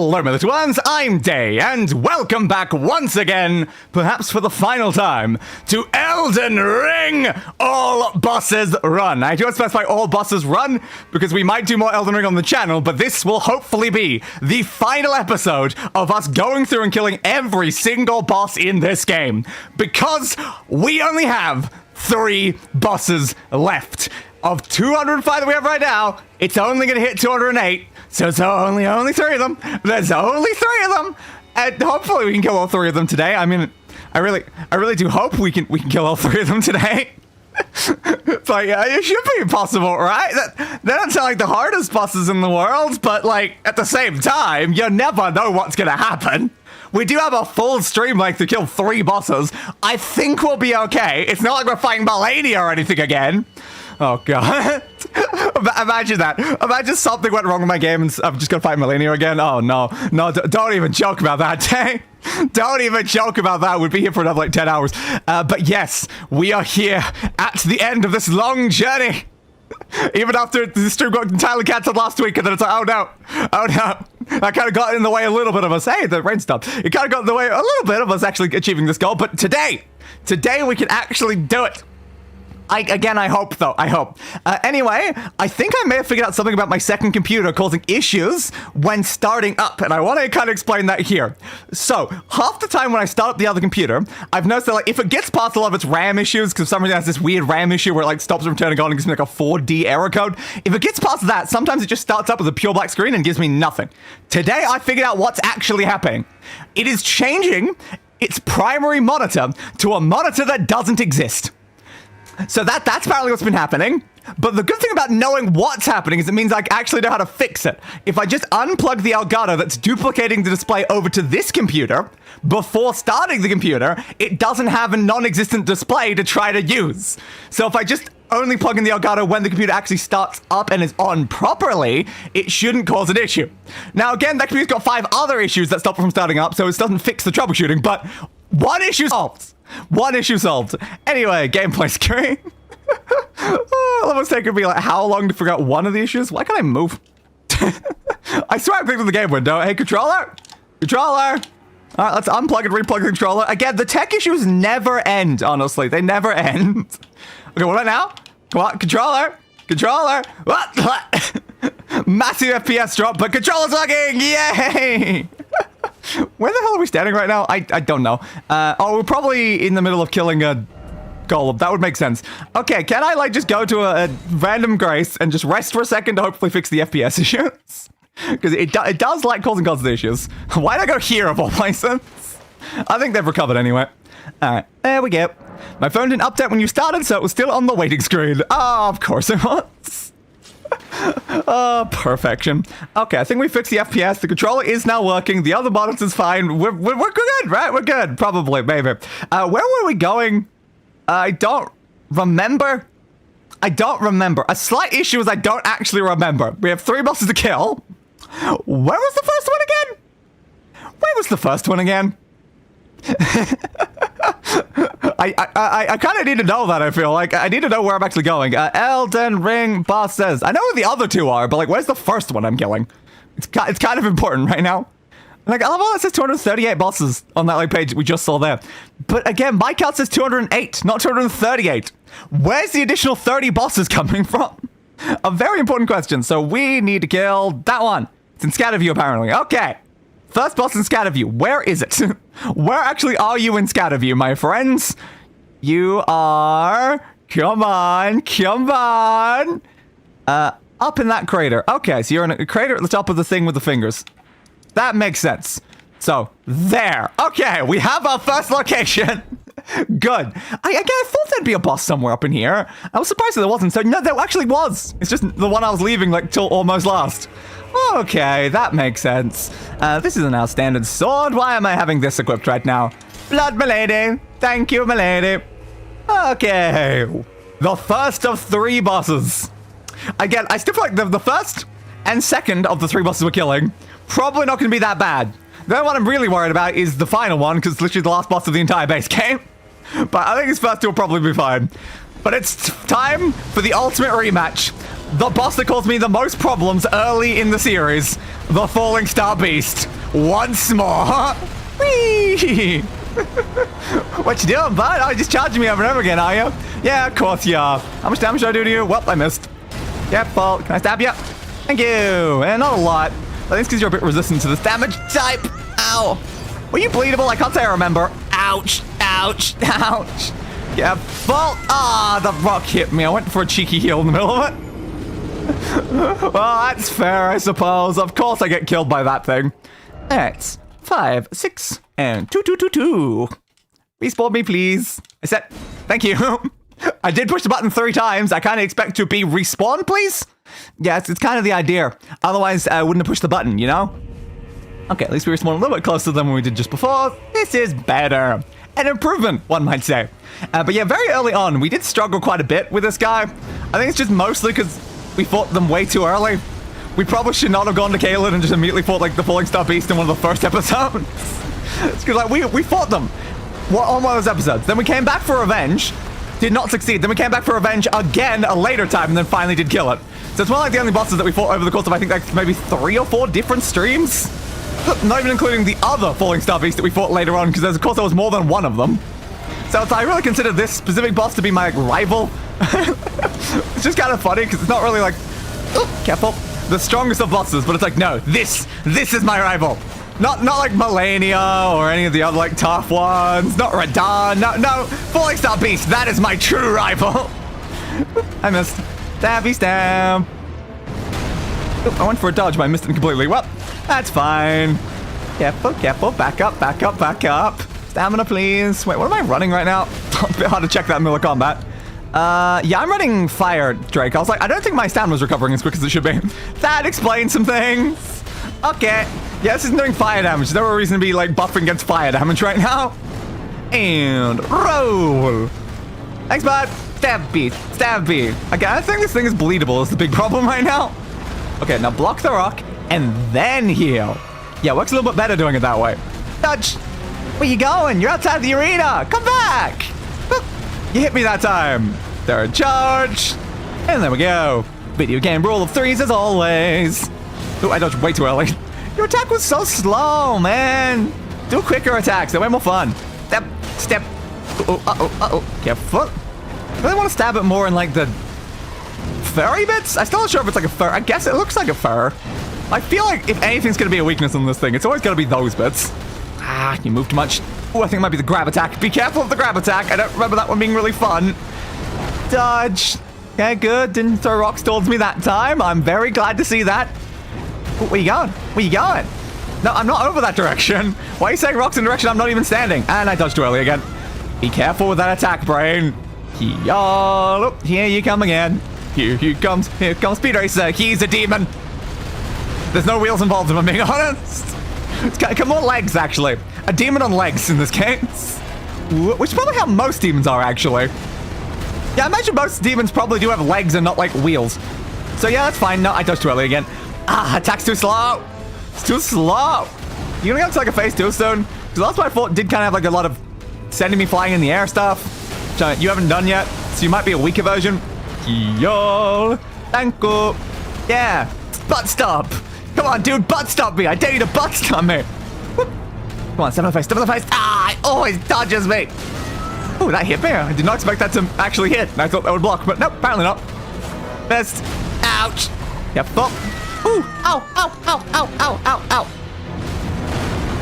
Hello, my little ones, I'm Day, and welcome back once again, perhaps for the final time, to Elden Ring All Bosses Run. I do want to specify All Bosses Run, because we might do more Elden Ring on the channel, but this will hopefully be the final episode of us going through and killing every single boss in this game, because we only have 3 bosses left. Of 205 that we have right now, it's only going to hit 208, so it's only 3 of them. There's only 3 of them, and hopefully we can kill all 3 of them today. I mean, I really do hope we can kill all 3 of them today. It's like, it should be possible, right? They don't sound like the hardest bosses in the world, but like, at the same time, you never know what's going to happen. We do have a full stream length to kill 3 bosses. I think we'll be okay. It's not like we're fighting Melania or anything again. Oh, God. Imagine that. Imagine something went wrong with my game and I'm just going to fight Melania again. Oh, no. No, don't even joke about that, Tay. Don't even joke about that. We'd be here for another, like, 10 hours. But yes, we are here at the end of this long journey. Even after the stream got entirely cancelled last week, and then it's like, oh, no. Oh, no. That kind of got in the way a little bit of us. Hey, the rain stopped. It kind of got in the way a little bit of us actually achieving this goal. But today we can actually do it. I hope, though. I hope. Anyway, I think I may have figured out something about my second computer causing issues when starting up, and I want to kind of explain that here. So, half the time when I start up the other computer, I've noticed that, like, if it gets past a lot of its RAM issues, because for some reason it has this weird RAM issue where it, like, stops from turning on and gives me, like, a 4D error code. If it gets past that, sometimes it just starts up with a pure black screen and gives me nothing. Today, I figured out what's actually happening. It is changing its primary monitor to a monitor that doesn't exist. So that's apparently what's been happening. But the good thing about knowing what's happening is it means I actually know how to fix it. If I just unplug the Elgato that's duplicating the display over to this computer, before starting the computer, it doesn't have a non-existent display to try to use. So if I just only plug in the Elgato when the computer actually starts up and is on properly, it shouldn't cause an issue. Now again, that computer's got 5 other issues that stop it from starting up, so it doesn't fix the troubleshooting, but one issue solved. One issue solved. Anyway, gameplay screen. Oh, it was taking me like how long to figure out one of the issues? Why can't I move? I swear I clicked on the game window. Hey, controller? Controller? All right, let's unplug and replug the controller. Again, the tech issues never end, honestly. They never end. Okay, what about now? Come on, controller. Controller. What? Massive FPS drop, but controller's working. Yay! Where the hell are we standing right now? I don't know. Oh, we're probably in the middle of killing a golem. That would make sense. Okay, can I, like, just go to a random grace and just rest for a second to hopefully fix the FPS issues? Because it does like causing constant issues. Why did I go here of all places? I think they've recovered anyway. Alright, there we go. My phone didn't update when you started, so it was still on the waiting screen. Oh, of course it was. Oh, perfection. Okay, I think we fixed the FPS. The controller is now working. The other monitor's fine. We're good, right? We're good. Probably, maybe. Where were we going? I don't remember. A slight issue is I don't actually remember. We have 3 bosses to kill. Where was the first one again? I kind of need to know that, I feel like. I need to know where I'm actually going. Elden Ring bosses. I know where the other 2 are, but, like, where's the first one I'm killing? It's kind of important right now. Like, I love how it says 238 bosses on that, like, page we just saw there. But, again, my count says 208, not 238. Where's the additional 30 bosses coming from? A very important question. So we need to kill that one. It's in Scatterview, apparently. Okay. First boss in Scatterview. Where is it? Where actually are you in Scatterview, my friends? You are... Come on. Up in that crater. Okay, so you're in a crater at the top of the thing with the fingers. That makes sense. So, there. Okay, we have our first location. Good. I thought there'd be a boss somewhere up in here. I was surprised that there wasn't. So, no, there actually was. It's just the one I was leaving, like, till almost last. Okay, that makes sense. This is an our standard sword. Why am I having this equipped right now? Blood, milady. Thank you, milady. Okay. The first of 3 bosses. Again, I still feel like the first and second of the 3 bosses we're killing probably not going to be that bad. Then what I'm really worried about is the final one, because it's literally the last boss of the entire base game. But I think these first 2 will probably be fine. But it's time for the ultimate rematch. the boss that caused me the most problems early in the series, the Falling Star Beast, once more. Whee! What you doing, bud? Oh, you're just charging me over and over again, are you? Yeah, of course you are. How much damage should I do to you? Well, I missed. Yep, fault. Can I stab you? Thank you. And not a lot. I think it's because you're a bit resistant to this damage type. Ow. Were you bleedable? I can't say I remember. Ouch. Ouch. Ouch. Yeah, fault. Ah, the rock hit me. I went for a cheeky heal in the middle of it. Well, that's fair, I suppose. Of course I get killed by that thing. That's 5, 6, and 2, 2, 2, 2. Respawn me, please. I said, thank you. I did push the button 3 times. I kind of expect to be respawn, please. Yeah, it's kind of the idea. Otherwise, I wouldn't have pushed the button, you know? Okay, at least we respawned a little bit closer than we did just before. This is better. An improvement, one might say. But yeah, very early on, we did struggle quite a bit with this guy. I think it's just mostly because we fought them way too early. We probably should not have gone to Caelid and just immediately fought like the Falling Star Beast in one of the first episodes. It's because like we fought them on one of those episodes. Then we came back for revenge, did not succeed. Then we came back for revenge again a later time, and then finally did kill it. So it's one of like the only bosses that we fought over the course of I think like maybe 3 or 4 different streams. Not even including the other Falling Star Beast that we fought later on, because of course there was more than one of them. So I really consider this specific boss to be my rival. It's just kind of funny because it's not really like, oh, careful, the strongest of bosses, but it's like, no, this is my rival. Not like Malenia or any of the other like tough ones. Not Radagon. No, Falling Star Beast. That is my true rival. I missed. Stabby stab. Oh, I went for a dodge, but I missed it completely. Well, that's fine. Careful, careful. Back up, back up, back up. Stamina, please. Wait, what am I running right now? A bit hard to check that in Miller Combat. Yeah, I'm running Fire Drake. I was like, I don't think my stamina's recovering as quick as it should be. That explains some things. Okay. Yeah, this isn't doing fire damage. There's no reason to be, like, buffing against fire damage right now. And roll. Thanks, bud. Stab beat. Stab beat. Okay, I think this thing is bleedable is the big problem right now. Okay, now block the rock and then heal. Yeah, works a little bit better doing it that way. Dodge. Where you going? You're outside the arena. Come back. You hit me that time. Third charge. And there we go. Video game rule of 3s as always. Oh, I dodged way too early. Your attack was so slow, man. Do quicker attacks. They're way more fun. Step, step. Uh-oh. Careful. I really want to stab it more in, like, the furry bits? I'm still not sure if it's like a fur. I guess it looks like a fur. I feel like if anything's going to be a weakness on this thing, it's always going to be those bits. Ah, you move too much. Oh, I think it might be the grab attack. Be careful of the grab attack. I don't remember that one being really fun. Dodge. Okay, good. Didn't throw rocks towards me that time. I'm very glad to see that. Oh, where you going? Where you going? No, I'm not over that direction. Why are you saying rocks in direction I'm not even standing? And I dodged too early again. Be careful with that attack, brain. Oh, here you come again. Here comes Speed Racer. He's a demon. There's no wheels involved, if I'm being honest. It's got more legs, actually. A demon on legs in this case. Which is probably how most demons are, actually. Yeah, I imagine most demons probably do have legs and not, like, wheels. So, yeah, that's fine. No, I dodged too early again. Ah, attack's too slow. It's too slow. You're gonna go to, like, a phase 2 soon? Because last one I fought did kind of have, like, a lot of sending me flying in the air stuff. Which you haven't done yet. So you might be a weaker version. Yo. Thank you. Yeah. Butt stop. Come on, dude. Butt stop me. I dare you to butt stop me. Whoop. Come on, step in the face. Step in the face. Ah, it always dodges me. Oh, that hit me. I did not expect that to actually hit. I thought that would block, but nope, apparently not. Missed. Ouch. Yep. Oh. Ooh. Ow. Ow. Ow. Ow. Ow. Ow. Ow.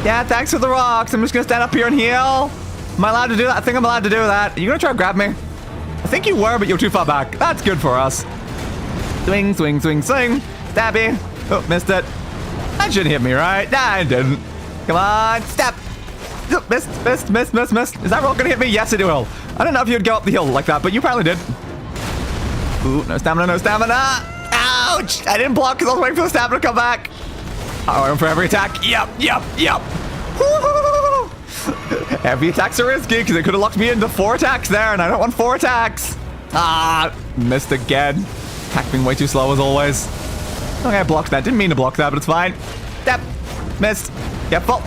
Yeah, thanks for the rocks. I'm just gonna stand up here and heal. Am I allowed to do that? I think I'm allowed to do that. Are you gonna try to grab me? I think you were, but you're too far back. That's good for us. Swing, swing, swing, swing. Stabby. Oh, missed it. That should hit me, right? Nah, it didn't. Come on, step. Oh, missed. Is that rock gonna hit me? Yes, it will. I don't know if you'd go up the hill like that, but you apparently did. Ooh, no stamina, no stamina. Ouch! I didn't block because I was waiting for the stamina to come back. I went for every attack. Yep. Woo-hoo! Heavy attacks are risky because it could have locked me into 4 attacks there, and I don't want 4 attacks. Ah, missed again. Attack being way too slow as always. Okay, I blocked that. Didn't mean to block that, but it's fine. Step. Missed. Yep, fall.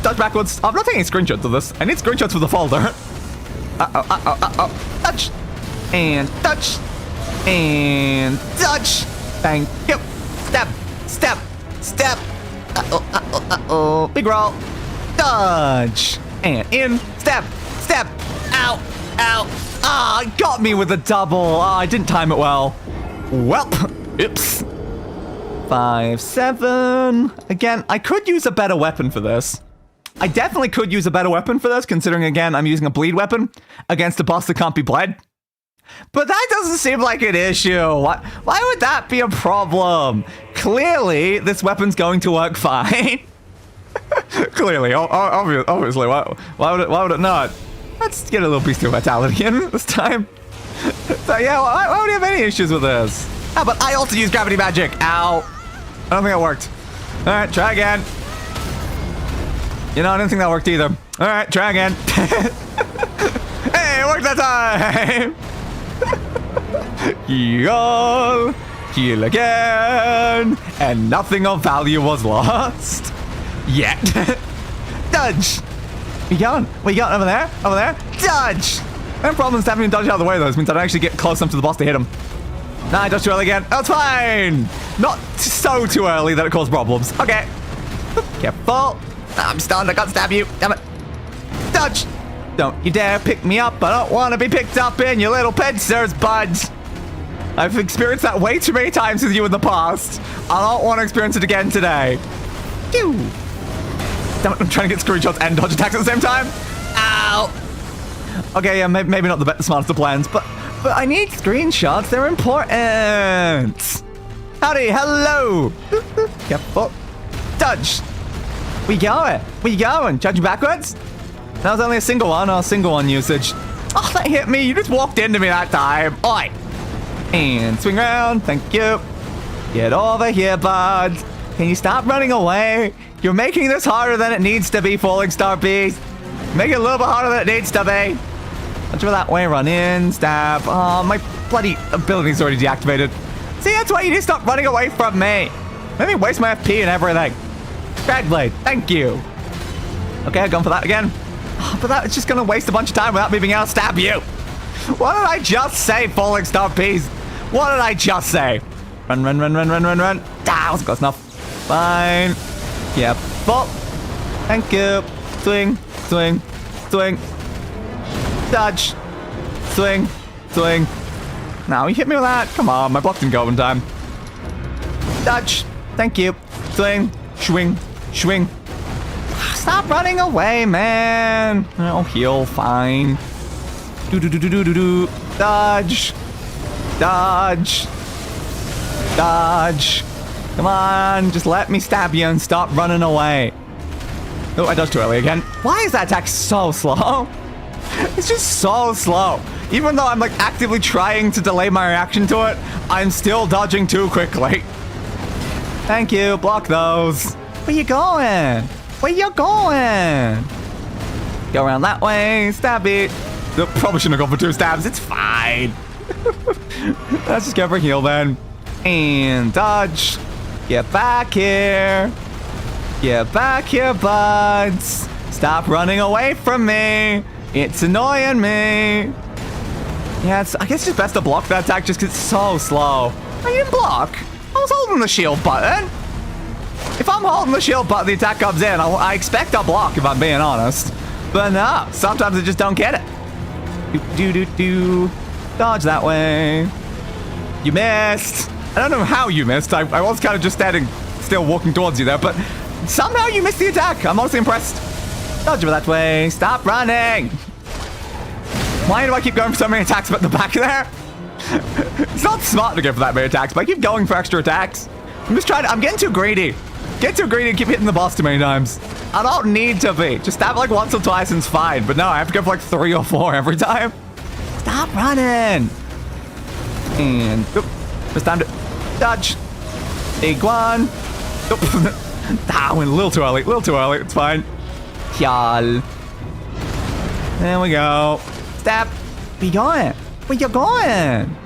Dodge backwards. I'm not taking screenshots of this. I need screenshots for the folder. Uh-oh. Touch. And touch. And dodge. Thank you. Step, step, step. Uh-oh. Big roll. Dodge. And in. Step, step. Ow, ow. Ah, got me with a double. I didn't time it well. Welp. Oops. 5, 7. Again, I could use a better weapon for this. I definitely could use a better weapon for this, considering, again, I'm using a bleed weapon against a boss that can't be bled. But that doesn't seem like an issue. Why would that be a problem? Clearly, this weapon's going to work fine. Clearly, obviously, why would it not? Let's get a little bestial vitality in this time. So yeah, why would you have any issues with this? How about I also use gravity magic? Ow. I don't think that worked. All right, try again. You know, I didn't think that worked either. All right, try again. Hey, it worked that time. Heal. Heal again. And nothing of value was lost. Yet. Dodge. We going? We going over there? Over there? Dodge. No problem stabbing and dodging out of the way, though. This means I don't actually get close enough to the boss to hit him. Nah, I dodged too early again. That's fine. Not so too early that it caused problems. Okay. Careful. I'm stunned. I can't stab you. Damn it. Dodge. Don't you dare pick me up. I don't want to be picked up in your little pincers, buds. I've experienced that way too many times with you in the past. I don't want to experience it again today. Pew. Damn it, I'm trying to get screenshots and dodge attacks at the same time. Ow. Okay, yeah, maybe not the smartest of plans, but I need screenshots. They're important. Howdy, hello. Careful. Dodge. We going? We going? Judging backwards? That was only a single one usage. Oh, that hit me. You just walked into me that time. Oi. And swing around. Thank you. Get over here, bud. Can you stop running away? You're making this harder than it needs to be, Falling Star Beast. Make it a little bit harder than it needs to be. Let's go that way. Run in. Stab. Oh, my bloody ability's already deactivated. See, that's why you need to stop running away from me. Let me waste my FP and everything. Drag blade. Thank you. Okay, I've gone for that again. Oh, but that's just going to waste a bunch of time without me being able to stab you. What did I just say, Falling Star Beast? What did I just say? Run, run, run, run, run, run, run. Ah, wasn't close enough. Fine. Yep. Fall. Thank you. Swing. Swing. Swing. Dodge. Swing. Swing. Now you hit me with that. Come on, my block didn't go in time. Dodge. Thank you. Swing. Swing. Swing. Stop running away, man. I'll heal. Fine. Do. Dodge. Dodge. Dodge. Come on, just let me stab you and stop running away. Oh, I dodged too early again. Why is that attack so slow? It's just so slow. Even though I'm like actively trying to delay my reaction to it, I'm still dodging too quickly. Thank you, block those. Where you going? Where you going? Go around that way, stab it. Probably shouldn't have gone for 2 stabs, it's fine. Let's just go for a heal then. And dodge. Get back here. Get back here, buds. Stop running away from me. It's annoying me. Yeah, I guess it's best to block that attack just because it's so slow. I didn't block. I was holding the shield button. If I'm holding the shield button, the attack comes in. I expect I'll block if I'm being honest. But no, sometimes I just don't get it. Do. Dodge that way. You missed. I don't know how you missed. I was kind of just standing still walking towards you there, but somehow you missed the attack. I'm honestly impressed. Dodge over that way. Stop running. Why do I keep going for so many attacks at the back of there? It's not smart to go for that many attacks, but I keep going for extra attacks. I'm getting too greedy. Get too greedy and keep hitting the boss too many times. I don't need to be. Just stab like once or twice and it's fine. But no, I have to go for like 3 or 4 every time. Stop running. And just time to dodge. Big one. I went a little too early. It's fine. Y'all. There we go. Stab. Where you going? Where you going?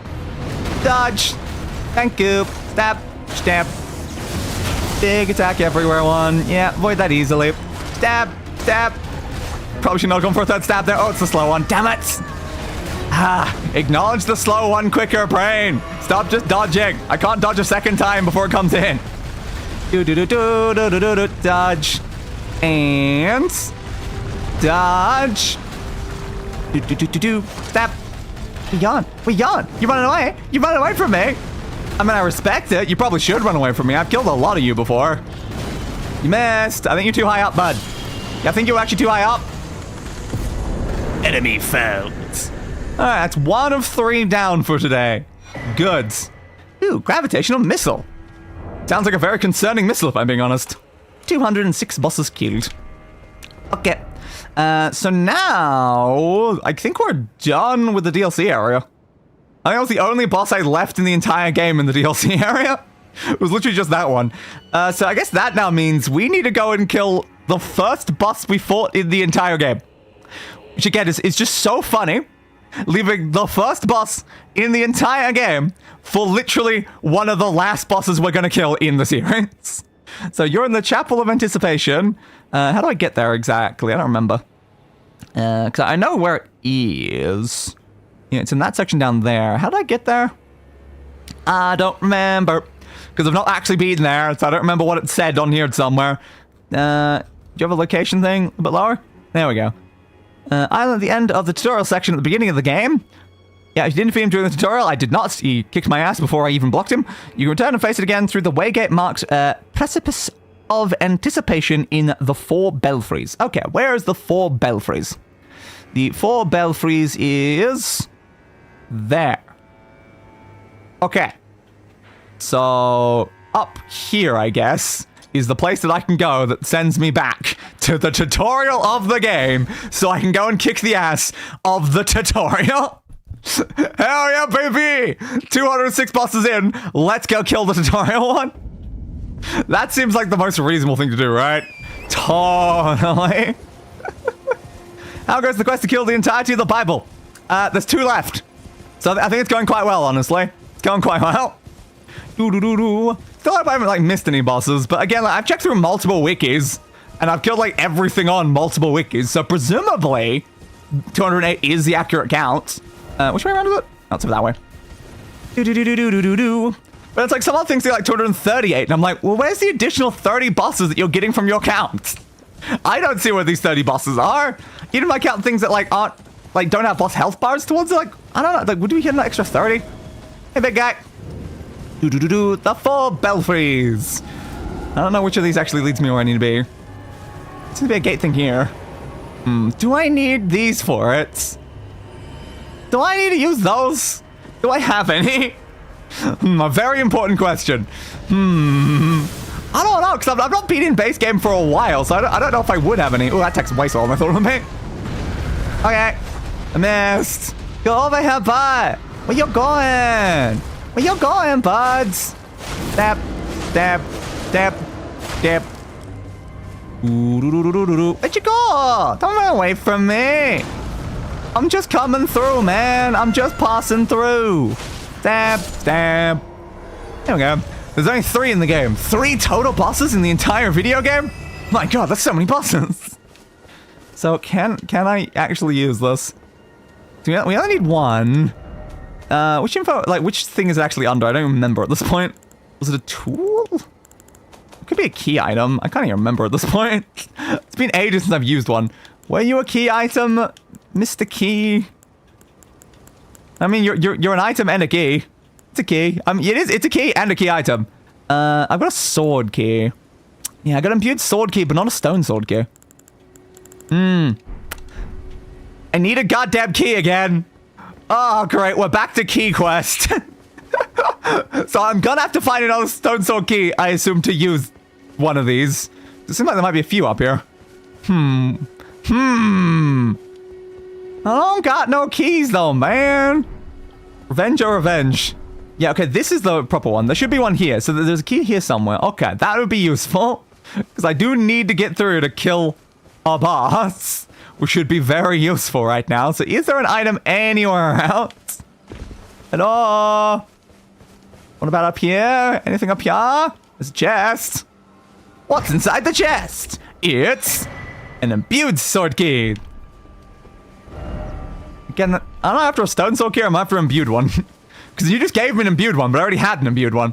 Dodge. Thank you. Stab. Stab. Big attack everywhere one. Yeah, avoid that easily. Stab. Stab. Probably should not have gone for a 3rd stab there. Oh, it's a slow one. Damn it. Acknowledge the slow one quicker, brain. Stop just dodging. I can't dodge a second time before it comes in. Dodge. And dodge. Step. We're yawn. You're running away. You're running away from me. I mean, I respect it. You probably should run away from me. I've killed a lot of you before. You missed. I think you're too high up, bud. Yeah, I think you're actually too high up. Enemy found. All right, that's 1 of 3 down for today. Good. Ooh, gravitational missile. Sounds like a very concerning missile, if I'm being honest. 206 bosses killed. Okay. So now, I think we're done with the DLC area. I think that was the only boss I left in the entire game in the DLC area. It was literally just that one. So I guess that now means we need to go and kill the first boss we fought in the entire game. Which again is just so funny. Leaving the first boss in the entire game for literally one of the last bosses we're going to kill in the series. So you're in the Chapel of Anticipation. How do I get there exactly? I don't remember. Because I know where it is. Yeah, it's in that section down there. How did I get there? I don't remember. Because I've not actually been there, so I don't remember what it said on here somewhere. Do you have a location thing a bit lower? There we go. Island at the end of the tutorial section at the beginning of the game. Yeah, if you didn't defeat him during the tutorial, I did not. He kicked my ass before I even blocked him. You can return and face it again through the waygate marked Precipice of Anticipation in the 4 Belfries. Okay, where is the 4 Belfries? The 4 Belfries is there. Okay. So, up here, I guess, is the place that I can go that sends me back to the tutorial of the game so I can go and kick the ass of the tutorial. Hell yeah, baby! 206 bosses in. Let's go kill the tutorial one. That seems like the most reasonable thing to do, right? Totally. How goes the quest to kill the entirety of the Bible? There's 2 left. So I think it's going quite well, honestly. It's going quite well. Still hope I haven't, like, missed any bosses, but again, like, I've checked through multiple wikis, and I've killed, like, everything on multiple wikis, so presumably 208 is the accurate count. Which way around is it? Oh, it's over that way. But it's like some other things say, like, 238, and I'm like, well, where's the additional 30 bosses that you're getting from your count? I don't see where these 30 bosses are. Even if I count things that, like, aren't, like, don't have boss health bars towards it, like, I don't know, like, would we get an extra 30? Hey, big guy. The 4 Belfries. I don't know which of these actually leads me where I need to be. Seems to be a gate thing here. Do I need these for it? Do I need to use those? Do I have any? A very important question. I don't know, because I've not been in base game for a while, so I don't know if I would have any. Oh, that takes way so long I thought it would be. Okay. I missed. Go over here, bud. Where you going? Where you going, buds? Dab, dab, dab, dab. Where'd you go? Don't run away from me. I'm just coming through, man. I'm just passing through. Dab, dab. There we go. There's only 3 in the game. 3 total bosses in the entire video game? My god, that's so many bosses. So can I actually use this? We only need 1. Which info, like, which thing is it actually under? I don't remember at this point. Was it a tool? It could be a key item. I can't even remember at this point. It's been ages since I've used one. Were you a key item, Mr. Key? I mean, you're an item and a key. It's a key. It's a key and a key item. I've got a sword key. Yeah, I got an imbued sword key, but not a stone sword key. I need a goddamn key again. Oh, great. We're back to key quest. So I'm gonna have to find another stone sword key, I assume, to use one of these. It seems like there might be a few up here. I don't got no keys, though, man. Revenge or revenge? Yeah, okay, this is the proper one. There should be one here. So there's a key here somewhere. Okay, that would be useful. Because I do need to get through to kill a boss, which should be very useful right now. So is there an item anywhere else? Hello? What about up here? Anything up here? There's a chest. What's inside the chest? It's an imbued sword key. Again, I'm not after a stone sword key, I'm after an imbued one. Because you just gave me an imbued one, but I already had an imbued one.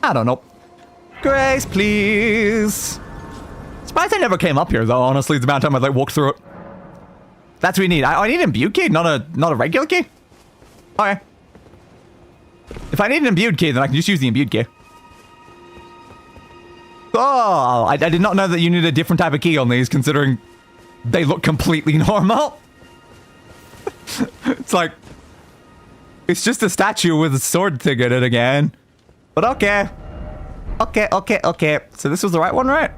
I don't know. Grace, please. Surprised I never came up here, though, honestly, the amount of time I'd, like, walk through it. That's what we need. I need an imbued key, not a regular key? Okay. If I need an imbued key, then I can just use the imbued key. Oh, I did not know that you need a different type of key on these, considering they look completely normal. It's like, it's just a statue with a sword thing in it again. But okay. Okay. So this was the right one, right?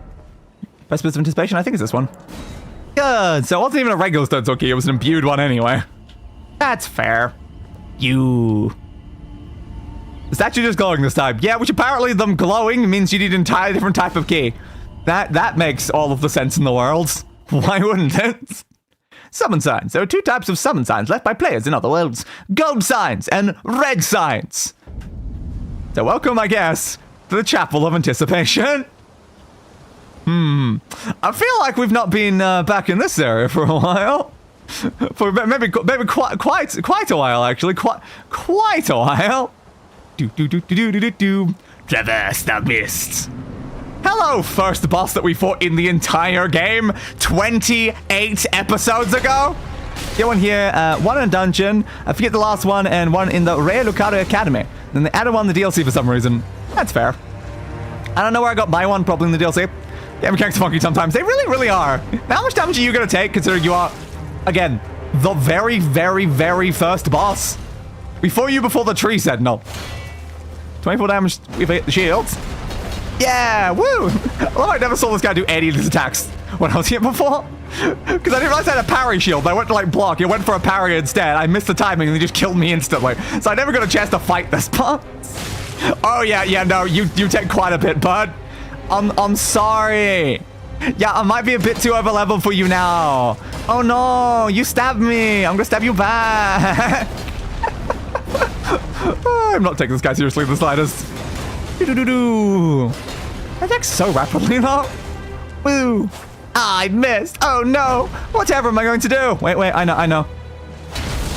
Best bits of anticipation, I think it's this one. Good, so it wasn't even a regular stone sword key, it was an imbued one anyway. That's fair. The statue just glowing this time. Yeah, which apparently them glowing means you need an entirely different type of key. That makes all of the sense in the world. Why wouldn't it? Summon signs. There are 2 types of summon signs left by players in other worlds. Gold signs and red signs. So welcome, I guess, to the Chapel of Anticipation. I feel like we've not been back in this area for a while. For maybe quite a while, actually. Quite a while. Traverse the mist. Hello, first boss that we fought in the entire game 28 episodes ago. Get one here, one in a dungeon, I forget the last one, and one in the Re Lucado Academy. Then they added one in the DLC for some reason. That's fair. I don't know where I got my one, probably in the DLC. Yeah, mechanics are funky sometimes. They really, really are. How much damage are you going to take, considering you are, again, the very, very, very first boss? Before the tree sentinel. 24 damage if I hit the shields. Yeah, woo! I never saw this guy do any of his attacks when I was here before. Because I didn't realize I had a parry shield. I went to, like, block. It went for a parry instead. I missed the timing and they just killed me instantly. So I never got a chance to fight this boss. Oh, yeah, no, you take quite a bit, bud. I'm sorry. Yeah, I might be a bit too over level for you now. Oh no, you stabbed me. I'm gonna stab you back. Oh, I'm not taking this guy seriously in the slightest. That attacks so rapidly though. Woo. I missed. Oh no. Whatever am I going to do? Wait, I know.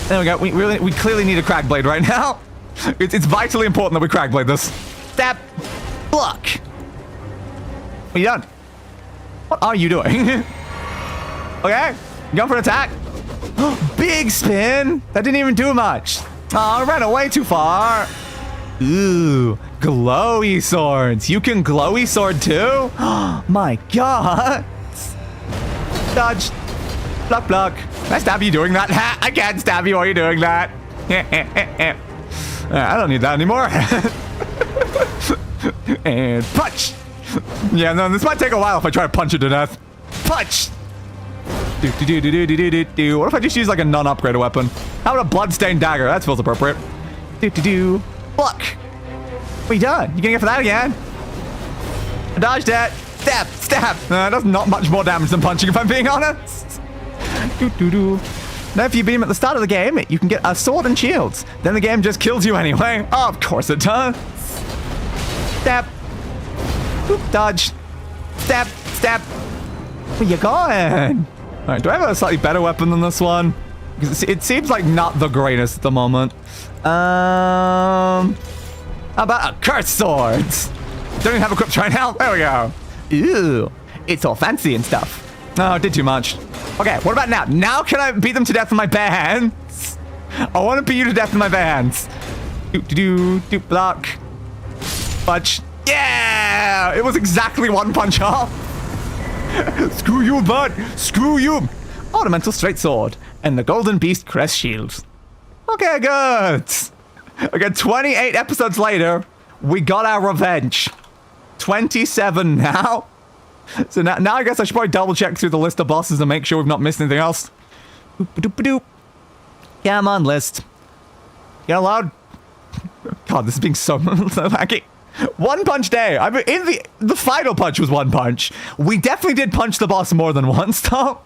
There we go. We clearly need a crag blade right now. It's vitally important that we crag blade this. Stab. Block. Are you done? What are you doing? Okay, going for an attack. Big spin. That didn't even do much. Oh, I ran away too far. Ooh, glowy swords. You can glowy sword too? My god. Dodge. Block. Can I stab you doing that? Ha! I can't stab you while you're doing that. I don't need that anymore. And punch. Yeah, no, this might take a while if I try to punch it to death. Punch! What if I just use like a non-upgraded weapon? How about a bloodstained dagger? That feels appropriate. Block! What are you done? You gonna go for that again? I dodged it. Stab! That's not much more damage than punching if I'm being honest. Now if you beam at the start of the game, you can get a sword and shields. Then the game just kills you anyway. Oh, of course it does. Stab. Oop, dodge. Stab. Where you going? Alright, do I have a slightly better weapon than this one? Because it seems like not the greatest at the moment. How about a cursed swords? Don't even have equipped right now. There we go. Ooh, it's all fancy and stuff. No, did too much. Okay, what about now? Now can I beat them to death with my bare hands? I want to beat you to death with my bare hands. Block. Punch. Yeah! It was exactly one punch off. Screw you, bud. Screw you. Ornamental straight sword and the Golden Beast crest shield. Okay, good. Okay, 28 episodes later, we got our revenge. 27 now. So now I guess I should probably double check through the list of bosses and make sure we've not missed anything else. Come on, list. Get allowed. God, this is being so laggy. One punch day. I mean, in the final punch was one punch. We definitely did punch the boss more than once, though.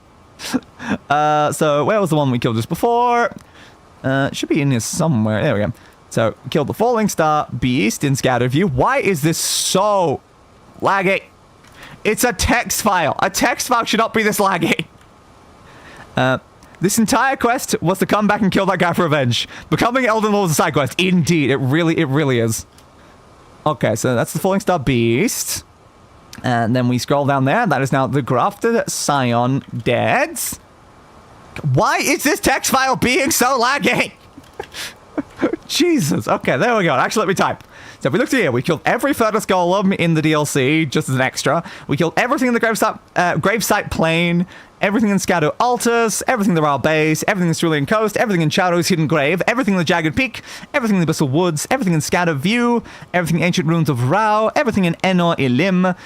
So where was the one we killed just before? It should be in here somewhere. There we go. So killed the falling star beast in scatter view. Why is this so laggy? It's a text file. A text file should not be this laggy. This entire quest was to come back and kill that guy for revenge. Becoming Elden Lord is a side quest. Indeed, it really is. Okay, so that's the Falling Star Beast. And then we scroll down there. That is now the Grafted Scion dead. Why is this text file being so laggy? Jesus. Okay, there we go. Actually, let me type. So if we look here, we killed every Furnace Golem in the DLC, just as an extra. We killed everything in the Gravesite Plain, everything in Shadow Altars, everything in the Royal Base, everything in Cerulean Coast, everything in Shadow's Hidden Grave, everything in the Jagged Peak, everything in the Abyssal Woods, everything in Scatter View, everything in Ancient Ruins of Rao, everything in Enor Ilim.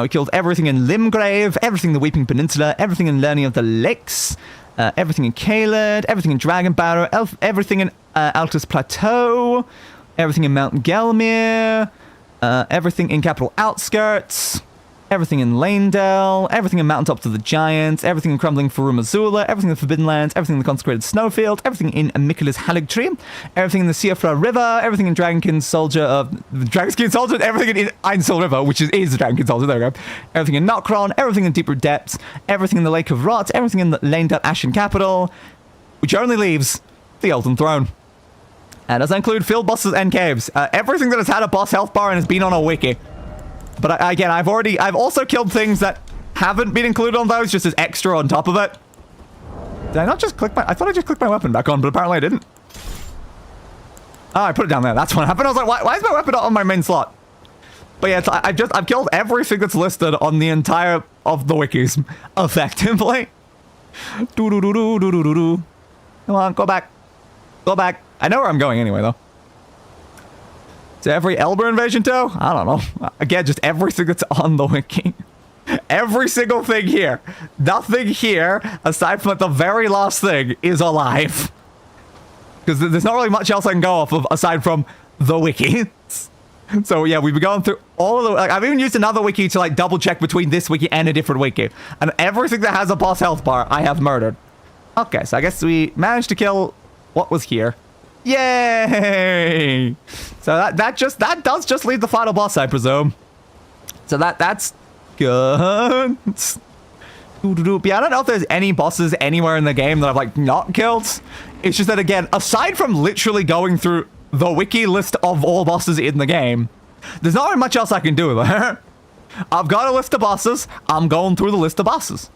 We killed everything in Limgrave, everything in the Weeping Peninsula, everything in Learning of the Lakes, everything in Caelid, everything in Dragon Barrow, everything in Altus Plateau, everything in Mount Gelmir, everything in Capital Outskirts, everything in Lanedale, everything in Mountaintops of the Giants, everything in Crumbling Farum Azula, everything in the Forbidden Lands, everything in the Consecrated Snowfield, everything in Amicula's Haligtree, everything in the Siofra River, everything in Dragonkin Soldier of the Dragonskin Soldier, everything in Ainsel River, which is the Dragonkin Soldier, there we go. Everything in Nokron, everything in Deeper Depths, everything in the Lake of Rot, everything in the Lanedale Ashen Capital, which only leaves the Elden Throne. And does that include field bosses and caves? Everything that has had a boss health bar and has been on a wiki. But again, I've also killed things that haven't been included on those, just as extra on top of it. Did I not just click my... I thought I just clicked my weapon back on, but apparently I didn't. Oh, I put it down there. That's what happened. I was like, why is my weapon not on my main slot? But yeah, I've killed everything that's listed on the entire of the wikis, effectively. Come on, go back. Go back. I know where I'm going anyway, though. To every Elber invasion too? I don't know. Again, just everything that's on the wiki. Every single thing here. Nothing here, aside from like the very last thing, is alive. Because there's not really much else I can go off of, aside from the wiki. So yeah, we've been going through all of the... Like, I've even used another wiki to like double check between this wiki and a different wiki. And everything that has a boss health bar, I have murdered. Okay, so I guess we managed to kill what was here. Yay! So that does just leave the final boss, I presume. So that's good. But yeah, I don't know if there's any bosses anywhere in the game that I've like not killed. It's just that again, aside from literally going through the wiki list of all bosses in the game, there's not really much else I can do there. I've got a list of bosses. I'm going through the list of bosses.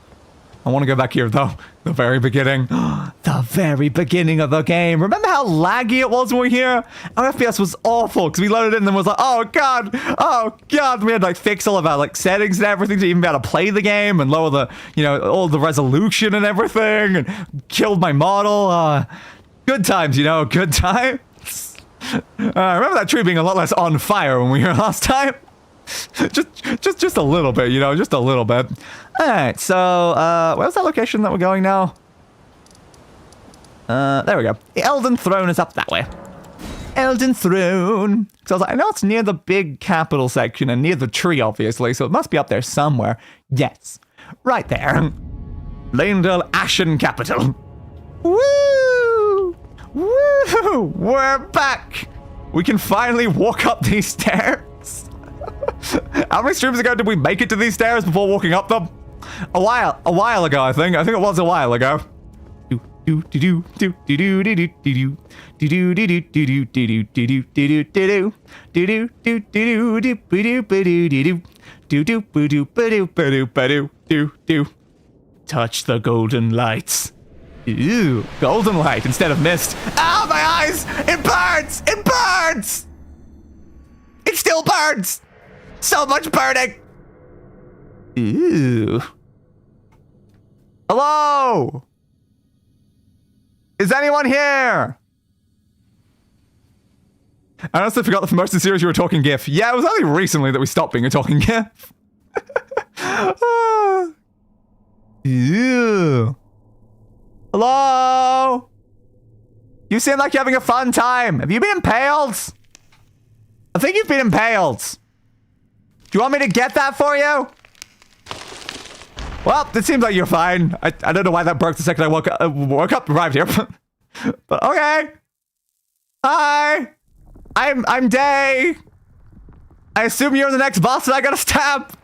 I want to go back here, though. The very beginning. The very beginning of the game. Remember how laggy it was when we were here? Our FPS was awful, because we loaded in and then was like, oh, God. Oh, God. We had to, like, fix all of our, like, settings and everything to even be able to play the game and lower the, you know, all the resolution and everything. And killed my model. Good times, you know. Good times. Remember that tree being a lot less on fire when we were here last time? just a little bit, you know, just a little bit. All right, so where's that location that we're going now? There we go. The Elden Throne is up that way. Elden Throne. So I was like, I know it's near the big capital section and near the tree, obviously, so it must be up there somewhere. Yes, right there. Lanedale Ashen Capital. Woo! Woo! We're back. We can finally walk up these stairs. How many streams ago did we make it to these stairs before walking up them? A while ago, I think. I think it was a while ago. Touch the golden lights. Ooh, golden light instead of mist. Ah, my eyes! It burns! It burns! It still burns! So much burning! Ooh. Hello? Is anyone here? I honestly forgot that for most of the series you were talking GIF. Yeah, it was only recently that we stopped being a talking GIF. Ew. Hello? You seem like you're having a fun time. Have you been impaled? I think you've been impaled. Do you want me to get that for you? Well, it seems like you're fine. I don't know why that broke the second I woke up, arrived here. But okay. Hi. I'm Day. I assume you're the next boss that I gotta stab.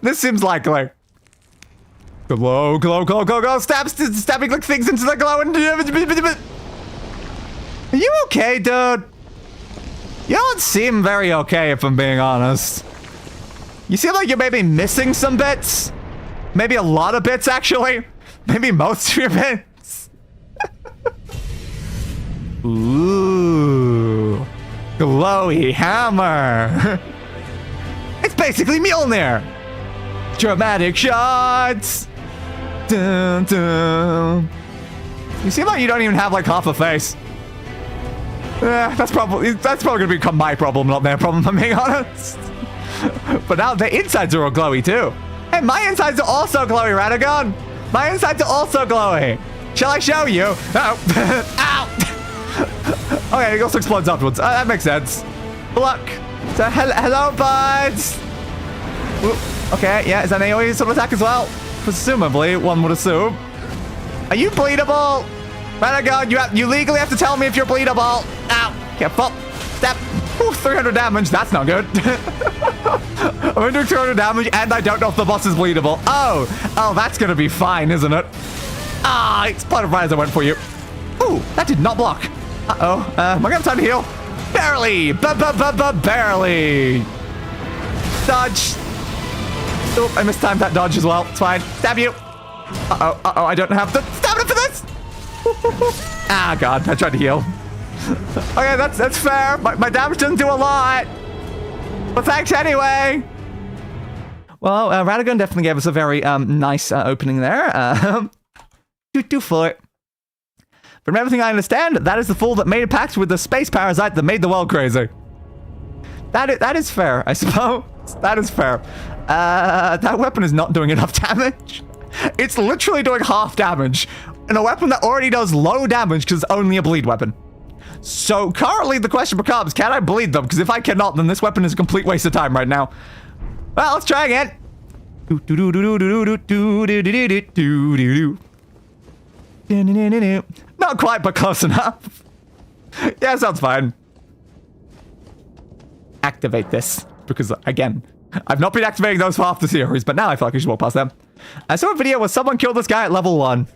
This seems likely. Glow, glow, glow, glow, glow. Stabbing like things into the glow. Are you okay, dude? You don't seem very okay, if I'm being honest. You seem like you're maybe missing some bits. Maybe a lot of bits, actually. Maybe most of your bits. Ooh. Glowy hammer. It's basically Mjolnir. Dramatic shots. Dun, dun. You seem like you don't even have like half a face. That's probably gonna become my problem, not their problem, if I'm being honest. But now the insides are all glowy too. Hey, my insides are also glowy, Radagon. My insides are also glowy. Shall I show you? Oh. Ow. Okay, it also explodes afterwards. That makes sense. Look. So, hello, buds. Ooh. Okay, yeah, is that an AoE sort of attack as well? Presumably, one would assume. Are you bleedable? Radagon, you legally have to tell me if you're bleedable. Ow. Careful. Step. Ooh, 300 damage. That's not good. I'm doing 200 damage, and I don't know if the boss is bleedable. Oh, that's gonna be fine, isn't it? Ah, it's part of rise I went for you. Ooh, that did not block. Uh-oh. Am I gonna have time to heal? Barely. Barely. Dodge. Oh, I mistimed that dodge as well. It's fine. Stab you. Uh-oh. I don't have the stamina for this. Ah, God. I tried to heal. Okay, that's fair. My damage doesn't do a lot. But thanks anyway. Well, Radagon definitely gave us a very nice opening there. Do for it. From everything I understand, that is the fool that made a pact with the space parasite that made the world crazy. That is fair, I suppose. That is fair. That weapon is not doing enough damage. It's literally doing half damage. And a weapon that already does low damage because it's only a bleed weapon. So currently the question becomes, can I bleed them? Because if I cannot, then this weapon is a complete waste of time right now. Well, let's try again. Not quite, but close enough. Yeah, sounds fine. Activate this. Because, again, I've not been activating those for half the series, but now I feel like I should walk past them. I saw a video where someone killed this guy at level 1.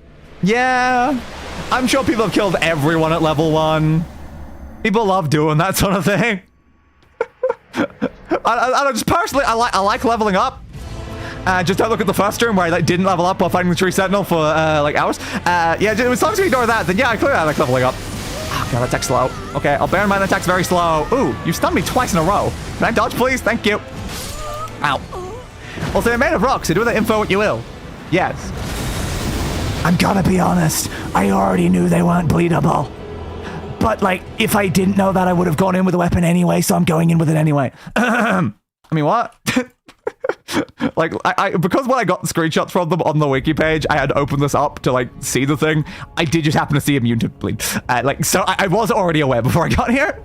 Yeah, I'm sure people have killed everyone at level 1. People love doing that sort of thing. I don't just personally, I like leveling up. Just don't look at the first room where I didn't level up while fighting the tree sentinel for like hours. Yeah, as long as we ignore that, then yeah, clearly I like leveling up. Oh god, that attack's slow. Okay, I'll bear in mind that attack's very slow. Ooh, you stunned me twice in a row. Can I dodge, please? Thank you. Ow. Also, they're made of rock, so do with the info what you will. Yes. I'm gonna be honest, I already knew they weren't bleedable. But, like, if I didn't know that, I would have gone in with a weapon anyway, so I'm going in with it anyway. I mean, what? Like, because when I got the screenshots from them on the wiki page, I had to open this up to, like, see the thing. I did just happen to see immune to bleed. So I was already aware before I got here.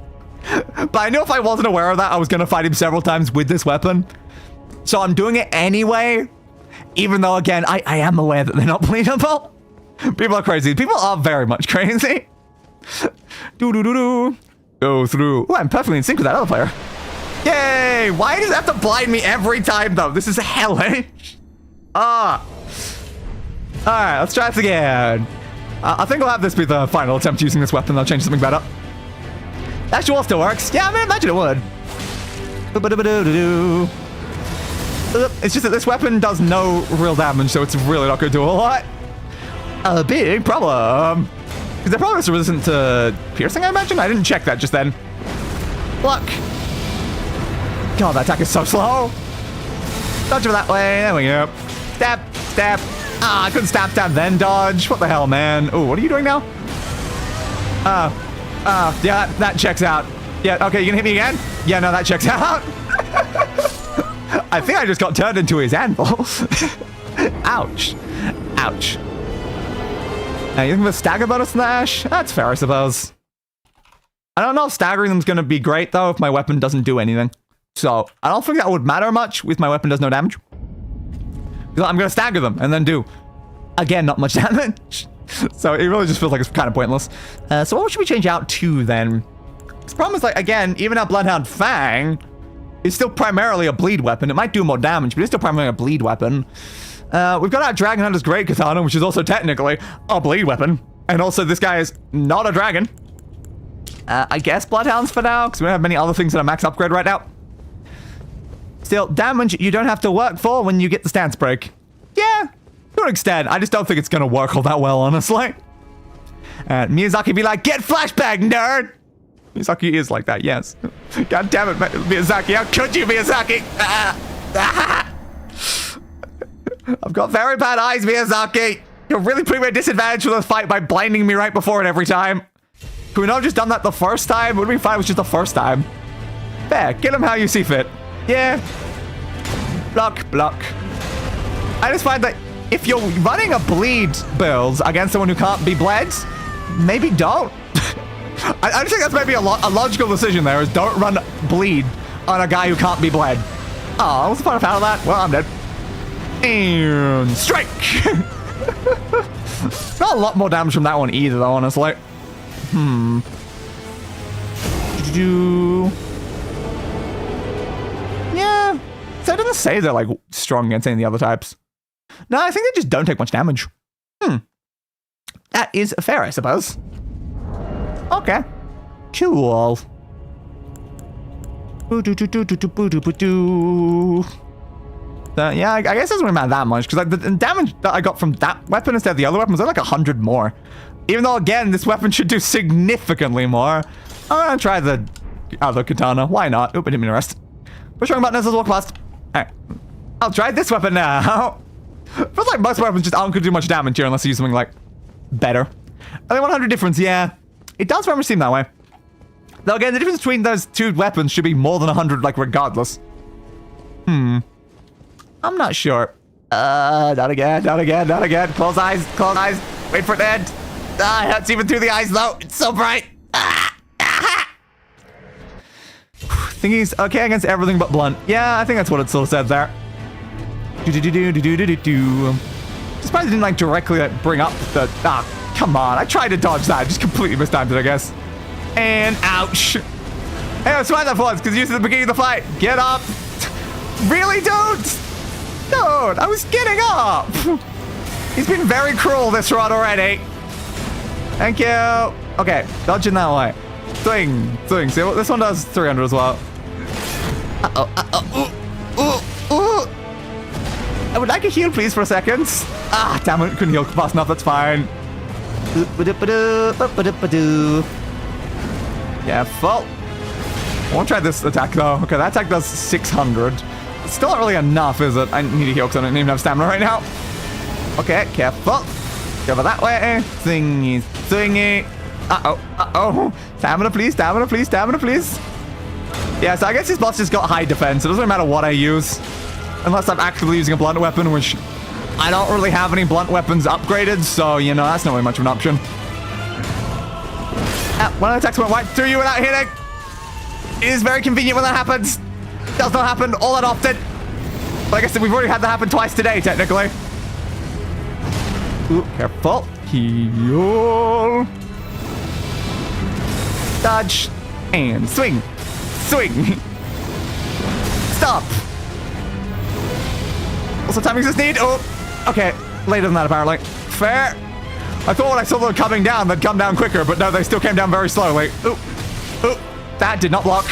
But I knew if I wasn't aware of that, I was gonna fight him several times with this weapon. So I'm doing it anyway. Even though, again, I am aware that they're not bleedable. People are crazy. People are very much crazy. Do-do-do-do. Go through. Oh, I'm perfectly in sync with that other player. Yay! Why does it have to blind me every time, though? This is hellish. Ah. Alright, let's try this again. I think I'll have this be the final attempt using this weapon. I'll change something better. That sure still works. Yeah, I mean, imagine it would. It's just that this weapon does no real damage, so it's really not going to do a lot. A big problem. Is that probably resistant to piercing, I imagine? I didn't check that just then. Look. God, that attack is so slow. Dodge over that way. There we go. Stab, stab. Ah, I couldn't stab, then dodge. What the hell, man? Oh, what are you doing now? Yeah, that checks out. Yeah, okay, you gonna hit me again? Yeah, no, that checks out. I think I just got turned into his anvil. Ouch. Ouch. You think of a stagger bonus in the Ash? That's fair, I suppose. I don't know if staggering them is going to be great, though, if my weapon doesn't do anything. So, I don't think that would matter much if my weapon does no damage. I'm going to stagger them and then do, again, not much damage. So, it really just feels like it's kind of pointless. So, what should we change out to, then? The problem is, like, again, even our Bloodhound Fang is still primarily a bleed weapon. It might do more damage, but it's still primarily a bleed weapon. We've got our Dragon Hunter's Great Katana, which is also technically a bleed weapon. And also, this guy is not a dragon. I guess Bloodhounds for now, because we don't have many other things that are max upgrade right now. Still, damage you don't have to work for when you get the stance break. Yeah, to an extent. I just don't think it's going to work all that well, honestly. And Miyazaki be like, get flashback, nerd! Miyazaki is like that, yes. God damn it, Miyazaki. How could you, Miyazaki? I've got very bad eyes, Miyazaki. You're really putting me at disadvantage for the fight by blinding me right before it every time. Could we not have just done that the first time? Would we find it was just the first time? There, get him how you see fit. Yeah. Block, block. I just find that if you're running a bleed build against someone who can't be bled, maybe don't. I just think that's maybe a logical decision there, is don't run bleed on a guy who can't be bled. Oh, what's the fun of that? Well, I'm dead. And strike! Not a lot more damage from that one either, though, honestly. Yeah. So it doesn't say they're, like, strong against any of the other types. No, I think they just don't take much damage. That is fair, I suppose. Okay. Cool. Yeah, I guess it doesn't really matter that much, because like, the damage that I got from that weapon instead of the other weapons are like 100 more. Even though, again, this weapon should do significantly more. I'm gonna try the other katana. Why not? Oop, I didn't mean to rest. Push wrong button as walk past. Alright. I'll try this weapon now. Feels like most weapons just aren't gonna do much damage here unless you use something like better. I think 100 difference, yeah. It does very much seem that way. Though again, the difference between those two weapons should be more than 100, like, regardless. I'm not sure. Not again, not again, not again. Close eyes, close eyes. Wait for it to end. It hurts even through the eyes, though. It's so bright. Thinking he's okay against everything but blunt. Yeah, I think that's what it sort of said there. Just surprised it didn't, like, directly like, bring up the... come on. I tried to dodge that. Just completely mistimed it, I guess. And ouch. Hey, I was trying that once, because you said at the beginning of the fight. Get up. Really, dude? Dude, I was getting up. He's been very cruel this run already. Thank you. Okay, dodging that way. Swing, swing. See, this one does 300 as well. I would like a heal, please, for a second. Damn it. Couldn't heal fast enough. That's fine. Yeah, full. I want to try this attack, though. Okay, that attack does 600. It's still not really enough, is it? I need to heal because I don't even have stamina right now. Okay, careful. Go over that way. Thingy, thingy. Uh-oh. Stamina, please, stamina, please, stamina, please. Yeah, so I guess this boss just got high defense. It doesn't matter what I use. Unless I'm actively using a blunt weapon, which I don't really have any blunt weapons upgraded, so, you know, that's not really much of an option. One of the attacks went right through you without hitting. It is very convenient when that happens. Does not happen all that often. But I guess we've already had that happen twice today, technically. Ooh, careful. Heal. Dodge. And swing. Swing. Stop. Also, timing is need. Oh, okay. Later than that, apparently. Fair. I thought when I saw them coming down, they'd come down quicker, but no, they still came down very slowly. Ooh. Ooh. That did not block.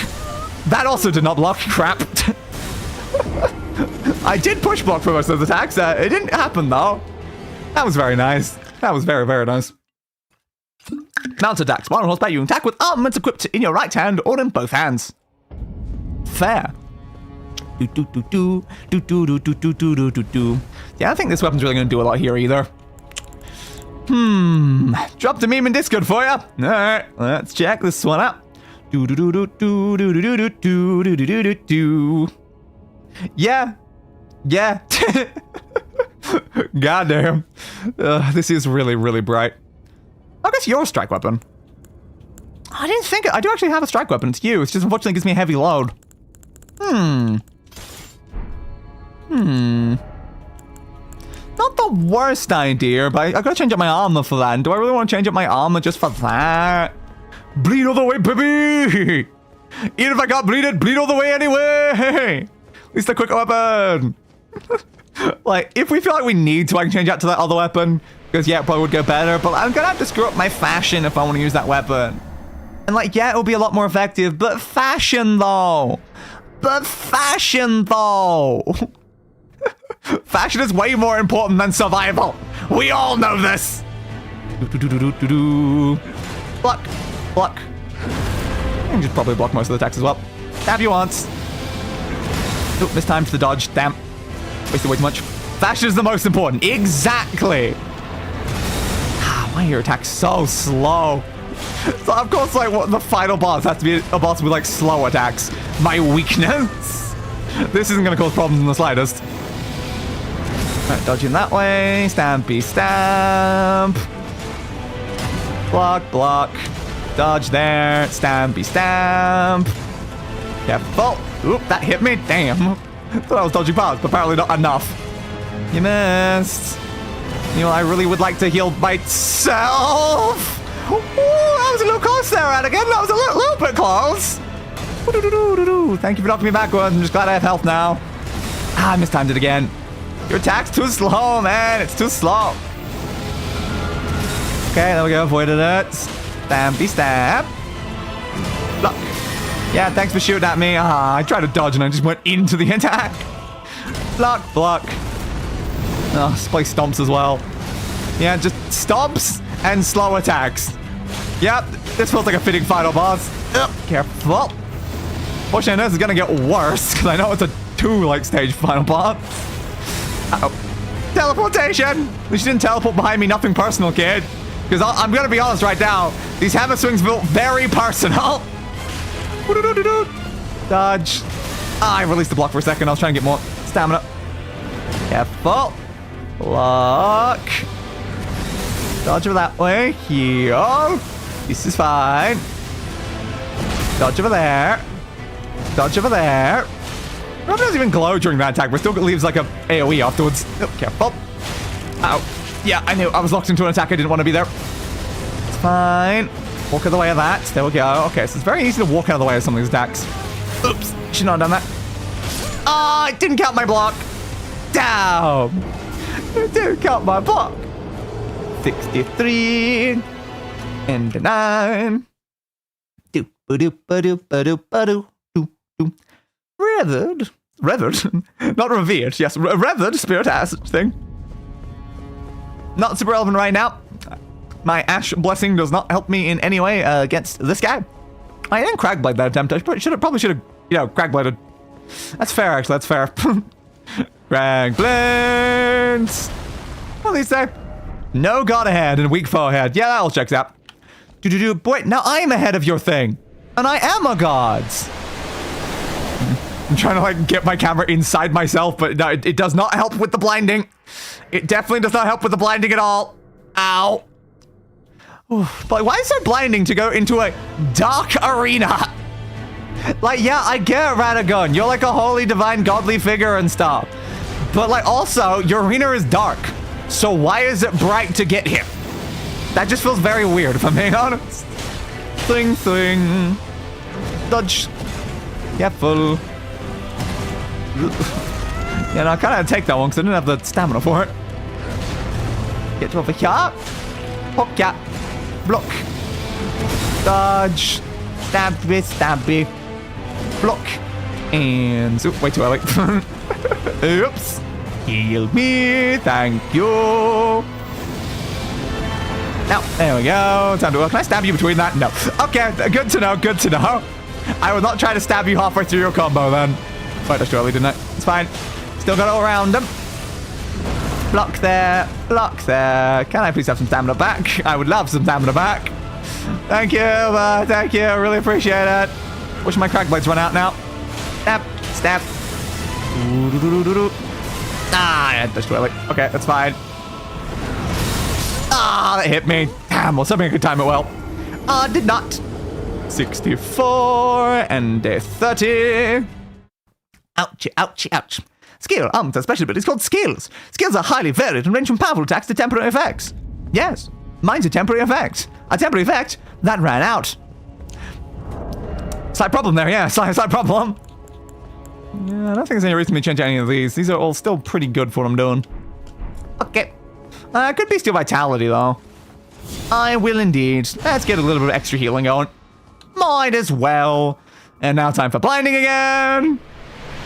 That also did not block. Crap. I did push block for most of the attacks. It didn't happen, though. That was very nice. That was very, very nice. Mount attacks. While on horseback, you can attack with armaments equipped in your right hand or in both hands. Fair. Yeah, I don't think this weapon's really going to do a lot here either. Dropped a meme in Discord for you. Alright, let's check this one out. Yeah. Yeah. Goddamn. This is really, really bright. I guess you're a strike weapon. I didn't think it. I do actually have a strike weapon. It's you. It's just unfortunately gives me a heavy load. Not the worst idea, but I gotta change up my armor for that. And do I really want to change up my armor just for that? Bleed all the way, baby! Even if I can't bleed it, bleed all the way anyway! At least a quick weapon! Like, if we feel like we need to, I can change out to that other weapon. Because, yeah, it probably would go better. But I'm going to have to screw up my fashion if I want to use that weapon. And, like, yeah, it'll be a lot more effective. But fashion, though. Fashion is way more important than survival. We all know this. Block. Block. I can just probably block most of the attacks as well. Stab you once. Oh, this time for the dodge. Damn. Wasted way too much. Fashion is the most important. Exactly. Why are your attacks so slow? So, of course, like, what the final boss has to be a boss with, like, slow attacks. My weakness. This isn't going to cause problems in the slightest. Alright, dodging that way. Stampy stamp. Block, block. Dodge there. Stampy stamp. Careful. Oop, that hit me. Damn. Thought I was dodging past, but apparently not enough. You missed. You know, I really would like to heal myself. Ooh, that was a little close there, Radagon. That was a little bit close. Thank you for knocking me backwards. I'm just glad I have health now. I mistimed it again. Your attack's too slow, man. It's too slow. Okay, there we go. Avoided it. Stampy stab. Block. Yeah, thanks for shooting at me. I tried to dodge and I just went into the attack. Block, block. Oh, this place stomps as well. Yeah, just stomps and slow attacks. Yep, this feels like a fitting final boss. Careful. Fortunately, I know this is gonna get worse because I know it's a 2 stage final boss. Uh-oh. Teleportation! At least you didn't teleport behind me, nothing personal, kid. Because I'm gonna be honest right now, these hammer swings feel very personal. Dodge. I released the block for a second. I was trying to get more stamina. Careful. Block. Dodge over that way. Heal. This is fine. Dodge over there. Dodge over there. Rob doesn't even glow during that attack, but still leaves like a AoE afterwards. Oh, careful. Ow. Yeah, I knew. I was locked into an attack. I didn't want to be there. It's fine. Walk out of the way of that. There we go. Okay, so it's very easy to walk out of the way of some of these attacks. Oops. Should not have done that. Oh, it didn't count my block. Damn. It didn't count my block. 63. And 9. Revered. Not revered. Yes, revered spirit acid thing. Not super relevant right now. My Ash blessing does not help me in any way against this guy. I didn't crackblade that attempt. I probably should have, crackbladed. That's fair, actually. That's fair. Crackblades. What do they say? No god ahead and weak foe ahead. Yeah, that all checks out. Boy, now I'm ahead of your thing. And I am a god. I'm trying to, get my camera inside myself, but no, it does not help with the blinding. It definitely does not help with the blinding at all. Ow. Oof, but why is it blinding to go into a dark arena? Yeah, I get Radagon. You're like a holy, divine, godly figure and stuff. But, also, your arena is dark. So why is it bright to get here? That just feels very weird, if I'm being honest. Thing. Dodge. Careful. Yeah, no, I kind of take that one because I didn't have the stamina for it. Get to over here. Hook ya. Block. Dodge. Stabby. Block. And... Oops, way too early. Oops. Heal me. Thank you. Now, there we go. Time to work. Can I stab you between that? No. Okay, good to know. Good to know. I was not trying to stab you halfway through your combo then. Quite too early, didn't I? It's fine. Still got it all around them. Block there. Block there. Can I please have some stamina back? I would love some stamina back. Thank you. Thank you. Really appreciate it. Wish my crack blades run out now. Stab. Yeah, that's too early. Okay, that's fine. That hit me. Damn, well, something I could time it well. Did not. 64 and 30. Ouch. Skill, a special ability. It's called skills. Skills are highly varied and range from powerful attacks to temporary effects. Yes, mine's a temporary effect. A temporary effect that ran out. Slight problem there, yeah. Slight problem. Yeah, I don't think there's any reason for me to change any of these. These are all still pretty good for what I'm doing. Okay. Could be still vitality, though. I will indeed. Let's get a little bit of extra healing going. Might as well. And now time for blinding again.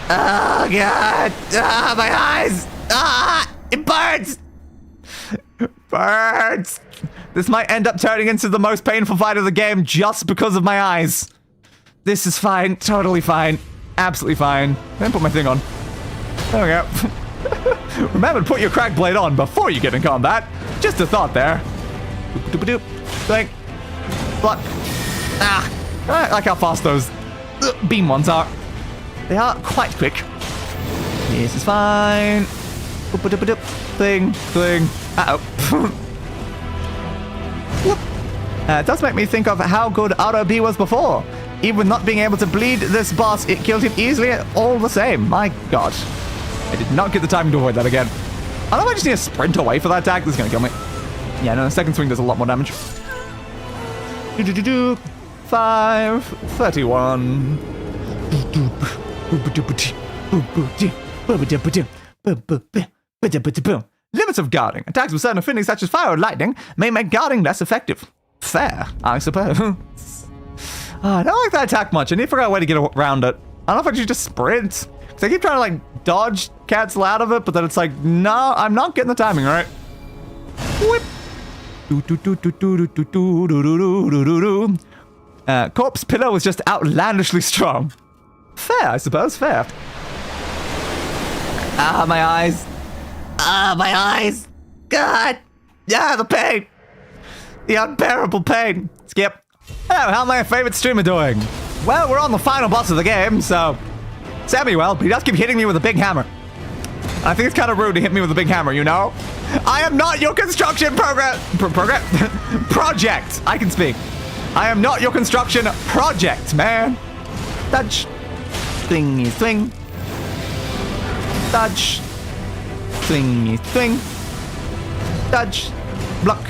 Oh, God. Ah, my eyes. Ah, it burns. Burns. This might end up turning into the most painful fight of the game just because of my eyes. This is fine. Totally fine. Absolutely fine. Then put my thing on. There we go. Remember to put your crack blade on before you get in combat. Just a thought there. Doop-a-doop. Thing. Block. Ah. I like how fast those beam ones are. They are quite quick. This is fine. Doop-a-doop-a-doop. Thing. Thing. Uh-oh. Whoop. It does make me think of how good ROB was before. Even with not being able to bleed this boss, it killed him easily all the same. My god. I did not get the time to avoid that again. I don't know if I just need to sprint away for that attack. This is going to kill me. Yeah, no, the second swing does a lot more damage. 5, 31. Limits of guarding. Attacks with certain affinities such as fire or lightning may make guarding less effective. Fair, I suppose. I don't like that attack much. I need to figure out a way to get around it. I don't know if I should just sprint. Because I keep trying to, like, dodge, cancel out of it, but then it's like, no, I'm not getting the timing right. Whip. Corpse Pillow was just outlandishly strong. Fair, I suppose, fair. Ah, my eyes. Ah, my eyes. God. Yeah, the pain. The unbearable pain. Skip. Hello, how my favorite streamer doing? Well, we're on the final boss of the game, so... Semi-well, but he does keep hitting me with a big hammer. I think it's kind of rude to hit me with a big hammer, you know? I am not your construction project. I can speak. I am not your construction project, man. Dodge. Thingy swing. Dodge. Thingy swing. Dodge. Block.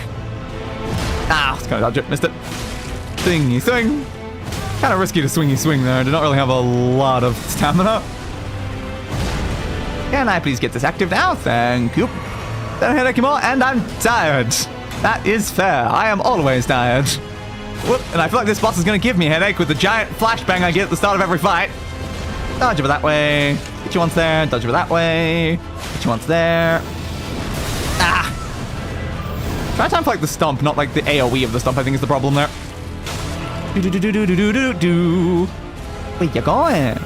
Ah, I was gonna dodge it. Missed it. Thingy swing. Kind of risky to swingy swing there. I do not really have a lot of stamina. Can I please get this active now? Thank you. Don't headache anymore, and I'm tired. That is fair. I am always tired. Whoop, and I feel like this boss is going to give me a headache with the giant flashbang I get at the start of every fight. Dodge over that way. Get you once there. Dodge over that way. Get you once there. Ah! Try to time for like the stomp, not like the AoE of the stomp, I think is the problem there. Do-do-do-do-do-do-do-do. Where you going?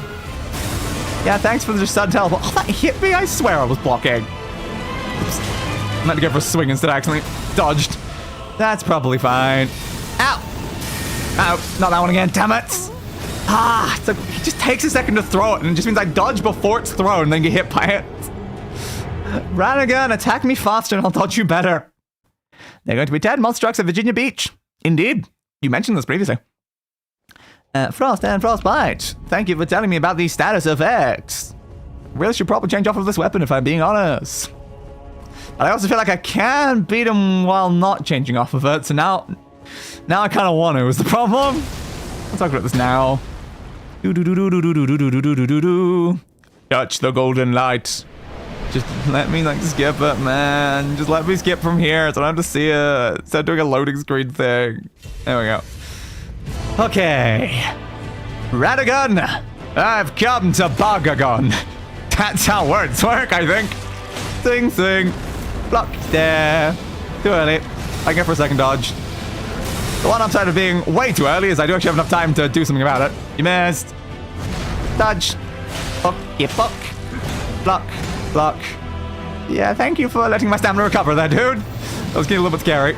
Yeah, thanks for the sudden teleport. Oh, that hit me? I swear I was blocking. Oops. I meant to go for a swing instead of accidentally dodged. That's probably fine. Ow! Ow, not that one again, damn it! Ah, it's like, it just takes a second to throw it, and it just means I dodge before it's thrown, and then get hit by it. Radagon, attack me faster and I'll dodge you better. They're going to be 10 monster trucks at Virginia Beach. Indeed. You mentioned this previously. Frost and Frostbite. Thank you for telling me about these status effects. Really should probably change off of this weapon if I'm being honest. But I also feel like I can beat him while not changing off of it, so now I kind of want to, is the problem. Let's talk about this now. Touch the golden light. Just let me like skip it, man. Just let me skip from here so I don't have to see it. Instead of doing a loading screen thing. There we go. Okay. Radagon, I've come to Bagagon. That's how words work, I think. Sing, sing. Block there. Too early. I can go for a second dodge. The one upside of being way too early is I do actually have enough time to do something about it. You missed. Dodge. Poke, poke. Block. Block. Yeah, thank you for letting my stamina recover there, dude. That was getting a little bit scary.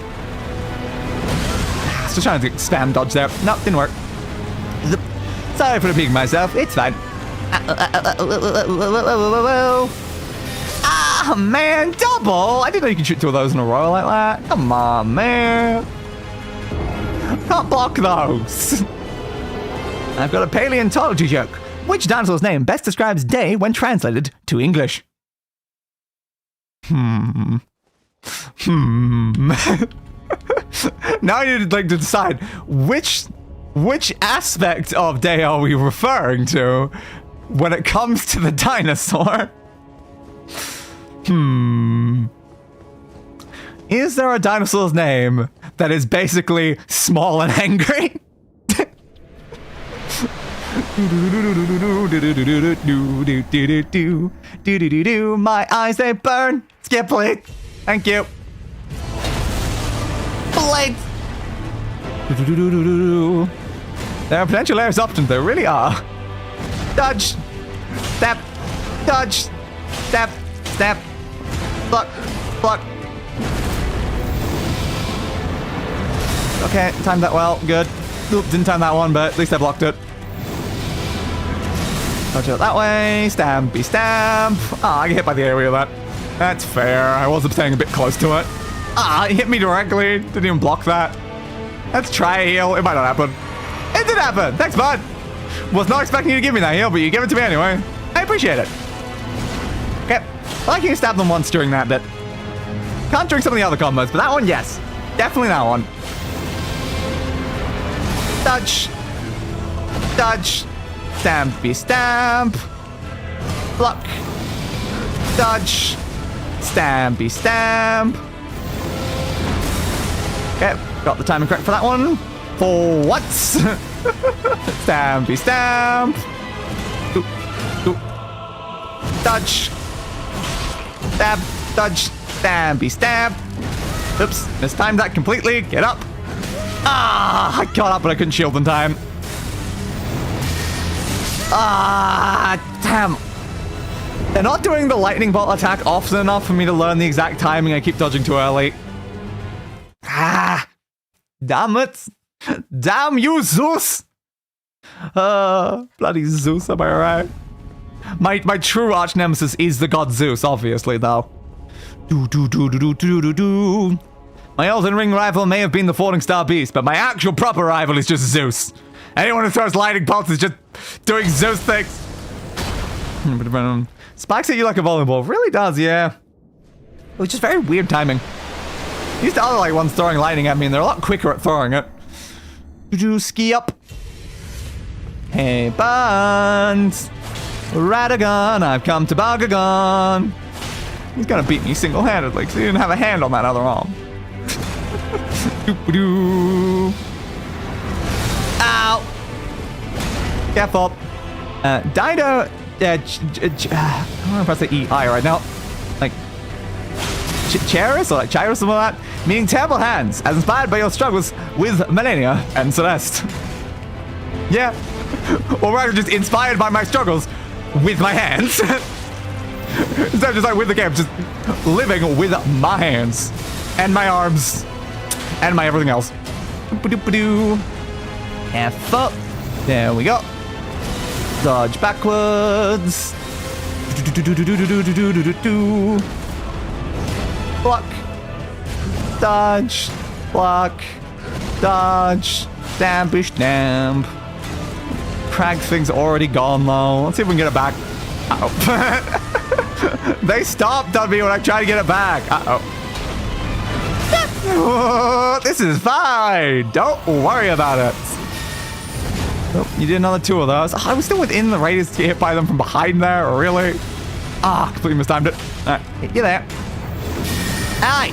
Still trying to spam dodge there. No, didn't work. Sorry for repeating myself. It's fine. Ah, man, double! I didn't know you could shoot 2 of those in a row like that. Come on, man. Can't block those. I've got a paleontology joke. Which dinosaur's name best describes day when translated to English? Now I need to decide which aspect of day are we referring to? when it comes to the dinosaur. Is there a dinosaur's name that is basically small and angry? My eyes, they burn. Skip, please. Thank you. Blades. There are potential areas options. There really are. Dodge. Step. Dodge. Step. Step. Block. Block. Okay, timed that well. Good. Oop, didn't time that one, but at least I blocked it. Dodge it that way. Stampy stamp. Ah, I get hit by the area of that. That's fair. I was staying a bit close to it. Ah, it hit me directly. Didn't even block that. Let's try a heal. It might not happen. It did happen. Thanks, bud. Was not expecting you to give me that heal, but you gave it to me anyway. I appreciate it. Okay. I like you stab them once during that bit. Can't drink some of the other combos, but that one, yes. Definitely that one. Dodge. Dodge. Stampy stamp. Block. Dodge. Stampy stamp. Okay, got the timing correct for that one. For what? Stampy stamp. Ooh, ooh. Dodge. Stab. Dodge. Stampy stamp. Oops, mistimed that completely. Get up. Ah, I got up, but I couldn't shield in time. Ah, damn. They're not doing the lightning bolt attack often enough for me to learn the exact timing. I keep dodging too early. Ah, damn it. Damn you, Zeus. Bloody Zeus, am I right? My true arch nemesis is the god Zeus, obviously, though. My Elden Ring rival may have been the Falling Star Beast, but my actual proper rival is just Zeus. Anyone who throws lightning bolts is just doing Zeus things. Spikes at you like a volleyball. Really does, yeah. It's just very weird timing. These other like ones throwing lightning at me, and they're a lot quicker at throwing it. Ski up. Hey, Buns. Radagon, I've come to Bagagon. He's gonna beat me single-handedly because he didn't have a hand on that other arm. Ow! Careful. Dido. I don't know if I say E-I right now. Like. Charis or like Chirus or something like that. Meaning terrible hands, as inspired by your struggles with Melania and Celeste. Yeah. Or rather, just inspired by my struggles with my hands. Instead of just like with the game, just living with my hands. And my arms. And my everything else. Careful. There we go. Dodge backwards. Block. Dodge. Block. Dodge. Stampish stamp. Crag thing's already gone though. Let's see if we can get it back. Uh-oh. They stopped on me when I tried to get it back. Uh-oh. Oh, this is fine. Don't worry about it. Oh, you did another two of those. I was still within the radius to get hit by them from behind there. Really? Ah, completely mistimed it. All right, hit you there. Aye.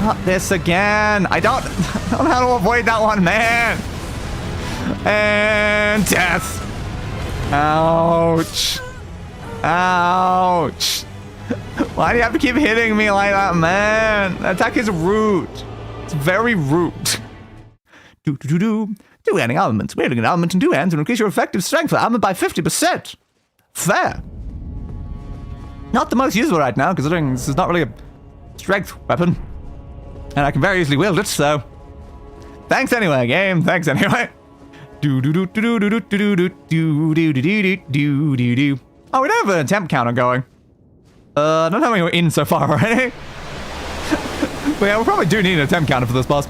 Not this again. I don't know how to avoid that one, man. And death. Ouch. Ouch. Why do you have to keep hitting me like that, man? The attack is rude. It's very rude. Two-handing armament. Wielding an armament in two hands will increase your effective strength for armor by 50%. Fair. Not the most useful right now, considering this is not really a strength weapon. And I can very easily wield it, so... Thanks anyway, game. Thanks anyway. Oh, we don't have an attempt counter going. I don't know how many we're in so far already. But yeah, we probably do need an attempt counter for this boss.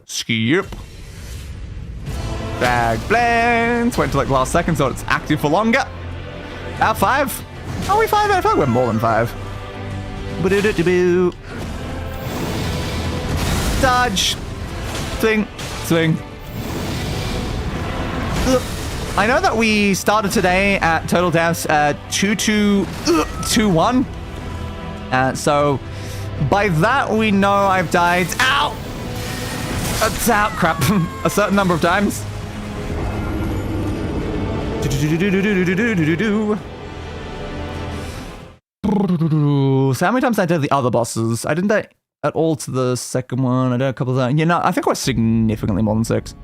Skip. Drag blends. Wait till like the last second so it's active for longer. About 5. Are we 5? I feel like we're more than 5. Dodge. Swing. Swing. I know that we started today at total deaths 2221. So by that we know I've died. Ow! That's out. Crap. A certain number of times. So how many times I did the other bosses? I didn't die at all to the second one. I did a couple of times. Yeah, no, I think it was significantly more than 6.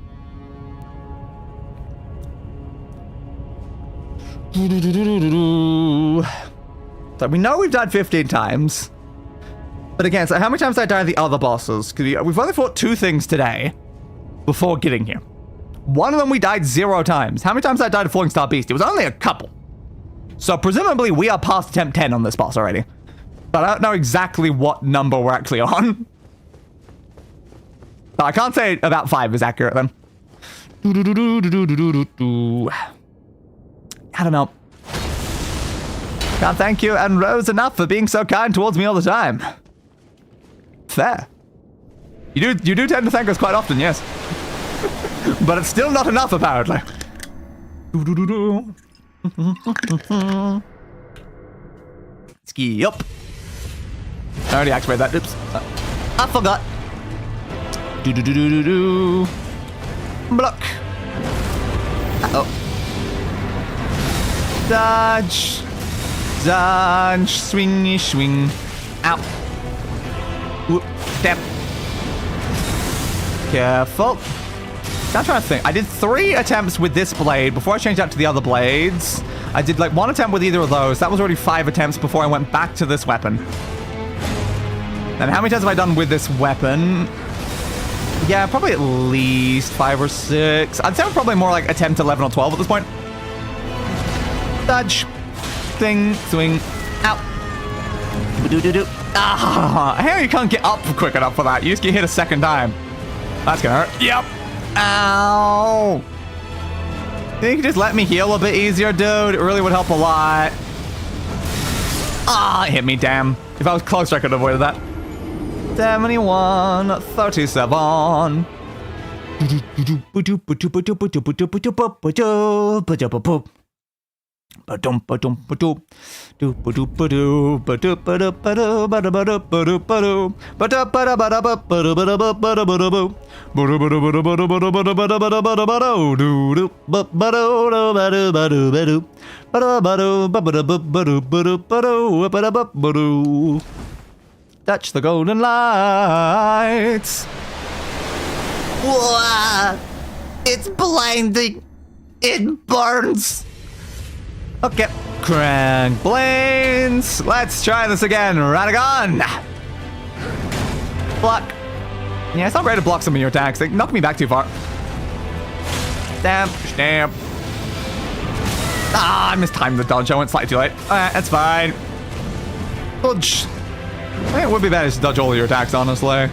So we know we've died 15 times. But again, so how many times did I die to the other bosses? Because we've only fought 2 things today before getting here. One of them we died 0 times. How many times did I die to Falling Star Beast? It was only a couple. So presumably we are past attempt 10 on this boss already. But I don't know exactly what number we're actually on. But I can't say about 5 is accurate then. I don't know. Can't thank you and Rose enough for being so kind towards me all the time. Fair. You do tend to thank us quite often, yes. But it's still not enough, apparently. Ski up. I already activated that. Oops. I forgot. Block. Uh-oh. Dodge. Dodge. Swingy swing. Ow. Whoop. Damn. Careful. I'm trying to think. I did 3 attempts with this blade before I changed out to the other blades. I did like 1 attempt with either of those. That was already 5 attempts before I went back to this weapon. And how many times have I done with this weapon? Yeah, probably at least 5 or 6. I'd say I'm probably more like attempt 11 or 12 at this point. Dodge. Swing. Swing. Ow. Ah, how you can't get up quick enough for that. You just get hit a second time. That's gonna hurt. Yep. Ow. You can just let me heal a bit easier, dude. It really would help a lot. Ah, it hit me, damn. If I was closer, I could have avoided that. 71, 37. Touch the golden lights. Whoa, it's blinding. It burns. Okay, crank blades. Let's try this again. Radagon. Block. Yeah, it's not great to block some of your attacks. They knock me back too far. Stamp, stamp. Ah, I mistimed the dodge. I went slightly too late. Alright, that's fine. Dodge. I think it would be better to dodge all of your attacks, honestly.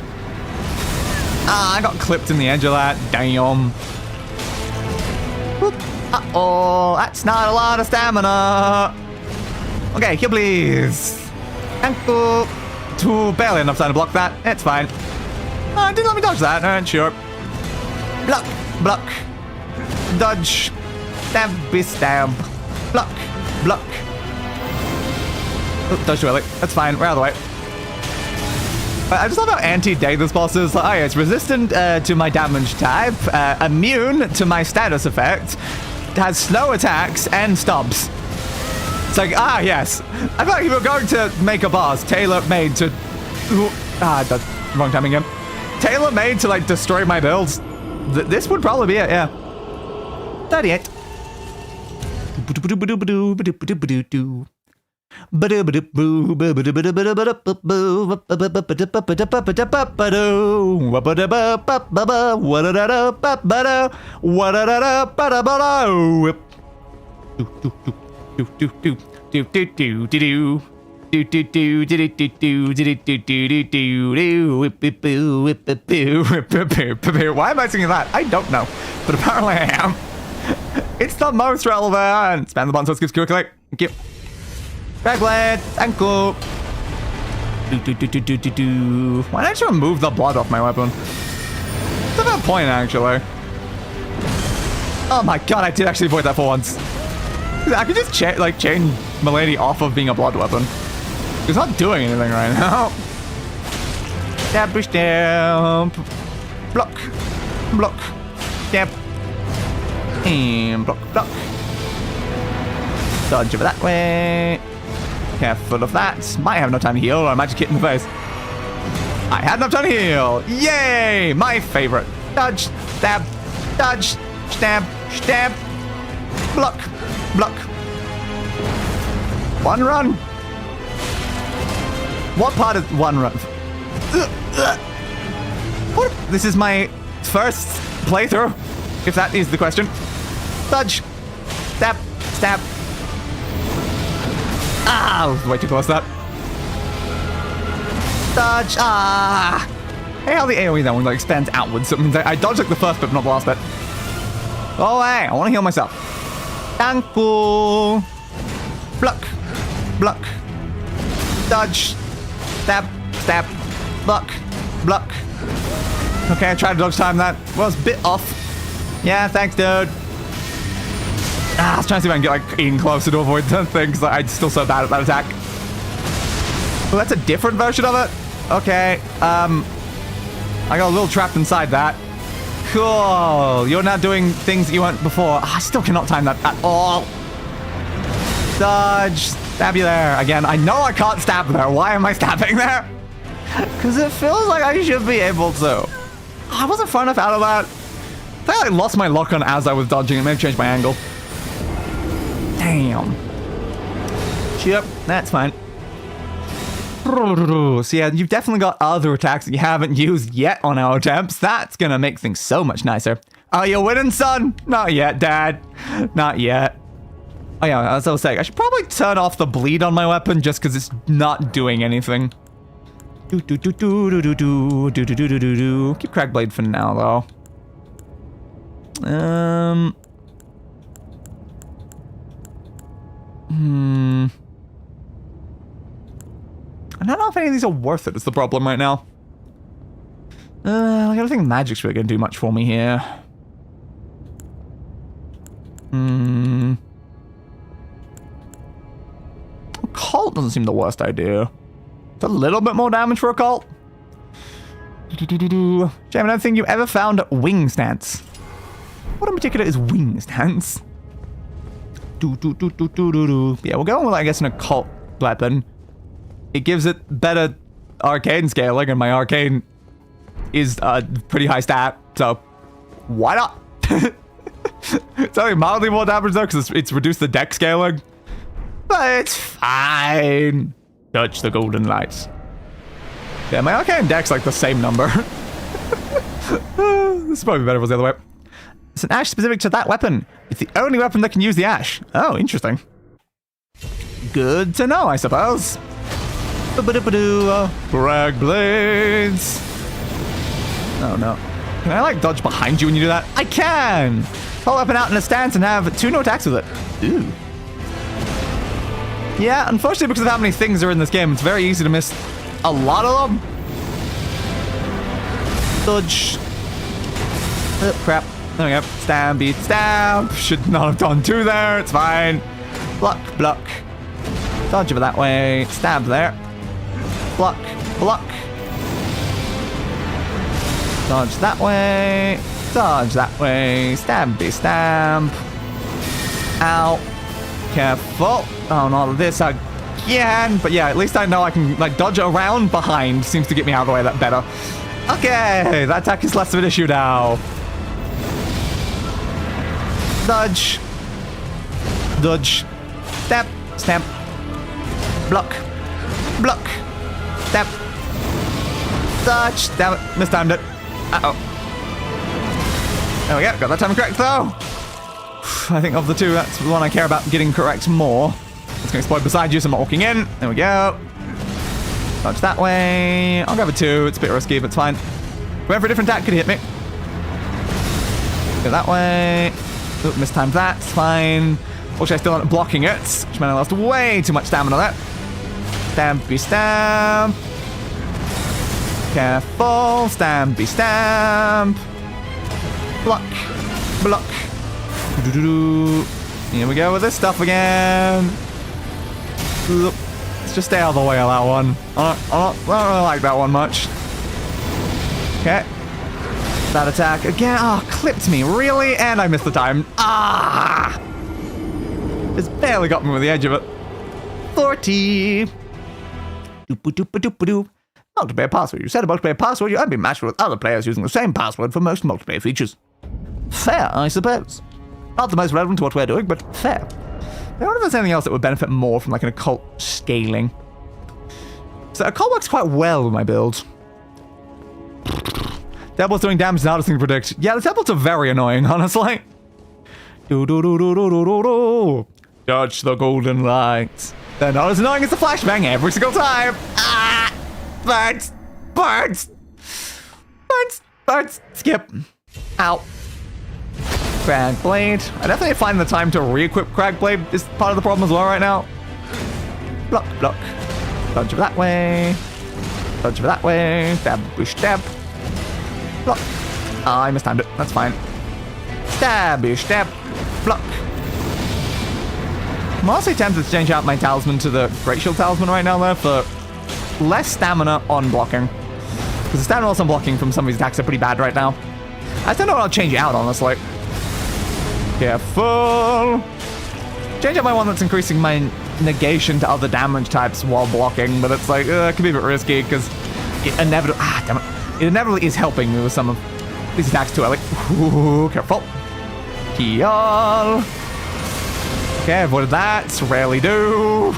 Ah, I got clipped in the edge of that. Damn. Whoop. Uh-oh, that's not a lot of stamina. Okay, heal please. Thank you. Barely enough time to block that. It's fine. Oh, didn't let me dodge that. Alright, sure. Block, block. Dodge. Stabby stab. Block, block. Oh, dodge too early. That's fine. We're out of the way. I just love how anti-day this boss is. Like, oh yeah, it's resistant to my damage type, immune to my status effect, has slow attacks, and stubs. It's like, ah, yes. I feel like if we're going to make a boss tailor-made to... that's wrong timing again. Tailor-made to, like, destroy my builds. This would probably be it, yeah. 38. Why am I singing that? I don't know, but apparently I am. It's the most relevant. Spam the button so it skips quickly. Thank you. Draglet, thank you. Why don't you remove the blood off my weapon? It's a bad point, actually. Oh my god, I did actually avoid that for once. I could just chain Milady off of being a blood weapon. It's not doing anything right now. Stab, stamp. Block. Block. Stamp. And block, block. Dodge over that way. Careful of that. Might have no time to heal, or I might just hit in the face. I had enough time to heal. Yay! My favorite. Dodge, stab, dodge, stab, stab. Block, block. One run. What part is one run? What? This is my first playthrough, if that is the question. Dodge, stab, stab. Ah, I was way too close to that. Dodge, ah. Hey, how the AoE that one expands outwards. So it means I dodged the first bit, but not the last bit. Oh, hey, I want to heal myself. Thank you. Block, block. Dodge, stab, stab, block, block. Okay, I tried to dodge time that. Was a bit off. Yeah, thanks, dude. I was trying to see if I can get even closer to avoid that thing, because I'm still so bad at that attack. Well, that's a different version of it. Okay, I got a little trapped inside that. Cool. You're not doing things that you weren't before. I still cannot time that at all. Dodge. Stab you there. Again, I know I can't stab there. Why am I stabbing there? Because it feels like I should be able to. I wasn't far enough out of that. I think I lost my lock on as I was dodging. It may have changed my angle. Damn. Yep, that's fine. So yeah, you've definitely got other attacks that you haven't used yet on our attempts. That's gonna make things so much nicer. Are you winning, son? Not yet, Dad. Not yet. Oh yeah, as I was saying, I should probably turn off the bleed on my weapon just because it's not doing anything. Keep crack blade for now, though. I don't know if any of these are worth it. It's the problem right now. I don't think magic's really gonna do much for me here. Cult doesn't seem the worst idea. It's a little bit more damage for a cult. Jam, I don't think you ever found wing stance. What in particular is wing stance? Yeah, we're going with, I guess, an occult weapon. It gives it better arcane scaling, and my arcane is a pretty high stat, so why not? It's only mildly more damage though, because it's reduced the deck scaling. But it's fine. Touch the golden lights. Yeah, my arcane deck's like the same number. This is probably better if it was the other way. It's an ash specific to that weapon. It's the only weapon that can use the ash. Oh, interesting. Good to know, I suppose. Brag blades. Oh no. Can I like dodge behind you when you do that? I can! Pull weapon out in a stance and have 2 no attacks with it. Ooh. Yeah, unfortunately because of how many things are in this game, it's very easy to miss a lot of them. Dodge. Oh, crap. There we go. Stamp, beat, stamp. Should not have done 2 there. It's fine. Block, block. Dodge over that way. Stab there. Block, block. Dodge that way. Dodge that way. Stabby stamp. Ow. Careful. Oh, not this again. But yeah, at least I know I can like dodge around behind. Seems to get me out of the way that better. Okay, that attack is less of an issue now. Dodge. Dodge. Stab. Stamp. Block. Block. Stab. Dodge. Damn it. Mistimed it. Uh-oh. There we go. Got that time correct, though. I think of the 2, that's the one I care about getting correct more. It's going to explode beside you, so I'm not walking in. There we go. Dodge that way. I'll grab a 2. It's a bit risky, but it's fine. Going for a different attack could hit me. Go that way. Oop, mistimed that. It's fine. Fortunately, I still aren't blocking it, which meant I lost way too much stamina there. Stampy stamp. Careful. Stampy stamp. Block. Block. Here we go with this stuff again. Let's just stay out of the way of that one. I don't really like that one much. Okay. That attack again. Oh, clipped me. Really? And I missed the time. Ah! Just barely got me with the edge of it. 40. Doop-a-doop-a-doop-a-doop. Multiplayer password. You set a multiplayer password, you have been matched with other players using the same password for most multiplayer features. Fair, I suppose. Not the most relevant to what we're doing, but fair. I wonder if there's anything else that would benefit more from like an occult scaling. So occult works quite well with my build. Deadbolt's doing damage is the hardest thing to predict. Yeah, the Deadbolts are very annoying, honestly. Do-do-do-do-do-do-do-do. Touch the golden lights. They're not as annoying as the flashbang every single time. Ah! Birds! Birds! Birds! Birds! Skip. Ow. Crag Blade. I definitely find the time to re-equip Crag Blade is part of the problem as well right now. Block, block. Dodge over that way. Dodge over that way. Stab, bush, stab. Block. Oh, I mistimed it. That's fine. Stab, bush, stab. Block. I'm also tempted to change out my talisman to the Great Shield talisman right now though for less stamina on blocking. Because the stamina on blocking from some of these attacks are pretty bad right now. I just don't know what I'll change it out, honestly. Careful. Change out my one that's increasing my negation to other damage types while blocking, but it's like, it can be a bit risky because it inevitably, damn it. It inevitably is helping me with some of these attacks too early. Ooh, careful. Heal. Okay, avoided that. Rarely do.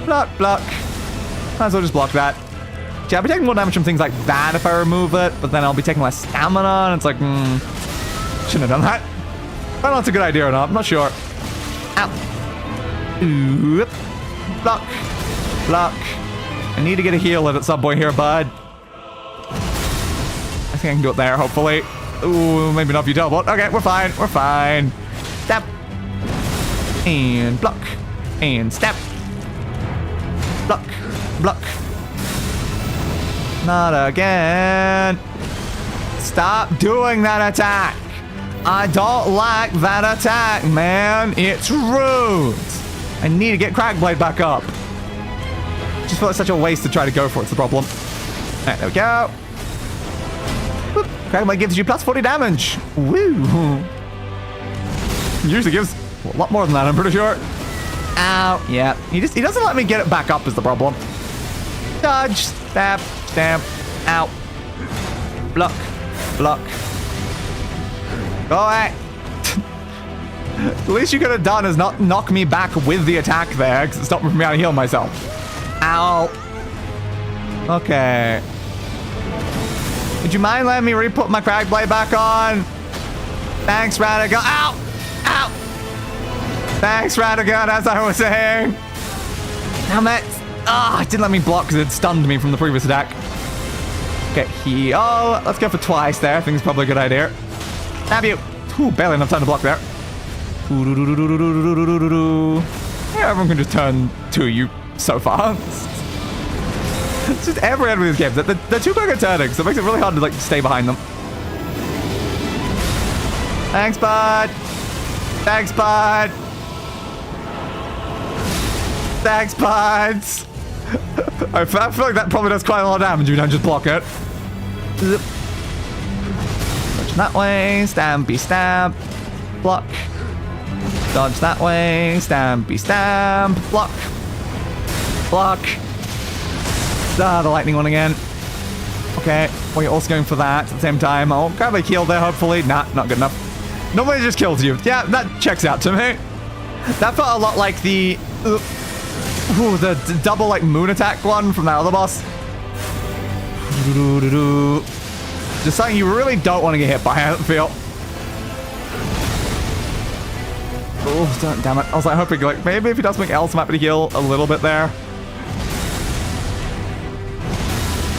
Block, block. Might as well just block that. Yeah, I'll be taking more damage from things like that if I remove it, but then I'll be taking less stamina, and it's like, shouldn't have done that. I don't know if it's a good idea or not, I'm not sure. Ow. Oop. Block. Block. I need to get a heal at some point here, bud. I think I can do it there, hopefully. Ooh, maybe not if you teleport. Okay, we're fine, we're fine. Step. And block. And step. Block. Block. Not again. Stop doing that attack. I don't like that attack, man. It's rude. I need to get Crackblade back up. Just feel like such a waste to try to go for it's the problem. Alright, there we go. Whoop. Crackblade gives you plus 40 damage. Woo. Usually gives a lot more than that, I'm pretty sure. Ow. Yeah. He doesn't let me get it back up is the problem. Dodge. Stab. Stab. Ow. Block. Block. Go away. The least you could have done is not knock me back with the attack there, because it stopped me from being able to heal myself. Ow. Okay. Would you mind letting me re-put my Crag Blade back on? Thanks, Radagon. Ow! Ow! Thanks, Radagon, as I was saying. Damn it. Ah, it didn't let me block because it stunned me from the previous attack. Okay, heal. Let's go for twice there. I think it's probably a good idea. Stab you. Ooh, barely enough time to block there. Yeah, everyone can just turn to you so fast. It's just every end of these games. They're too quick at turning, so it makes it really hard to like stay behind them. Thanks, bud. Thanks, bud. Thanks, buds. I feel like that probably does quite a lot of damage if you don't just block it. Dodge that way, stampy stamp, block. Dodge that way, stampy stamp, block. Block. Ah, the lightning one again. Okay, well, you're also going for that at the same time. I'll grab a heal there, hopefully. Nah, not good enough. Nobody just kills you. Yeah, that checks out to me. That felt a lot like the double like moon attack one from that other boss. Just something you really don't want to get hit by, I feel. Oh, damn it. I was like hoping like maybe if he does something else, I might be able to heal a little bit there.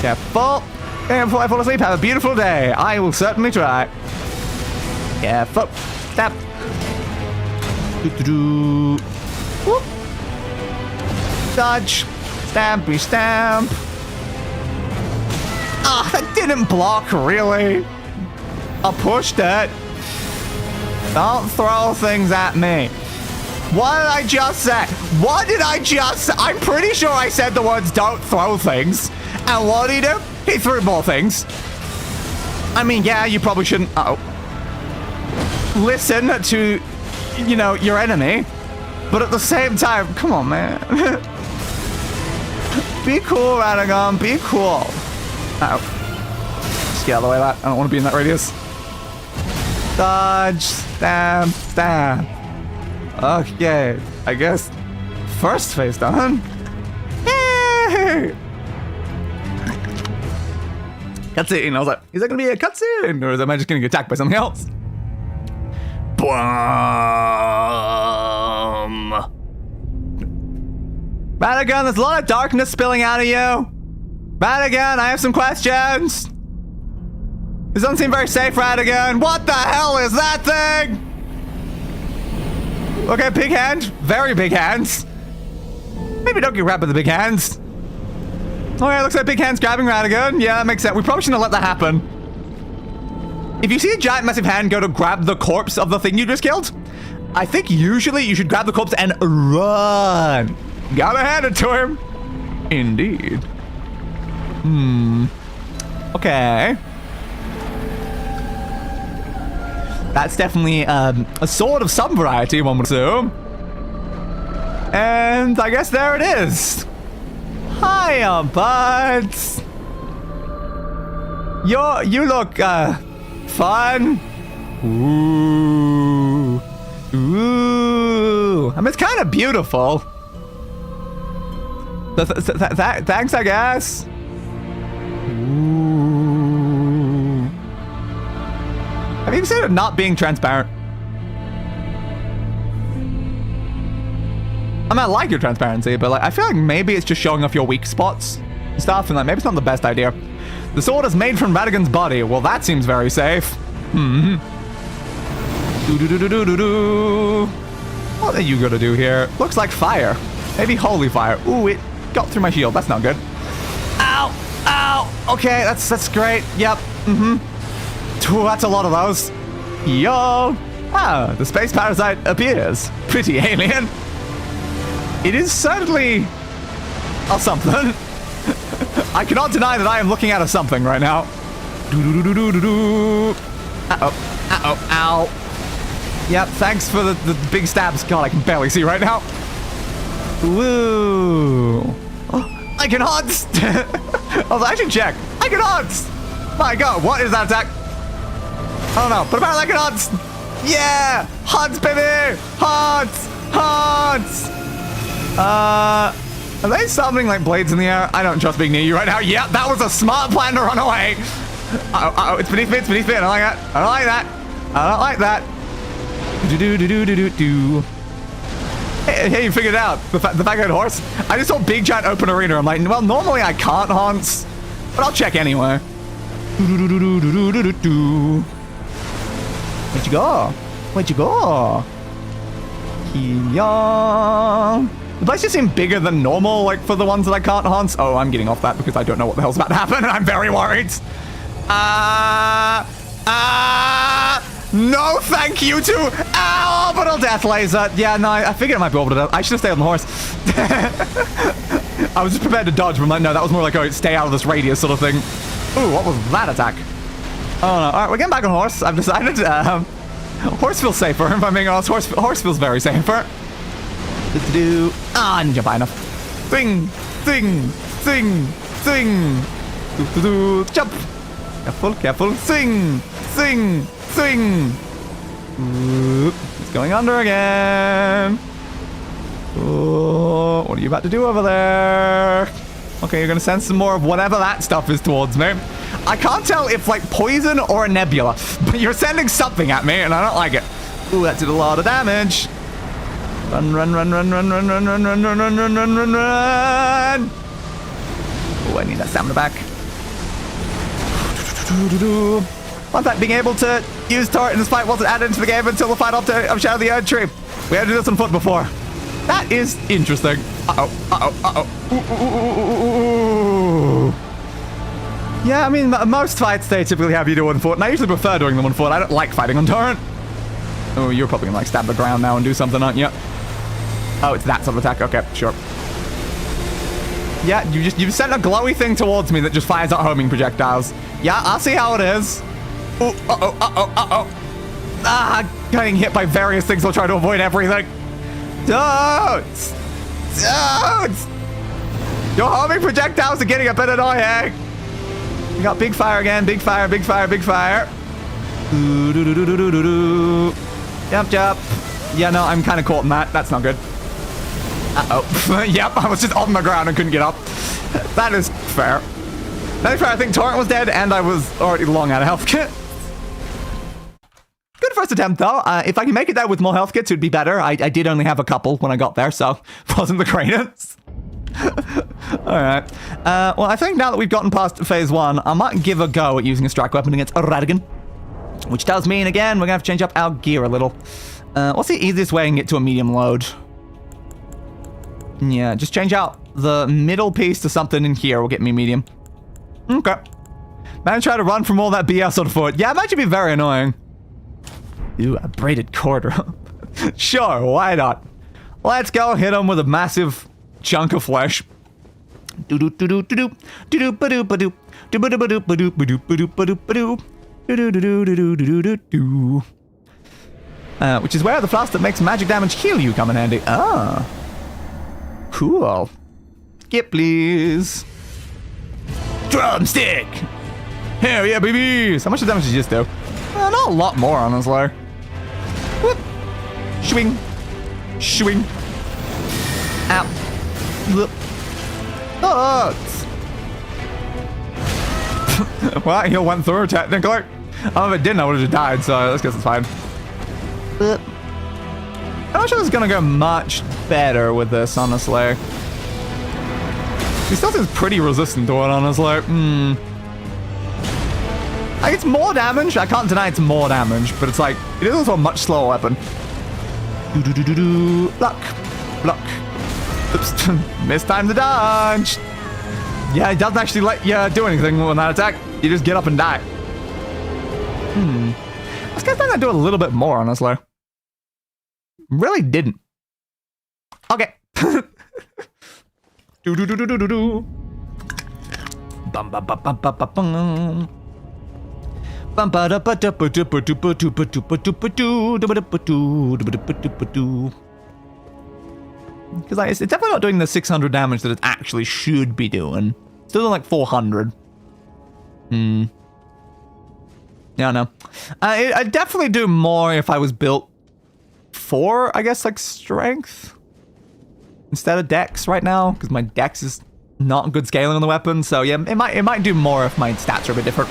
Careful. Before I fall asleep, have a beautiful day. I will certainly try. Careful. Stab. Whoop. Dodge. Stampy stamp. Ah, that didn't block, really. I pushed it. Don't throw things at me. What did I just say? What did I just say? I'm pretty sure I said the words don't throw things. And what did he do? He threw more things. I mean, yeah, you probably shouldn't... listen to, you know, your enemy. But at the same time, come on, man. Be cool, Radagon. Be cool. Just get out of the way of that. I don't want to be in that radius. Dodge. Stab. Stab. Okay. I guess first phase done. Yay! Cutscene. I was like, is that going to be a cutscene? Or am I just going to get attacked by something else? Boom. Radagon, there's a lot of darkness spilling out of you. Radagon, I have some questions. This doesn't seem very safe, Radagon. What the hell is that thing? Okay, big hand. Very big hands. Maybe don't get grabbed by the big hands. Okay, looks like big hands grabbing Radagon. Yeah, that makes sense. We probably shouldn't have let that happen. If you see a giant massive hand go to grab the corpse of the thing you just killed, I think usually you should grab the corpse and run. Gotta hand it to him. Indeed. Okay. That's definitely a sword of some variety, one would assume. And I guess there it is. Hiya, buds. You look fun. Ooh. Ooh. I mean, it's kind of beautiful. Thanks, I guess. Ooh. Have you considered not being transparent? I mean, I like your transparency, but like, I feel like maybe it's just showing off your weak spots and stuff, and like, maybe it's not the best idea. The sword is made from Radagon's body. Well, that seems very safe. What are you gonna do here? Looks like fire. Maybe holy fire. Ooh, it got through my shield. That's not good. Ow! Ow! Okay, that's great. Yep. Ooh, that's a lot of those. Yo! Ah, the space parasite appears. Pretty alien. It is certainly a something. I cannot deny that I am looking at a something right now. Uh-oh. Uh-oh. Ow. Yep, thanks for the big stabs. God, I can barely see right now. Woo. Oh, I can odds. I should check. I can odds. My God, what is that attack? I don't know, but apparently I can odds. Yeah, Huds, baby. Huds. Huds. Are they summoning like blades in the air? I don't trust being near you right now. Yep, that was a smart plan to run away. Uh-oh, it's beneath me, it's beneath me. I don't like that. I don't like that. I don't like that. Do-do-do-do-do-do. Hey, you figured it out. The fact I had horse. I just saw big giant open arena. I'm like, well, normally I can't Hans, but I'll check anyway. Do-do-do-do-do-do-do. Where'd you go? Where'd you go? Here. The place just seemed bigger than normal, like, for the ones that I can't Hans. Oh, I'm getting off that because I don't know what the hell's about to happen, and I'm very worried. No thank you to orbital death laser. Yeah, no, I figured it might be orbital death. I should have stayed on the horse. I was just prepared to dodge, but I'm like, no, that was more like, oh, stay out of this radius sort of thing. Ooh, what was that attack? Oh, no. All right, we're getting back on horse. I've decided, horse feels safer, if I'm being honest. Horse feels very safer. Ah, I didn't jump high enough. Thing. Jump. Careful. Thing. Oop. It's going under again. Oh, what are you about to do over there? Okay, you're gonna send some more of whatever that stuff is towards me. I can't tell if like poison or a nebula, but you're sending something at me, and I don't like it. Ooh, that did a lot of damage. Run. Oh, I need that stamina back. Fun fact, being able to use turret in this fight wasn't added into the game until the final update of Shadow of the Erd Tree. We had to do this on foot before. That is interesting. Uh-oh. Yeah, I mean, most fights, they typically have you do on foot, and I usually prefer doing them on foot. I don't like fighting on torrent. Oh, you're probably gonna, like, stab the ground now and do something, aren't you? Oh, it's that sort of attack. Okay, sure. Yeah, you've sent a glowy thing towards me that just fires out homing projectiles. Yeah, I'll see how it is. Ooh, uh-oh. Ah, getting hit by various things. I'll try to avoid everything. Don't! Your homing projectiles are getting a bit annoying. You got big fire again. Big fire. Jump. Yeah, no, I'm kind of caught in that. That's not good. Uh-oh. Yep, I was just on the ground and couldn't get up. That is fair. That is fair. I think Torrent was dead, and I was already long out of health kit. Good first attempt, though. If I can make it there with more health kits, it would be better. I did only have a couple when I got there, so wasn't the greatest. Alright. Well, I think now that we've gotten past phase 1, I might give a go at using a strike weapon against Radagon. Which does mean, again, we're going to have to change up our gear a little. What's the easiest way I can get to a medium load? Yeah, just change out the middle piece to something in here will get me medium. Okay. Man, try to run from all that BS on foot. Yeah, it might actually be very annoying. Ooh, a braided cord rope. Sure, why not? Let's go hit him with a massive chunk of flesh. Which is where the flask that makes magic damage heal you come in handy. Ah. Cool. Skip, please. Drumstick! Hell yeah, babies! How much damage did you just do? Not a lot more, honestly. Whoop. Swing. Ow. Whoop. Oh. Well, that heal went through, technically. Oh, if it didn't, I would have just died, so I guess it's fine. I'm not sure it's gonna go much better with this, honestly. He still seems pretty resistant to it, honestly. Like, it's more damage. I can't deny it's more damage, but it's like, it is also a much slower weapon. Block. Oops. Mistime the dodge. Yeah, it doesn't actually let you do anything with that attack. You just get up and die. I was gonna think I'd do a little bit more, honestly. Really didn't. Okay. Bum bum bum bum bum bum bum. Because like, it's definitely not doing the 600 damage that it actually should be doing. It's doing like 400. Yeah, no. I'd definitely do more if I was built for, I guess, like strength instead of dex right now, because my dex is not good scaling on the weapon. So yeah, it might do more if my stats are a bit different.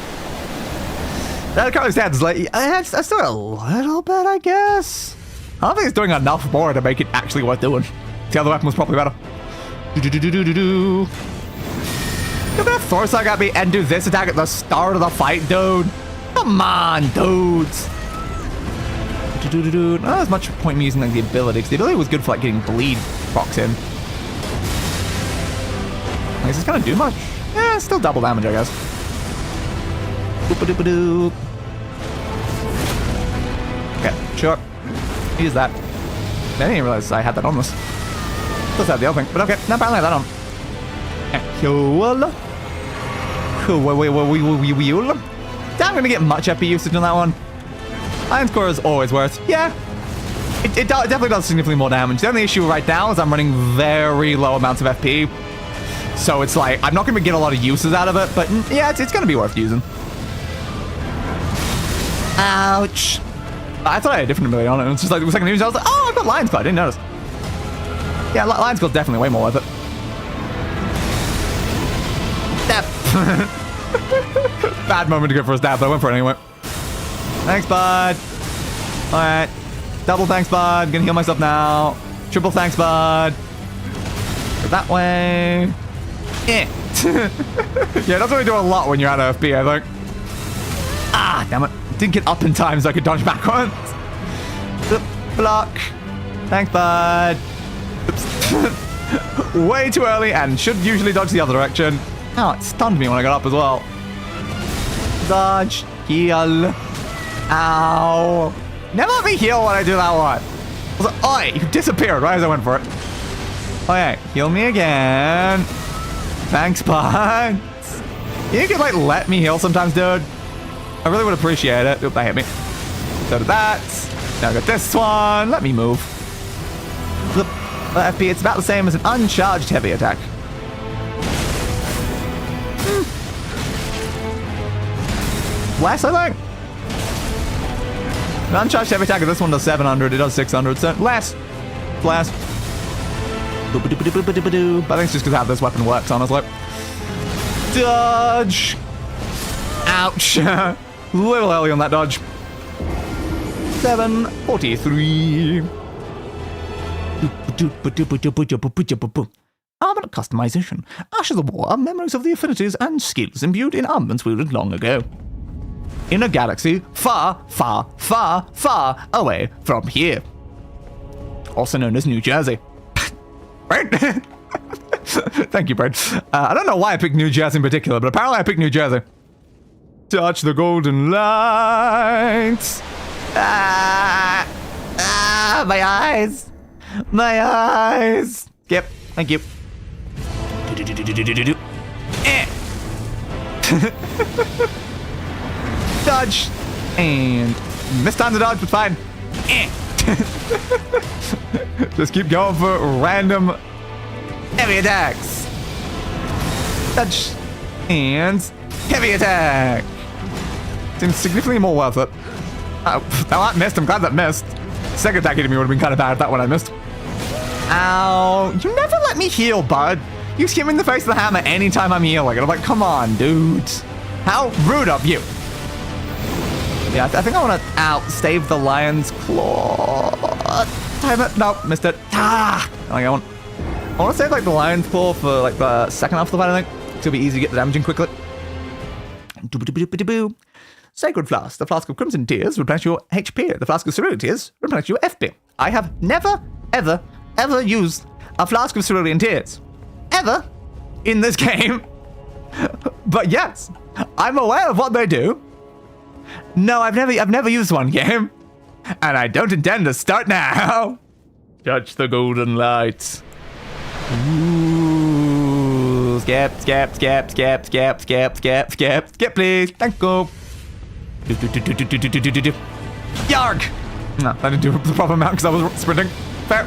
That current stats is like, I still a little bit, I guess. I don't think it's doing enough more to make it actually worth doing. The other weapon was probably better. You're gonna throw something at me and do this attack at the start of the fight, dude? Come on, dudes. Not as much point me using like the ability, because the ability was good for like getting bleed procs in. Like, is this gonna do much? Yeah, it's still double damage, I guess. Okay, sure. Use that. I didn't even realize I had that on this. Does have the other thing, but okay. No, apparently I had that on. Cool. I'm gonna get much FP usage on that one. Iron Score is always worth. Yeah. It definitely does significantly more damage. The only issue right now is I'm running very low amounts of FP. So it's like, I'm not gonna get a lot of uses out of it, but yeah, it's gonna be worth using. Ouch. I thought I had a different ability on it. It was just like the second news, I was like, oh, I've got Lion's Blood. I didn't notice. Yeah, Lion's Blood's definitely way more worth it. Stab. Bad moment to go for a stab, but I went for it anyway. Thanks, bud. Alright. Double thanks, bud. Gonna heal myself now. Triple thanks, bud. Go that way. Yeah, that's what we do a lot when you're out of FP, I think. Ah, damn it. Didn't get up in time so I could dodge backwards. Block. Thanks, bud. Oops. Way too early and should usually dodge the other direction. Oh, it stunned me when I got up as well. Dodge. Heal. Ow. Never let me heal when I do that one. I was like, oi, you disappeared right as I went for it. Oh yeah, heal me again. Thanks, bud. You could like let me heal sometimes, dude. I really would appreciate it. Oop, that hit me. So did that. Now I got this one. Let me move. The FP, it's about the same as an uncharged heavy attack. Less, I think. An uncharged heavy attack of this one does 700, it does 600, so less. Less. But I think it's just because how this weapon works, honestly. Dodge. Ouch. Little early on that dodge. 743. Armament customization. Ashes of War are memories of the affinities and skills imbued in armaments wielded long ago. In a galaxy far, far, far, far away from here. Also known as New Jersey. Right? Thank you, Brad. I don't know why I picked New Jersey in particular, but apparently I picked New Jersey. Touch the golden lights. My eyes. My eyes. Skip. Thank you. Dodge. And missed time to dodge, but fine. Just keep going for random heavy attacks. Dodge. And heavy attack. Seems significantly more worth it. Oh, that missed. I'm glad that missed. Second attack hitting me would have been kind of bad if that one I missed. Ow. You never let me heal, bud. You hit me in the face with the hammer anytime I'm healing. And I'm like, come on, dude. How rude of you. Yeah, I think I want to stave the lion's claw. Damn it. Nope, missed it. Ah. I want to save like the lion's claw for like the second half of the fight, I think. It'll be easy to get the damage in quickly. Sacred Flask. The Flask of Crimson Tears replenish your HP. The Flask of Cerulean Tears replenish your FP. I have never, ever, ever used a Flask of Cerulean Tears. Ever. In this game. But yes, I'm aware of what they do. No, I've never used one game. And I don't intend to start now. Touch the golden lights. Ooh. Skip, skip, skip, skip, skip, skip, skip, skip, skip, please. Thank you. Yarg! No, I didn't do the proper amount because I was sprinting. Fair.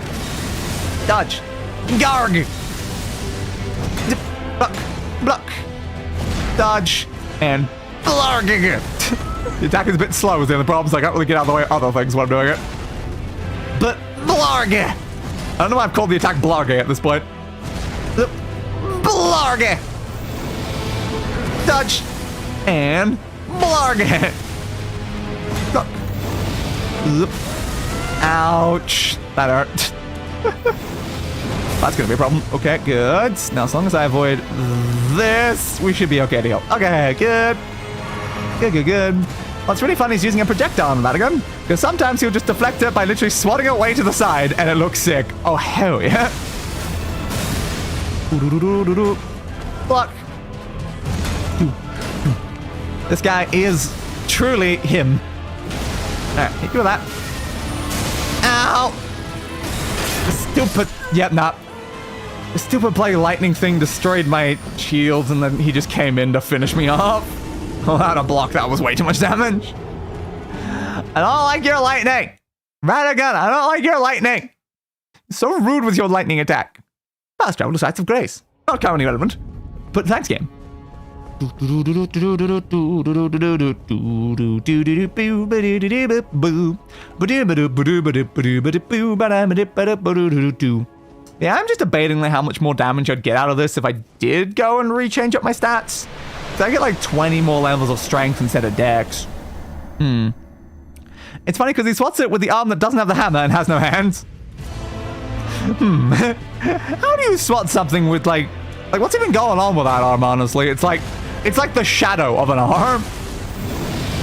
Dodge. Yarg! Block. Block. Dodge. And blarging it. The attack is a bit slow is the other problem, so I can't really get out of the way of other things while I'm doing it. But blarg! I don't know why I've called the attack blarg at this point. Blarg! Dodge. And blarg! Ouch. That hurt. That's gonna be a problem. Okay, good. Now, as long as I avoid this, we should be okay to heal. Okay, good. Good, good, good. What's really fun is using a projectile on Radagon, because sometimes he'll just deflect it by literally swatting it away to the side, and it looks sick. Oh, hell yeah. Block. This guy is truly him. Alright, hit you with that. Ow! The stupid... Yep, nah. The stupid bloody lightning thing destroyed my shields, and then he just came in to finish me off. Without a block, that was way too much damage. I don't like your lightning! Radagon, I don't like your lightning! So rude with your lightning attack. Fast travel to sites of grace. Not currently relevant, but thanks, game. Yeah, I'm just debating like how much more damage I'd get out of this if I did go and rechange up my stats. So I get like 20 more levels of strength instead of dex. It's funny because he swats it with the arm that doesn't have the hammer and has no hands. How do you swat something with like what's even going on with that arm, honestly? It's like the shadow of an arm.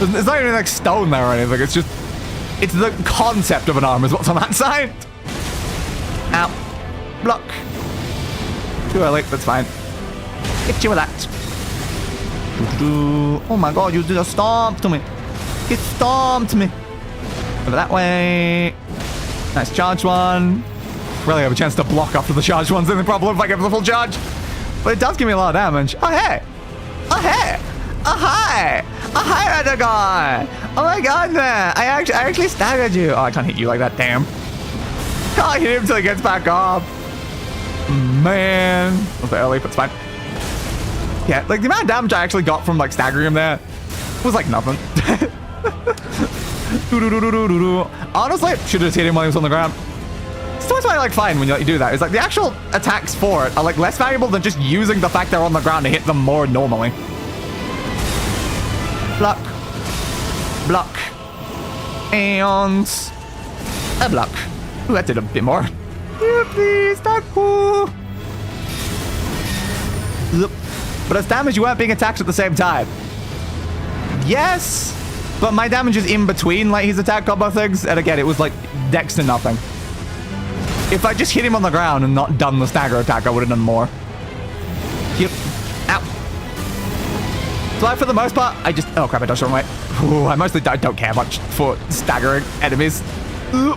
It's not even like stone there or anything. It's the concept of an arm is what's on that side. Ow. Block. Too early, that's fine. Hit you with that. Oh my god, you just stomped me. It stomped me. Over that way. Nice charge one. Really have a chance to block after the charge one's in the problem if I give the full charge. But it does give me a lot of damage. Oh, hey. Oh, hey. Oh, hi. Oh, hi, Radagon. Oh, my god, man. I actually staggered you. Oh, I can't hit you like that. Damn. Can't hit him until he gets back up. Man. A little bit early, but it's fine. Yeah, like the amount of damage I actually got from like staggering him there was like nothing. Honestly, should have just hit him while he was on the ground. So that's why I like fine when you do that. It's like the actual attacks for it are like less valuable than just using the fact they're on the ground to hit them more normally. Block. Block. And a block. Ooh, that did a bit more. Yeah, please, that's cool. But as damage, you weren't being attacked at the same time. Yes, but my damage is in between like his attack combo things, and again, it was like dex to nothing. If I just hit him on the ground and not done the stagger attack, I would have done more. Yep. Ow. So for the most part, I just... Oh crap, I dodged the wrong way. Ooh, I mostly don't care much for staggering enemies. Ooh.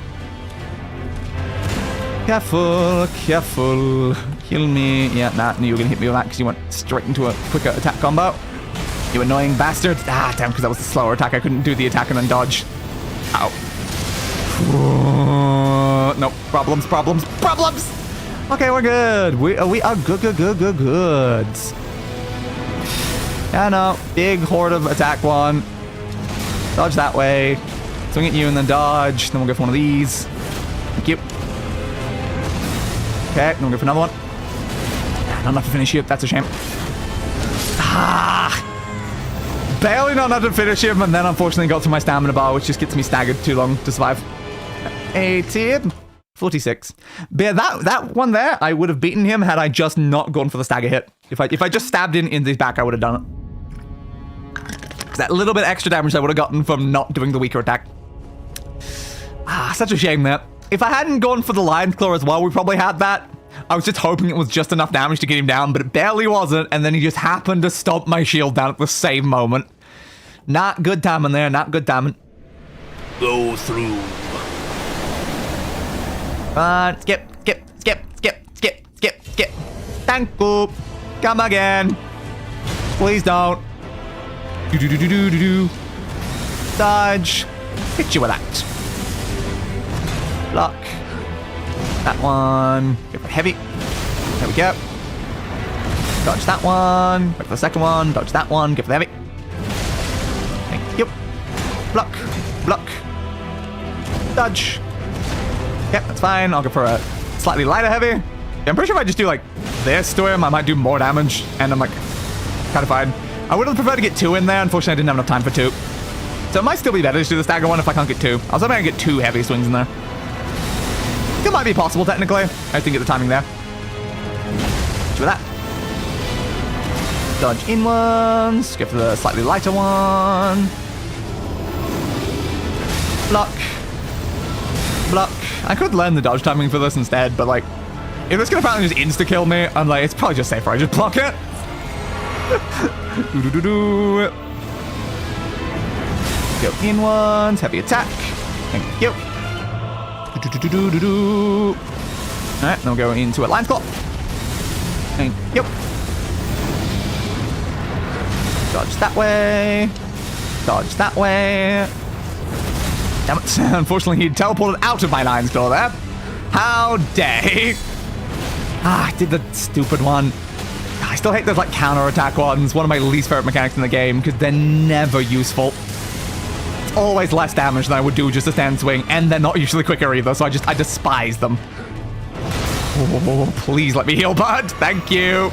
Careful, careful. Heal me. Yeah, nah, knew you were going to hit me with that because you went straight into a quicker attack combo. You annoying bastard. Ah, damn, because that was the slower attack. I couldn't do the attack and then dodge. Ow. No, problems. Okay, we're good. We are good. Yeah, no. Big horde of attack one. Dodge that way. Swing at you and then dodge. Then we'll go for one of these. Thank you. Okay, then we'll go for another one. Not enough to finish you. That's a shame. Ah! Barely not enough to finish him, and then unfortunately got to my stamina bar, which just gets me staggered too long to survive. 18. 46. But yeah, that one there, I would have beaten him had I just not gone for the stagger hit. If I just stabbed in his back, I would have done it. That little bit extra damage I would have gotten from not doing the weaker attack. Ah, such a shame there. If I hadn't gone for the Lion's Claw as well, we probably had that. I was just hoping it was just enough damage to get him down, but it barely wasn't, and then he just happened to stomp my shield down at the same moment. Not good timing there, not good timing. Go through. Skip. Thank you. Come again. Please don't. Dodge. Hit you with that. Block. That one. Go for heavy. There we go. Dodge that one. Wait for the second one. Dodge that one. Go for the heavy. Thank you. Block. Dodge. Yep, that's fine. I'll go for a slightly lighter heavy. I'm pretty sure if I just do like this to him, I might do more damage. And I'm like, kind of fine. I would have preferred to get 2 in there. Unfortunately, I didn't have enough time for 2. So it might still be better to do the stagger one if I can't get 2. I was hoping I could get 2 heavy swings in there. It might be possible, technically. I think get the timing there. Do that. Dodge in ones. Go for the slightly lighter one. Block. I could learn the dodge timing for this instead, but like, if it's gonna apparently just insta-kill me, I'm like, it's probably just safer I just block it. Go in ones. Heavy attack. Thank you. Alright, then we'll go into a Lion's Claw. Thank you. Dodge that way. Dodge that way. Damn it. Unfortunately, he teleported out of my Lion's Claw there. How dare he? Ah, I did the stupid one. I still hate those like counter-attack ones. One of my least favorite mechanics in the game because they're never useful. It's always less damage than I would do just a stand swing, and they're not usually quicker either, so I despise them. Oh, please let me heal, bud. Thank you.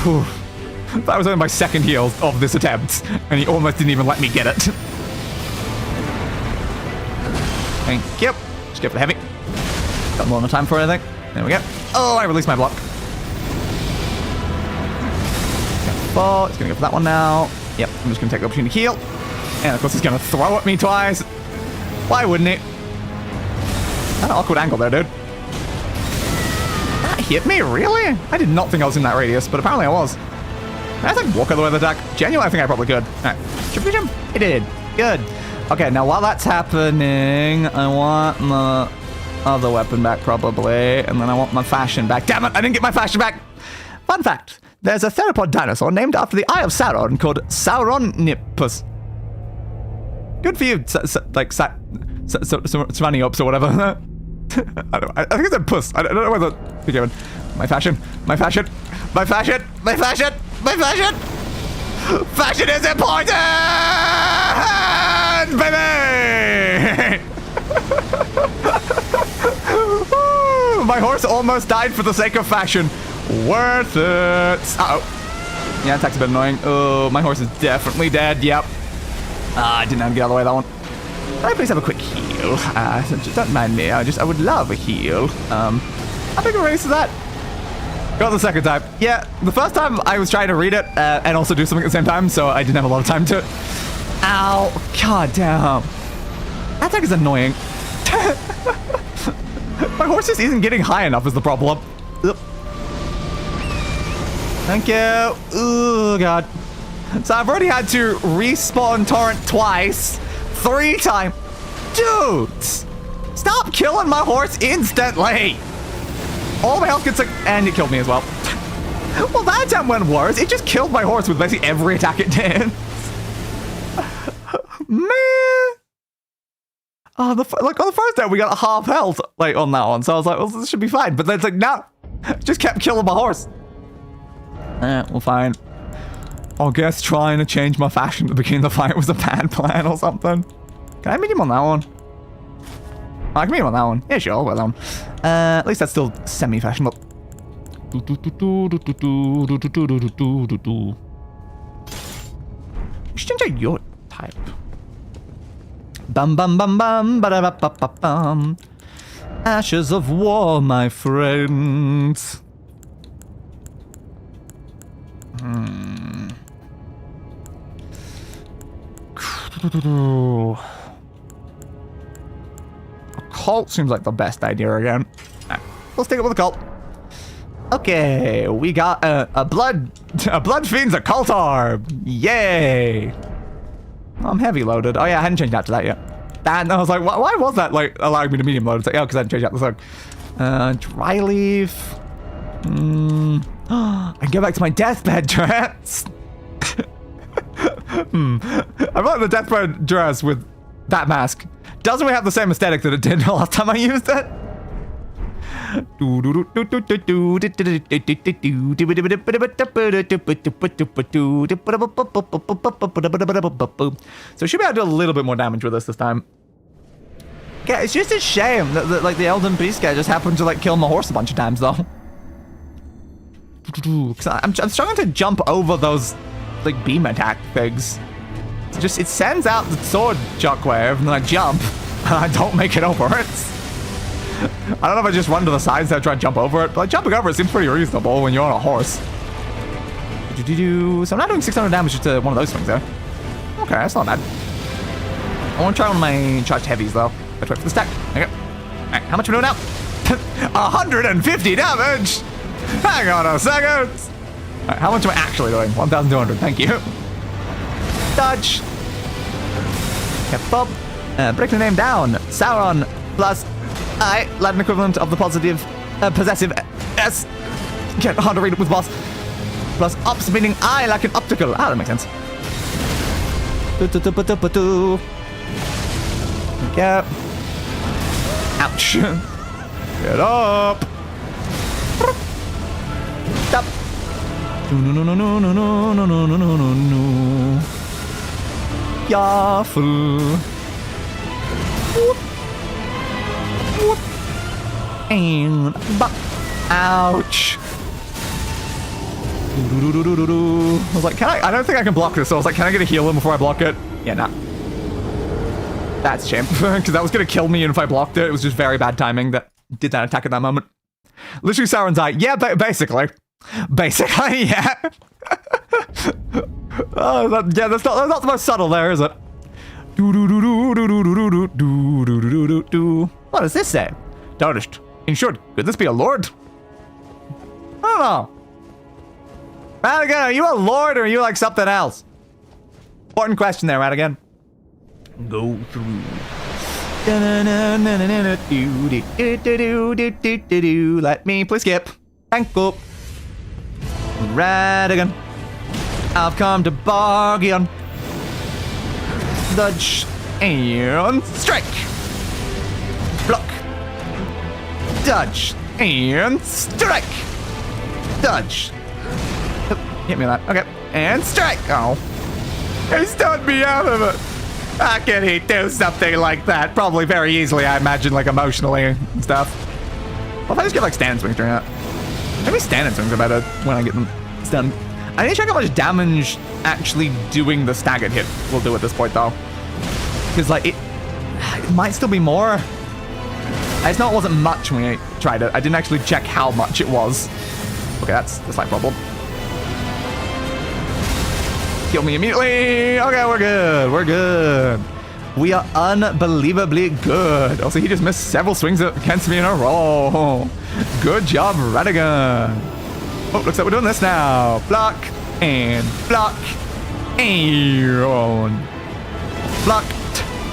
Whew. That was only my second heal of this attempt, and he almost didn't even let me get it. Thank you. Just go for the heavy. Got more than time for it, I think. There we go. Oh, I released my block. Careful. It's gonna go for that one now. Yep, I'm just gonna take the opportunity to heal. And of course he's gonna throw at me twice. Why wouldn't he? An awkward angle there, dude. That hit me? Really? I did not think I was in that radius, but apparently I was. Can I like walk all the way to the attack? Genuinely, I think I probably could. Alright. Jump. It did. Good. Okay, now while that's happening, I want my other weapon back probably, and then I want my fashion back. Damn it, I didn't get my fashion back. Fun fact, there's a theropod dinosaur named after the Eye of Sauron called Sauronipus. Good for you, Svaniops or whatever. I think it's a puss. I don't know whether to give it. My fashion. Fashion is important, baby! My horse almost died for the sake of fashion. Worth it. Uh-oh. Yeah, attack's a bit annoying. Oh, my horse is definitely dead. Yep. I didn't have to get out of the way of that one. Can I please have a quick heal? Don't mind me. I would love a heal. How big a race is that? Got the second time. Yeah, the first time I was trying to read it and also do something at the same time, so I didn't have a lot of time to. Ow! God damn. That attack is annoying. My horse just isn't getting high enough is the problem. Ugh. Thank you. Oh god. So I've already had to respawn Torrent twice. 3 times. Dudes! Stop killing my horse instantly! All my health gets like, and it killed me as well. Well, that time went worse. It just killed my horse with basically every attack it did. Man. Oh, on the first day we got half health like on that one, so I was like, well, this should be fine. But then it's like, no, just kept killing my horse. Well, fine. I guess trying to change my fashion at the beginning of the fight was a bad plan or something. Can I meet him on that one? Oh, I can meet him on that one. Yeah, sure, I'll go that one. At least that's still semi-fashionable. You should change your type. Bum bum bum bum ba da ba ba ba bum. Ashes of war, my friends. A cult seems like the best idea again. Right, let's take it with a cult. Okay, we got a blood fiend's a cult orb. Yay! I'm heavy loaded. Oh yeah, I hadn't changed out to that yet. And I was like, why was that like allowing me to medium load? It's like, oh, because I hadn't changed out the song. Dry leaf. I can go back to my deathbed dress. I like the deathbed dress with that mask. Doesn't really have the same aesthetic that it did the last time I used it. So should be able to do a little bit more damage with this time. Yeah, it's just a shame that like the Elden Beast guy just happened to like kill my horse a bunch of times though. Cause I'm struggling to jump over those like beam attack things. It sends out the sword shockwave and then I jump and I don't make it over it. I don't know if I just run to the sides and try to jump over it, but like, jumping over it seems pretty reasonable when you're on a horse. So I'm not doing 600 damage to one of those things though. Okay, that's not bad. I want to try one of my charged heavies though. Let's wait for the stack. Okay. Alright, how much are we doing now? 150 damage! Hang on a second! Alright, how much am I actually doing? 1,200, thank you. Dodge. Okay, Bob. Break the name down. Sauron plus I, Latin equivalent of the positive, possessive S. Get hard to read it with boss. Plus ops meaning I like an optical. Ah, that makes sense. Okay. Ouch. Get up. Stop. No. Yahoo. Whoop. And bop. Ouch. I was like, I don't think I can block this. So I was like, can I get a heal in before I block it? Yeah, nah. That's a shame. Because that was going to kill me, and if I blocked it, it was just very bad timing that did that attack at that moment. Literally Sauron's eye. Yeah, basically. Basically, yeah. Oh, that's not the most subtle there, is it? What does this say? Tarnished. Insured. Could this be a lord? I don't know. Radagon, are you a lord or are you like something else? Important question there, Radagon. Go through. Let me please skip. Thank you. Radagon, I've come to bargain. Dodge and strike. Block. Dodge and strike. Dodge. Hit me with that. Okay. And strike. Oh. He stunned me out of it. How can he do something like that? Probably very easily, I imagine, like emotionally and stuff. Well, if I just get like stand swings during that. Maybe standing swings are better when I get them stunned. I need to check how much damage actually doing the staggered hit will do at this point, though. Because, like, it might still be more. I just know it wasn't much when I tried it. I didn't actually check how much it was. Okay, that's a slight problem. Kill me immediately. Okay, we're good. We're good. We are unbelievably good. Also, he just missed several swings against me in a row. Good job, Radagon. Oh, looks like we're doing this now. Block and block and block.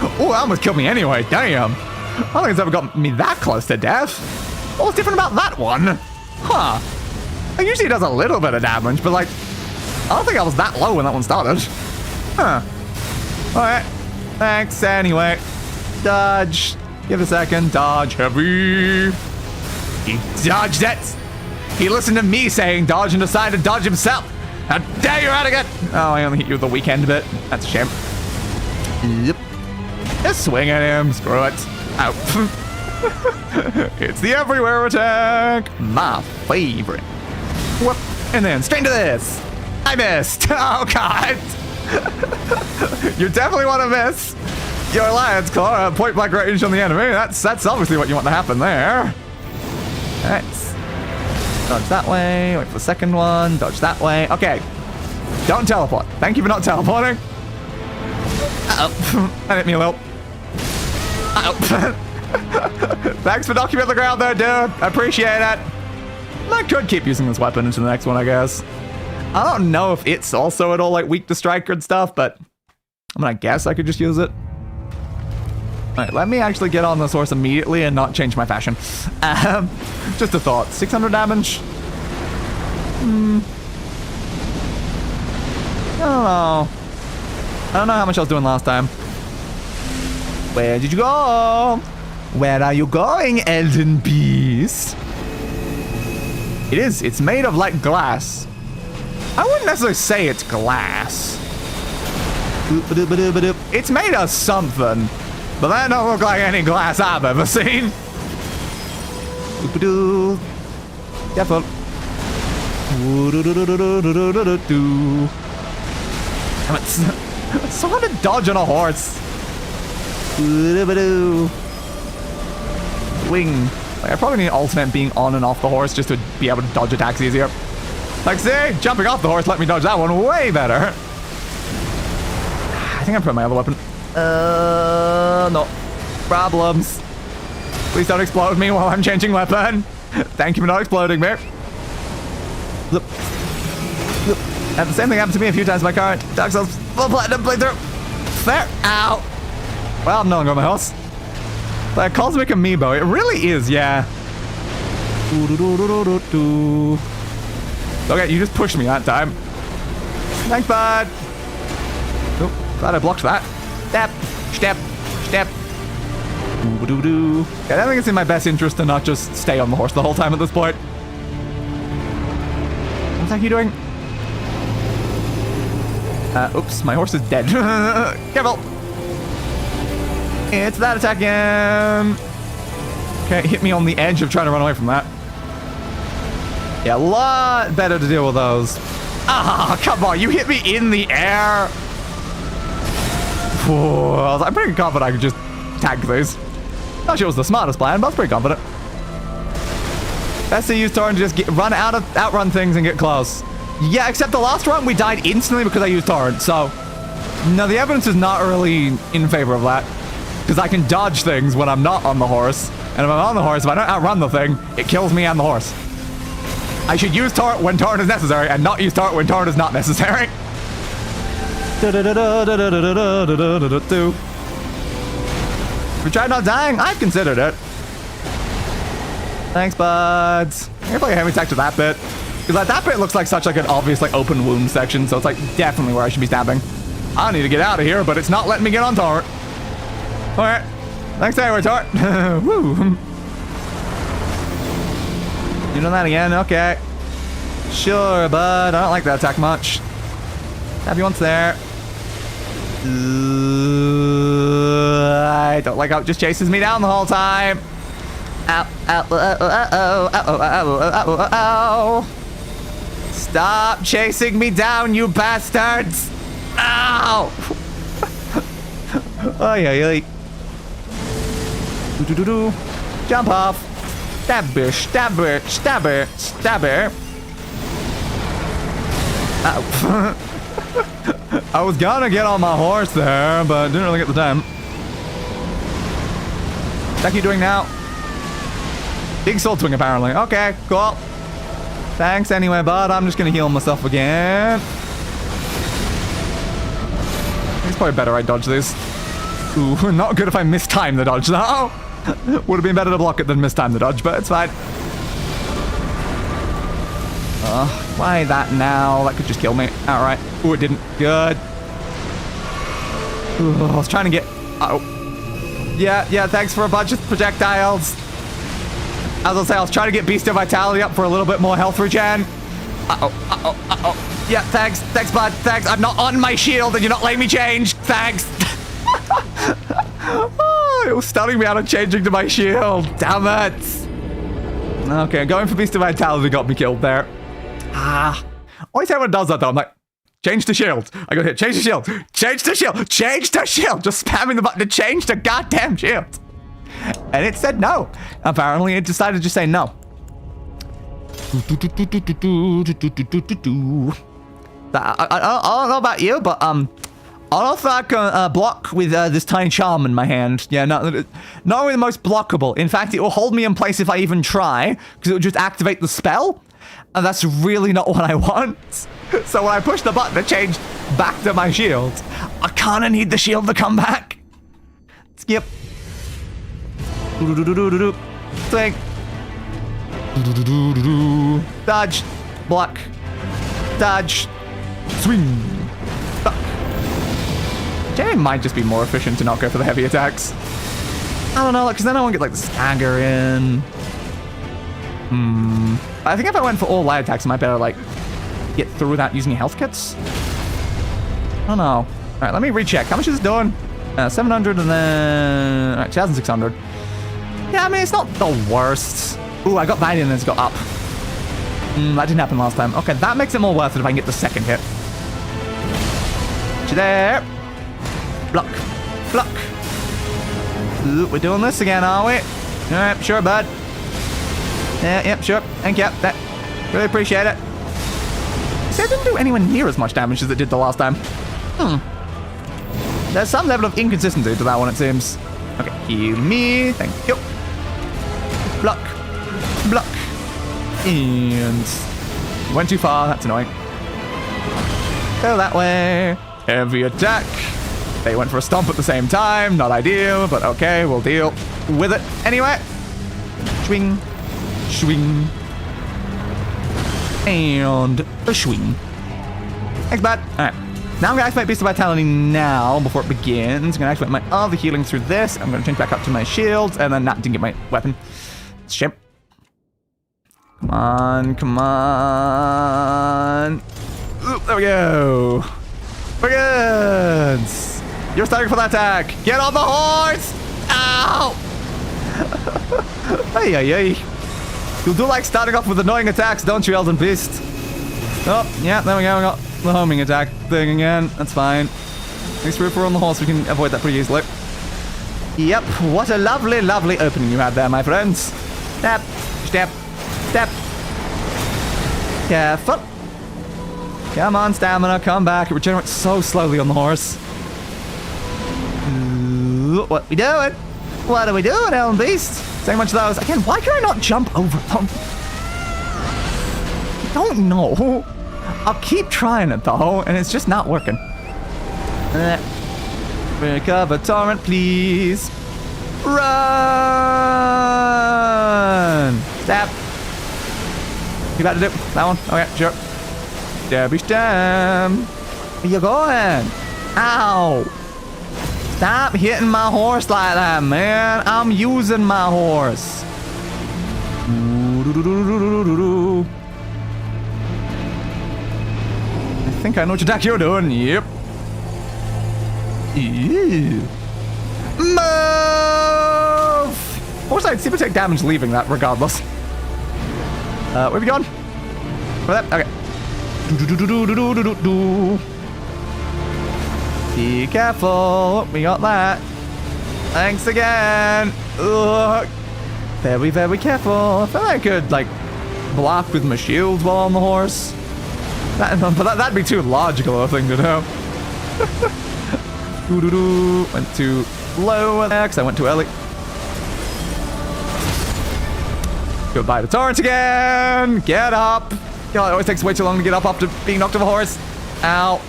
Oh, that almost killed me anyway. Damn. I don't think it's ever got me that close to death. What was different about that one? Huh. It usually does a little bit of damage, but like, I don't think I was that low when that one started. Huh. Alright. Thanks anyway. Dodge. Give it a second. Dodge heavy. He dodged it. He listened to me saying dodge and decided to dodge himself. How dare you, Radagon! Oh, I only hit you with the weekend bit. That's a shame. Yep. Just swing at him. Screw it. Ow. It's the everywhere attack. My favorite. Whoop. And then straight into this. I missed. Oh, God. You definitely want to miss your Alliance Claw point blank range on the enemy. That's obviously what you want to happen there. Alright. Dodge that way. Wait for the second one. Dodge that way. Okay. Don't teleport. Thank you for not teleporting. Uh-oh. That hit me a little. Uh-oh. Thanks for knocking me on the ground there, dude. I appreciate it. I could keep using this weapon into the next one, I guess. I don't know if it's also at all like weak to strike and stuff, but I'm gonna guess I could just use it. Alright, let me actually get on this horse immediately and not change my fashion. Just a thought. 600 damage? I don't know. I don't know how much I was doing last time. Where did you go? Where are you going, Elden Beast? It's made of like glass. I wouldn't necessarily say it's glass. It's made of something, but that don't look like any glass I've ever seen. Careful. Damn it. It's so hard to dodge on a horse. Wing. Like, I probably need alternate being on and off the horse just to be able to dodge attacks easier. Like, see, jumping off the horse let me dodge that one way better. I think I put my other weapon. No. Problems. Please don't explode me while I'm changing weapon. Thank you for not exploding me. Look. And the same thing happened to me a few times in my current Dark Souls full platinum playthrough. Fair. Ow. Well, I'm no longer on my horse. Like a cosmic amiibo. It really is, yeah. Okay, you just pushed me that time. Thanks, bud. Oh, glad I blocked that. Step, step, step. Okay, I think it's in my best interest to not just stay on the horse the whole time at this point. What the heck are you doing? Oops, my horse is dead. Careful. It's that attack again. Okay, hit me on the edge of trying to run away from that. Yeah, a lot better to deal with those. Ah, come on, you hit me in the air. I'm pretty confident I could just tag these. Not sure it was the smartest plan, but I was pretty confident. Best to use Torrent to just outrun things and get close. Yeah, except the last run we died instantly because I used Torrent, so no, the evidence is not really in favor of that. Because I can dodge things when I'm not on the horse. And if I'm on the horse, if I don't outrun the thing, it kills me and the horse. I should use turret when turret is necessary and not use turret when turret is not necessary. We tried not dying? I've considered it. Thanks, buds. I'm gonna play a heavy attack to that bit. Because like, that bit looks like such like an obvious like open wound section, so it's like definitely where I should be stabbing. I need to get out of here, but it's not letting me get on turret. Alright. Thanks anyway, turret. Woo. You know that again? Okay. Sure, bud. I don't like that attack much. Stab you once there. I don't like how it just chases me down the whole time. Ow, ow, ow, ow, ow, ow, ow, ow, ow. Stop chasing me down, you bastards! Ow! Oh, yeah. Do. Jump off. Stabber, stabber, stabber, stabber. Ow. I was gonna get on my horse there, but didn't really get the time. What are you doing now? Big soul swing, apparently. Okay, cool. Thanks anyway, bud. I'm just gonna heal myself again. It's probably better I dodge this. Ooh, not good if I mistime the dodge, though. Would have been better to block it than mistime the dodge, but it's fine. Why that now? That could just kill me. Alright. Ooh, it didn't. Good. Ooh, I was trying to get... Uh-oh. Yeah, thanks for a bunch of projectiles. As I say, I was trying to get Beast of Vitality up for a little bit more health regen. Uh-oh. Yeah, thanks, bud, thanks. I'm not on my shield and you're not letting me change. Thanks. Oh, it was stunning me out of changing to my shield. Damn it. Okay, going for Beast of Vitality got me killed there. Always hate when it does that, though. I'm like, change to shield. I go here, change to shield. Change to shield. Change to shield. Just spamming the button to change to goddamn shield. And it said no. Apparently, it decided to just say no. I don't know about you, but I don't know if I can block with this tiny charm in my hand. Yeah, not really the most blockable. In fact, it will hold me in place if I even try, because it will just activate the spell. And that's really not what I want. So when I push the button to change back to my shield, I kind of need the shield to come back. Skip. Swing. Dodge. Block. Dodge. Swing. Fuck. Jay might just be more efficient to not go for the heavy attacks. I don't know, because then I won't get like the stagger in. I think if I went for all light attacks, I might better like get through without using health kits. I don't know. Alright, let me recheck. How much is this doing? 700 and then... Alright, 2,600. Yeah, I mean, it's not the worst. Ooh, I got that in and it's got up. That didn't happen last time. Okay, that makes it more worth it if I can get the second hit. Get you there. Block. Block. Ooh, we're doing this again, are we? Alright, sure, bud. Yeah, sure. Thank you. That, really appreciate it. See, it didn't do anywhere near as much damage as it did the last time. There's some level of inconsistency to that one, it seems. Okay, heal me. Thank you. Block. Block. And... went too far. That's annoying. Go that way. Heavy attack. They went for a stomp at the same time. Not ideal, but okay. We'll deal with it anyway. Swing. Swing. And a swing. Thanks, bud. Alright. Now I'm going to activate Beast of Vitality now before it begins. I'm going to activate my other healing through this. I'm going to change back up to my shields. And then that didn't get my weapon. It's a shame. Come on. Come on. Oop, there we go. We're good. You're starting for the attack. Get on the horse. Ow. Hey. You do like starting off with annoying attacks, don't you, Elden Beast? Oh, yeah, there we go. We got the homing attack thing again. That's fine. At least if we're on the horse, we can avoid that pretty easily. Yep, what a lovely, lovely opening you had there, my friends. Step, step, step. Careful. Come on, stamina, come back. It regenerates so slowly on the horse. What we doing? What are we doing, Elden Beast? So much of those. Again, why can I not jump over them? don't know. I'll keep trying it though, and it's just not working. Recover torrent, please. Run! Stab. You got to do that one? Okay, sure. Stabby stab. Where you going? Ow! Stop hitting my horse like that, man. I'm using my horse. I think I know what attack you're doing. Yep. Ew. Move! Of course, I'd seem to take damage leaving that regardless. Where have you gone? Where that? Okay. Be careful. We got that. Thanks again. Ugh. Very, very careful. I feel like I could, like, block with my shield while on the horse. But that'd be too logical a thing to do. Went too low there because I went too early. Goodbye to torrent again. Get up. God, it always takes way too long to get up after being knocked off a horse. Ow.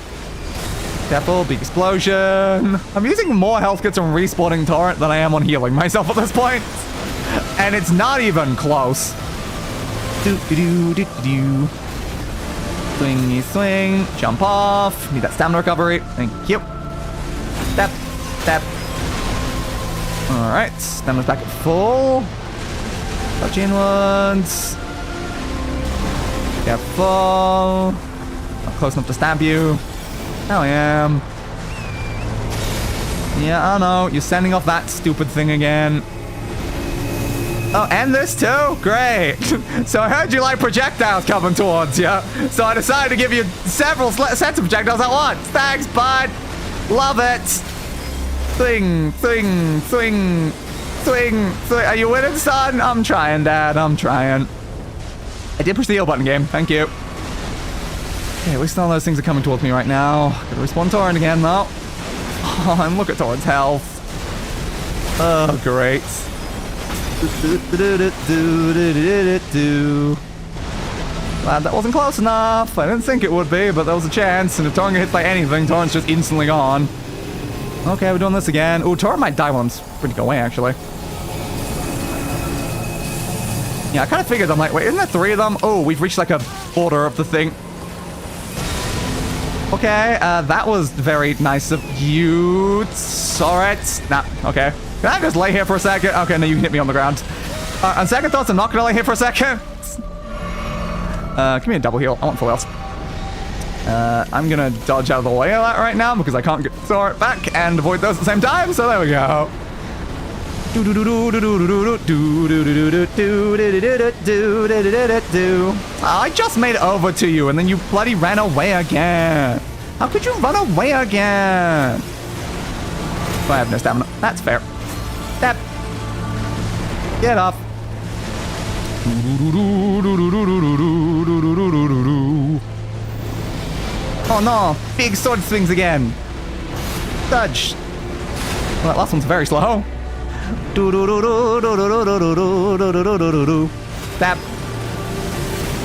Careful, big explosion. I'm using more health kits on respawning torrent than I am on healing myself at this point. And it's not even close. Do-do-do-do-do. Swingy swing. Jump off. Need that stamina recovery. Thank you. Step. Step. Alright. Stamina's back at full. Touch inwards. Careful. Not close enough to stab you. Hell I am. Yeah, I know. You're sending off that stupid thing again. Oh, and this too? Great. So I heard you like projectiles coming towards you. So I decided to give you several sets of projectiles at once. Thanks, bud. Love it. Swing, swing, swing, swing, swing. Are you winning, son? I'm trying, Dad. I'm trying. I did push the heal button, game. Thank you. Okay, at least all those things are coming towards me right now. Gotta respawn Torrent again, though. Oh, and look at Torrent's health. Oh, great. Glad that wasn't close enough. I didn't think it would be, but there was a chance. And if Torrent gets hit by anything, Torrent's just instantly gone. Okay, we're doing this again. Ooh, Torrent might die while I'm sprinting away, actually. Yeah, I kind of figured. I'm like, wait, isn't there 3 of them? Oh, we've reached like a border of the thing. Okay, that was very nice of you. Alright. Nah, okay. Can I just lay here for a second? Okay, no, you can hit me on the ground. On second thoughts, I'm not gonna lay here for a second. Give me a double heal. I want full health. I'm gonna dodge out of the way of that right now because I can't get Thor back and avoid those at the same time, so there we go. I just made it over to you and then you bloody ran away again. How could you run away again? I have no stamina. That's fair. Step. Get off. Oh no, big sword swings again. Dodge. Well, that last one's very slow. Step.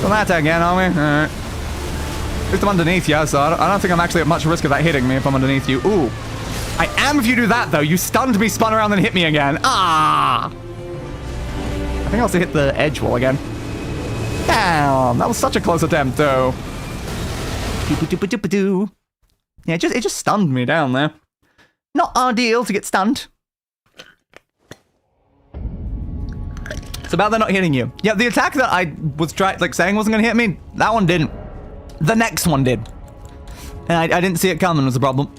Come at it again, are we? Alright. At least I'm underneath you, so I don't think I'm actually at much risk of that hitting me if I'm underneath you. Ooh. I am if you do that, though. You stunned me, spun around, and hit me again. Ah! I think I also hit the edge wall again. Damn! That was such a close attempt, though. Yeah, it just stunned me down there. Not ideal to get stunned. It's about they're not hitting you. Yeah, the attack that I was saying wasn't gonna hit me, that one didn't. The next one did. And I didn't see it coming was the problem.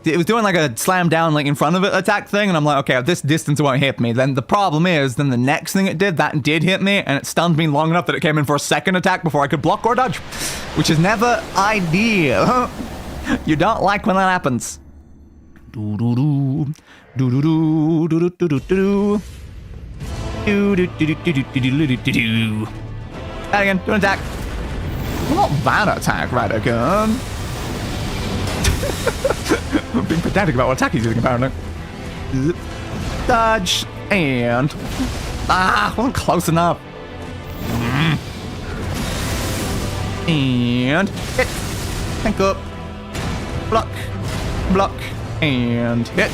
It was doing like a slam down like in front of it attack thing, and I'm like, okay, at this distance it won't hit me. Then the problem is, then the next thing it did, that did hit me, and it stunned me long enough that it came in for a second attack before I could block or dodge, which is never ideal. You don't like when that happens. That again, do an attack. Not that attack, Radagon. I'm being pedantic about what attack he's using, apparently. Dodge, and Ah, wasn't close enough. And hit. Tank up. Block. Block. And hit.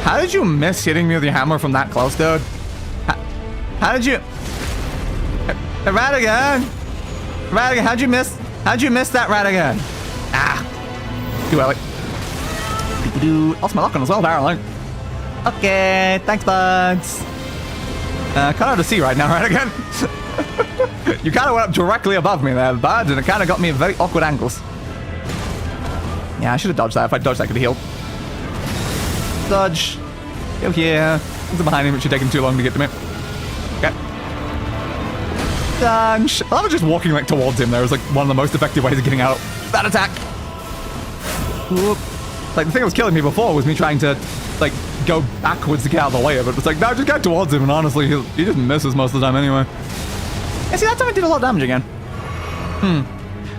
How did you miss hitting me with your hammer from that close, dude? How did you... Radagon! Radagon, how'd you miss that, Radagon? Ah. Too early. Lost my lock on as well, apparently. Okay, thanks, buds. Kind of hard to see right now, Radagon. You kind of went up directly above me there, bud, and it kind of got me at very awkward angles. Yeah, I should have dodged that. If I dodged that, I could heal. Dodge. Go here. Things are behind him, which should take him too long to get to me. Okay. Dodge. I love just walking like towards him there is like one of the most effective ways of getting out that attack. Whoop. Like the thing that was killing me before was me trying to like go backwards to get out of the way of it. It's like, no, just go towards him, and honestly, he just misses most of the time anyway. Yeah, see, that time I did a lot of damage again.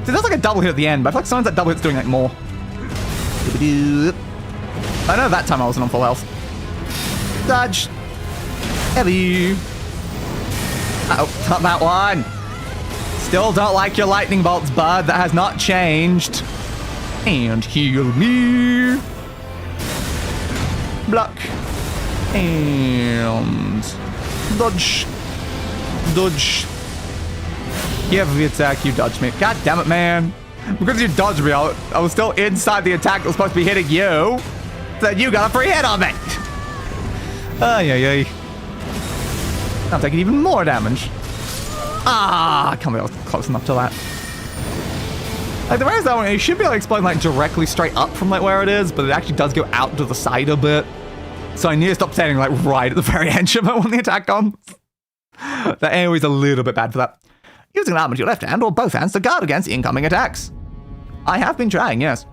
See, there's like a double hit at the end, but I feel like sometimes that double hit's doing like more. I know that time I wasn't on full health. Dodge. Heavy. Uh-oh, not that one. Still don't like your lightning bolts, bud. That has not changed. And heal me. Block. And dodge. Dodge. Every attack you dodge me. God damn it, man. Because you dodged me, I was still inside the attack that was supposed to be hitting you. So you got a free hit on me. Ay, ay, ay. I'm taking even more damage. Ah, I can't believe I was close enough to that. Like, the way is that one, it should be able to explode like directly straight up from like where it is, but it actually does go out to the side a bit. So I need to stop standing like right at the very edge of it when the attack comes. That AoE is a little bit bad for that. Using an arm with your left hand or both hands to guard against incoming attacks. I have been trying, yes.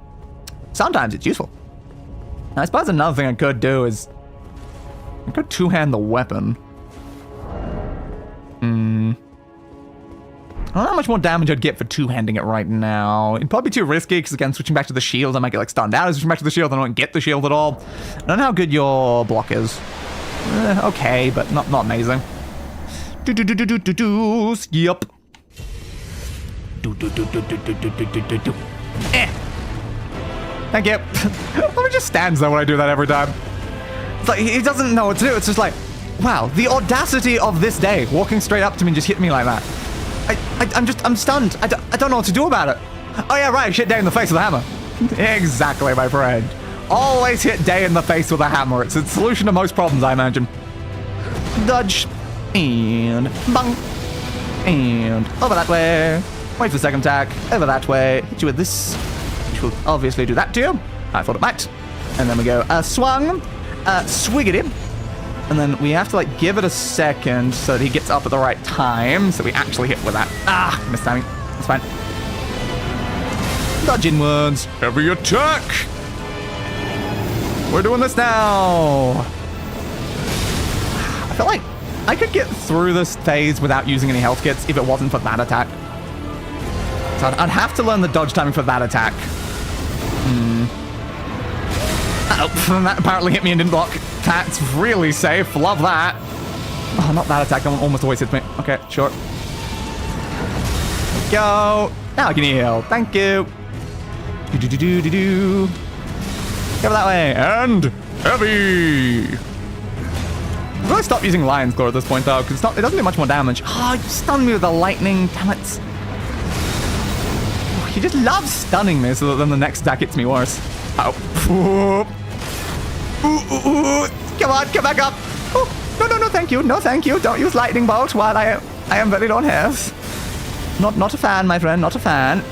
Sometimes it's useful. I suppose another thing I could do is I could two-hand the weapon. I don't know how much more damage I'd get for two-handing it right now. It'd probably be too risky, because again, switching back to the shield, I might get like stunned out. Switching back to the shield, I don't get the shield at all. I don't know how good your block is. Okay, but not amazing. Yep. Thank you. He just stands there when I do that every time. It's like, he doesn't know what to do. It's just like, wow, the audacity of this day, walking straight up to me and just hit me like that. I'm stunned. I don't know what to do about it. Oh yeah, right, shit Day in the face with a hammer. Exactly, my friend. Always hit Day in the face with a hammer. It's a solution to most problems, I imagine. Dodge. And bang. And over that way. Wait for the second attack. Over that way. Hit you with this. Which will obviously do that to you. I thought it might. And then we go swung. Swiggity. And then we have to like give it a second so that he gets up at the right time. So we actually hit with that. Ah, missed timing. It's fine. Dodge inwards. Heavy attack. We're doing this now. I feel like I could get through this phase without using any health kits if it wasn't for that attack. So I'd have to learn the dodge timing for that attack. Uh-oh, that apparently hit me and didn't block. That's really safe. Love that. Oh, not that attack. That one almost always hits me. Okay, sure. There we go. Now I can heal. Thank you. Do-do-do-do-do-do. Go that way. And heavy. I'm going to stop using Lion's Claw at this point, though, because it doesn't do much more damage. Oh, you stunned me with the lightning. Damn it. Oh, he just loves stunning me so that then the next attack hits me worse. Oh. Ooh. Come on, come back up. Oh, no, thank you. No, thank you. Don't use Lightning Bolt while I am very low on health. Not a fan, my friend. Not a fan.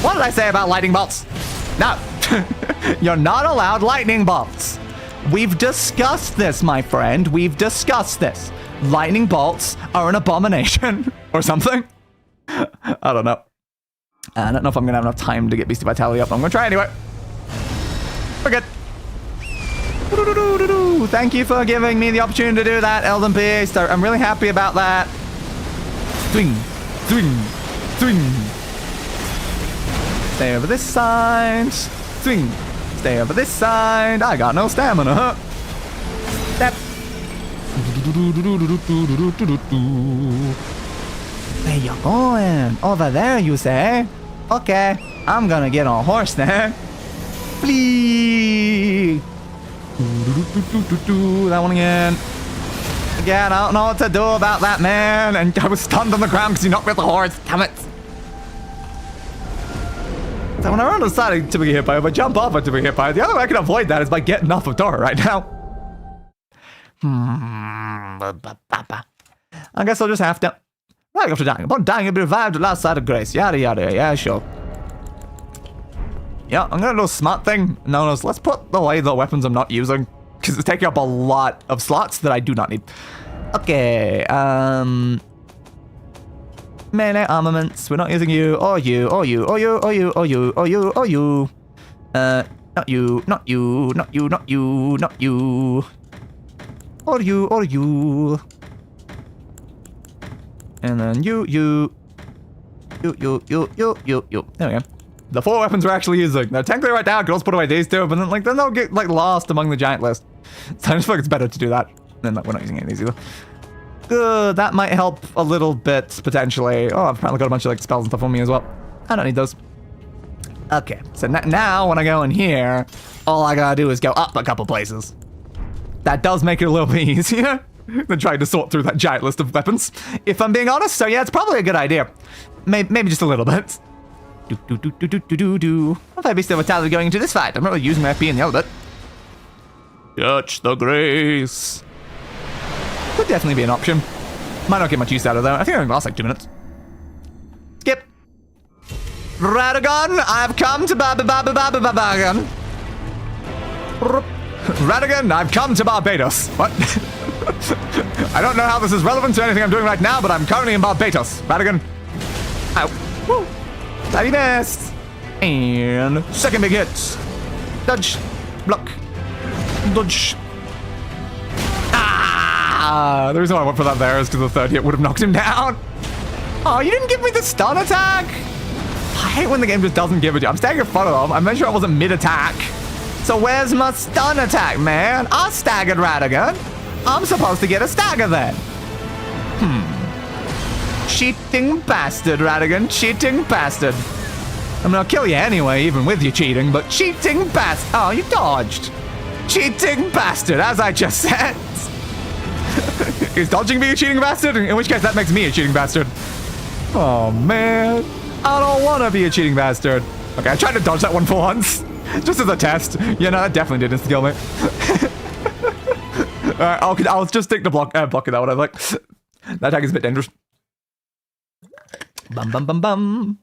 What did I say about lightning bolts? No. You're not allowed lightning bolts. We've discussed this, my friend. We've discussed this. Lightning bolts are an abomination. Or something. I don't know. I don't know if I'm going to have enough time to get Beastie Vitality up. I'm going to try anyway. We're good. Thank you for giving me the opportunity to do that, Elden Beast. I'm really happy about that. Swing. Stay over this side. Swing. Stay over this side. I got no stamina. Where you going? Over there, you say? Okay, I'm gonna get on a horse then. Flee! That one again. Again, I don't know what to do about that, man. And I was stunned on the ground because he knocked me off the horse. Damn it. So when I run on the side to be hit by it, if I jump off it to be hit by it, the other way I can avoid that is by getting off of Dora right now. I guess I'll just have to. Right after dying. Upon dying, you'll be revived at last sight of grace. Yada yada. Yeah, sure. Yeah, I'm gonna do a smart thing. No, let's put away the weapons I'm not using. Because it's taking up a lot of slots that I do not need. Okay, melee armaments. We're not using you, or you, or you, or you, or you, or you, or you, or you. Not you, not you, not you, not you, not you. Or you, or you. And then you. There we go. The 4 weapons we're actually using. Now, technically right now, I could also put away these 2, but then, like, then they'll get, like, lost among the giant list. So I just feel like it's better to do that. And, like, we're not using any of these either. Good, that might help a little bit, potentially. Oh, I've apparently got a bunch of, like, spells and stuff on me as well. I don't need those. Okay, so now when I go in here, all I gotta do is go up a couple places. That does make it a little bit easier than trying to sort through that giant list of weapons, if I'm being honest. So yeah, it's probably a good idea. Maybe just a little bit. If I'd be still vitality going into this fight, I'm not really using my FP in the other bit. Touch the grace. Could definitely be an option. Might not get much use out of though. I think it only lasts like 2 minutes. Skip. Radagon, I've come to Radagon. Radagon, I've come to Barbados. What? I don't know how this is relevant to anything I'm doing right now, but I'm currently in Barbados. Radagon. Ow. Woo. Daddy missed. And second big hit. Dodge. Block. Dodge. Ah! The reason why I went for that there is because the third hit would have knocked him down. Oh, you didn't give me the stun attack? I hate when the game just doesn't give it to you. I'm staying in front of them. I'm making sure I wasn't mid-attack. So where's my stun attack, man? I staggered Radagon. I'm supposed to get a stagger then. Cheating bastard, Radagon. Cheating bastard. I mean, I'll kill you anyway, even with you cheating, but cheating bastard. Oh, you dodged. Cheating bastard, as I just said. Is dodging me a cheating bastard? In which case, that makes me a cheating bastard. Oh, man. I don't want to be a cheating bastard. Okay, I tried to dodge that one for once. Just as a test. Yeah, no, that definitely did insta-kill me. Alright, I'll just take the blocking that one. I like. That attack is a bit dangerous. Bum bum bum bum.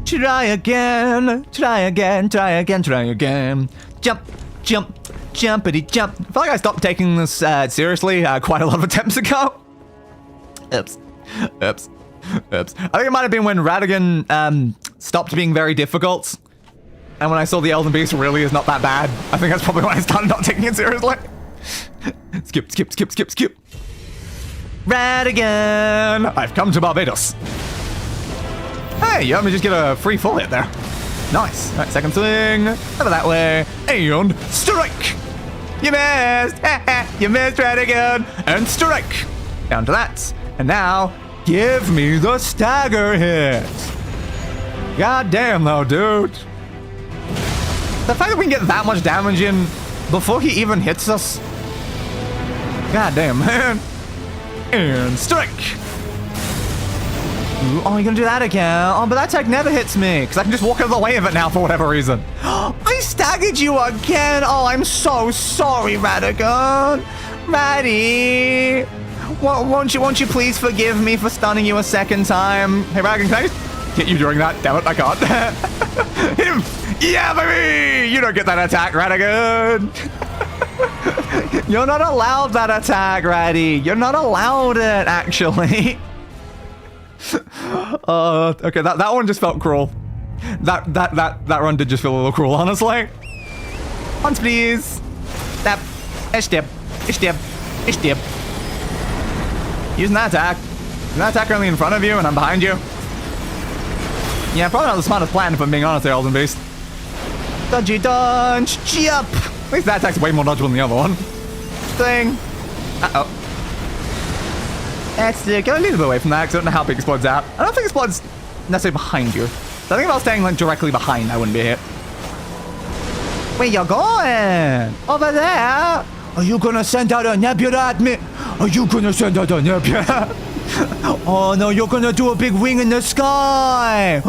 Try again. Try again. Try again. Try again. Jump. Jump. Jumpity jump. I feel like I stopped taking this seriously quite a lot of attempts ago. Oops. Oops. Oops. I think it might have been when Radagon stopped being very difficult. And when I saw the Elden Beast really is not that bad. I think that's probably when I started not taking it seriously. Skip, skip, skip, skip, skip. Radagon! I've come to Barbados. Hey, you let me just get a free full hit there. Nice. Alright, second swing. Over that way. And strike! You missed! You missed, Radagon! And strike! Down to that. And now, give me the stagger hit. God damn though, dude. The fact that we can get that much damage in before he even hits us. God damn, man. And strike. Ooh, oh, you're gonna do that again? Oh, but that attack never hits me, because I can just walk out of the way of it now for whatever reason. I staggered you again. Oh, I'm so sorry, Radagon. Ratty. Won't you please forgive me for stunning you a second time? Hey, Radagon, can I just hit you during that? Damn it, I can't. Hit him. Yeah, baby! You don't get that attack, Radagon. You're not allowed that attack, Ratty. You're not allowed it, actually. Okay, that one just felt cruel. That run did just feel a little cruel, honestly. Once, please. Step. Step. Step. Step. Using that attack. That attack only in front of you, and I'm behind you. Yeah, probably not the smartest plan, if I'm being honest, there, Elden Beast. Dodgy dodge, jump! At least that attack's way more dodgeable than the other one. Thing. Uh-oh. Let's get a little bit away from that, because I don't know how big explodes out. I don't think explodes necessarily behind you. So I think if I was staying like directly behind, I wouldn't be hit. Where you going? Over there? Are you gonna send out a nebula at me? Are you gonna send out a nebula? Oh no, you're gonna do a big wing in the sky!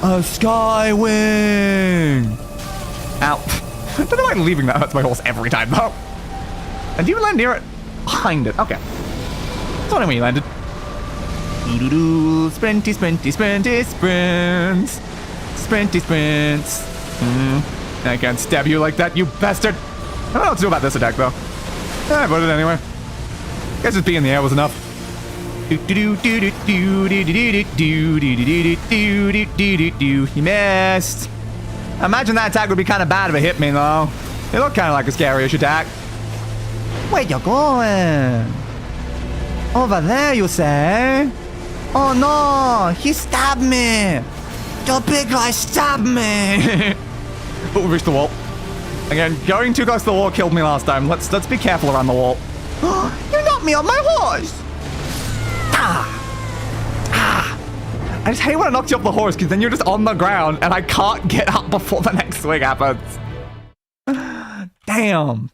A sky wing! Ow. I don't know why leaving that hurts my horse every time though. And do you land near it? Behind it, okay. That's only when you landed. Sprinty, sprinty, sprinty, sprints. Sprinty, sprints. I can't stab you like that, you bastard. I don't know what to do about this attack though. I voted anyway. Guess just being in the air was enough. He missed. I imagine that attack would be kind of bad if it hit me though. It looked kind of like a scary-ish attack. Where you going? Over there, you say? Oh no, he stabbed me. The big guy stabbed me. Oh, we reached the wall. Again, going too close to the wall killed me last time. Let's be careful around the wall. You knocked me off my horse. I just hate when I knocked you off the horse because then you're just on the ground and I can't get up before the next swing happens. Damn.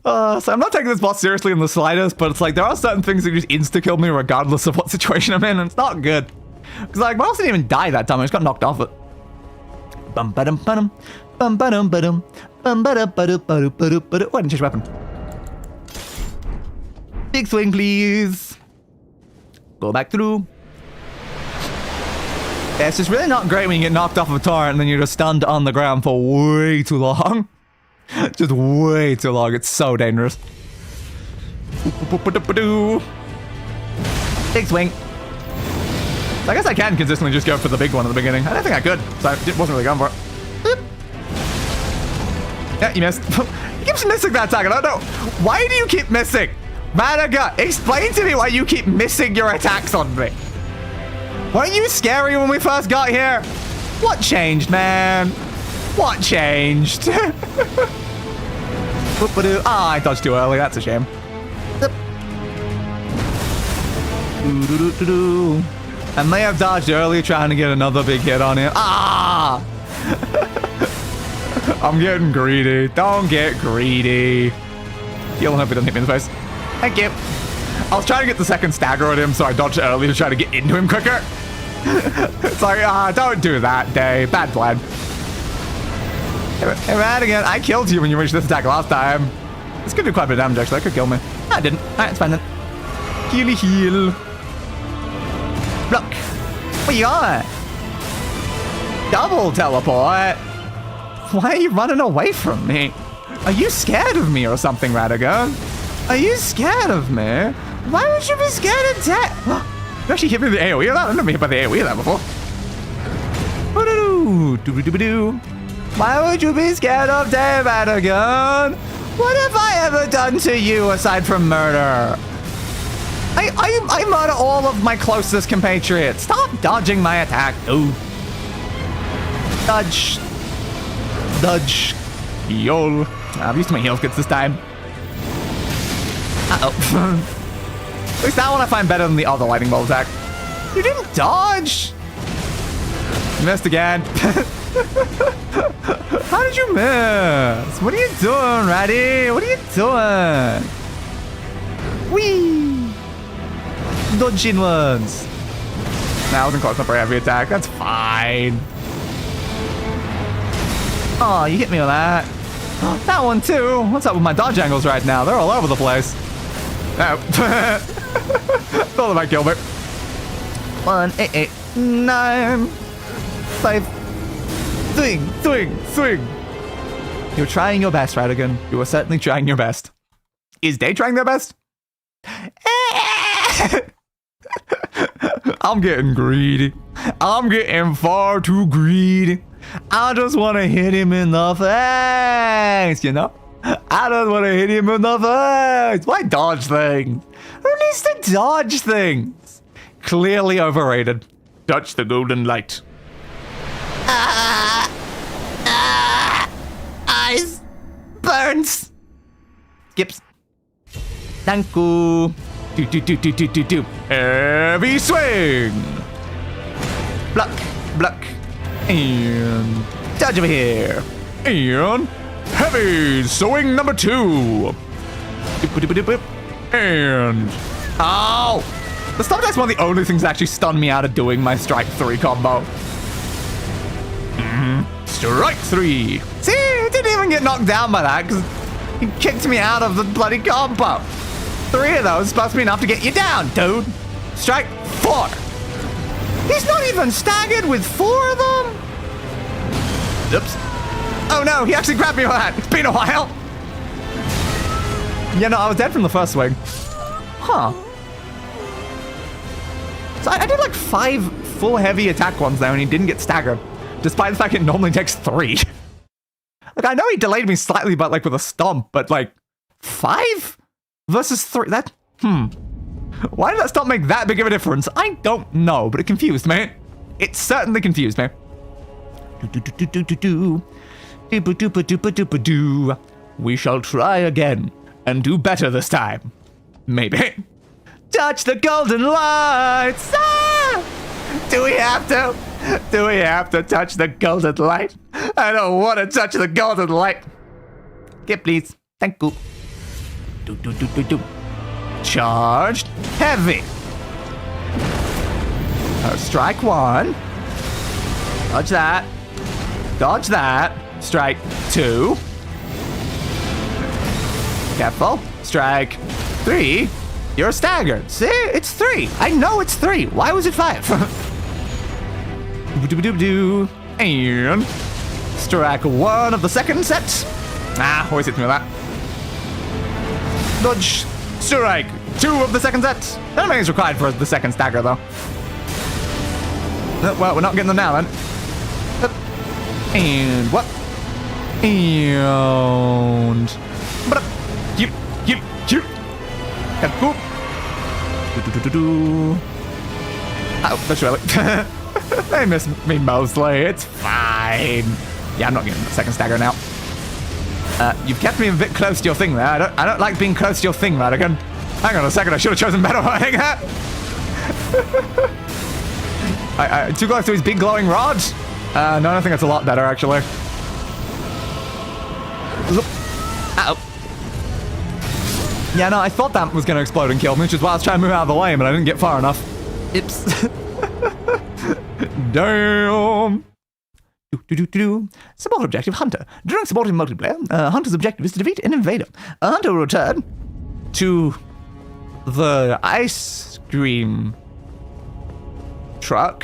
So I'm not taking this boss seriously in the slightest, but it's like there are certain things that just insta-kill me regardless of what situation I'm in, and it's not good. Because like, my horse didn't even die that time, I just got knocked off it. Bum ba dum ba-dum. Bum ba-dum ba-dum. Bum ba-dum ba-dum ba-dum ba-dum ba-dum. Oh, I didn't change weapon. Big swing, please. Go back through. Yeah, it's just really not great when you get knocked off of a torrent and then you're just stunned on the ground for way too long. Just way too long. It's so dangerous. Big swing. I guess I can consistently just go for the big one at the beginning. I don't think I could, so I wasn't really going for it. Boop. Yeah, you missed. You keep missing that attack. I don't know. Why do you keep missing? Radagon, explain to me why you keep missing your attacks on me. Weren't you scary when we first got here? What changed, man? What changed? Ah, I dodged too early. That's a shame. I may have dodged earlier trying to get another big hit on him. Ah! I'm getting greedy. Don't get greedy. He'll hope he doesn't hit me in the face. Thank you. I was trying to get the second stagger at him, so I dodged early to try to get into him quicker. It's like, don't do that, Day. Bad plan. Hey, Radagon, I killed you when you reached this attack last time. This could do quite a bit of damage, actually. That could kill me. I didn't. Alright, it's fine then. Healy heal. Block. Where you going? Double teleport? Why are you running away from me? Are you scared of me or something, Radagon? Are you scared of me? Why would you be scared of that? You actually hit me with the AoE of that? I've never been hit by the AoE of that before. Why would you be scared of Dave, Radagon? What have I ever done to you aside from murder? I murder all of my closest compatriots. Stop dodging my attack. Ooh. Dodge. Dodge. Heal. I've used my heal kits this time. Uh-oh. At least that one I find better than the other lightning bolt attack. You didn't dodge. You missed again. How did you miss? What are you doing, Ratty? What are you doing? Whee! Dodging ones. Nah, I wasn't close enough for every attack. That's fine. Oh, you hit me with that. That one too. What's up with my dodge angles right now? They're all over the place. Oh. Thought they might kill me. 1, 8, 8, 9, 5. Swing, swing, swing. You're trying your best, Radagon. You are certainly trying your best. Is Day trying their best? I'm getting greedy. I'm getting far too greedy. I just want to hit him in the face, you know? I just want to hit him in the face. Why dodge things? Who needs to dodge things? Clearly overrated. Touch the golden light. Eyes. Burns. Gips. Thank you. Do. Heavy swing. Block. Block. And dodge over here. And heavy swing number 2. And ow! The stop attack's one of the only things that actually stun me out of doing my strike 3 combo. Strike 3. See, I didn't even get knocked down by that because he kicked me out of the bloody combo. 3 of those supposed to be enough to get you down, dude. Strike 4. He's not even staggered with 4 of them. Oops. Oh no, he actually grabbed me with that. It's been a while. Yeah, no, I was dead from the first swing. Huh. So I did like 5 full heavy attack ones there and he didn't get staggered. Despite the fact it normally takes 3. Like, I know he delayed me slightly, but like with a stomp, but like 5 versus 3, that, Why did that stomp make that big of a difference? I don't know, but it confused me. It certainly confused me. We shall try again and do better this time. Maybe. Touch the golden lights! Ah! Do we have to? Do we have to touch the golden light? I don't want to touch the golden light. Get please. Thank you. Do. Charged. Heavy. Strike 1. Dodge that. Dodge that. Strike 2. Careful. Strike 3. You're staggered. See? It's 3. I know it's 3. Why was it 5? And strike 1 of the second set. Ah, always hits me with that. Dodge. Strike 2 of the second set. That remains required for the second stagger, though. Well, we're not getting them now, then. And what? And... Yep. Oh, that's really. They missed me mostly. It's fine. Yeah, I'm not getting the second stagger now. You've kept me a bit close to your thing there. I don't like being close to your thing, Radagon. Hang on a second, I should have chosen better wording. Too close to his big glowing rod? No, I think it's a lot better, actually. Uh-oh. Yeah, no, I thought that was going to explode and kill me, which is why I was trying to move out of the way, but I didn't get far enough. Oops. Damn. Support objective Hunter. During supporting multiplayer, Hunter's objective is to defeat an invader. A Hunter will return to the ice cream truck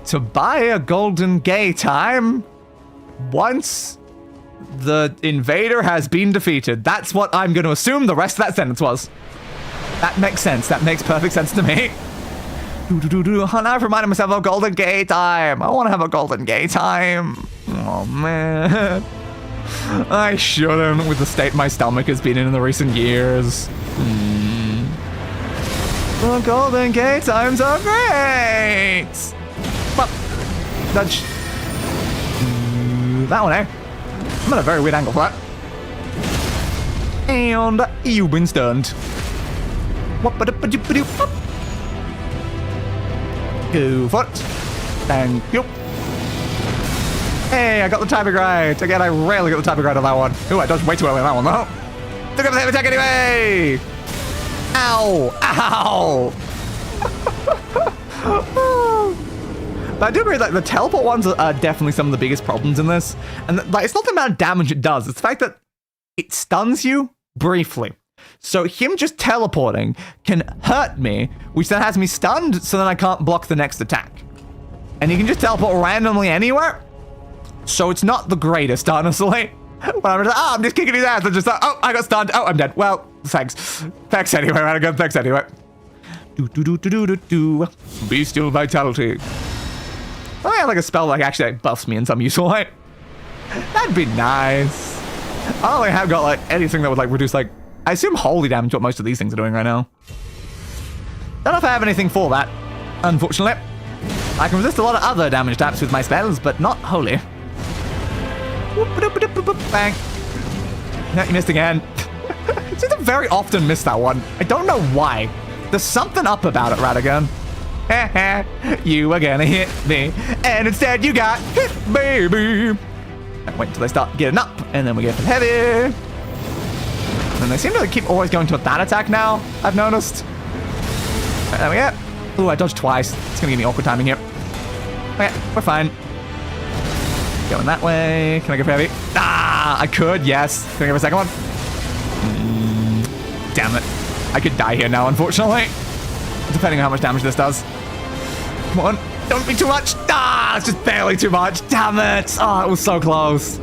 to buy a golden gay time once the invader has been defeated. That's what I'm going to assume the rest of that sentence was. That makes sense. That makes perfect sense to me. Now I've reminded myself of golden gay time. I want to have a golden gay time. Oh, man. I shouldn't with the state my stomach has been in the recent years. The golden gay times are great. Well, dodge. That one, eh? I'm at a very weird angle for that. And you've been stunned. Go for it. Thank you. Hey, I got the timing right. Again, I rarely get the timing right on that one. Ooh, I dodged way too early on that one, though. Took up the same attack anyway. Ow. Ow. But I do agree that the teleport ones are definitely some of the biggest problems in this. And like, it's not the amount of damage it does. It's the fact that it stuns you briefly. So him just teleporting can hurt me, which then has me stunned, so then I can't block the next attack. And he can just teleport randomly anywhere. So it's not the greatest, honestly. When I'm just like, I'm just kicking his ass. I'm just like, oh, I got stunned. Oh, I'm dead. Well, thanks. Thanks anyway, Radagon. Thanks anyway. Bestial vitality. I have like a spell that actually buffs me in some useful way. That'd be nice. I don't really have got like anything that would like reduce like, I assume holy damage, what most of these things are doing right now. Don't know if I have anything for that, unfortunately. I can resist a lot of other damage taps with my spells, but not holy. Bang. No, you missed again. seem to very often miss that one. I don't know why. There's something up about it, Radagon. You were gonna hit me, and instead you got hit, baby. Wait until they start getting up, and then we get them heavy. And they seem to keep always going to that attack now, I've noticed. Right, there we go. Ooh, I dodged twice. It's gonna give me awkward timing here. Okay, we're fine. Going that way. Can I go for heavy? Ah, I could, yes. Can I go for a second one? Damn it. I could die here now, unfortunately. Depending on how much damage this does. Come on. Don't be too much. Ah, it's just barely too much. Damn it. Oh, it was so close.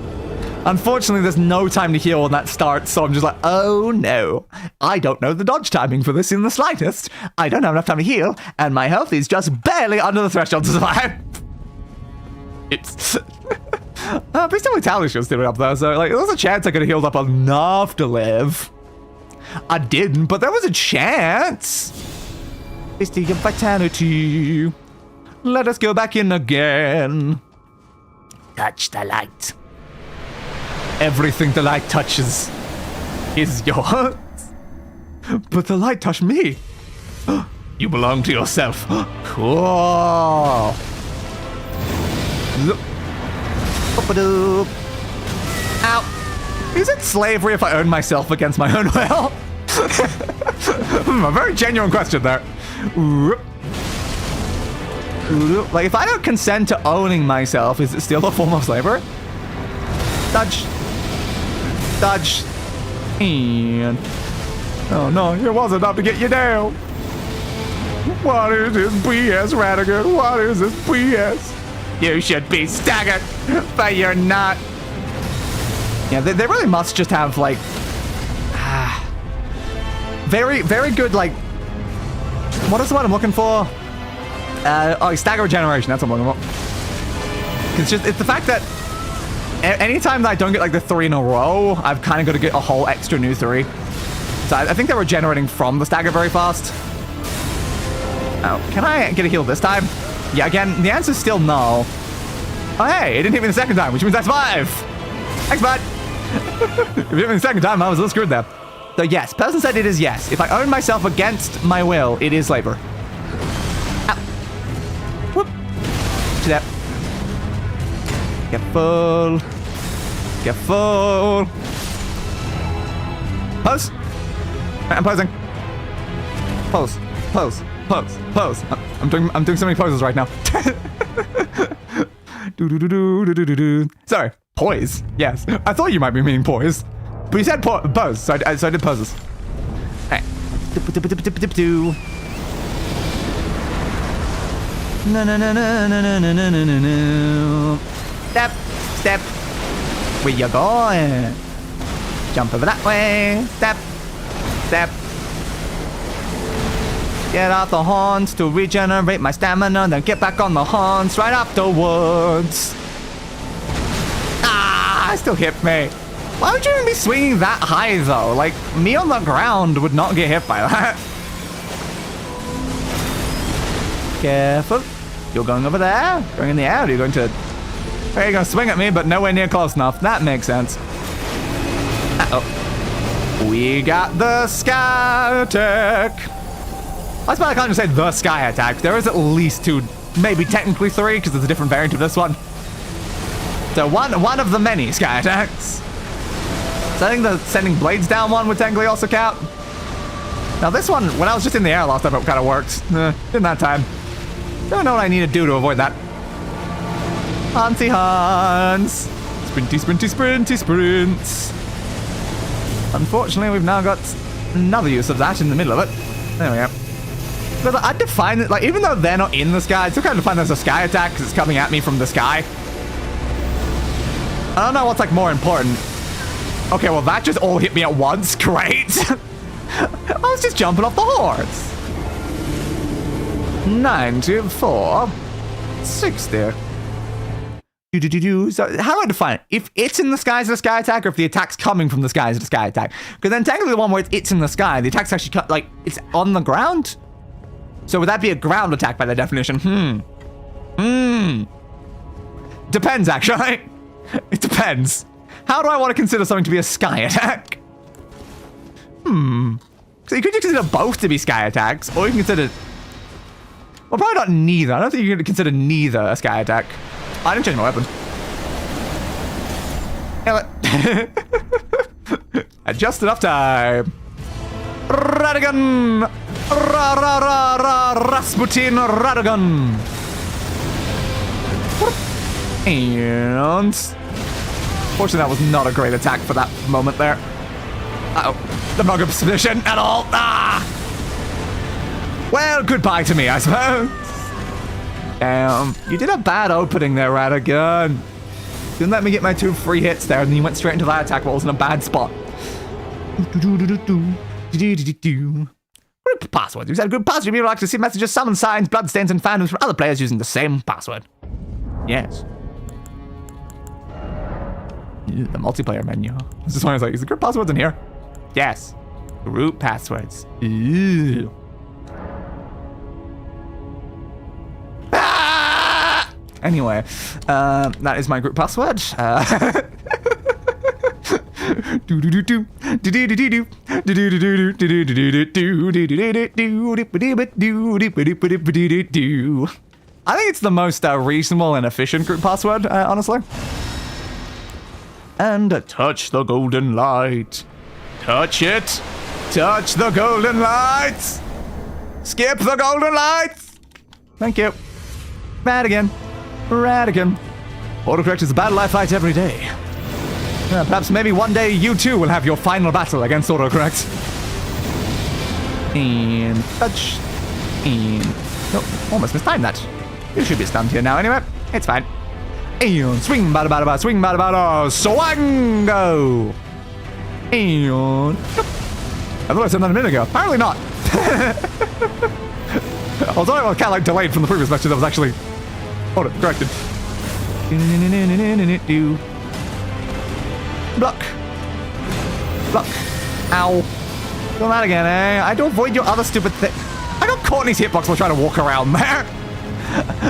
Unfortunately, there's no time to heal when that starts, so I'm just like, oh no. I don't know the dodge timing for this in the slightest. I don't have enough time to heal, and my health is just barely under the threshold to survive. It's... please tell me Tarnished was still up though, so like, there was a chance I could have healed up enough to live. I didn't, but there was a chance. It's the vitality. Let us go back in again. Touch the light. Everything the light touches is yours. But the light touched me. You belong to yourself. Cool. Ow. Is it slavery if I own myself against my own will? A very genuine question there. Like, if I don't consent to owning myself, is it still a form of slavery? Dodge. Dodge. And... oh no, it wasn't enough to get you down. What is this BS, Radagon? What is this BS? You should be staggered, but you're not. Yeah, they really must just have, like... very, very good, like... what is the word I'm looking for? Stagger regeneration, that's what I'm looking for. It's the fact that anytime that I don't get like the 3 in a row, I've kind of got to get a whole extra new 3. So I think they're regenerating from the stagger very fast. Oh, can I get a heal this time? Yeah, again, the answer's still no. Oh, hey, it didn't hit me the second time, which means that's 5. Thanks, bud. If it hit me the second time, I was a little screwed there. So yes, person said it is yes. If I own myself against my will, it is slavery. Ow. Whoop. See that. Get full. Get full. Pose. I'm posing. Pose. Pose. Pose. Pose. I'm doing so many poses right now. Sorry. Poise. Yes. I thought you might be meaning poise. But you said pose, so I did poses. Hey. No, no, no, no, no, no, no, no, no, no. Step, step. Where you going? Jump over that way. Step, step. Get off the horns to regenerate my stamina, then get back on the horns right afterwards. Ah, it still hit me. Why would you even be swinging that high, though? Like, me on the ground would not get hit by that. Careful. You're going over there? Going in the air? Or are you going to... Are you going to swing at me, but nowhere near close enough? That makes sense. Uh-oh. We got the sky attack. That's why I can't just say the sky attack. There is at least 2, maybe technically 3, because there's a different variant of this one. So one of the many sky attacks. So I think the sending blades down one would technically also count. Now this one, when I was just in the air last time, it kind of worked. In that time. Don't know what I need to do to avoid that. Hansy Hans. Sprinty, sprinty, sprinty, sprints. Unfortunately, we've now got another use of that in the middle of it. There we go. But I define it, like, even though they're not in the sky, I still kind of define this as a sky attack because it's coming at me from the sky. I don't know what's, like, more important. Okay, well, that just all hit me at once. Great. I was just jumping off the horse. 94. 60. So how do I define it? If it's in the sky as a sky attack, or if the attack's coming from the sky as a sky attack? Because then technically the one where it's in the sky, the attack's actually like it's on the ground. So would that be a ground attack by the definition? Depends, actually. It depends. How do I want to consider something to be a sky attack? So you could just consider both to be sky attacks, or you can consider... Well, probably not neither. I don't think you can consider neither a sky attack. I didn't change my weapon. Just enough time. Radagon! Rasputin Radagon! And... Fortunately, that was not a great attack for that moment there. Uh-oh. I'm not in a good position at all. Ah! Well, goodbye to me, I suppose. You did a bad opening there, Radagon. Didn't let me get my 2 free hits there, and then you went straight into that attack while I was in a bad spot. Group password. You said a group password. You'd like to see messages, summon signs, bloodstains, and fandoms from other players using the same password. Yes. The multiplayer menu. This is why I was like, is the group passwords in here? Yes. Group passwords. Ew. Ah! Anyway, that is my group password. I think it's the most reasonable and efficient group password, honestly. And touch the golden light. Touch it. Touch the golden lights. Skip the golden lights. Thank you. Radagon. Radagon. Autocorrect is a battle I fight every day. Perhaps maybe one day you too will have your final battle against autocorrect. And touch. And... Oh, almost mistimed that. You should be stunned here now anyway. It's fine. And swing bada bada bada, swing bada bada, swango! And... I thought I said that a minute ago. Apparently not. Although I was kind of like delayed from the previous message that was actually auto-corrected. Block. Block. Ow. Doing that again, eh? I don't avoid your other stupid thing. I got caught in his hitbox while trying to walk around there.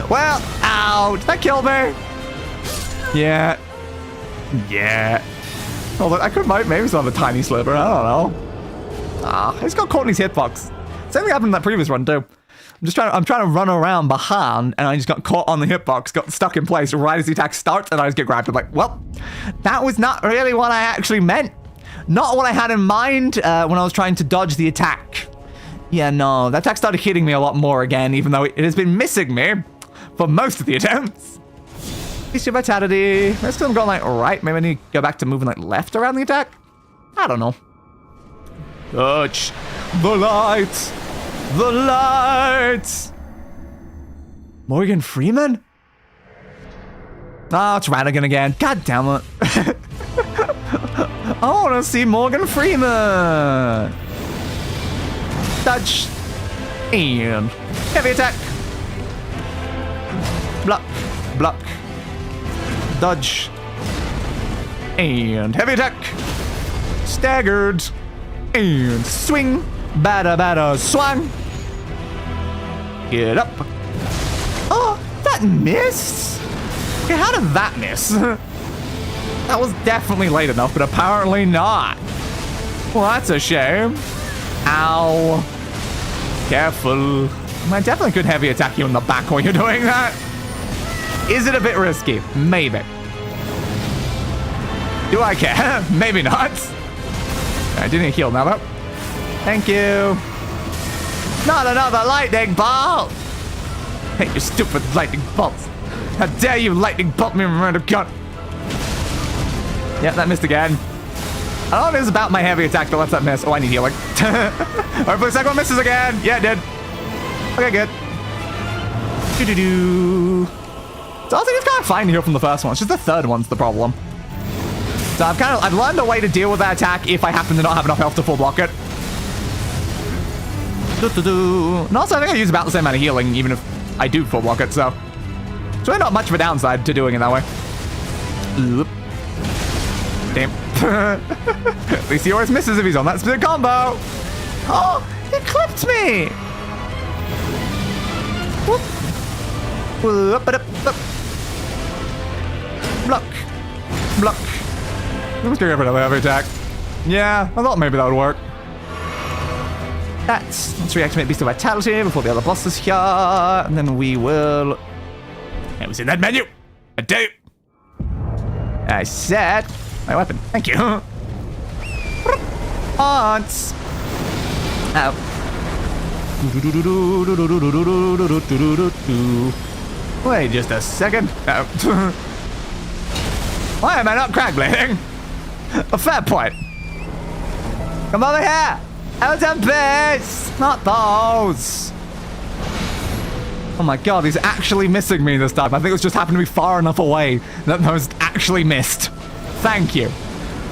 Well, ow. Did that kill me? Yeah. Yeah. Although I could maybe still have a tiny sliver. I don't know. Ah, I just got caught in his hitbox. Same thing happened in that previous run too. I'm trying to run around behind, and I just got caught on the hitbox, got stuck in place right as the attack starts, and I just get grabbed. I'm like, well, that was not really what I actually meant. Not what I had in mind when I was trying to dodge the attack. Yeah, no, that attack started hitting me a lot more again, even though it has been missing me for most of the attempts. Peace to vitality. Maybe still going like right. Maybe I need to go back to moving like left around the attack. I don't know. Touch the lights. The lights! Morgan Freeman? Oh, it's Radagon again. God damn it. I want to see Morgan Freeman. Touch. And heavy attack. Block. Block. Dodge. And heavy attack. Staggered. And swing. Bada bada swang. Get up. Oh, that missed? Okay, how did that miss? That was definitely late enough, but apparently not. Well, that's a shame. Ow. Careful. I definitely could heavy attack you in the back while you're doing that. Is it a bit risky? Maybe. Do I care? Maybe not. I didn't heal now though. Thank you. Not another lightning bolt. Hey, you stupid lightning bolts. How dare you lightning bolt me, Radagon. Yep, that missed again. I don't know if it was about my heavy attack that left that miss. Oh, I need healing. Hopefully the second one misses again. Yeah, it did. Okay, good. Doo-doo-doo. So I think it's kind of fine to heal from the first one. It's just the third one's the problem. So I've learned a way to deal with that attack if I happen to not have enough health to full block it. And also, I think I use about the same amount of healing, even if I do full block it, so it's really not much of a downside to doing it that way. Oop. Damn. At least he always misses if he's on that specific combo. Oh, he clipped me. Whoop. Block. Block. I'm just gonna go for another heavy attack. Yeah, I thought maybe that would work. Let's reactivate Beast of Vitality before the other boss is here. And then we will... It was in that menu. I do. I said... My weapon. Thank you. Aunts. Ow. Wait just a second. Oh. Why am I not crackblading? A fair point. Come over here. Elden Beast. Not those. Oh my god, he's actually missing me this time. I think it's just happened to be far enough away that those actually missed. Thank you.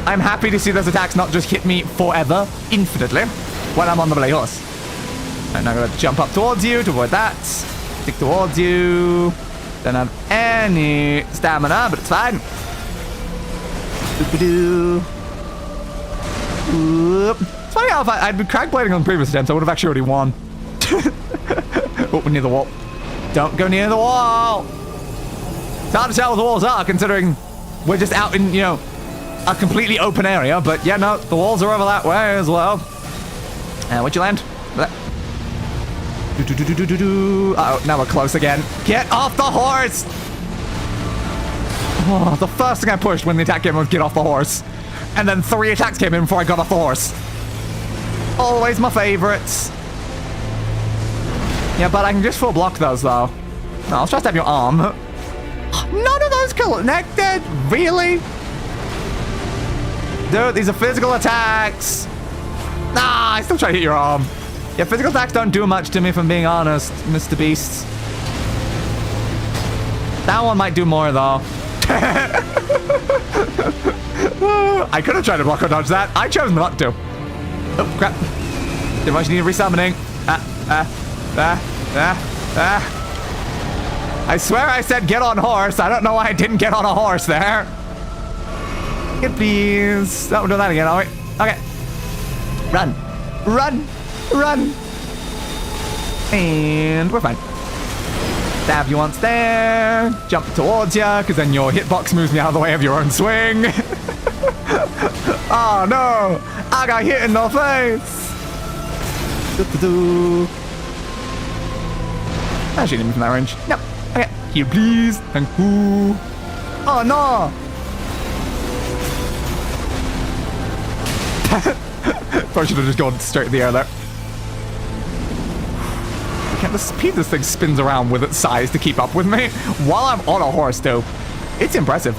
I'm happy to see those attacks not just hit me forever, infinitely, when I'm on the bloody horse. And I'm gonna jump up towards you to avoid that. Stick towards you. Don't have any stamina, but it's fine. It's funny how if I'd been crackblading on previous attempts, I would have actually already won. Oh, we're near the wall. Don't go near the wall. It's hard to tell what the walls are, considering we're just out in, you know, a completely open area. But yeah, no, the walls are over that way as well. Where'd you land? Uh-oh, now we're close again. Get off the horse! Oh, the first thing I pushed when the attack came was get off the horse. And then 3 attacks came in before I got off the horse. Always my favorites. Yeah, but I can just full block those, though. No, I'll try to have your arm. None of those connected? Really? Dude, these are physical attacks. Nah, I still try to hit your arm. Yeah, physical attacks don't do much to me, if I'm being honest, Mr. Beast. That one might do more, though. I could have tried to block or dodge that. I chose not to. Oh, crap. Too much need resummoning. I swear I said get on horse. I don't know why I didn't get on a horse there. Get please. Oh, we're doing that again, are we? Okay. Run. Run. Run. And we're fine. Stab you once there. Jump towards you, because then your hitbox moves me out of the way of your own swing. Oh no! I got hit in the face! I shouldn't from that range. No. Okay. Here, please. Thank you. Oh no! Probably should have just gone straight to the air there. The speed this thing spins around with its size to keep up with me while I'm on a horse, too. It's impressive.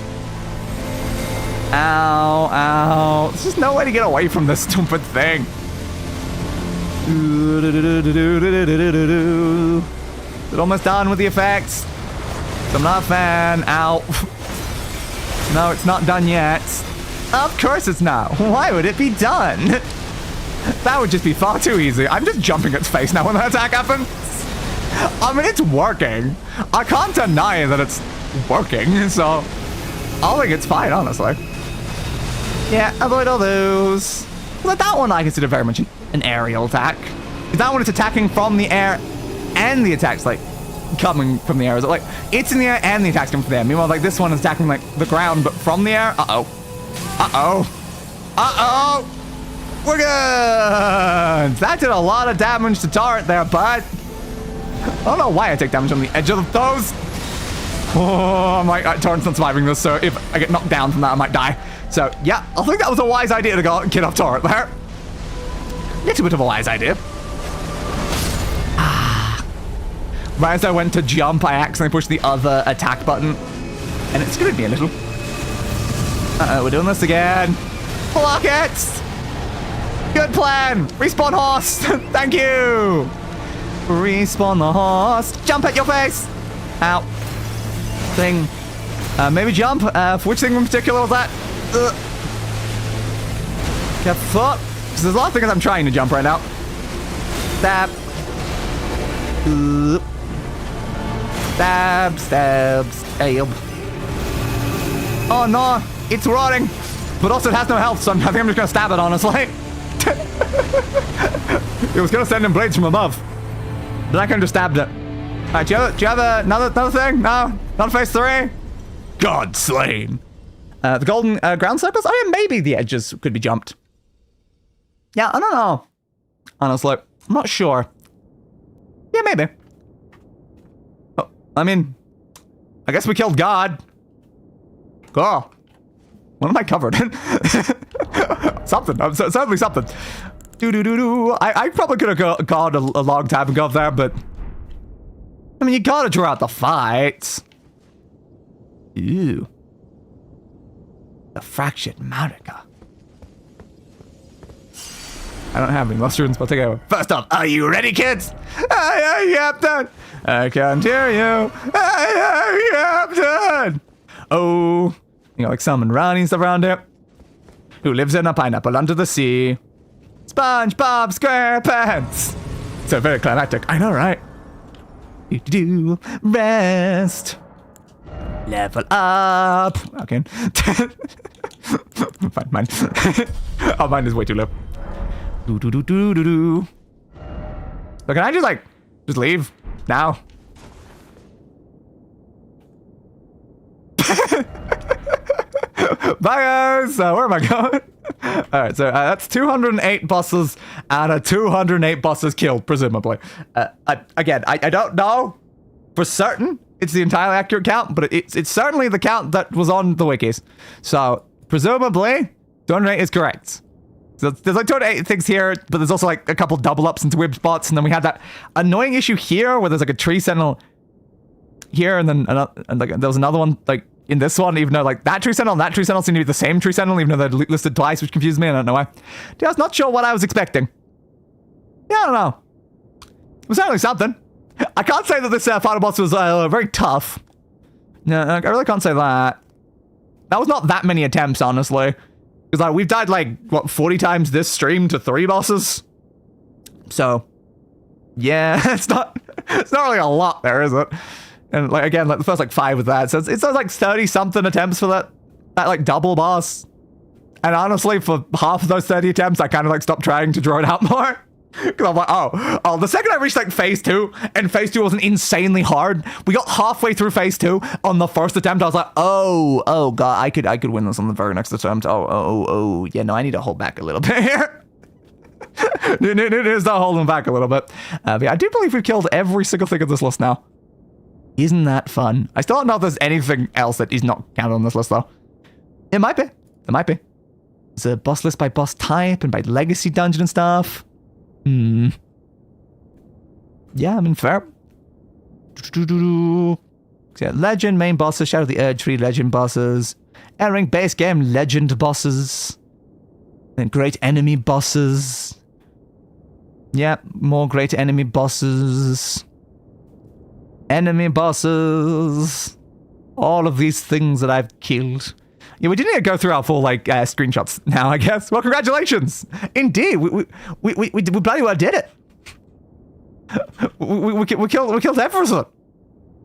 Ow, ow. There's just no way to get away from this stupid thing. Is it almost done with the effects? I'm not a fan. Ow. No, it's not done yet. Of course it's not. Why would it be done? That would just be far too easy. I'm just jumping its face now when that attack happens. I mean, it's working. I can't deny that it's working, so I think it's fine, honestly. Yeah, avoid all those. But that one I consider very much an aerial attack. Because that one is attacking from the air and the attack's, like, coming from the air. Is it like, it's in the air and the attack's coming from the air. Meanwhile, like, this one is attacking, like, the ground, but from the air. Uh-oh. Uh-oh. Uh-oh. We're good! That did a lot of damage to turret there, but I don't know why I take damage on the edge of those. Oh, my turret's not surviving this, so if I get knocked down from that, I might die. So, yeah, I think that was a wise idea to go get off turret there. Little bit of a wise idea. Right as I went to jump, I accidentally pushed the other attack button, and it screwed me a little. Uh-oh, we're doing this again. Block it! Good plan! Respawn horse! Thank you! Respawn the horse. Jump at your face! Ow. Thing. Maybe jump? For which thing in particular was that? Get fucked. There's a lot of things I'm trying to jump right now. Stab. Stab, stab, stab. Oh no! It's rotting! But also it has no health, so I think I'm just gonna stab it, honestly. It was gonna send in blades from above, but I kind of just stabbed it. Alright, do you have another thing? No? Not phase 3? God slain. The golden ground surface? Oh yeah, maybe the edges could be jumped. Yeah, I don't know. Honestly. I'm not sure. Yeah, maybe. Oh, I mean, I guess we killed God. Oh. What am I covered in? Something. Certainly something. I probably could have gone a long time ago there, but... I mean, you gotta draw out the fights. Ew. The fractured Marika. I don't have any mushrooms, but I'll take it over. First off, are you ready, kids? Aye, Captain. I can't hear you. Aye, Captain. Oh, you know, like summon Ronnie's around here. Who lives in a pineapple under the sea. SpongeBob SquarePants. So very climactic. I know, right? Rest. Level up. Okay. Fine, mine. Oh, mine is way too low. But can I just leave now? Bye guys. Where am I going? All right, so that's 208 bosses out of 208 bosses killed, presumably. Again, I don't know for certain it's the entirely accurate count, but it's certainly the count that was on the wikis. So presumably 208 is correct. So there's like 208 things here, but there's also like a couple double ups into weird spots, and then we had that annoying issue here where there's like a tree sentinel here, and then there was another one like in this one, even though like that tree sentinel and that tree sentinel seem to be the same tree sentinel, even though they're listed twice, which confused me. I don't know why. Yeah, I was not sure what I was expecting. Yeah, I don't know. It was certainly something. I can't say that this final boss was very tough. No, I really can't say that. That was not that many attempts, honestly. Because like we've died like what 40 times this stream to 3 bosses. So yeah, it's not really a lot there, is it? And like again, like the first like 5 with that, so it's like 30 something attempts for that like double boss. And honestly, for half of those 30 attempts, I kind of like stopped trying to draw it out more. Because I'm like, oh, the second I reached like phase 2, and phase 2 wasn't insanely hard, we got halfway through phase 2 on the first attempt. I was like, oh god, I could win this on the very next attempt. Oh, yeah, no, I need to hold back a little bit here. Here's not holding back a little bit. But yeah, I do believe we've killed every single thing on this list now. Isn't that fun? I still don't know if there's anything else that is not counted on this list though. It might be. It might be. It's a boss list by boss type and by legacy dungeon and stuff. Yeah, I mean, fair. Yeah, legend main bosses, Shadow of the Erd Tree legend bosses, Elden Ring base game legend bosses, and great enemy bosses. Yeah, more great enemy bosses. Enemy bosses. All of these things that I've killed. Yeah, we didn't need to go through our full like screenshots now, I guess. Well, congratulations. Indeed, we bloody well did it. we killed everything.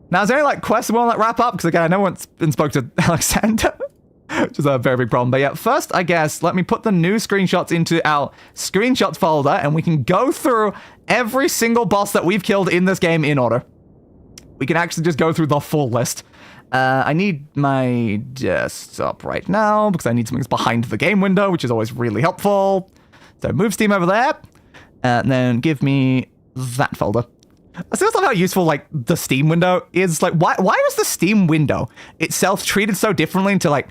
Now, is there any like quests we want to wrap up? Because again, I never went and spoke to Alexander, which is a very big problem. But yeah, first, I guess, let me put the new screenshots into our screenshots folder, and we can go through every single boss that we've killed in this game in order. We can actually just go through the full list. I need my desktop right now because I need something that's behind the game window, which is always really helpful. So move Steam over there, and then give me that folder. I still love how useful like the Steam window is. Like, why was the Steam window itself treated so differently to like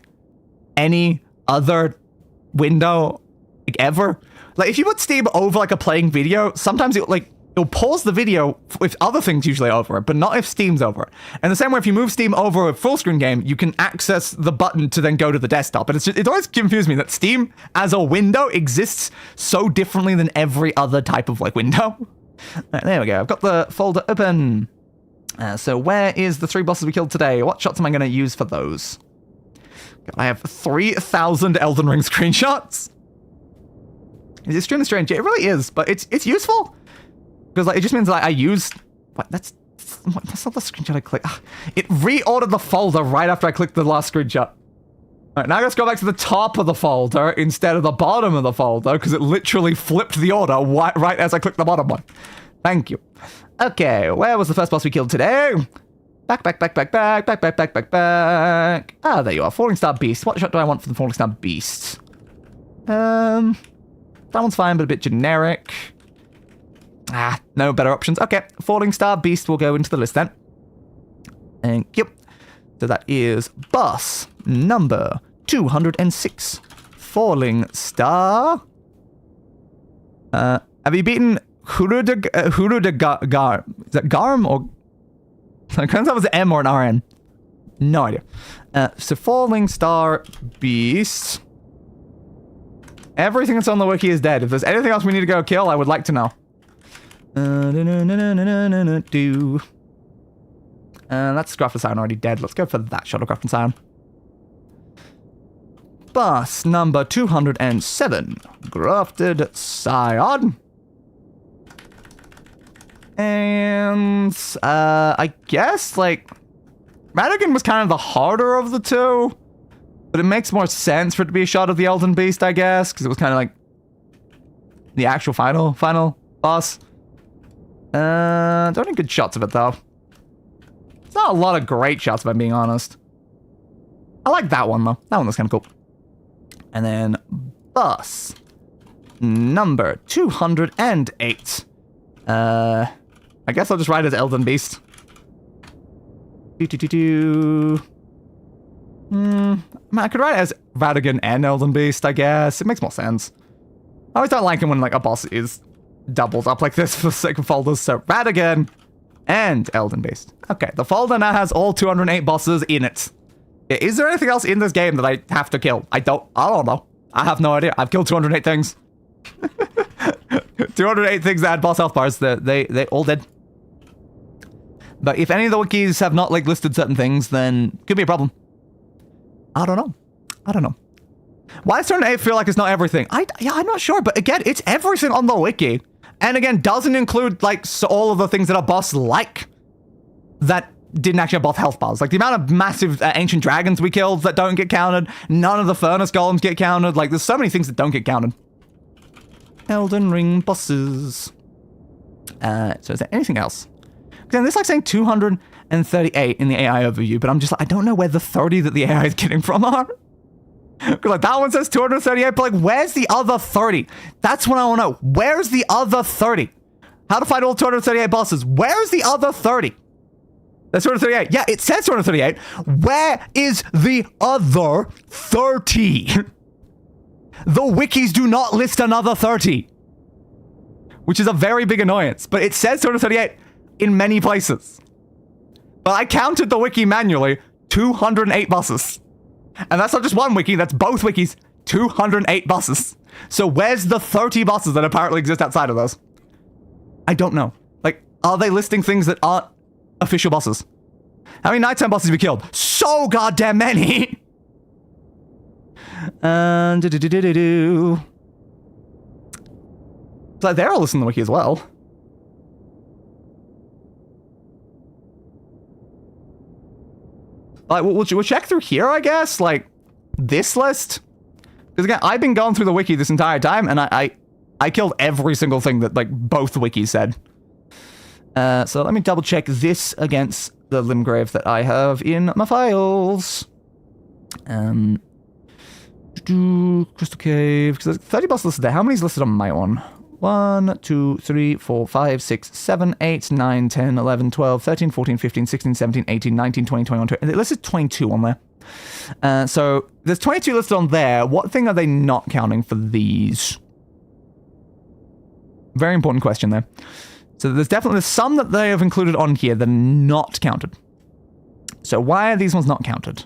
any other window like ever? Like, if you put Steam over like a playing video, sometimes it'll pause the video with other things usually over it, but not if Steam's over it. And the same way, if you move Steam over a full screen game, you can access the button to then go to the desktop. And it always confused me that Steam as a window exists so differently than every other type of like window. Right, there we go. I've got the folder open. So where is the 3 bosses we killed today? What shots am I going to use for those? I have 3,000 Elden Ring screenshots. It's extremely strange. It really is, but it's useful. Because like it just means like I use that's not the screenshot I clicked. It reordered the folder right after I clicked the last screenshot. Alright, now let's go back to the top of the folder instead of the bottom of the folder, because it literally flipped the order right as I clicked the bottom one. Thank you. Okay, where was the first boss we killed today? Back. Ah, there you are. Falling Star Beast. What shot do I want for the Falling Star Beast? That one's fine, but a bit generic. No better options. Okay, Falling Star Beast will go into the list then. Thank you. So that is boss number 206. Falling Star. Have you beaten Hurudagar? Is that Garm or... I can't tell if it's an M or an RN. No idea. So Falling Star Beast. Everything that's on the wiki is dead. If there's anything else we need to go kill, I would like to know. That's Grafton Scion already dead. Let's go for that shot of Grafton Scion. Boss number 207. Grafted Scion. And I guess, like, Radagon was kind of the harder of the two. But it makes more sense for it to be a shot of the Elden Beast, I guess, because it was kind of like the actual final boss. Don't have good shots of it, though. It's not a lot of great shots, if I'm being honest. I like that one, though. That one looks kind of cool. And then boss number 208. I guess I'll just write as Elden Beast. I could write it as Radagon and Elden Beast, I guess. It makes more sense. I always don't like it when, like, a boss is doubled up like this for the sake of folders. So Radagon and Elden Beast. Okay, the folder now has all 208 bosses in it. Is there anything else in this game that I have to kill? I don't know. I have no idea. I've killed 208 things. 208 things that had boss health bars. They all did. But if any of the wikis have not, like, listed certain things, then could be a problem. I don't know. Why does turn 8 feel like it's not everything? I'm not sure, but again, it's everything on the wiki. And again, doesn't include, like, all of the things that are boss like that didn't actually have boss health bars. Like, the amount of massive ancient dragons we killed that don't get counted. None of the furnace golems get counted. Like, there's so many things that don't get counted. Elden Ring bosses. So is there anything else? Again, this is like saying 238 in the AI overview, but I'm just like, I don't know where the 30 that the AI is getting from are. Because, like, that one says 238, but, like, where's the other 30? That's what I want to know. Where's the other 30? How to fight all 238 bosses. Where's the other 30? That's 238. Yeah, it says 238. Where is the other 30? The wikis do not list another 30. Which is a very big annoyance. But it says 238 in many places. But I counted the wiki manually. 208 bosses. And that's not just one wiki, that's both wikis. 208 bosses. So where's the 30 bosses that apparently exist outside of those? I don't know. Like, are they listing things that aren't official bosses? How many nighttime bosses have you killed? So goddamn many! So they're all listing the wiki as well. Like, we'll check through here, I guess, like, this list. Because again, I've been going through the wiki this entire time, and I killed every single thing that, like, both wikis said. So let me double check this against the Limgrave that I have in my files. Crystal Cave, because there's 30 bosses listed there. How many's listed on my one? 1, 2, 3, 4, 5, 6, 7, 8, 9, 10, 11, 12, 13, 14, 15, 16, 17, 18, 19, 20, 21, 22. It listed 22 on there. So there's 22 listed on there. What thing are they not counting for these? Very important question there. So there's definitely some that they have included on here that are not counted. So why are these ones not counted?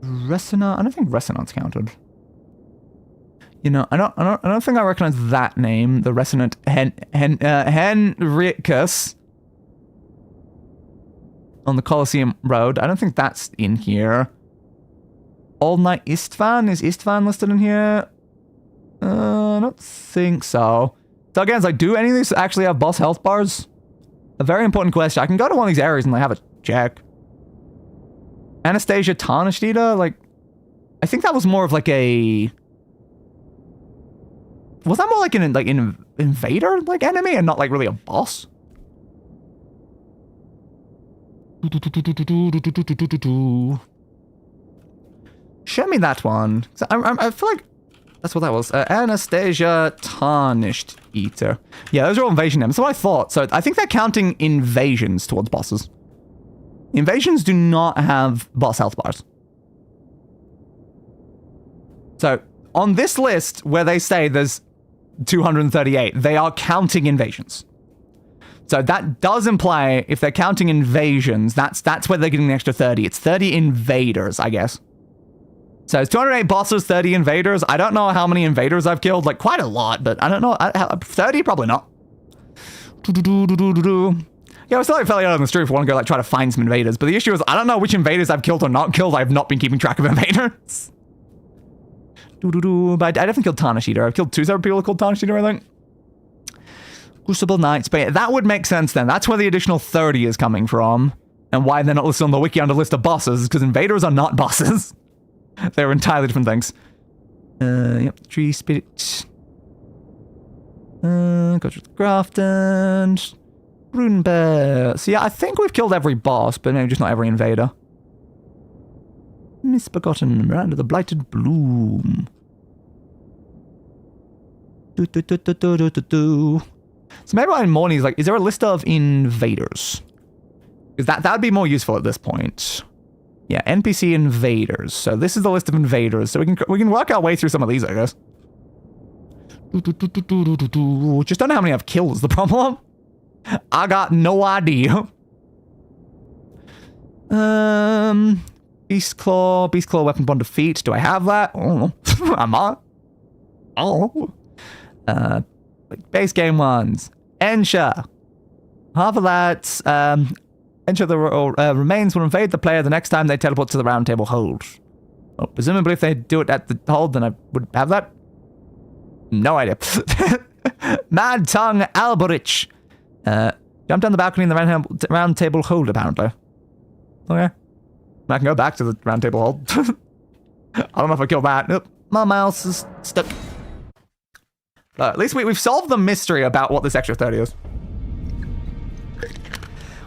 Resonant? I don't think Resonant's counted. You know, I don't think I recognize that name. The Resonant Henricus on the Colosseum Road. I don't think that's in here. All Night Istvan? Is Istvan listed in here? I don't think so. So again, it's like, do any of these actually have boss health bars? A very important question. I can go to one of these areas and like have a check. Anastasia Tarnished Eater? Like, I think that was more of like a... Was that more like an invader like enemy and not like really a boss? Show me that one. I feel like that's what that was. Anastasia Tarnished Eater. Yeah, those are all invasion names. That's what I thought. So I think they're counting invasions towards bosses. Invasions do not have boss health bars. So on this list where they say there's 238, they are counting invasions. So that does imply if they're counting invasions, that's where they're getting the extra 30. It's 30 invaders, I guess. So it's 208 bosses, 30 invaders. I don't know how many invaders I've killed. Like, quite a lot, but I don't know. 30? Probably not. Yeah, I was still fairly out on the street if I want to go, like, try to find some invaders. But the issue is, I don't know which invaders I've killed or not killed. I've not been keeping track of invaders. But I definitely killed Tarnished Eater. I've killed 2 separate people called Tarnished Eater, I think. Crucible Knights. But yeah, that would make sense then. That's where the additional 30 is coming from. And why they're not listed on the wiki under list of bosses, because invaders are not bosses. They're entirely different things. Yep, Tree Spirit. Go to the Grafton. Rune Bear. So yeah, I think we've killed every boss, but maybe just not every invader. Misbegotten, Miranda the Blighted Bloom. So maybe I'm morning is like, is there a list of invaders? Because that would be more useful at this point. Yeah, NPC invaders. So this is the list of invaders. So we can work our way through some of these, I guess. Just don't know how many I've killed is the problem. I got no idea. Beast Claw weapon upon defeat. Do I have that? Oh, I might. Oh. Base game ones. Ensha. Half of that. Ensure the remains will invade the player the next time they teleport to the round table hold. Well, presumably if they do it at the hold, then I would have that. No idea. Mad Tongue Alberich. Jump down the balcony in the round table hold, apparently. Okay. I can go back to the round table hold. I don't know if I killed that. Nope. My mouse is stuck. At least we've solved the mystery about what this extra 30 is.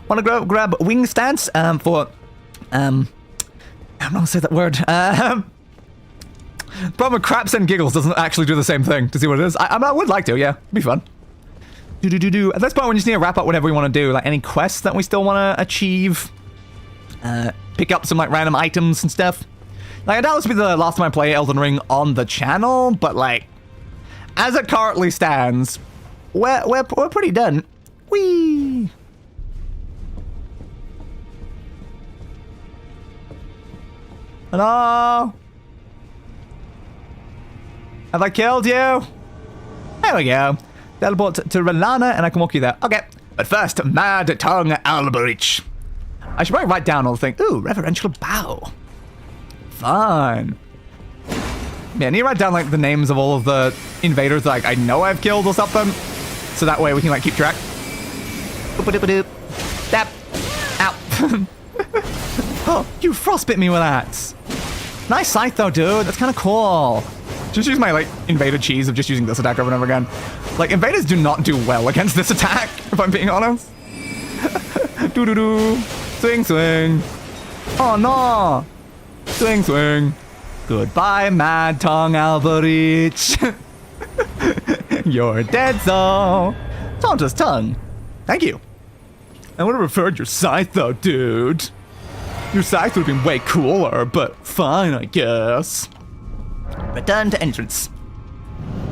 Want to grab wing stance for I'm not gonna say that word. Problem with craps and giggles doesn't actually do the same thing. To see what it is, I would like to. Yeah, it'd be fun. At this point, we just need to wrap up whatever we want to do. Like any quests that we still want to achieve. Pick up some like random items and stuff. Like I doubt this will be the last time I play Elden Ring on the channel, but like as it currently stands, we're pretty done. Whee! Hello? Have I killed you? There we go. Teleport to Relana and I can walk you there. Okay. But first, Mad Tongue Alberich. I should probably write down all the things. Ooh, reverential bow. Fun. Yeah, I need to write down like the names of all of the invaders that like, I know I've killed or something. So that way we can like keep track. Boop-a-doop-a-doop. Step. Ow. Oh, you frostbit me with that. Nice sight though, dude. That's kind of cool. Just use my like invader cheese of just using this attack over and over again. Like invaders do not do well against this attack, if I'm being honest. Doo-doo-doo. Swing, swing. Oh no. Swing, swing. Goodbye, Mad Tongue Alberich. You're dead, so. Taunta's tongue. Thank you. I would have preferred your scythe though, dude. Your scythe would have been way cooler, but fine, I guess. Return to entrance.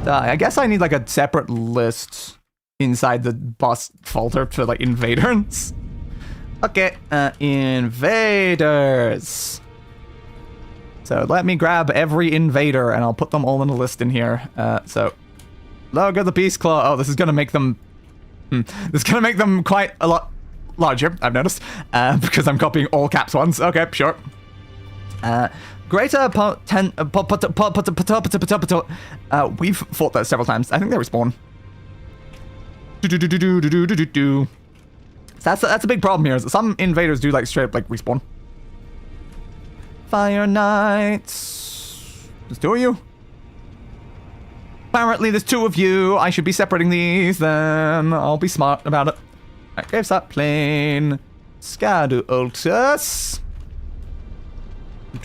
I guess I need like a separate list inside the boss folder for like invaders. Okay, invaders. So let me grab every invader and I'll put them all in a list in here. So, logo the Beast Claw. Oh, this is gonna make them. This is gonna make them quite a lot larger, I've noticed, because I'm copying all caps ones. Okay, sure. Greater we've fought that several times. I think they respawn. So that's a big problem here. Is that some invaders do like straight up like respawn. Fire Knights. There's 2 of you. Apparently there's 2 of you. I should be separating these then. I'll be smart about it. Alright, Gravesat Plane. Scadu Ultus.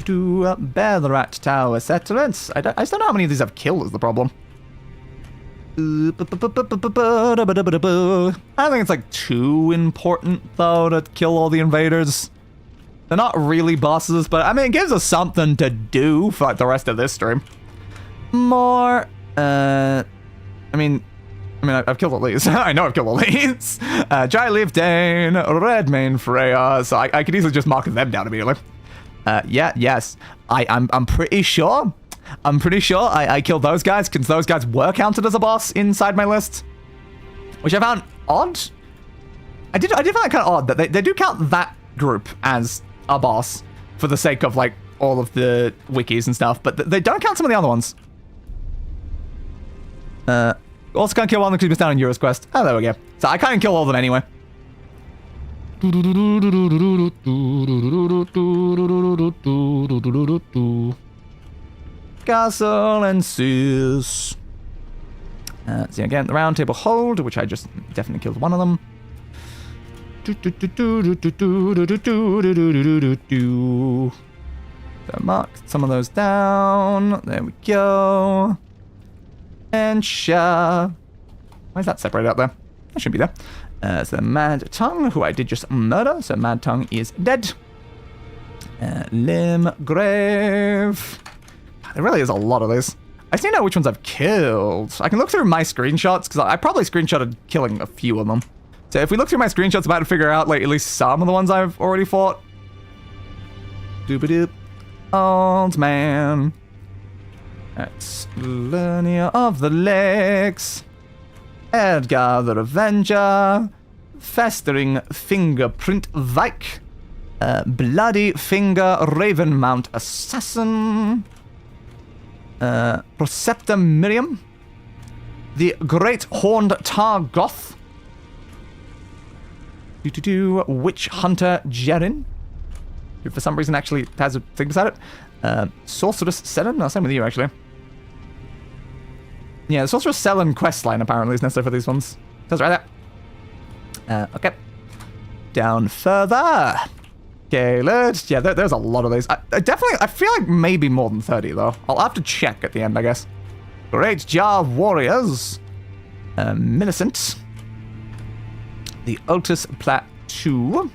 Bear the Rat Tower settlements. I still don't know how many of these I've killed is the problem. I don't think it's like too important though to kill all the invaders. They're not really bosses, but I mean it gives us something to do for like the rest of this stream. More I mean I've killed all these. I know I've killed all these. Dryleaf Dane, Redmane Freya, so I could easily just mark them down immediately. Yes. I'm pretty sure I killed those guys because those guys were counted as a boss inside my list, which I found odd. I did find that kind of odd that they do count that group as a boss for the sake of like all of the wikis and stuff, but they don't count some of the other ones. Also can't kill one because he was down in Euro's quest. Oh, there we go. So I can't kill all of them anyway. Castle and Sis. See again, the round table hold, which I just definitely killed one of them. So mark some of those down. There we go. And Sha. Why is that separated out there? That should be there. So Mad Tongue, who I did just murder. So Mad Tongue is dead. Limb Grave. There really is a lot of these. I just need to know which ones I've killed. I can look through my screenshots, because I probably screenshotted killing a few of them. So if we look through my screenshots, I'm about to figure out like at least some of the ones I've already fought. Doop-a-doop. Old man. That's Lernia of the Lakes. Edgar the Revenger. Festering Fingerprint Vike. Bloody Finger Ravenmount Assassin. Preceptor Miriam. The Great Horned Targoth. Witch Hunter Jerin. Who for some reason actually has a thing beside it. Sorceress Selen. No, same with you actually. Yeah, the Sorceress Selen questline apparently is necessary for these ones. That's right there. Okay. Down further. Gaylord. Yeah, there's a lot of these. I feel like maybe more than 30 though. I'll have to check at the end, I guess. Great Jar Warriors. Millicent. The Otis Plateau.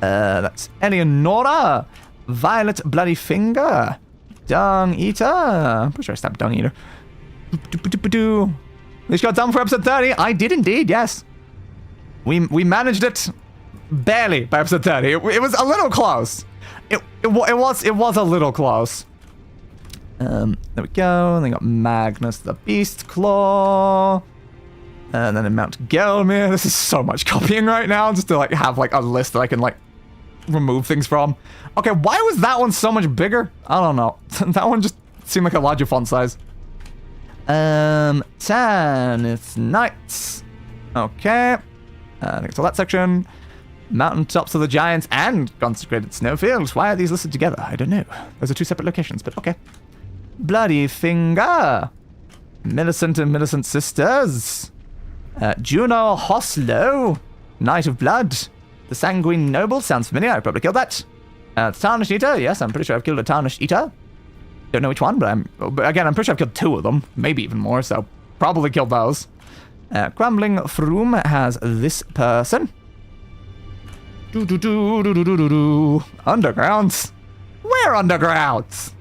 That's Eleonora. Violet Bloody Finger. Dung Eater. I'm pretty sure I stabbed Dung Eater. This got done for episode 30. I did indeed, yes. We managed it barely by episode 30. It was a little close. It was a little close. There we go. And then got Magnus the Beast Claw. And then in Mount Gelmir. This is so much copying right now, just to like have like a list that I can like remove things from. Okay, why was that one so much bigger? I don't know. That one just seemed like a larger font size. Tanith Knights. Okay. I think it's all that section. Mountaintops of the Giants and Consecrated Snowfields. Why are these listed together? I don't know. Those are two separate locations, but okay. Bloody Finger. Millicent and Millicent Sisters. Juno Hoslow. Knight of Blood. The Sanguine Noble. Sounds familiar. I probably killed that. Tarnished Eater. Yes, I'm pretty sure I've killed a Tarnished Eater. Don't know which one, but again, I'm pretty sure I've killed 2 of them. Maybe even more, so probably killed those. Crumbling Froom has this person. Undergrounds? Where undergrounds?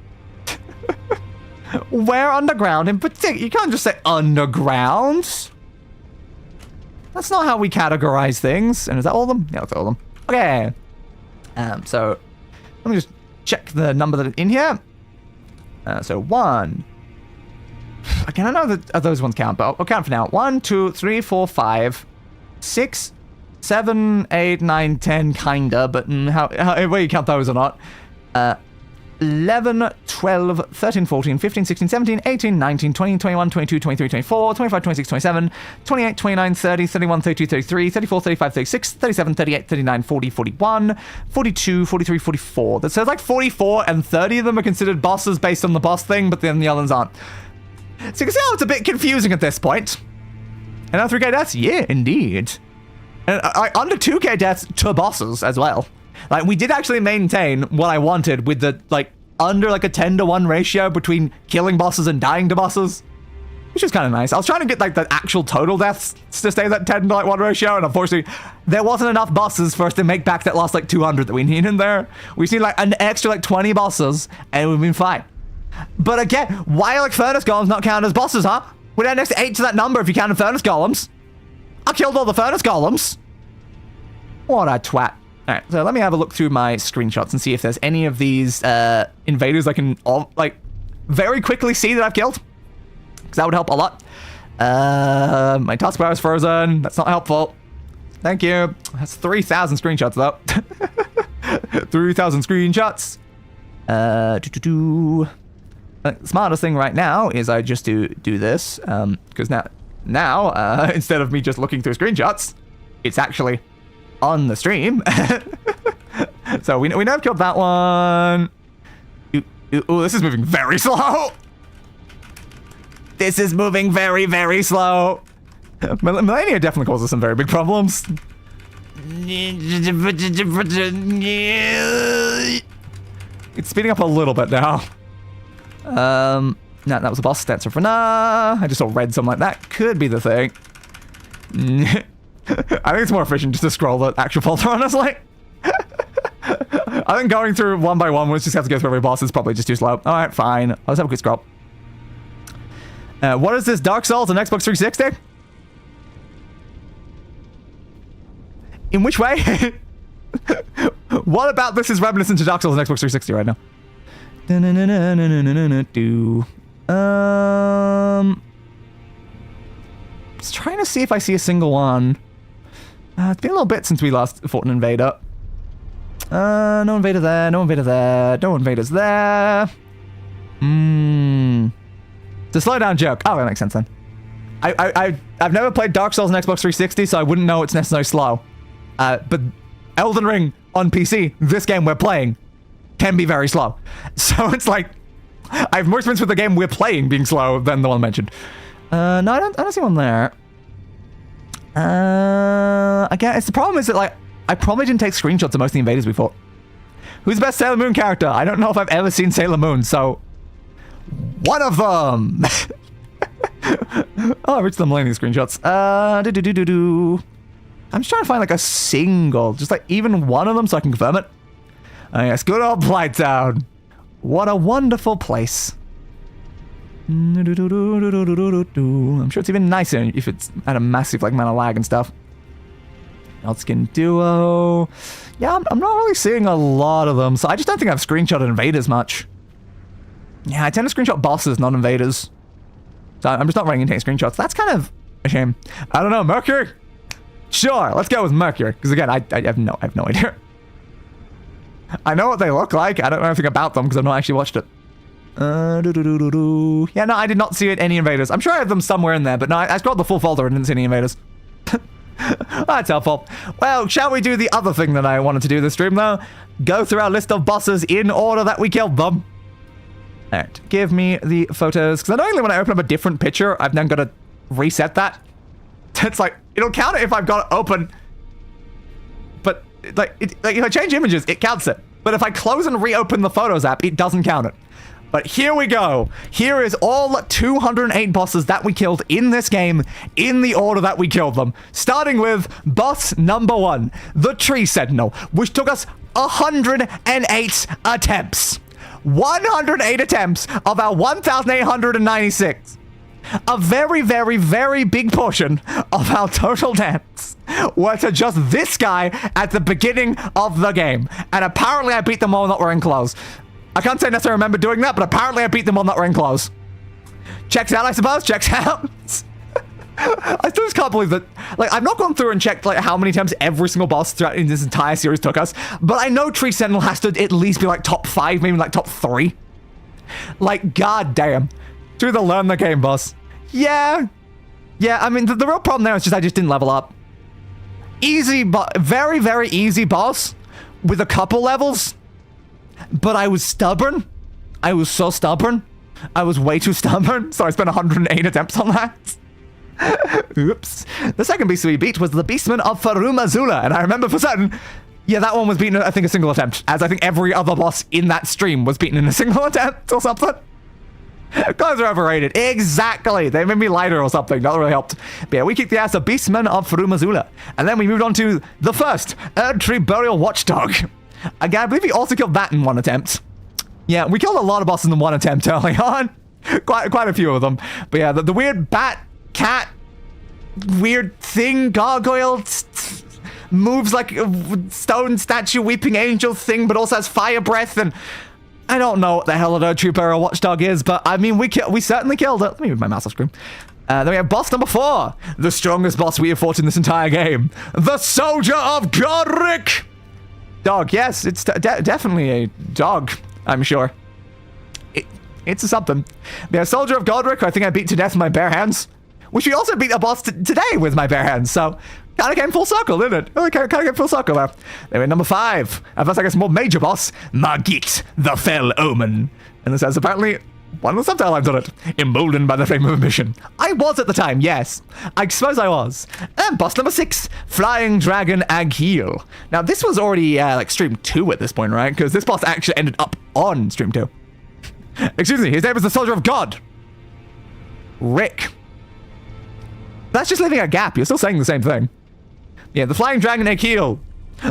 Where underground in particular? You can't just say underground. That's not how we categorize things. And is that all of them? Yeah, that's all of them. Okay. So let me just check the number that is in here. So 1. Again, I know that those ones count, but I'll count for now. 1, 2, 3, 4, 5, 6, 7, 8, 9, 10, kinda, but whether you count those or not. 11, 12, 13, 14, 15, 16, 17, 18, 19, 20, 21, 22, 23, 24, 25, 26, 27, 28, 29, 30, 31, 32, 33, 34, 35, 36, 37, 38, 39, 40, 41, 42, 43, 44. That says like 44 and 30 of them are considered bosses based on the boss thing, but then the others aren't. So you can see how it's a bit confusing at this point. And now 3k deaths? Yeah, indeed. And under 2k deaths to bosses as well. Like, we did actually maintain what I wanted with the, like, under, like, a 10-to-1 ratio between killing bosses and dying to bosses, which is kind of nice. I was trying to get, like, the actual total deaths to stay that 10-to-1 ratio, and unfortunately, there wasn't enough bosses for us to make back that last, like, 200 that we need in there. We just need, like, an extra, like, 20 bosses, and we've been fine. But again, why are, like, furnace golems not counted as bosses, huh? We'd add an extra 8 to that number if you counted furnace golems. I killed all the furnace golems. What a twat. Alright, so let me have a look through my screenshots and see if there's any of these invaders I can, like, very quickly see that I've killed. Because that would help a lot. My taskbar is frozen. That's not helpful. Thank you. That's 3,000 screenshots, though. 3,000 screenshots. The smartest thing right now is I just do this. Because now instead of me just looking through screenshots, it's actually on the stream. So we know I've killed that one. Ooh, this is moving very slow. This is moving very, very slow. Millennia definitely causes some very big problems. It's speeding up a little bit now. Nah, that was a boss answer for nah. I just saw red, something like that. Could be the thing. I think it's more efficient just to scroll the actual folder, honestly. I think going through one by one, we just have to go through every boss is probably just too slow. Alright, fine. Let's have a quick scroll. What is this? Dark Souls on Xbox 360? In which way? What about this is reminiscent to Dark Souls on Xbox 360 right now? Just trying to see if I see a single one. It's been a little bit since we last fought an invader. No invader there, no invader there, no invaders there. It's a slow down joke. Oh, that makes sense then. I've never played Dark Souls on Xbox 360, so I wouldn't know it's necessarily slow. But Elden Ring on PC, this game we're playing, can be very slow. So it's like, I have more experience with the game we're playing being slow than the one mentioned. No, I don't see one there. Again, the problem is that, like, I probably didn't take screenshots of most of the invaders we fought. Who's the best Sailor Moon character? I don't know if I've ever seen Sailor Moon, so one of them. Oh, I reached the millennium screenshots. I'm just trying to find, like, a single, just, like, even one of them so I can confirm it. Oh, yes, good old Blighttown. What a wonderful place. I'm sure it's even nicer if it's at a massive, like, amount of lag and stuff. Eldskin Duo. Yeah, I'm not really seeing a lot of them, so I just don't think I've screenshotted invaders much. Yeah, I tend to screenshot bosses, not invaders. So I'm just not running into any screenshots. That's kind of a shame. I don't know, Mercury? Sure, let's go with Mercury, because again, I have no idea. I know what they look like. I don't know anything about them because I've not actually watched it. Yeah, no, I did not see any invaders. I'm sure I have them somewhere in there, but no, I scrolled the full folder and didn't see any invaders. That's helpful. Well, shall we do the other thing that I wanted to do this stream, though? Go through our list of bosses in order that we killed them. Alright, give me the photos. Because annoyingly, when I open up a different picture, I've then got to reset that. It's like, it'll count it if I've got it open. But, like, if I change images, it counts it. But if I close and reopen the Photos app, it doesn't count it. But here we go. Here is all 208 bosses that we killed in this game in the order that we killed them. Starting with boss number 1, the Tree Sentinel, which took us 108 attempts. 108 attempts of our 1,896. A very, very, very big portion of our total deaths were to just this guy at the beginning of the game. And apparently I beat them all not wearing clothes. I can't say necessarily remember doing that, but apparently I beat them all not wearing clothes. Checks out, I suppose. Checks out. I still just can't believe that. Like, I've not gone through and checked, like, how many times every single boss throughout in this entire series took us, but I know Tree Sentinel has to at least be, like, top 5, maybe, like, top 3. Like, goddamn. Through the learn the game boss. Yeah. Yeah, I mean, the real problem there is just I just didn't level up. Easy, very, very easy boss with a couple levels. But I was stubborn. I was so stubborn. I was way too stubborn, so I spent 108 attempts on that. Oops. The second beast we beat was the Beastman of Farum Azula, and I remember for certain Yeah, that one was beaten, I think, a single attempt, as I think every other boss in that stream was beaten in a single attempt or something. Guys are overrated. Exactly. They made me lighter or something. That really helped. But yeah, we kicked the ass of Beastmen of Frumazula. And then we moved on to the first Erd Tree Burial Watchdog. Again, I believe we also killed that in one attempt. Yeah, we killed a lot of bosses in one attempt early on. Quite a few of them. But yeah, the weird bat, cat, weird thing, gargoyle, moves like a stone statue, weeping angel thing, but also has fire breath, and I don't know what the hell an Erd Tree Burial Watchdog is, but I mean, we certainly killed it. Let me move my mouse off screen. Then we have boss number 4, the strongest boss we have fought in this entire game, the Soldier of Godric. Dog, yes, it's definitely a dog, I'm sure. It's something. Yeah, Soldier of Godric, I think I beat to death with my bare hands, which we also beat a boss today with my bare hands, so kind of came full circle, didn't it? Kind of came full circle there. Anyway, number 5. First, I guess, more major boss, Margit, the Fell Omen. And this has apparently one of the subtitle lines on it. Emboldened by the flame of ambition. I was at the time, yes. I suppose I was. And boss number 6, Flying Dragon Agheel. Now, this was already, like, stream 2 at this point, right? Because this boss actually ended up on stream 2. Excuse me, his name is the Soldier of God. Rick. That's just leaving a gap. You're still saying the same thing. Yeah, the Flying Dragon Agheel.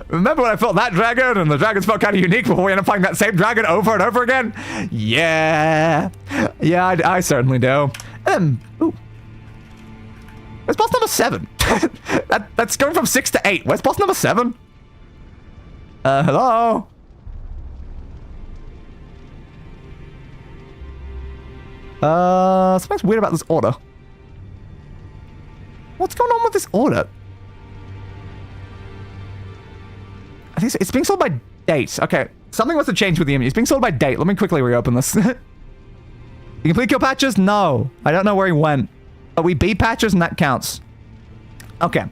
Remember when I fought that dragon and the dragons felt kind of unique before we ended up fighting that same dragon over and over again? Yeah. Yeah, I certainly do. Ooh. Where's boss number 7? That's going from 6 to 8. Where's boss number 7? Hello? Something's weird about this order. What's going on with this order? I think it's being sold by date. Okay, something must have changed with the image. It's being sold by date. Let me quickly reopen this. You complete kill Patches? No. I don't know where he went. But we beat Patches and that counts. Okay.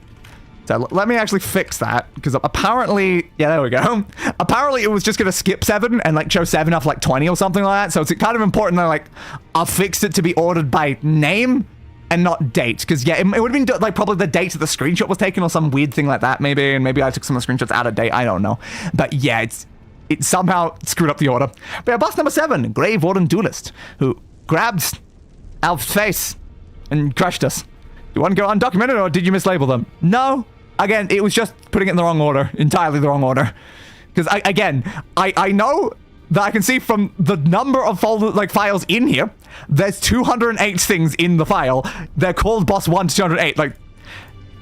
So let me actually fix that. Because apparently... Yeah, there we go. Apparently it was just going to skip 7 and like show 7 off like 20 or something like that. So it's kind of important that like I fixed it to be ordered by name and not date. Because yeah, it would have been like probably the date that the screenshot was taken or some weird thing like that maybe. And maybe I took some of the screenshots out of date. I don't know. But yeah, it somehow screwed up the order. But yeah, boss number 7, Grave Warden Duelist, who grabbed Alf's face and crushed us. Do you want to go undocumented or did you mislabel them? No. Again, it was just putting it in the wrong order. Entirely the wrong order. Because I know that I can see from the number of files in here, there's 208 things in the file. They're called boss 1 to 208. Like,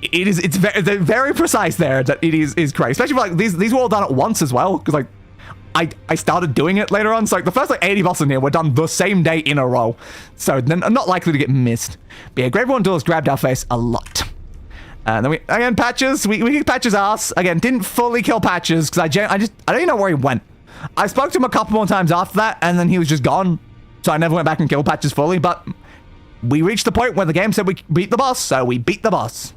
it's very, very precise there that it is crazy. Especially for, like, these were all done at once as well. Because, like, I started doing it later on. So, like, the first, like, 80 bosses in here were done the same day in a row. So, they're not likely to get missed. But yeah, Grave Warden Duelist grabbed our face a lot. And then again, Patches, we kicked Patches' ass. Again, didn't fully kill Patches, because I don't even know where he went. I spoke to him a couple more times after that, and then he was just gone. So I never went back and killed Patches fully, but we reached the point where the game said we beat the boss, so we beat the boss.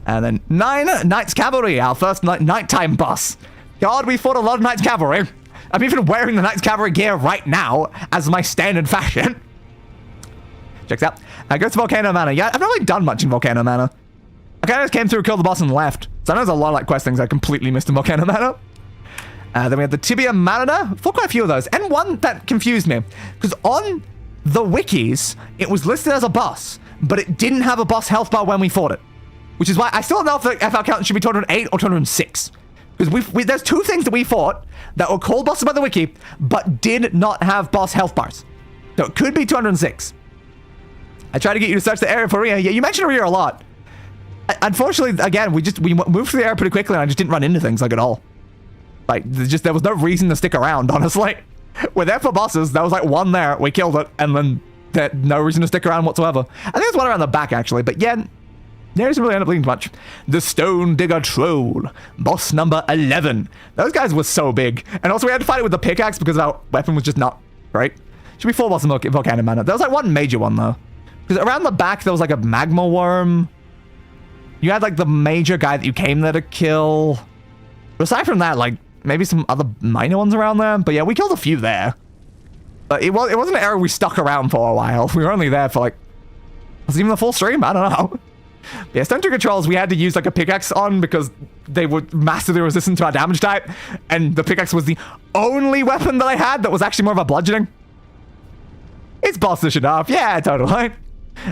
And then 9 Knights Cavalry, our first nighttime boss. God, we fought a lot of Knights Cavalry. I'm even wearing the Knights Cavalry gear right now as my standard fashion. Checks out. Goes to Volcano Manor. Yeah, I've not really done much in Volcano Manor. I kind of just came through, killed the boss, and left. So I know there's a lot of like quest things I completely missed in Volcano Manor. Then we have the Tibia Mariner. For quite a few of those. And one that confused me. Because on the wikis, it was listed as a boss. But it didn't have a boss health bar when we fought it. Which is why I still don't know if the FL count should be 208 or 206. Because there's 2 things that we fought that were called bosses by the wiki, but did not have boss health bars. So it could be 206. I tried to get you to search the area for Rhea. Yeah, you mentioned Rhea a lot. Unfortunately, again, we moved through the area pretty quickly and I just didn't run into things like at all. Like, there was no reason to stick around, honestly. We're there for bosses. There was like one there. We killed it. And then there's no reason to stick around whatsoever. I think there's one around the back, actually. But yeah, there doesn't really end up leading much. The Stone Digger Troll. Boss number 11. Those guys were so big. And also we had to fight it with the pickaxe because our weapon was just not great. Should be 4 bosses in Volcano Manor. There was like one major one, though. Because around the back, there was like a magma worm. You had like the major guy that you came there to kill. But aside from that, like maybe some other minor ones around there. But yeah, we killed a few there. But it wasn't an area we stuck around for a while. We were only there for like, was it even the full stream? I don't know. Yeah, Stone Trigger Trolls we had to use like a pickaxe on because they were massively resistant to our damage type, and the pickaxe was the only weapon that I had that was actually more of a bludgeoning. It's bossish enough. Yeah, totally.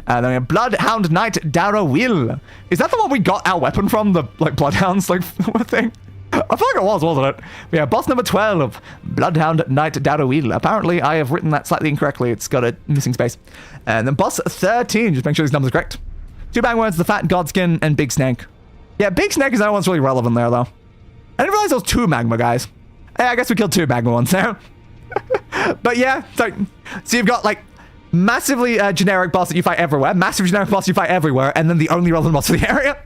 And then we have Bloodhound Knight Dara Will. Is that the one we got our weapon from? The, like, Bloodhounds, like, thing? I feel like it was, wasn't it? Yeah, boss number 12, Bloodhound Knight Dara Will. Apparently, I have written that slightly incorrectly. It's got a missing space. And then boss 13, just make sure these numbers are correct. 2 bang words, the Fat Godskin, and Big Snake. Yeah, Big Snake is the only one that's really relevant there, though. I didn't realize there was 2 magma guys. Hey, I guess we killed 2 magma ones there. But yeah, so you've got, like, massively generic boss that you fight everywhere, massive generic boss you fight everywhere, and then the only relevant boss for the area.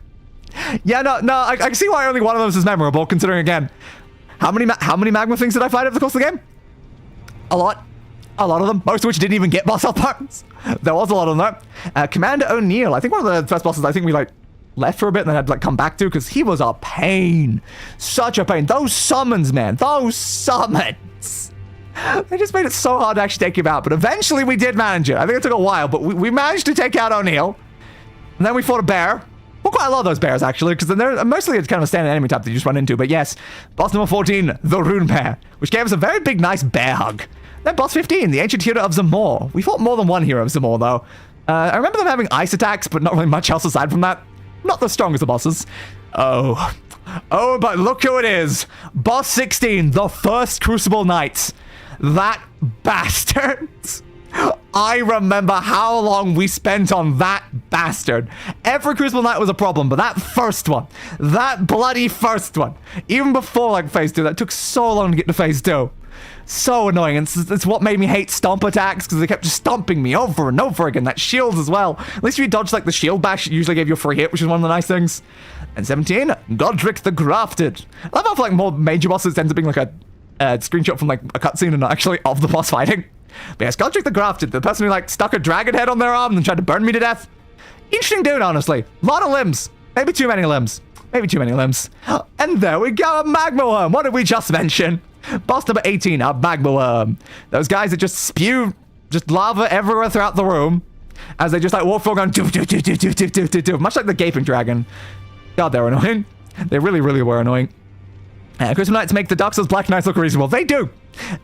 Yeah, no, I can see why only one of those is memorable, considering, again, how many magma things did I fight over the course of the game? A lot of them, most of which didn't even get boss health parts. There was a lot of them, though. Commander O'Neill, I think one of the first bosses I think we, like, left for a bit and then had to, like, come back to, because he was a pain. Such a pain. Those summons, man, those summons. They just made it so hard to actually take him out, but eventually we did manage it. I think it took a while, but we managed to take out O'Neill. And then we fought a bear. Well, quite a lot of those bears, actually, because they're mostly it's kind of a standard enemy type that you just run into. But yes, boss number 14, the Rune Bear, which gave us a very big, nice bear hug. Then boss 15, the Ancient Hero of Zamor. We fought more than one hero of Zamor, though. I remember them having ice attacks, but not really much else aside from that. Not the strongest of bosses. Oh, but look who it is. Boss 16, the first Crucible Knight. That bastard. I remember how long we spent on that bastard. Every Crucible Knight was a problem, but that first one, that bloody first one, even before, like, phase 2, that took so long to get to phase 2. So annoying, and it's what made me hate stomp attacks, because they kept just stomping me over and over again. That shield as well. At least if you dodged, like, the shield bash, it usually gave you a free hit, which is one of the nice things. And 17, Godric the Grafted. I love how, for, like, more major bosses, it ends up being, like, a screenshot from, like, a cutscene and not actually of the boss fighting. But yes, Godric the Grafted, the person who, like, stuck a dragon head on their arm and tried to burn me to death. Interesting dude, honestly. A lot of limbs. Maybe too many limbs. Maybe too many limbs. And there we go, a magma worm. What did we just mention? Boss number 18, a magma worm. Those guys that just spew just lava everywhere throughout the room as they just, like, walk forward going do. Much like the Gaping Dragon. God, they're annoying. They really, really were annoying. Crucible Knights make the Dark Souls Black Knights look reasonable. They do.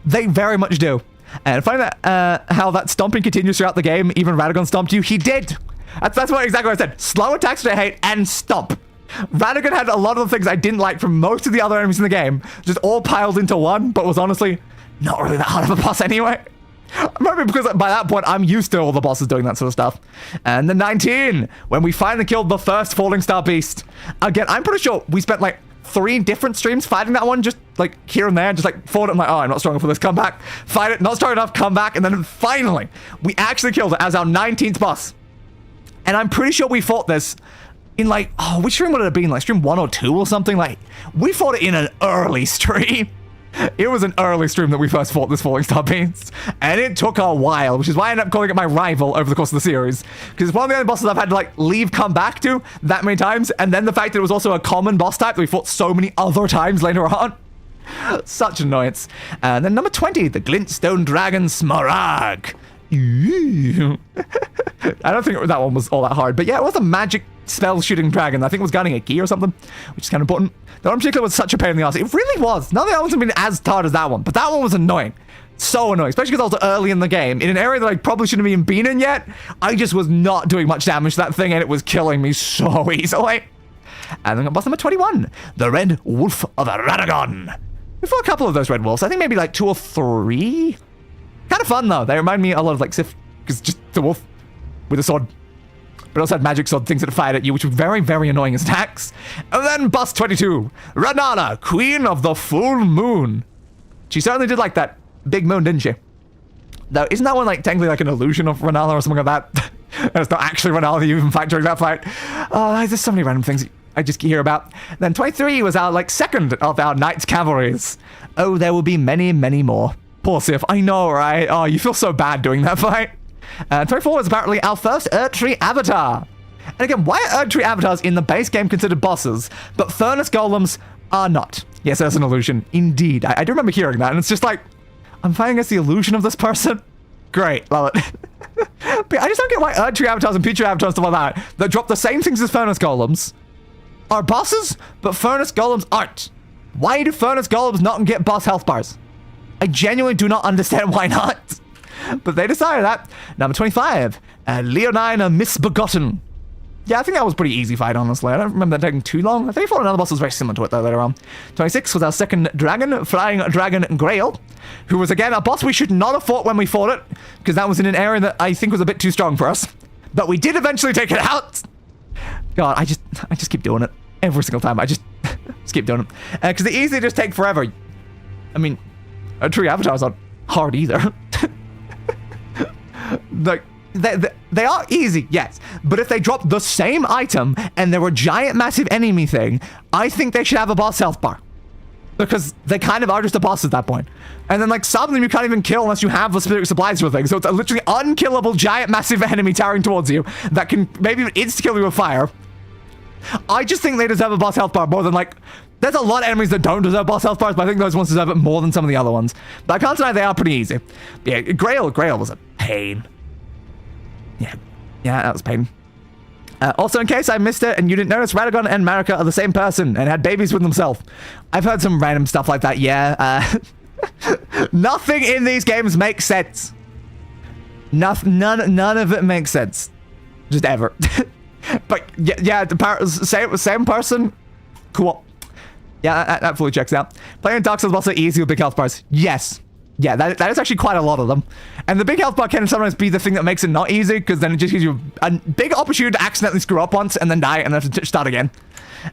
They very much do. And find that how that stomping continues throughout the game. Even Radagon stomped you. He did. That's what exactly what I said. Slow attacks that I hate and stomp. Radagon had a lot of the things I didn't like from most of the other enemies in the game, just all piled into one, but was honestly not really that hard of a boss anyway. Maybe because by that point I'm used to all the bosses doing that sort of stuff. And then 19, when we finally killed the first Falling Star Beast. Again, I'm pretty sure we spent like 3 different streams fighting that one, just like here and there, just like fought it. I'm like, oh, I'm not strong enough for this, come back, fight it, not strong enough, come back, and then finally we actually killed it as our 19th boss. And I'm pretty sure we fought this in like, oh, which stream would it have been? Like stream 1 or 2 or something? Like, we fought it in an early stream. It was an early stream that we first fought this Falling Star Beast, and it took a while, which is why I ended up calling it my rival over the course of the series, because it's one of the only bosses I've had to like leave, come back to that many times, and then the fact that it was also a common boss type that we fought so many other times later on. Such annoyance. And then number 20, the Glintstone Dragon Smaragd. I don't think that one was all that hard, but yeah, it was a magic spell shooting dragon. I think it was guarding a key or something, which is kind of important. That one in particular was such a pain in the ass. It really was. None of the other ones have been as hard as that one, but that one was annoying. So annoying, especially because I was early in the game, in an area that I probably shouldn't have even been in yet. I just was not doing much damage to that thing, and it was killing me so easily. And then boss number 21, the Red Wolf of Radagon. We fought a couple of those Red Wolves. I think maybe like 2 or 3. Kind of fun though. They remind me a lot of like Sif, because just the wolf with a sword, but also had magic sword things that fired at you, which were very, very annoying as attacks. And then boss 22, Ranala, Queen of the Full Moon. She certainly did like that big moon, didn't she? Though, isn't that one like technically like an illusion of Ranala or something like that? And it's not actually Ranala that you even fight during that fight. There's so many random things I just hear about. Then 23 was our like second of our Knights Cavalries. Oh, there will be many, many more. Poor Sif, I know, right? Oh, you feel so bad doing that fight. 24 was apparently our first Erd Tree avatar. And again, why are Erd Tree avatars in the base game considered bosses, but furnace golems are not? Yes, that's an illusion. Indeed. I do remember hearing that, and it's just like, I'm fighting against the illusion of this person? Great, love it. But I just don't get why Erd Tree avatars and Pichu avatars and stuff like that drop the same things as furnace golems are bosses, but furnace golems aren't. Why do furnace golems not get boss health bars? I genuinely do not understand why not. But they decided that. Number 25, Leonine Misbegotten. Yeah, I think that was a pretty easy fight, honestly. I don't remember that taking too long. I think we fought another boss that was very similar to it, though, later on. 26 was our second dragon, Flying Dragon Grail, who was, again, a boss we should not have fought when we fought it, because that was in an area that I think was a bit too strong for us. But we did eventually take it out. God, I just keep doing it. Every single time. I just keep doing it. Because they easily just take forever. I mean, Erd Tree avatars aren't hard either. Like, they are easy, yes. But if they drop the same item and they're a giant, massive enemy thing, I think they should have a boss health bar. Because they kind of are just a boss at that point. And then, like, some of them you can't even kill unless you have the specific supplies for things. So it's a literally unkillable, giant, massive enemy towering towards you that can maybe even insta-kill you with fire. I just think they deserve a boss health bar more than, like... There's a lot of enemies that don't deserve boss health bars, but I think those ones deserve it more than some of the other ones. But I can't deny they are pretty easy. Yeah, Grail was a pain. Yeah, that was a pain. Also, in case I missed it and you didn't notice, Radagon and Marika are the same person and had babies with themselves. I've heard some random stuff like that, yeah. Nothing in these games makes sense. None of it makes sense. Just ever. But, yeah, the same person? Cool. Yeah, that fully checks out. Playing Dark Souls is also easy with big health bars. Yes. Yeah, that is actually quite a lot of them. And the big health bar can sometimes be the thing that makes it not easy, because then it just gives you a big opportunity to accidentally screw up once and then die and then have to start again.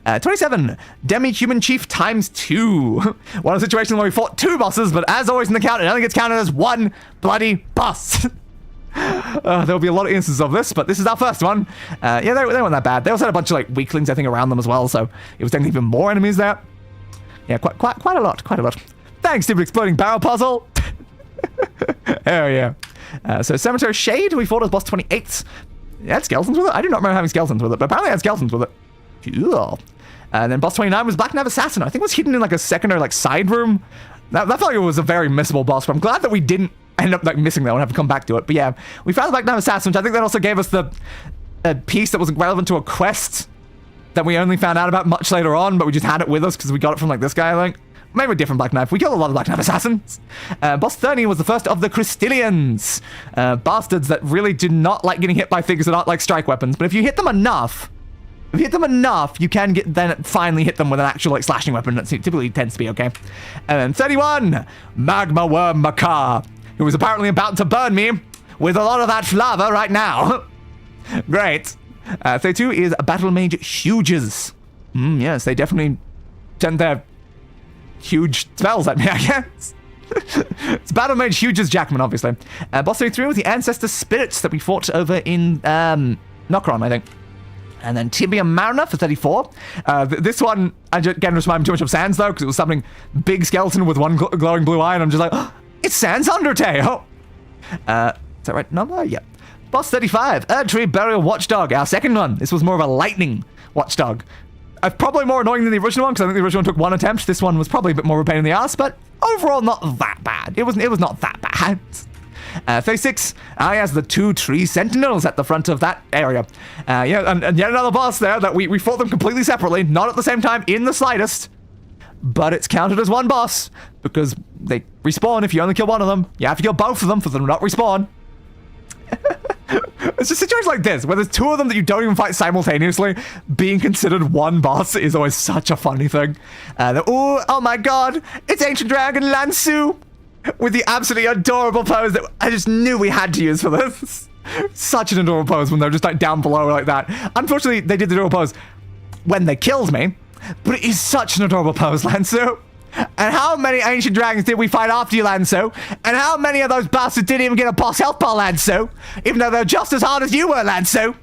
27, Demi-Human Chief times 2. One of the situations where we fought 2 bosses, but as always in the count, it only gets counted as 1 bloody boss. There'll be a lot of instances of this, but this is our first one. Yeah, they weren't that bad. They also had a bunch of, like, weaklings, I think, around them as well, so it was technically even more enemies there. Yeah, quite a lot. Thanks, stupid exploding barrel puzzle. Oh, yeah. So Cemetery Shade, we fought as boss 28. It had skeletons with it? I do not remember having skeletons with it, but apparently it had skeletons with it. Cool. And then boss 29 was Black Nav Assassin. I think it was hidden in, like, a secondary, like, side room. That felt like it was a very missable boss, but I'm glad that we didn't end up, like, missing that one and have to come back to it. But yeah, we found the Black Nav Assassin, which I think that also gave us the piece that was relevant to a quest that we only found out about much later on, but we just had it with us because we got it from, like, this guy, I think. Maybe a different Black Knife. We killed a lot of Black Knife assassins. Boss 30 was the first of the Crystallians. Bastards that really did not like getting hit by things that aren't like strike weapons. But if you hit them enough, you can then finally hit them with an actual like slashing weapon. That typically tends to be okay. And then 31, Magma Worm Makar, who was apparently about to burn me with a lot of that lava right now. Great. 32 is Battle Mage Huges. Yes, they definitely send their huge spells at me, I guess. It's Battle Mage Huges Jackman, obviously. Boss 33 was the Ancestor Spirits that we fought over in Nokron, I think. And then Tibia Mariner for 34. This one, again, just reminded me too much of Sans, though, because it was something big skeleton with one glowing blue eye, and I'm just like, oh, it's Sans Undertale! Is that right number? Yep. Boss 35, Erd Tree Burial Watchdog, our second one. This was more of a lightning watchdog. Probably more annoying than the original one, because I think the original one took 1 attempt. This one was probably a bit more of a pain in the ass, but overall not that bad. It was not that bad. 36, I has the 2 tree sentinels at the front of that area. Yeah, and yet another boss there that we fought them completely separately, not at the same time in the slightest, but it's counted as one boss, because they respawn if you only kill one of them. You have to kill both of them for them to not respawn. It's just situations like this, where there's 2 of them that you don't even fight simultaneously. Being considered one boss is always such a funny thing. Oh my god, it's Ancient Dragon Lansu! With the absolutely adorable pose that I just knew we had to use for this. Such an adorable pose when they're just like down below like that. Unfortunately, they did the adorable pose when they killed me, but it is such an adorable pose, Lansu. And how many ancient dragons did we fight after you, Lanso? And how many of those bastards didn't even get a boss health bar, Lanso? Even though they're just as hard as you were, Lanso.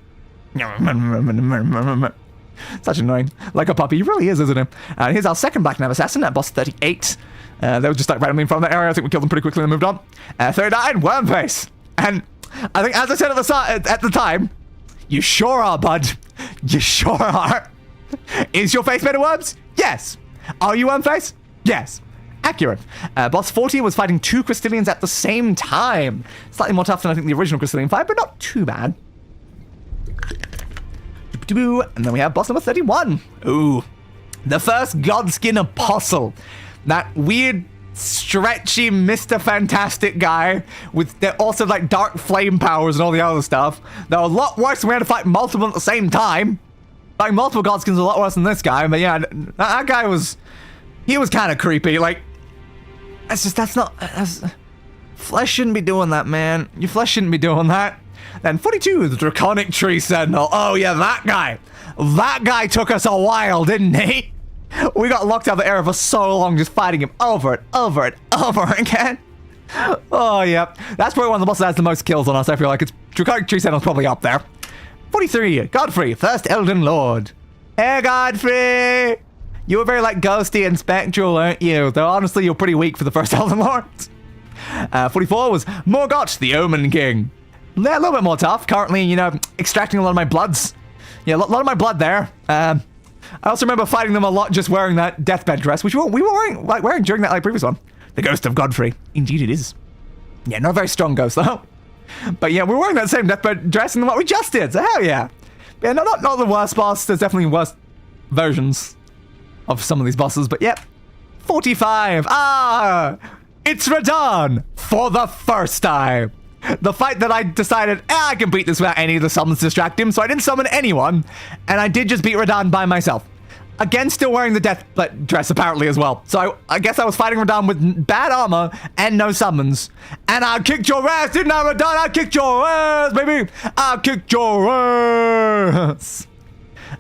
Such annoying. Like a puppy. He really is, isn't he? Here's our second Black Nav Assassin at boss 38. They were just like randomly in front of that area. I think we killed them pretty quickly and moved on. 39, Wormface. And I think, as I said at the time, you sure are, bud. You sure are. Is your face made of worms? Yes. Are you Wormface? Yes. Accurate. Boss 40 was fighting 2 Crystallians at the same time. Slightly more tough than I think the original Crystallian fight, but not too bad. And then we have boss number 31. Ooh. The first Godskin Apostle. That weird, stretchy Mr. Fantastic guy with also like dark flame powers and all the other stuff. They're a lot worse when we had to fight multiple at the same time. Like, multiple Godskins are a lot worse than this guy, but yeah, that guy was... He was kind of creepy, like... Flesh shouldn't be doing that, man. Your flesh shouldn't be doing that. Then 42, the Draconic Tree Sentinel. Oh yeah, that guy. That guy took us a while, didn't he? We got locked out of the area for so long just fighting him over again. Oh, yeah. That's probably one of the bosses that has the most kills on us, I feel like. It's Draconic Tree Sentinel's probably up there. 43, Godfrey, first Elden Lord. Hey, Godfrey! You were very, like, ghosty and spectral, weren't you? Though, honestly, you're pretty weak for the first Elden Lord. 44 was Morgott, the Omen King. They're a little bit more tough. Currently, you know, extracting a lot of my bloods. Yeah, a lot of my blood there. I also remember fighting them a lot just wearing that deathbed dress, which we were wearing during that previous one. The Ghost of Godfrey. Indeed it is. Yeah, not a very strong ghost, though. But yeah, we're wearing that same deathbed dress in what we just did, so hell yeah. Yeah, not the worst boss. There's definitely worse versions of some of these bosses, but yep. 45. It's Radagon for the first time. The fight that I decided, I can beat this without any of the summons to distract him, so I didn't summon anyone, and I did just beat Radagon by myself. Again, still wearing the death dress apparently as well. So I guess I was fighting Radagon with bad armor and no summons. And I kicked your ass, didn't I, Radagon? I kicked your ass, baby! I kicked your ass!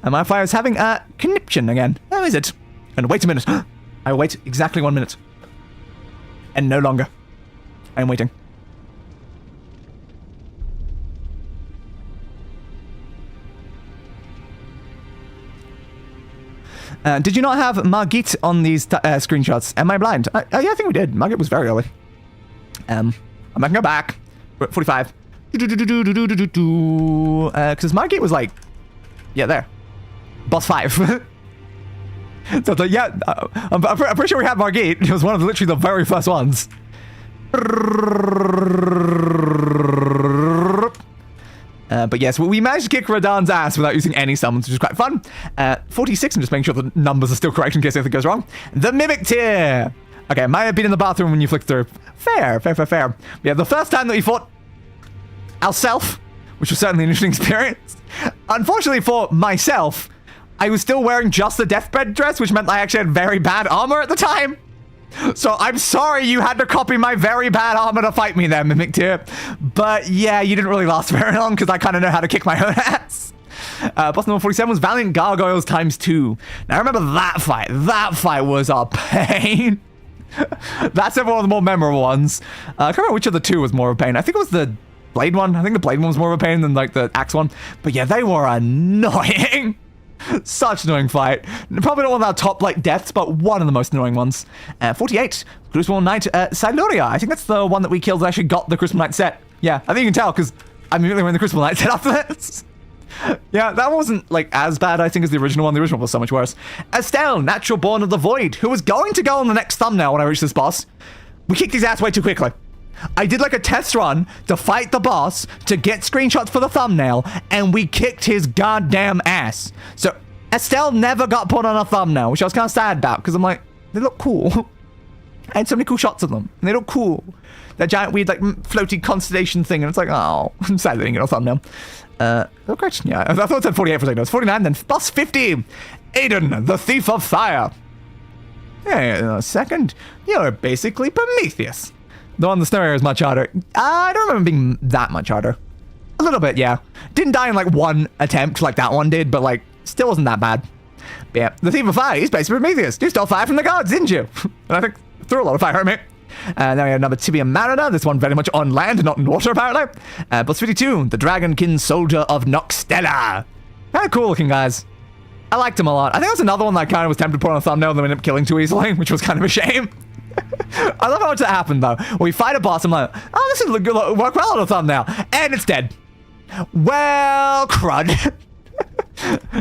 And my fire is having a conniption again. How is it? And wait a minute. I will wait exactly 1 minute. And no longer. I am waiting. Did you not have Margit on these screenshots? Am I blind? Yeah, I think we did. Margit was very early. I'm not gonna go back. We're at 45. Because Margit was like... Yeah, there. Boss 5. So, yeah, I'm pretty sure we had Margit. It was one of literally the very first ones. But yes, we managed to kick Radagon's ass without using any summons, which is quite fun. 46, I'm just making sure the numbers are still correct in case anything goes wrong. The Mimic Tier. Okay, might have been in the bathroom when you flicked through. Fair. Yeah, the first time that we fought ourself, which was certainly an interesting experience. Unfortunately for myself, I was still wearing just the deathbed dress, which meant I actually had very bad armor at the time. So I'm sorry you had to copy my very bad armor to fight me there, Mimic Tier. But yeah, you didn't really last very long because I kind of know how to kick my own ass. Boss number 47 was Valiant Gargoyles ×2. Now I remember that fight. That fight was a pain. That's one of the more memorable ones. I can't remember which of the two was more of a pain. I think it was the blade one. I think the blade one was more of a pain than like the axe one. But yeah, they were annoying. Such an annoying fight. Probably not one of our top like deaths, but one of the most annoying ones. 48, Crucible Knight Siluria. I think that's the one that we killed that actually got the Crucible Knight set. Yeah, I think you can tell because I'm immediately wearing the Crucible Knight set after this. Yeah, that wasn't like as bad, I think, as the original one. The original was so much worse. Estelle, Natural Born of the Void, who was going to go on the next thumbnail when I reached this boss. We kicked his ass way too quickly. I did like a test run to fight the boss to get screenshots for the thumbnail, and we kicked his goddamn ass. So Estelle never got put on a thumbnail, which I was kind of sad about because I'm like, they look cool. I had so many cool shots of them, and they look cool. That giant weird like floaty constellation thing, and it's like, oh, I'm sad they didn't get a thumbnail. Oh, great. Yeah, I thought it said 48 for a second. It was 49, then boss 50. Aiden, the Thief of Fire. Yeah, second, you're basically Prometheus. The one in the snow area is much harder. I don't remember being that much harder. A little bit, yeah. Didn't die in like one attempt like that one did, but like still wasn't that bad. But yeah, the Thief of Fire, he's basically Prometheus. You stole fire from the gods, didn't you? And I think threw a lot of fire at me. Now we have another Tibia Mariner, this one very much on land, not in water apparently. Boss 52, the Dragonkin Soldier of Noxtella. Kind of cool looking guys. I liked him a lot. I think that was another one that I kind of was tempted to put on a thumbnail and then ended up killing too easily, which was kind of a shame. I love how much that happened though. When we fight a boss, I'm like, oh, this would work well on a thumbnail. And it's dead. Well, crud.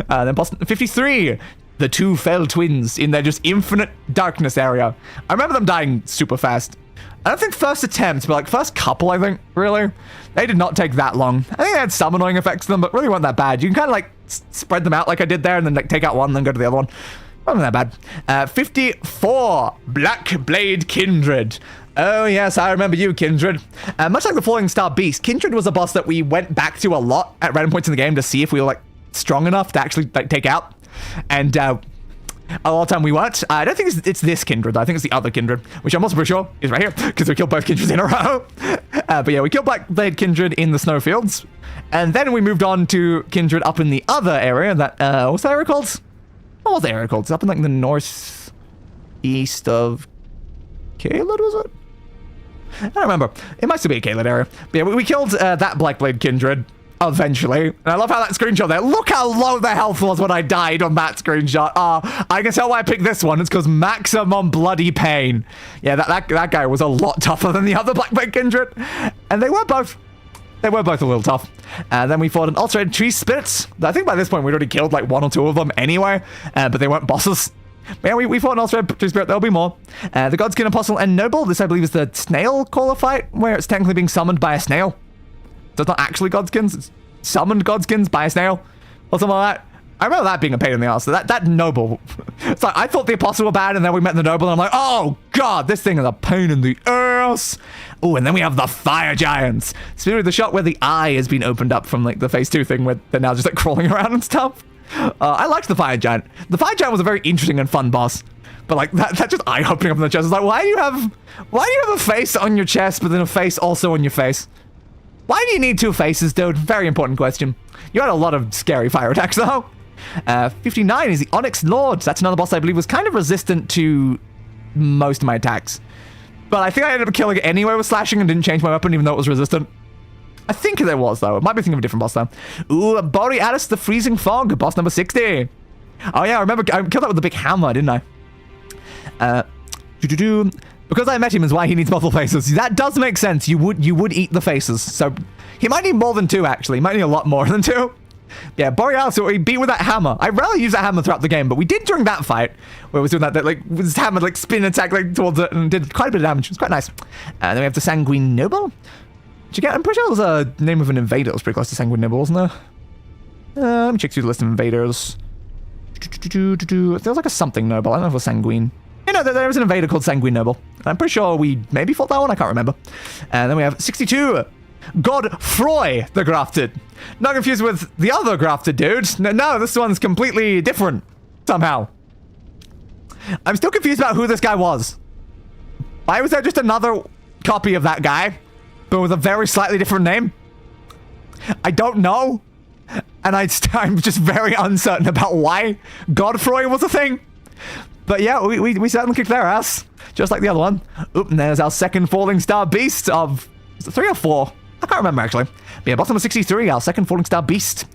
Then boss 53. The two fell twins in their just infinite darkness area. I remember them dying super fast. I don't think first attempt, but like first couple, I think, really. They did not take that long. I think they had some annoying effects to them, but really weren't that bad. You can kind of like spread them out like I did there and then like take out one and then go to the other one. Wasn't that bad. 54, Black Blade Kindred. Oh yes, I remember you, Kindred. Much like the Falling Star Beast, Kindred was a boss that we went back to a lot at random points in the game to see if we were like strong enough to actually like take out. And a lot of time we weren't. I don't think it's this Kindred. I think it's the other Kindred, which I'm also pretty sure is right here because we killed both Kindreds in a row. But yeah, we killed Black Blade Kindred in the snowfields. And then we moved on to Kindred up in the other area that, what's that area called? What was the area called? It's up in like the northeast of Caelid, was it? I don't remember. It might still be a Caelid area. But yeah, we killed that Black Blade Kindred eventually. And I love how that screenshot there. Look how low the health was when I died on that screenshot. I can tell why I picked this one. It's because maximum bloody pain. Yeah, that guy was a lot tougher than the other Black Blade Kindred. And they were both. They were both a little tough. And then we fought an Erd Tree Spirits. I think by this point we'd already killed like 1 or 2 of them anyway. But they weren't bosses. But yeah, we fought an Erd Tree Spirit. There'll be more. The Godskin Apostle and Noble. This I believe is the snail caller fight where it's technically being summoned by a snail. So it's not actually Godskins. It's summoned Godskins by a snail. Or something like that. I remember that being a pain in the ass. That Noble. It's like, I thought the Apostle were bad, and then we met the Noble, and I'm like, oh, God, this thing is a pain in the ass. Oh, and then we have the Fire Giants. Specifically, the shot where the eye has been opened up from, like, the Phase 2 thing, where they're now just, like, crawling around and stuff. I liked the Fire Giant. The Fire Giant was a very interesting and fun boss. But, like, that just eye opening up in the chest is like, why do you have a face on your chest, but then a face also on your face? Why do you need 2 faces, dude? Very important question. You had a lot of scary fire attacks, though. 59 is the Onyx Lord. That's another boss I believe was kind of resistant to most of my attacks. But I think I ended up killing it anyway with slashing and didn't change my weapon even though it was resistant. I think there was, though. I might be thinking of a different boss, though. Ooh, Borealis the Freezing Fog, boss number 60. Oh, yeah, I remember I killed that with the big hammer, didn't I? Because I met him is why he needs multiple faces. That does make sense. You would eat the faces. So he might need more than 2, actually. He might need a lot more than 2. Yeah, Borealis, we beat with that hammer. I rarely use that hammer throughout the game, but we did during that fight, where we was doing that like, with this hammer, like, spin attack, like, towards it, and did quite a bit of damage. It was quite nice. And then we have the Sanguine Noble. Did you get, I'm pretty sure it was a name of an invader. It was pretty close to Sanguine Noble, wasn't there? Let me check through the list of invaders. There was like a something noble. I don't know if it was Sanguine. You know, there was an invader called Sanguine Noble. I'm pretty sure we maybe fought that one. I can't remember. And then we have 62. Godfroy the Grafted. Not confused with the other Grafted dude. No, this one's completely different. Somehow. I'm still confused about who this guy was. Why was there just another copy of that guy, but with a very slightly different name? I don't know. And I'm just very uncertain about why Godfroy was a thing. But yeah, we certainly kicked their ass. Just like the other one. Oop, and there's our second Falling Star Beast of... Is it 3 or 4? I can't remember, actually. But yeah, boss number 63, our second Falling Star Beast.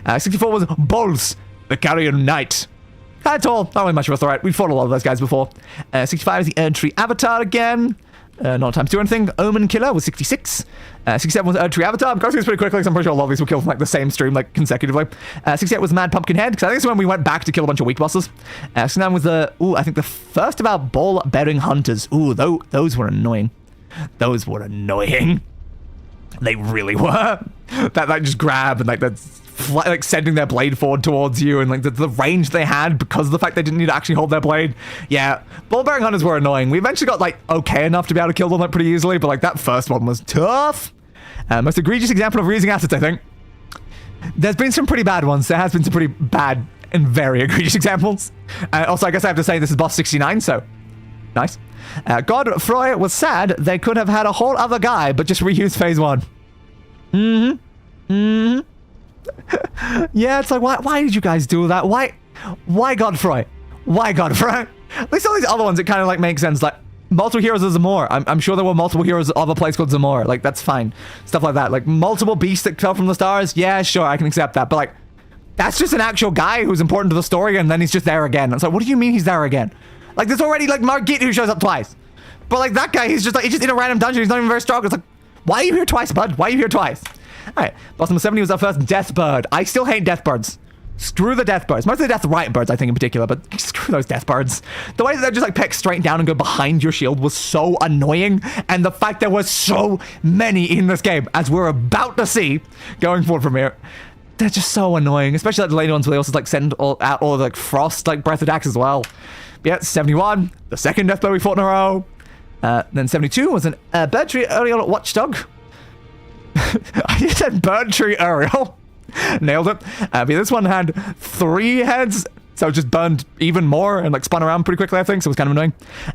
64 was Bols, the Carrion Knight. That's all. Not really much of a threat. We've fought a lot of those guys before. 65 is the Erd Tree Avatar again. Not times 2 or anything. Omen Killer was 66. 67 was Erd Tree Avatar. I'm going through this pretty quickly because I'm pretty sure a lot of these were killed from like the same stream, like consecutively. 68 was Mad Pumpkin Head, because I think it's when we went back to kill a bunch of weak bosses. 69 was the, I think the first of our ball-bearing hunters. Those were annoying. Those were annoying. They really were. That just grab and like that's like sending their blade forward towards you, and like the range they had because of the fact they didn't need to actually hold their blade. Yeah, ball-bearing hunters were annoying. We eventually got like okay enough to be able to kill them like pretty easily, but like that first one was tough. Most egregious example of reusing assets, I think. There's been some pretty bad ones. There has been some pretty bad and very egregious examples. Also, I guess I have to say this is boss 69, so nice. Godfroy was sad they could have had a whole other guy, but just reuse phase 1. Yeah, it's like, why did you guys do that? Why Godfroy? Why Godfroy? At least all these other ones, it kind of like makes sense. Like, multiple heroes of Zamor. I'm sure there were multiple heroes of a place called Zamor. Like, that's fine. Stuff like that. Like, multiple beasts that fell from the stars. Yeah, sure, I can accept that. But, like, that's just an actual guy who's important to the story, and then he's just there again. It's like, what do you mean he's there again? Like, there's already, like, Margit who shows up twice. But, like, that guy, he's just in a random dungeon. He's not even very strong. It's like, why are you here twice, bud? Why are you here twice? All right, boss number 70 was our first Deathbird. I still hate Deathbirds. Screw the death birds. Mostly the death right birds, I think, in particular, but screw those death birds. The way that they just like peck straight down and go behind your shield was so annoying, and the fact there was so many in this game, as we're about to see going forward from here, they're just so annoying, especially like the later ones where they also like send out all the like frost like breath attacks as well. But yeah, 71, the second death blow we fought in a row. Then 72 was an Bird Tree Aerial Watchdog. I said Bird Tree Aerial. Nailed it. But this one had 3 heads, so it just burned even more and like spun around pretty quickly, I think, so it was kind of annoying.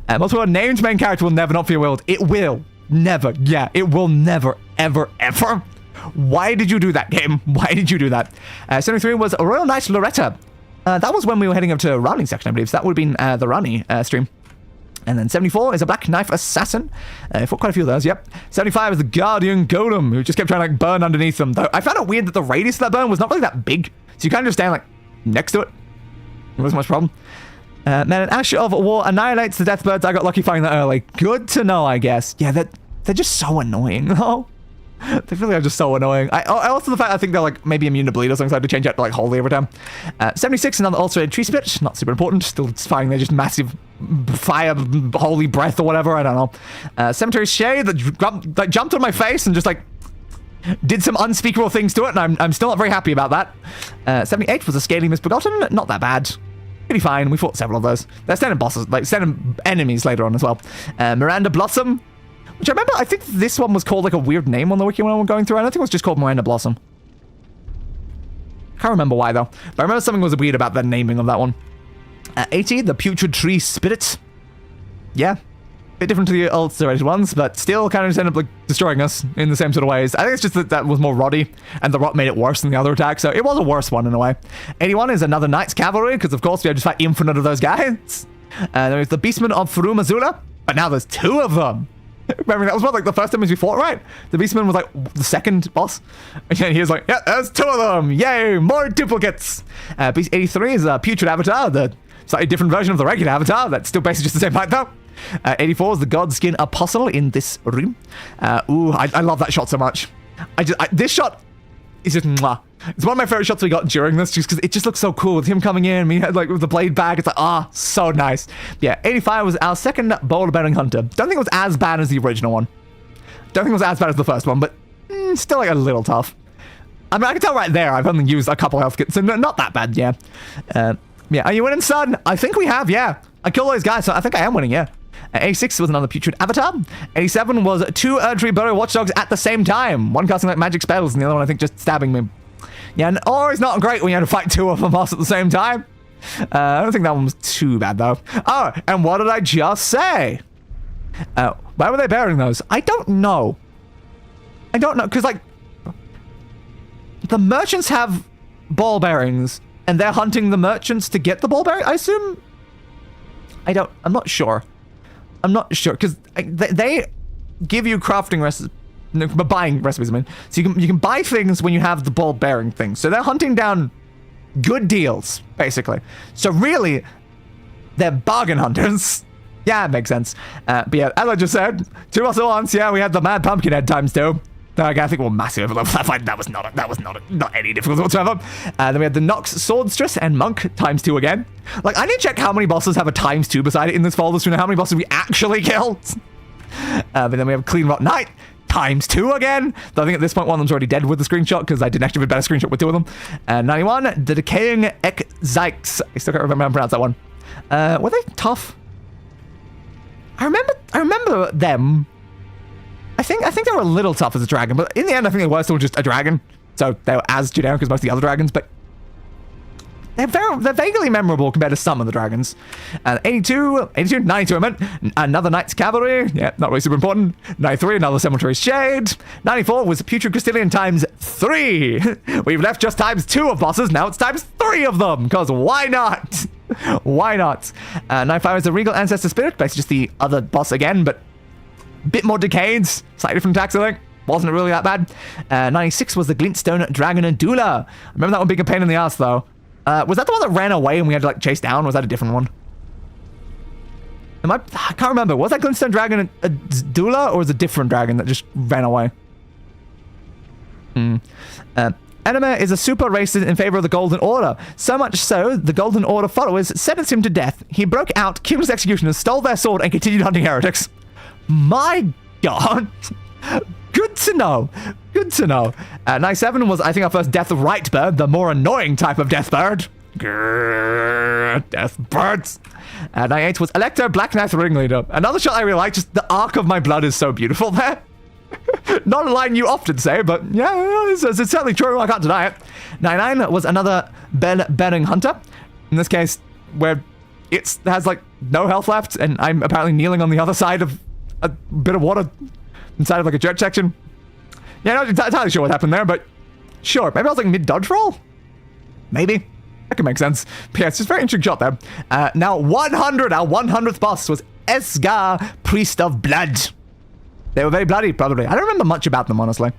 Also, a named main character will never not be willed. It will never, yeah, it will never, ever, ever. Why did you do that, game? Why did you do that? 73 was Royal Knight Loretta. That was when we were heading up to Rani section, I believe, so that would have been the Rani stream. And then 74 is a Black Knife Assassin. For quite a few of those, yep. 75 is the Guardian Golem, who just kept trying to like burn underneath them. Though I found it weird that the radius of that burn was not really that big, so you kind of just stand like next to it. It wasn't much problem. Then an Ash of War annihilates the death birds. I got lucky finding that early. Good to know, I guess. Yeah, they're just so annoying, though. They really are just so annoying. I also the fact I think they're like maybe immune to bleed or something, so I had to change out to like holy every time. 76, another ulcerated tree spit. Not super important. Still it's fine. They're just massive fire, holy breath or whatever. I don't know. Cemetery Shade that jumped on my face and just like did some unspeakable things to it, and I'm still not very happy about that. 78 was a Scaly Misbegotten. Not that bad. Pretty fine. We fought several of those. They're standing bosses, like standing enemies later on as well. Miranda Blossom. Which I remember, I think this one was called like a weird name on the wiki when I was going through. I don't think it was just called Miranda Blossom. Can't remember why though. But I remember something was weird about the naming of that one. 80, the Putrid Tree Spirit. Yeah. Bit different to the ulcerated ones, but still kind of just ended up like destroying us in the same sort of ways. I think it's just that was more roddy, and the rot made it worse than the other attack, so it was a worse one in a way. 81 is another Knight's Cavalry, because of course we had just fight infinite of those guys. There's the Beastmen of Furumazula, but now there's 2 of them. Remember, that was what, like, the first time we fought, right? The Beastman was, like, the second boss. And he was like, yeah, there's 2 of them. Yay, more duplicates. Beast 83 is a Putrid Avatar, the slightly different version of the regular Avatar. That's still basically just the same fight, though. 84 is the Godskin Apostle in this room. I love that shot so much. This shot is just mwah. It's one of my favorite shots we got during this, just because it just looks so cool with him coming in. He had like with the blade back. It's like so nice. Yeah, 85 was our second boulder bearing hunter. Don't think it was as bad as the original one. Don't think it was as bad as the first one, but still like a little tough. I mean, I can tell right there. I've only used a couple health kits, so not that bad. Yeah. Yeah. Are you winning, son? I think we have. Yeah. I killed those guys, so I think I am winning. Yeah. 86 was another Putrid Avatar. 87 was 2 Erd Tree Burial Watchdogs at the same time. One casting like magic spells, and the other one I think just stabbing me. Yeah, and always not great when you have to fight 2 of them boss at the same time. I don't think that one was too bad, though. Oh, and what did I just say? Why were they bearing those? I don't know. I don't know, because, like, the merchants have ball bearings, and they're hunting the merchants to get the ball bearing, I assume? I'm not sure. I'm not sure, because they give you crafting recipes. No, buying recipes, I mean. So you can buy things when you have the ball bearing things. So they're hunting down good deals, basically. So really, they're bargain hunters. Yeah, it makes sense. But yeah, as I just said, 2 also once. Yeah, we had the Mad Pumpkinhead times 2. I think we're massive overload that fight. That was not any difficulty whatsoever. Then we had the Nox Swordstress and Monk times 2 again. Like, I need to check how many bosses have a times 2 beside it in this folder to know how many bosses we actually killed. But then we have Clean Rot Knight times 2 again. Though I think at this point one of them's already dead with the screenshot because I didn't actually have a better screenshot with 2 of them. 91, the Decaying Ekzykes. I still can't remember how to pronounce that one. Were they tough? I remember them. I think they were a little tough as a dragon, but in the end I think they were still just a dragon. So they were as generic as most of the other dragons, but they're vaguely memorable compared to some of the dragons. 92, 92 I meant. Another Knight's Cavalry. Yeah, not really super important. 93, another Cemetery Shade. 94 was Putrid Castilian times 3. We've left just times 2 of bosses. Now it's times 3 of them, because why not? Why not? 95 is the Regal Ancestor Spirit. Basically just the other boss again, but a bit more decayed. Slightly different attacks, I think. Wasn't really that bad. 96 was the Glintstone Dragon and Dula. I remember that one being a pain in the ass, though. Was that the one that ran away and we had to, like, chase down? Or was that a different one? I can't remember. Was that Glintstone Dragon a Dula, or was it a different dragon that just ran away? Enema is a super racist in favor of the Golden Order. So much so, the Golden Order followers sentenced him to death. He broke out, killed his executioners, stole their sword, and continued hunting heretics. My God. Good to know. Good to know. 97 was, I think, our first death right bird, the more annoying type of death bird. Grrr, death birds. 98 was Electo, Black Knight Ringleader. Another shot I really like, just the arc of my blood is so beautiful there. Not a line you often say, but yeah, it's certainly true. I can't deny it. 99 was another Bering Hunter. In this case, where it has like no health left, and I'm apparently kneeling on the other side of a bit of water inside of like a church section. Yeah, not entirely sure what happened there, but sure. Maybe I was like mid-dodge roll? Maybe. That could make sense. But yeah, it's just a very interesting shot there. Now, 100, our 100th boss was Esgar, Priest of Blood. They were very bloody, probably. I don't remember much about them, honestly.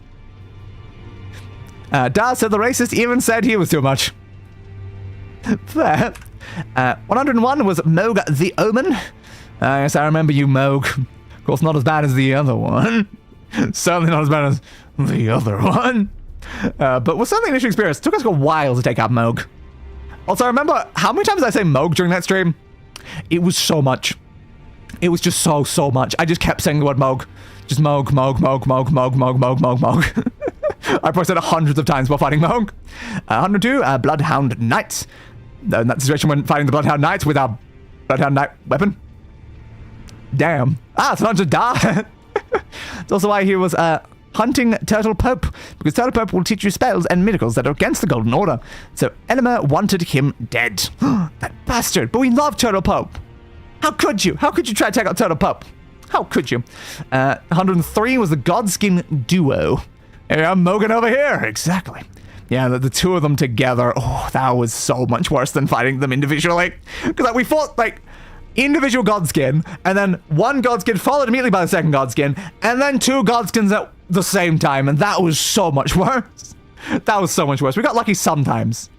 Da said the racist even said he was too much. Fair. 101 was Moog the Omen. Yes, I remember you, Moog. Of course, not as bad as the other one. Certainly not as bad as the other one. But was certainly an interesting experience. It took us a while to take out Moog. Also, I remember how many times did I say Moog during that stream? It was so much. It was just so much. I just kept saying the word Moog. Just Moog, Moog, Moog, Moog, Moog, Moog, Moog, Moog, Moog. I probably said it hundreds of times while fighting Moog. 102, Bloodhound Knight. In that situation when fighting the Bloodhound Knight with our Bloodhound Knight weapon. Damn. It's not just Da. It's also why he was hunting Turtle Pope, because Turtle Pope will teach you spells and miracles that are against the Golden Order. So Enema wanted him dead. That bastard. But we love Turtle Pope. How could you? How could you try to take out Turtle Pope? How could you? 103 was the Godskin Duo. Yeah, Mogan over here. Exactly. Yeah, the two of them together. Oh, that was so much worse than fighting them individually. Because like, we fought like individual Godskin, and then one Godskin followed immediately by the second Godskin, and then two Godskins at the same time, and that was so much worse. That was so much worse. We got lucky sometimes.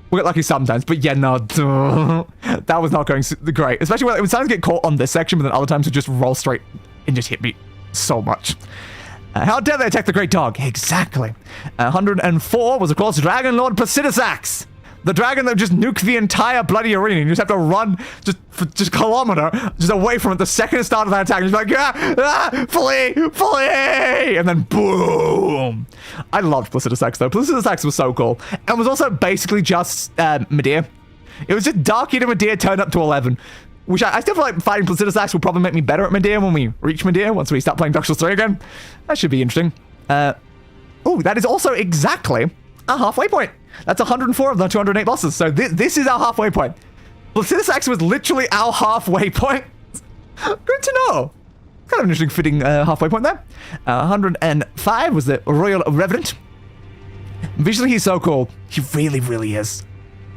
But yeah, no, that was not going great. Especially when it would sometimes get caught on this section, but then other times it would just roll straight and just hit me so much. How dare they attack the Great Dog? Exactly. 104 was, of course, Dragon Lord Placidusax. The dragon that would just nuke the entire bloody arena. You just have to run just a kilometer just away from it the second it started that attack. And just be like, flee! And then boom. I loved Placidusax though. Placidusax was so cool. And was also basically just Medea. It was just Dark Eater Medea turned up to 11. Which I still feel like fighting Placidusax will probably make me better at Medea when we reach Medea, once we start playing Dark Souls 3 again. That should be interesting. Oh, that is also exactly a halfway point. That's 104 of the 208 bosses. So this is our halfway point. Placidusax was literally our halfway point. Good to know. Kind of an interesting fitting halfway point there. 105 was the Royal Revenant. Visually, he's so cool. He really, really is.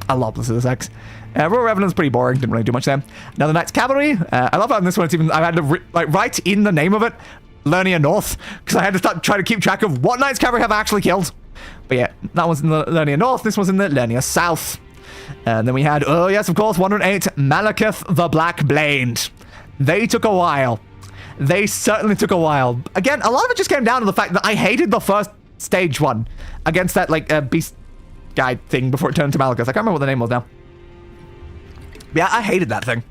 I love Placidusax. Royal Revenant's pretty boring. Didn't really do much there. Another Knight's Cavalry. I love how in this one it's even, I had to write in the name of it, Lernia North, because I had to try to keep track of what Knight's Cavalry have I actually killed. But yeah, that was in the Lernia North, this was in the Lernia South. And then we had, oh yes, of course, 108, Malekith the Black Blade. They took a while. They certainly took a while. Again, a lot of it just came down to the fact that I hated the first stage one against that, like, beast guy thing before it turned to Malekith. I can't remember what the name was now. Yeah, I hated that thing.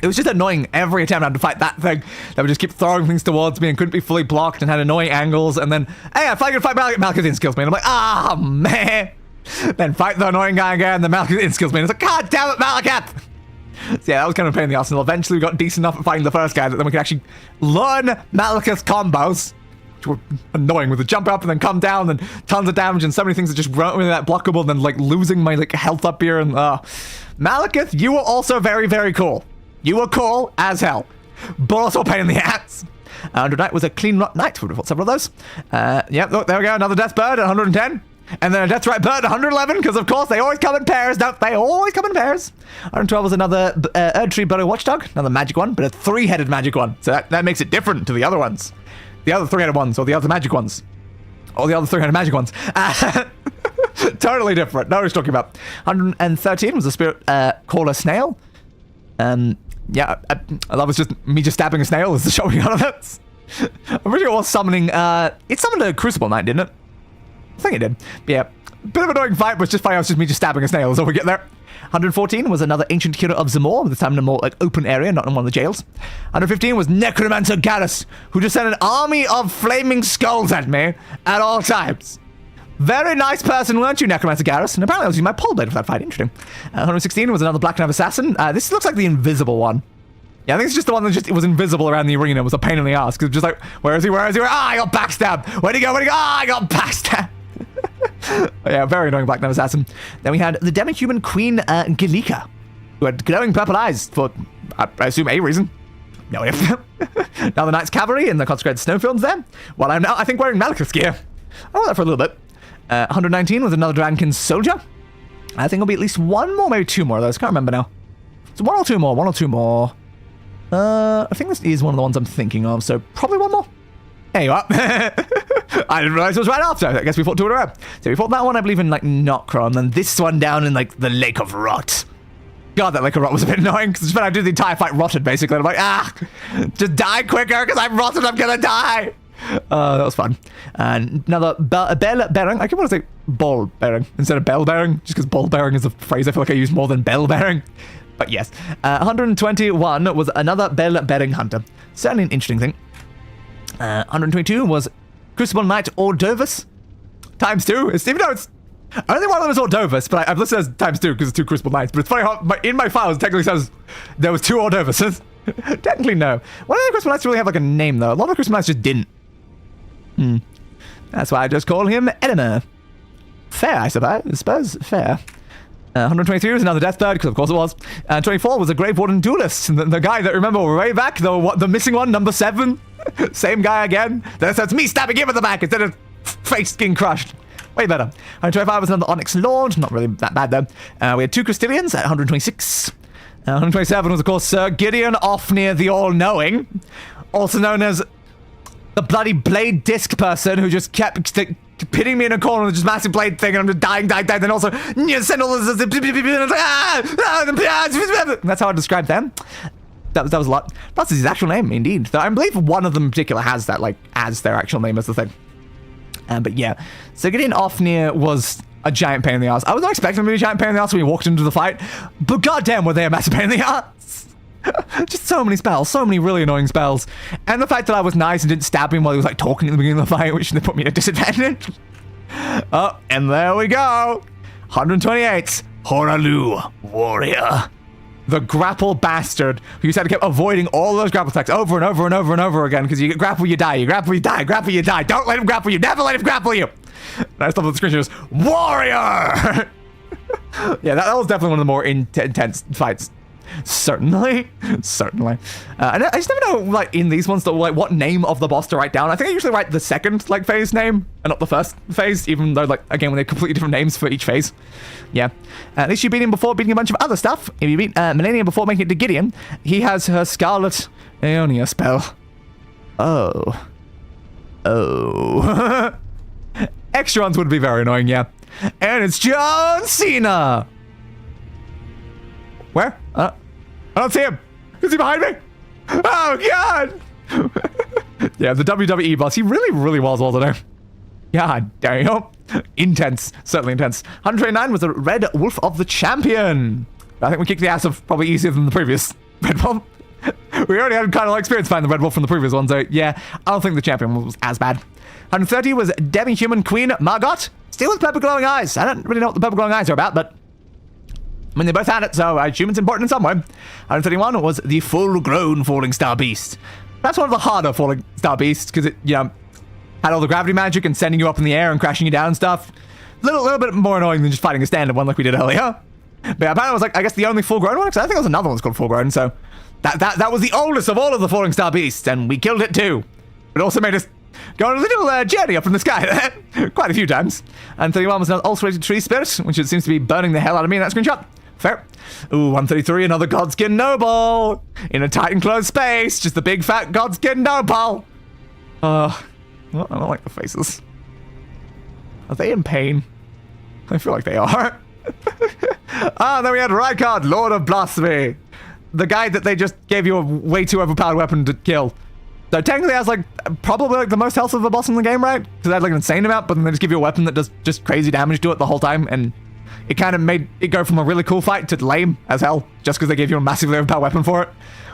It was just annoying every attempt I had to fight that thing that would just keep throwing things towards me and couldn't be fully blocked and had annoying angles. And then, hey, I finally fight Malekith, Malekith in-skills me. And I'm like, ah, man. Then fight the annoying guy again, and then Malekith in-skills me. And it's like, god damn it, Malekith. So yeah, that was kind of a pain in the arsenal. Eventually we got decent enough at fighting the first guy that then we could actually learn Malekith's combos, which were annoying, with the jump up and then come down and tons of damage and so many things that just weren't really that blockable, and then like losing my like health up here. And Malekith, you were also very, very cool. You were cool as hell, but also a pain in the ass. 100 Knight was a clean knight. Would have fought several of those. Yep, look, there we go. Another Death Bird at 110. And then a Death Right Bird at 111, because of course they always come in pairs, don't they? Always come in pairs. 112 was another Erd Tree Bloody Watchdog, another magic one, but a three-headed magic one. So that makes it different to the other ones. The other three-headed ones, or the other magic ones. Or the other three-headed magic ones. Totally different. No, what I was talking about. 113 was a Spirit Caller Snail. Yeah, that was just me just stabbing a snail as the shot we got of it. I'm pretty sure it was summoning, it summoned a Crucible Knight, didn't it? I think it did. But yeah, bit of an annoying fight, but it's just funny. It's just me just stabbing a snail as we get there. 114 was another ancient hero of Zamor, this time in a more like open area, not in one of the jails. 115 was Necromancer Garrus, who just sent an army of flaming skulls at me at all times. Very nice person, weren't you, Necromancer Garrus? And apparently I was using my pole blade for that fight. Interesting. 116 was another Black Knight Assassin. This looks like the invisible one. Yeah, I think it's just the one that just was invisible around the arena. It was a pain in the ass. Because just like, where is he? Where is he? Ah, I got backstabbed. Where'd he go? Where'd he go? Ah, I got backstabbed. Yeah, very annoying Black Knight Assassin. Then we had the demi-human Queen Galika, who had glowing purple eyes for, I assume, a reason. No idea. Now the Knights Cavalry in the consecrated snowfields there. While I'm now, I think, wearing Malekith's gear. I wore that for a little bit. 119 was another Dragonkin soldier. I think it'll be at least one more, maybe two more of those. Can't remember now. It's one or two more. I think this is one of the ones I'm thinking of, so probably one more. There you are. I didn't realize it was right after. I guess we fought two in a row. So we fought that one, I believe, in like Nokra, and then this one down in like the Lake of Rot. God, that Lake of Rot was a bit annoying because when I did the entire fight rotted basically. And I'm like, just die quicker because I'm rotted. I'm gonna die. That was fun. And another bell bearing. I keep want to say ball bearing instead of bell bearing, just because ball bearing is a phrase I feel like I use more than bell bearing. But yes, 121 was another bell bearing hunter. Certainly an interesting thing. 122 was Crucible Knight Ordovus. ×2. Even though it's... I don't think one of them is Ordovus, but I've listed as ×2 because it's two Crucible Knights. But it's funny how in my files it technically says there was two Ordovuses. Technically, no. One of the Crucible Knights really have like a name, though. A lot of the Crucible Knights just didn't. That's why I just call him Element. Fair, I suppose. Fair. 123 was another Death Bird, because of course it was. 24 was a Grave Warden Duelist. The guy that, remember, way back, the missing one, number 7. Same guy again. That's me stabbing him at the back instead of face getting crushed. Way better. 125 was another Onyx Lord. Not really that bad, though. We had 2 Crystallians at 126. 127 was, of course, Sir Gideon Offnir the All-Knowing. Also known as the bloody blade disc person who just kept pitting me in a corner with this massive blade thing, and I'm just dying. Then also, send all this. That's how I describe them. That was a lot. That's his actual name, indeed. Though I believe one of them in particular has that, like, as their actual name as the thing. But yeah, so getting Offnir was a giant pain in the ass. I was not expecting him to be a giant pain in the ass when we walked into the fight, but goddamn were they a massive pain in the ass. Just so many spells, so many really annoying spells. And the fact that I was nice and didn't stab him while he was like talking at the beginning of the fight, which they put me at a disadvantage. Oh, and there we go. 128, Horalu, Warrior. The grapple bastard who said to keep avoiding all those grapple attacks over and over and over and over again, because you grapple, you die, you grapple, you die, grapple, you die. Don't let him grapple you, never let him grapple you. And I stopped on the screen, just Warrior. Yeah, that was definitely one of the more intense fights. Certainly. And I just never know, like, in these ones, like, what name of the boss to write down. I think I usually write the second, like, phase name, and not the first phase, even though, like, again, when they're completely different names for each phase. Yeah. At least you beat him before beating a bunch of other stuff. If you beat Millennium before making it to Gideon, he has her Scarlet Aeonia spell. Oh. Extra ones would be very annoying, yeah. And it's John Cena! Where? I don't see him. Is he behind me? Oh, God. Yeah, the WWE boss. He really was, wasn't he? God damn. Intense. Certainly intense. 129 was the Red Wolf of the Champion. I think we kicked the ass of probably easier than the previous Red Wolf. We already had kind of like experience fighting the Red Wolf from the previous one, so yeah, I don't think the Champion was as bad. 130 was Demi-Human Queen Margot. Still with purple glowing eyes. I don't really know what the purple glowing eyes are about, but I mean, they both had it, so I assume it's important in some way. 131 was the full-grown Falling Star Beast. That's one of the harder Falling Star Beasts, because it, you know, had all the gravity magic and sending you up in the air and crashing you down and stuff. Little bit more annoying than just fighting a standard one like we did earlier. But yeah, apparently it was, like, I guess the only full-grown one, because I think there was another one called full-grown, so that was the oldest of all of the Falling Star Beasts, and we killed it too. It also made us go on a little journey up in the sky there, quite a few times. And 31 was an ulcerated tree spirit, which it seems to be burning the hell out of me in that screenshot. Fair. Ooh, 133, another Godskin Noble. In a tight enclosed space, just the big fat Godskin Noble. Well, I don't like the faces. Are they in pain? I feel like they are. Then we had Rykard, Lord of Blasphemy. The guy that they just gave you a way too overpowered weapon to kill. So technically has like probably like the most health of a boss in the game, right? Because they had like an insane amount, but then they just give you a weapon that does just crazy damage to it the whole time, and it kind of made it go from a really cool fight to lame as hell, just because they gave you a massively overpowered weapon for it.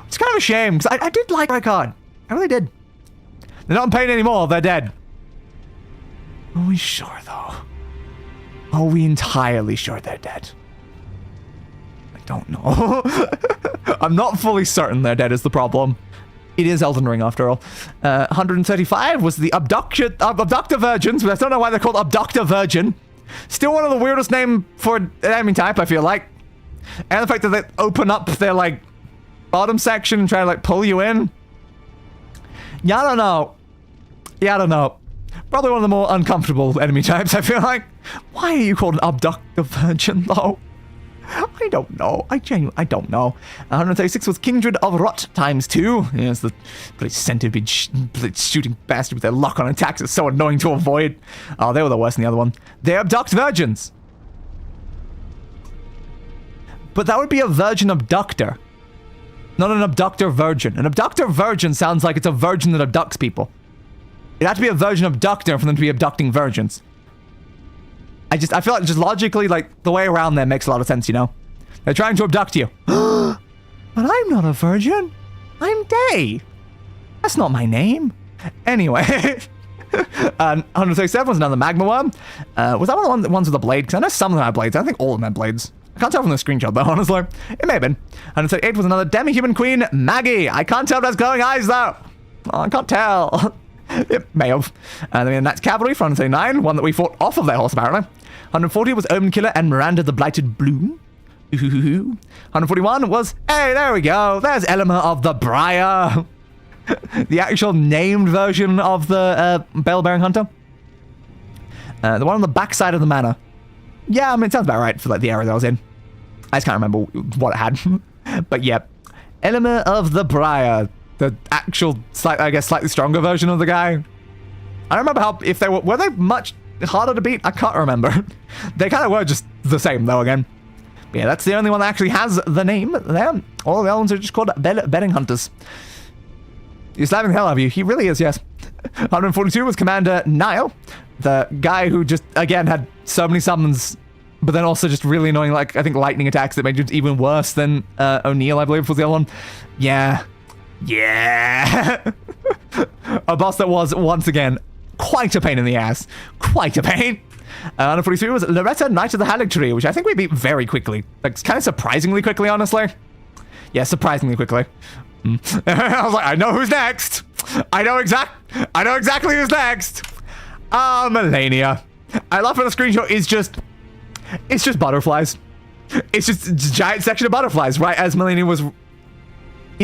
It's kind of a shame, because I did like Radagon. I really did. They're not in pain anymore, they're dead. Are we sure, though? Are we entirely sure they're dead? I don't know. I'm not fully certain they're dead is the problem. It is Elden Ring, after all. 135 was the Abductor Virgins, but I don't know why they're called Abductor Virgin. Still one of the weirdest names for an enemy type, I feel like. And the fact that they open up their, like, bottom section and try to, like, pull you in. Yeah, I don't know. Yeah, I don't know. Probably one of the more uncomfortable enemy types, I feel like. Why are you called an Abductor Virgin, though? I don't know. I don't know. 136 was Kindred of Rot ×2. Yes, the bloody centipede shooting bastard with their lock-on attacks is so annoying to avoid. Oh, they were the worst than the other one. They abduct virgins. But that would be a virgin abductor. Not an abductor virgin. An abductor virgin sounds like it's a virgin that abducts people. It'd have to be a virgin abductor for them to be abducting virgins. I feel like just logically, like, the way around there makes a lot of sense, you know? They're trying to abduct you. But I'm not a virgin. I'm gay. That's not my name. Anyway. 137 was another magma worm. Was that one of the ones with a blade? Because I know some of them have blades. I don't think all of them have blades. I can't tell from the screenshot, though, honestly. It may have been. 138 was another demi-human queen, Maggie. I can't tell if that's glowing eyes, though. Oh, I can't tell. It may have. And then that's cavalry for 139, one that we fought off of their horse, apparently. 140 was Omen Killer and Miranda the Blighted Bloom. 141 was, hey, there we go. There's Elema of the Briar. The actual named version of the Bell-Bearing Hunter. The one on the backside of the manor. Yeah, I mean, it sounds about right for like the area that I was in. I just can't remember what it had. But yeah, Elema of the Briar. The actual, I guess, slightly stronger version of the guy. I don't remember how, if they were they much harder to beat? I can't remember. They kind of were just the same, though, again. But yeah, that's the only one that actually has the name there. All the other ones are just called Bedding Hunters. You're slapping the hell out of you. He really is, yes. 142 was Commander Nile, the guy who just, again, had so many summons, but then also just really annoying, like, I think lightning attacks that made it even worse than O'Neill, I believe, was the other one. Yeah. Yeah. A boss that was, once again, quite a pain in the ass. Quite a pain. 143 was Loretta, Knight of the Erd Tree, which I think we beat very quickly. Like, kind of surprisingly quickly, honestly. Yeah, surprisingly quickly. I was like, I know who's next. I know exactly who's next. Melania. I love how the screenshot is just, it's just butterflies. It's just a giant section of butterflies, right as Melania was,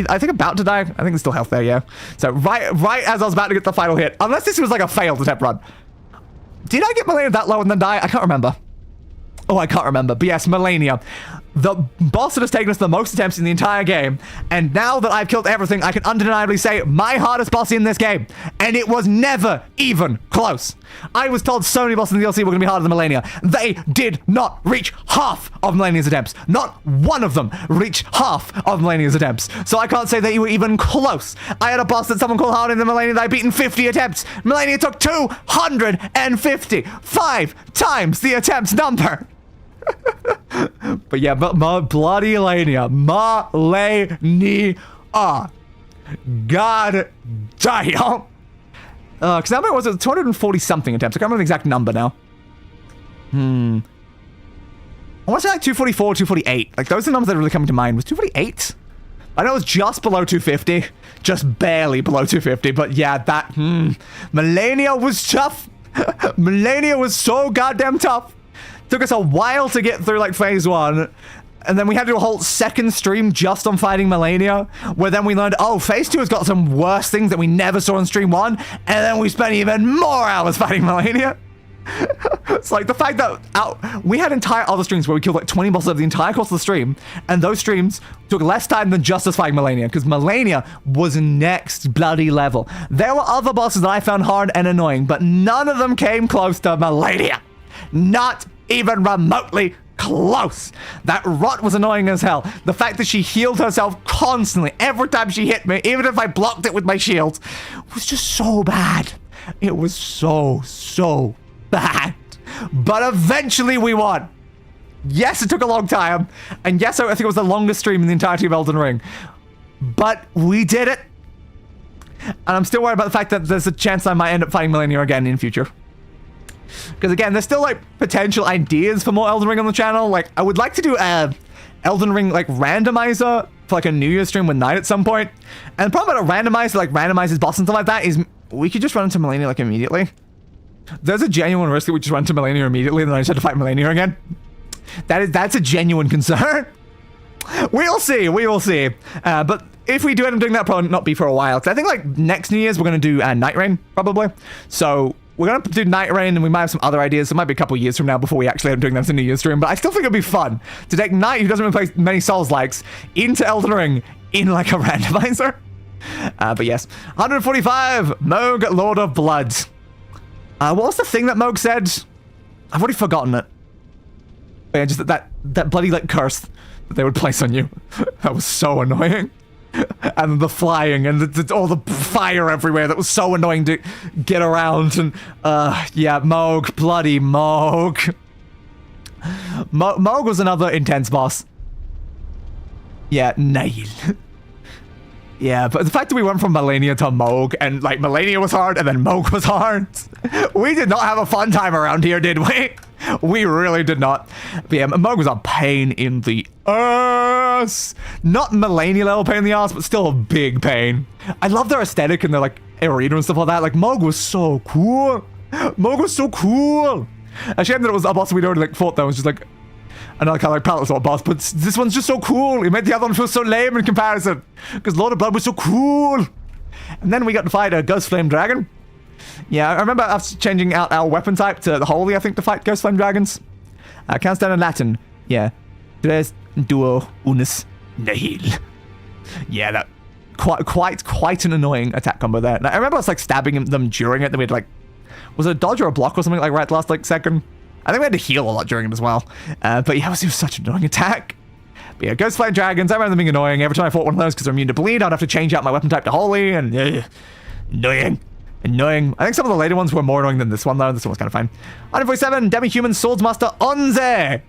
I think, about to die. I think there's still health there, yeah. So right as I was about to get the final hit, unless this was like a failed attempt run. Did I get Melania that low and then die? I can't remember. Oh, I can't remember. But yes, Melania. The boss that has taken us the most attempts in the entire game. And now that I've killed everything, I can undeniably say my hardest boss in this game. And it was never even close. I was told so many bosses in the DLC were going to be harder than Melania. They did not reach half of Melania's attempts. Not one of them reached half of Melania's attempts. So I can't say that you were even close. I had a boss that someone called harder than Melania that I beat in 50 attempts. Melania took 250. 5 times the attempts number. But yeah, but my bloody Melania. God damn. Because that was 240 something attempts. I can't remember the exact number now. I want to say like 244, 248. Like, those are the numbers that are really coming to mind. Was 248? I know it was just below 250. Just barely below 250. But yeah, that... Melania was tough. Melania was so goddamn tough. Took us a while to get through, like, phase 1. And then we had to do a whole second stream just on fighting Melania, where then we learned, oh, phase 2 has got some worse things that we never saw in stream 1, and then we spent even more hours fighting Melania. It's like the fact that we had entire other streams where we killed like 20 bosses over the entire course of the stream, and those streams took less time than just us fighting Melania, because Melania was next bloody level. There were other bosses that I found hard and annoying, but none of them came close to Melania. Not even remotely close. That rot was annoying as hell. The fact that she healed herself constantly every time she hit me, even if I blocked it with my shield, was just so bad. It was so bad. But eventually we won. Yes, it took a long time. And yes, I think it was the longest stream in the entirety of Elden Ring. But we did it. And I'm still worried about the fact that there's a chance I might end up fighting Melania again in future. Because again, there's still like potential ideas for more Elden Ring on the channel. Like, I would like to do a Elden Ring like randomizer for like a New Year's stream with Night at some point. And the problem about a randomizer, like randomizes boss and stuff like that, is we could just run into Melania like immediately. There's a genuine risk that we just run into Melania immediately and then I just have to fight Melania again. That's a genuine concern. We'll see. But if we do end up doing that, probably not be for a while. Because I think like next New Year's, we're going to do Night Rain, probably. So we're going to do Night Rain and we might have some other ideas. It might be a couple years from now before we actually end up doing that as a New Year's stream. But I still think it'll be fun to take Knight, who doesn't really play many Souls-likes, into Elden Ring in like a randomizer. But yes, 145, Moog, Lord of Blood. What was the thing that Moog said? I've already forgotten it. But yeah, just that bloody like curse that they would place on you. That was so annoying. And the flying and all the fire everywhere. That was so annoying to get around. And yeah, Moog, bloody Moog. Moog was another intense boss. Yeah, Nail. Yeah, but the fact that we went from Melania to Moog, and like Melania was hard, and then Moog was hard. We did not have a fun time around here, did we? We really did not. But yeah, Moog was a pain in the ass. Not Melania level pain in the ass, but still a big pain. I love their aesthetic and their like arena and stuff like that. Like Moog was so cool. Moog was so cool. A shame that it was a boss we'd already like fought. That was just like another kind of like palette sort of boss, but this one's just so cool. It made the other one feel so lame in comparison, because Lord of Blood was so cool. And then we got to fight a Ghost Flame Dragon. Yeah, I remember us changing out our weapon type to the Holy, I think, to fight Ghost Flame Dragons. Can't stand in Latin. Yeah. Tres, duo, unus, nihil. Yeah, that quite an annoying attack combo there. And I remember us like stabbing them during it. Then we'd like, was it a dodge or a block or something like right at the last like second? I think we had to heal a lot during it as well. But yeah, it was such an annoying attack. But yeah, Ghost Flame Dragons, I remember them being annoying. Every time I fought one of those, because they're immune to bleed, I'd have to change out my weapon type to Holy, and annoying. I think some of the later ones were more annoying than this one, though. This one was kind of fine. 147, Demi-Human Swordsmaster Onze.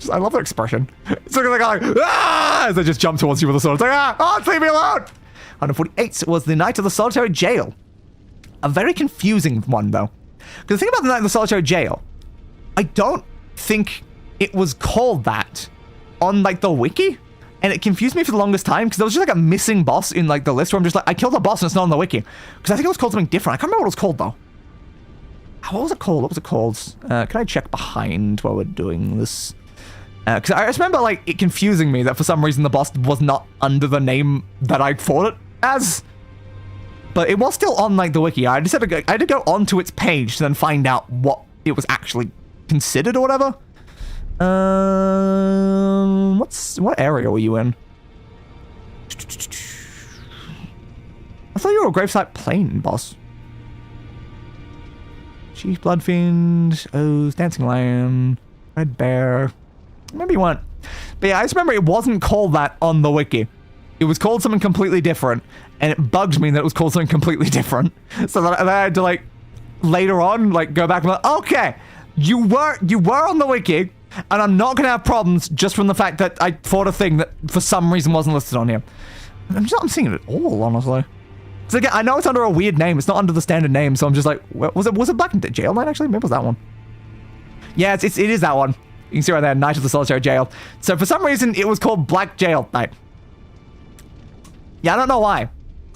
I love their expression. It's looking like, ah! As they just jump towards you with a sword. It's like, ah, leave me alone! 148 was the Knight of the Solitary Jail. A very confusing one, though. Because the thing about the Knight of the Solitary Jail, I don't think it was called that on like the wiki, and it confused me for the longest time because there was just like a missing boss in like the list where I'm just like, I killed a boss and it's not on the wiki, because I think it was called something different. I can't remember what it was called though. What was it called? Can I check behind while we're doing this? Because I just remember like it confusing me that for some reason the boss was not under the name that I fought it as, but it was still on like the wiki. I just had to go onto its page to then find out what it was actually considered or whatever. What area were you in? I thought you were a Gravesite Plain boss. Chief Bloodfiend, O's, Dancing Lion, Red Bear. Maybe you weren't. But yeah, I just remember it wasn't called that on the wiki. It was called something completely different, and it bugged me that it was called something completely different. So that I had to like later on like go back and be like, okay, you were on the wiki, and I'm not gonna have problems just from the fact that I fought a thing that for some reason wasn't listed on here. I'm seeing it at all, honestly. So again, I know it's under a weird name. It's not under the standard name, so I'm just like, was it Black Jail Knight actually? Maybe it was that one. Yeah, it is that one. You can see right there, Knight of the Solitary Jail. So for some reason, it was called Black Jail Knight. Yeah, I don't know why.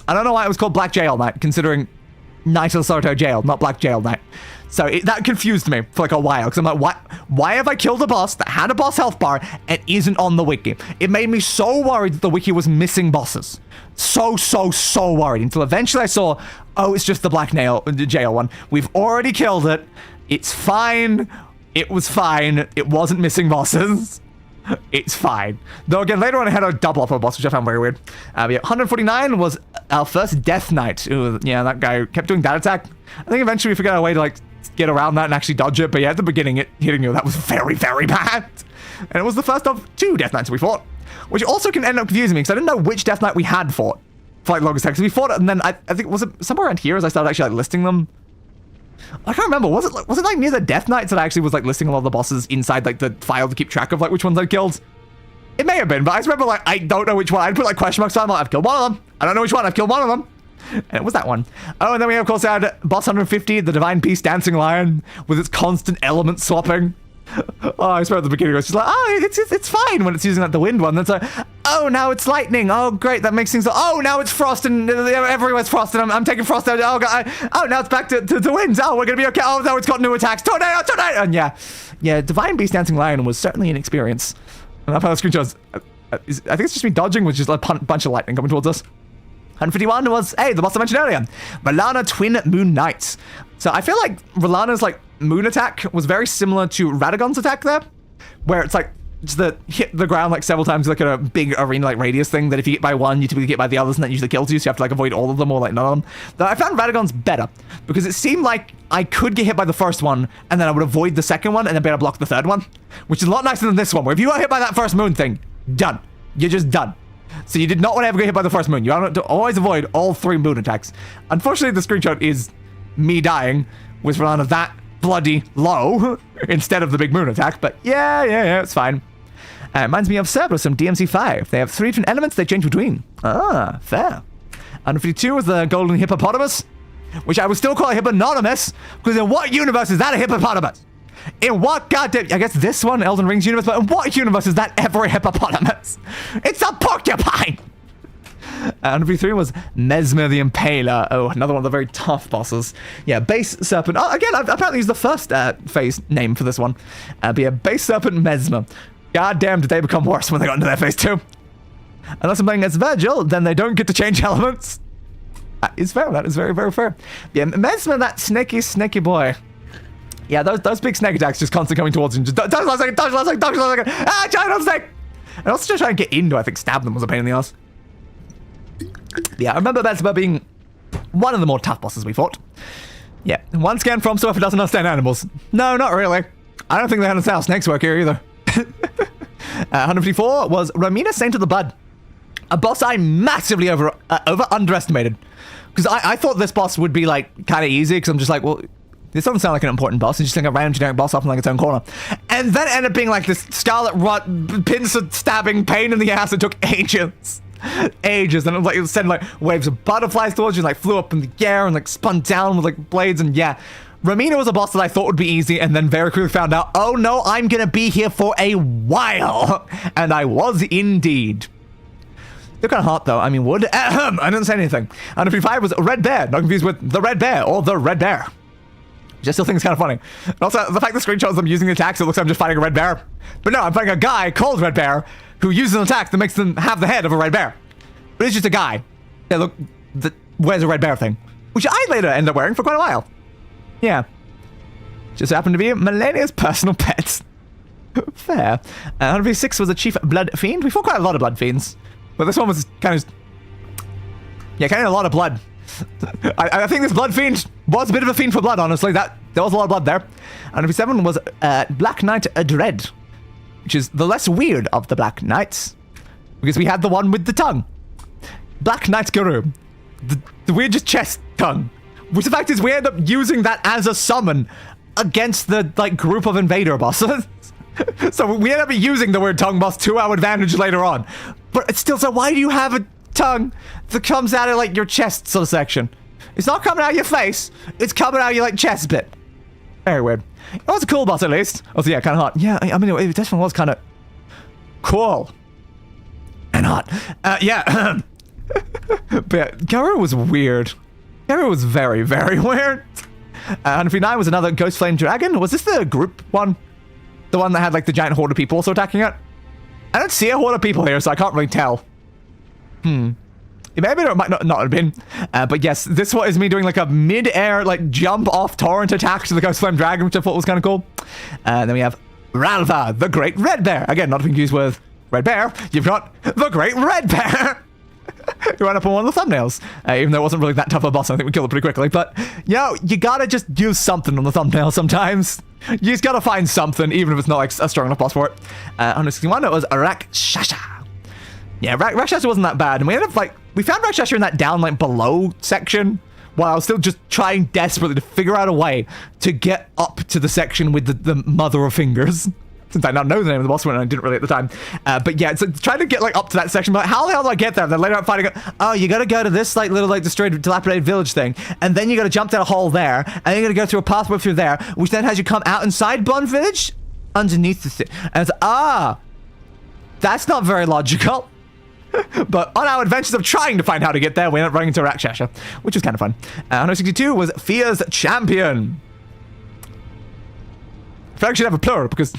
I don't know why it was called Black Jail Knight, considering Knight of the Solitary Jail, not Black Jail Knight. So that confused me for like a while, because I'm like, why have I killed a boss that had a boss health bar and isn't on the wiki? It made me so worried that the wiki was missing bosses. So worried, until eventually I saw, oh, it's just the Black Jail one. We've already killed it. It's fine. It was fine. It wasn't missing bosses. It's fine. Though again, later on I had a double up of a boss, which I found very weird. Yeah, 149 was our first Death Knight. Ooh, yeah, that guy kept doing that attack. I think eventually we figured out a way to like get around that and actually dodge it. But yeah, at the beginning, it hitting you, that was very, very bad. And it was the first of 2 Death Knights we fought, which also can end up confusing me because I didn't know which Death Knight we had fought for like longest time. Because we fought it, and then I think, was it somewhere around here as I started actually like listing them? I can't remember. Was it like near the Death Knights that I actually was like listing a lot of the bosses inside like the file to keep track of like which ones I killed? It may have been, but I just remember like I don't know which one. I'd put like question marks on. Like, I've killed one of them. I don't know which one. I've killed one of them. And it was that one. Oh, and then we of course had boss 150, the Divine Beast Dancing Lion, with its constant element swapping. Oh, I swear at the beginning I was just like, oh, it's fine when it's using like the wind one. Then it's like, oh, now it's lightning. Oh, great, that makes things. Oh, now it's frost and everywhere's frost and I'm taking frost out. Oh, God, now it's back to winds. Oh, we're gonna be okay. Oh, no, it's got new attacks. Tornado. And yeah, Divine Beast Dancing Lion was certainly an experience. And I've had screenshots. I think it's just me dodging, which is like a bunch of lightning coming towards us. 151 was, hey, the boss I mentioned earlier, Rallana Twin Moon Knights. So I feel like Rallana's like moon attack was very similar to Radagon's attack there, where it's like just hit the ground like several times like a big arena like radius thing that if you get by one, you typically get by the others and that usually kills you, so you have to like avoid all of them or like none of them. Though I found Radagon's better because it seemed like I could get hit by the first one and then I would avoid the second one and then be able to block the third one, which is a lot nicer than this one, where if you got hit by that first moon thing, done. You're just done. So you did not want to ever get hit by the first moon. You want to always avoid all 3 moon attacks. Unfortunately, the screenshot is me dying with Rallana that bloody low instead of the big moon attack. But yeah, it's fine. It reminds me of Cerberus from DMC 5. They have 3 different elements they change between. Ah, fair. 152 was the golden hippopotamus, which I would still call a hippononymous, because in what universe is that a hippopotamus? In what goddamn... I guess this one, Elden Ring's universe, but in what universe is that ever a hippopotamus? It's a porcupine! 153 was Mesmer the Impaler. Oh, another one of the very tough bosses. Yeah, Base Serpent. Oh, again, I've apparently used the first phase name for this one. But yeah, Base Serpent Mesmer. Goddamn, did they become worse when they got into their phase 2. Unless I'm playing as Virgil, then they don't get to change elements. That is fair. That is very, very fair. Yeah, Mesmer, that snaky boy. Yeah, those big snake attacks just constantly coming towards him. Just dodge last second. Ah, giant snake! And also just trying to get into, I think, stab them was a pain in the ass. Yeah, I remember Mesmer being one of the more tough bosses we fought. Yeah, once again, From Software doesn't understand animals. No, not really. I don't think they understand how snakes work here either. 154 was Romina Saint of the Blood. A boss I massively underestimated. Because I thought this boss would be, like, kind of easy, because I'm just like, well... This doesn't sound like an important boss. It's just like a random generic boss off in like its own corner. And then it ended up being like this scarlet rot, pincer stabbing pain in the ass. It took ages. Ages. And it was like, it was sending like waves of butterflies towards you and like flew up in the air and like spun down with like blades. And yeah, Romina was a boss that I thought would be easy and then very quickly found out, oh no, I'm going to be here for a while. And I was indeed. They're kind of hot though. I mean, wood. I didn't say anything. 155 was Red Bear. Not confused with the Red Bear or the Red Bear. Which I still think is kind of funny. And also, the fact the screen shows them using the attacks, it looks like I'm just fighting a red bear. But no, I'm fighting a guy called Red Bear who uses an attack that makes them have the head of a red bear. But it's just a guy that wears a red bear thing. Which I later end up wearing for quite a while. Yeah. Just happened to be Melania's personal pet. Fair. 156 was a Chief Blood Fiend. We fought quite a lot of Blood Fiends. But this one was kind of... Yeah, kind of a lot of blood. I think this Blood Fiend was a bit of a fiend for blood, honestly. There was a lot of blood there. And 7 was Black Knight Dread, which is the less weird of the Black Knights, because we had the one with the tongue. Black Knight Guru. The weird just chest tongue. Which the fact is we end up using that as a summon against the like group of invader bosses. So we end up using the weird tongue boss to our advantage later on. But it's still, so why do you have a tongue that comes out of like your chest sort of section? It's not coming out of your face, it's coming out of your like chest bit. Very weird. It was a cool boss at least. Also, yeah, kind of hot. Yeah, I mean, it definitely was kind of cool and hot. Yeah. But yeah, Garu was weird. Garu was very, very weird. 159 was another Ghost Flame Dragon. Was this the group one? The one that had like the giant horde of people also attacking it? I don't see a horde of people here, so I can't really tell. It may have been or it might not have been. But yes, this one is me doing like a mid-air like jump off torrent attack to the Ghost Flame Dragon, which I thought was kind of cool. And then we have Ralva, the Great Red Bear. Again, not to be confused with Red Bear. You've got the Great Red Bear. who ran up on one of the thumbnails. Even though it wasn't really that tough a boss, I think we killed it pretty quickly. But, you know, you gotta just use something on the thumbnail sometimes. You just gotta find something, even if it's not like a strong enough boss for it. 161, it was Rakshasha. Yeah, Rakshasha wasn't that bad. And we ended up, like, we found Rakshasha in that down, like, below section, while I was still just trying desperately to figure out a way to get up to the section with the mother of fingers. Since I now know the name of the boss when I didn't really at the time. But yeah, so trying to get like up to that section, but like, how the hell do I get there? And then later I'm finding out, oh, you gotta go to this like little like destroyed, dilapidated village thing, and then you gotta jump down a hole there, and then you gotta go through a pathway through there, which then has you come out inside Bond Village, underneath the thing. And it's that's not very logical. But on our adventures of trying to find how to get there, we ended up running into Rakshasha, which was kind of fun. 162 was Fear's Champion. I feel like I should have a plural because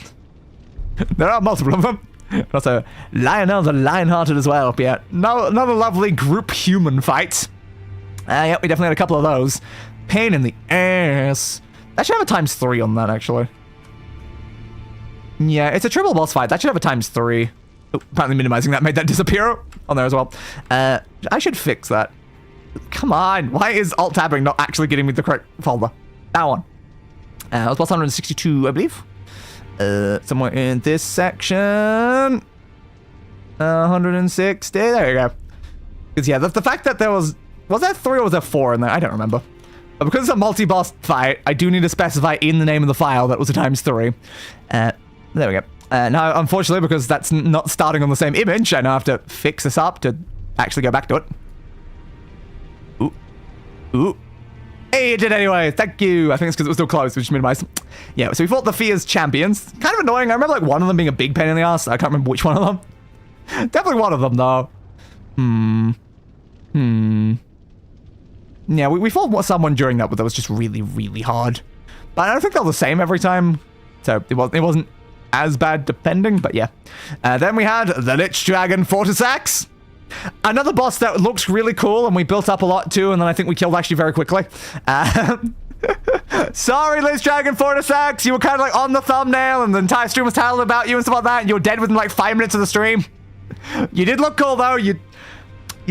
there are multiple of them. Also, Lionel the Lionhearted as well. But yeah, another lovely group human fight. Yeah, we definitely had a couple of those. Pain in the ass. That should have a ×3 on that, actually. Yeah, it's a triple boss fight. That should have a ×3. Oh, apparently minimizing that made that disappear on there as well. I should fix that. Come on. Why is Alt-tabbing not actually getting me the correct folder? That one. That was boss 162, I believe. Somewhere in this section. 160. There you go. Because yeah, the fact that there was that 3 or was there 4 in there? I don't remember. But because it's a multi-boss fight, I do need to specify in the name of the file that was a ×3. There we go. Now, unfortunately, because that's not starting on the same image, I now have to fix this up to actually go back to it. Ooh. Hey, it did anyway. Thank you. I think it's because it was still closed, which minimized. Yeah, so we fought the Fear's champions. Kind of annoying. I remember like one of them being a big pain in the ass. I can't remember which one of them. Definitely one of them, though. Yeah, we fought someone during that, but that was just really, really hard. But I don't think they're the same every time. So it wasn't as bad depending, but yeah. Then we had the Lich Dragon Fortisax. Another boss that looks really cool, and we built up a lot too, and then I think we killed actually very quickly. Sorry, Lich Dragon Fortisax, you were kind of like on the thumbnail, and the entire stream was titled about you and stuff like that, and you were dead within like 5 minutes of the stream. You did look cool though. You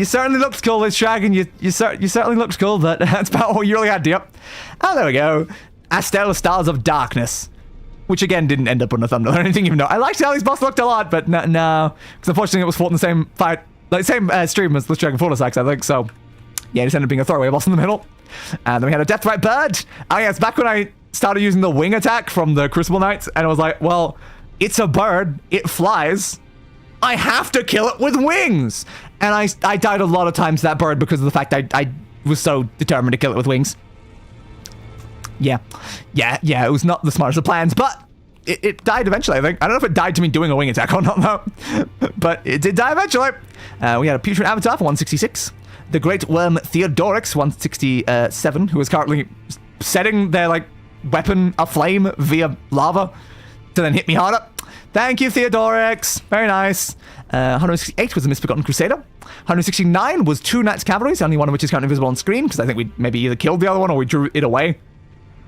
certainly looked cool, Lich Dragon. You certainly looked cool, but that's about all you really had to do. Oh, there we go. Astel Stars of Darkness. Which again didn't end up on the thumbnail or anything, even though I liked how these bosses looked a lot, but no, because unfortunately it was fought in the same fight, like same stream as Lich Dragon Fortisax, I think. So yeah, it just ended up being a throwaway boss in the middle. And then we had a Deathrite Bird. Oh yeah, it's back when I started using the wing attack from the Crucible Knights, and I was like, well, it's a bird, it flies, I have to kill it with wings. And I died a lot of times to that bird because of the fact I was so determined to kill it with wings. Yeah, it was not the smartest of plans, but it died eventually, I think. I don't know if it died to me doing a wing attack or not, though. But it did die eventually. We had a Putrid Avatar for 166. The Great Worm Theodorix, 167, who is currently setting their, like, weapon aflame via lava to then hit me harder. Thank you, Theodorix. Very nice. 168 was the Misbegotten Crusader. 169 was 2 Knights Cavalry, only one of which is currently visible on screen, because I think we maybe either killed the other one or we drew it away.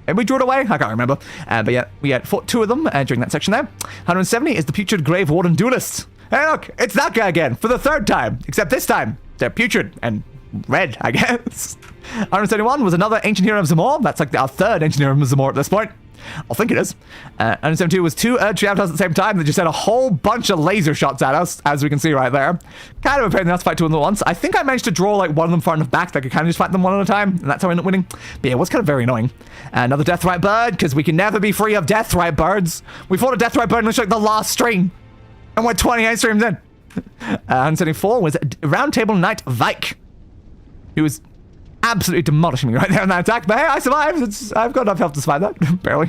Maybe we drew it away? I can't remember. But yeah, we had fought 2 of them during that section there. 170 is the Putrid Grave Warden Duelist. Hey look, it's that guy again, for the 3rd time. Except this time, they're putrid and red, I guess. 171 was another Ancient Hero of Zamor. That's like our 3rd Ancient Hero of Zamor at this point. I think it is. 172 was 2 Erd Tree Avatars at the same time that just had a whole bunch of laser shots at us, as we can see right there. Kind of a pain in the ass to fight 2 of them at once. I think I managed to draw like one of them far enough back that I could kind of just fight them one at a time, and that's how I ended up winning. But yeah, it was kind of very annoying. Another Deathrite Bird, because we can never be free of Deathrite Birds. We fought a Deathrite Bird in like the last stream, and we're 28 streams in. 174 was Round Table Knight Vike, who was absolutely demolishing me right there in that attack, but hey, I survived. I've got enough health to survive that, barely.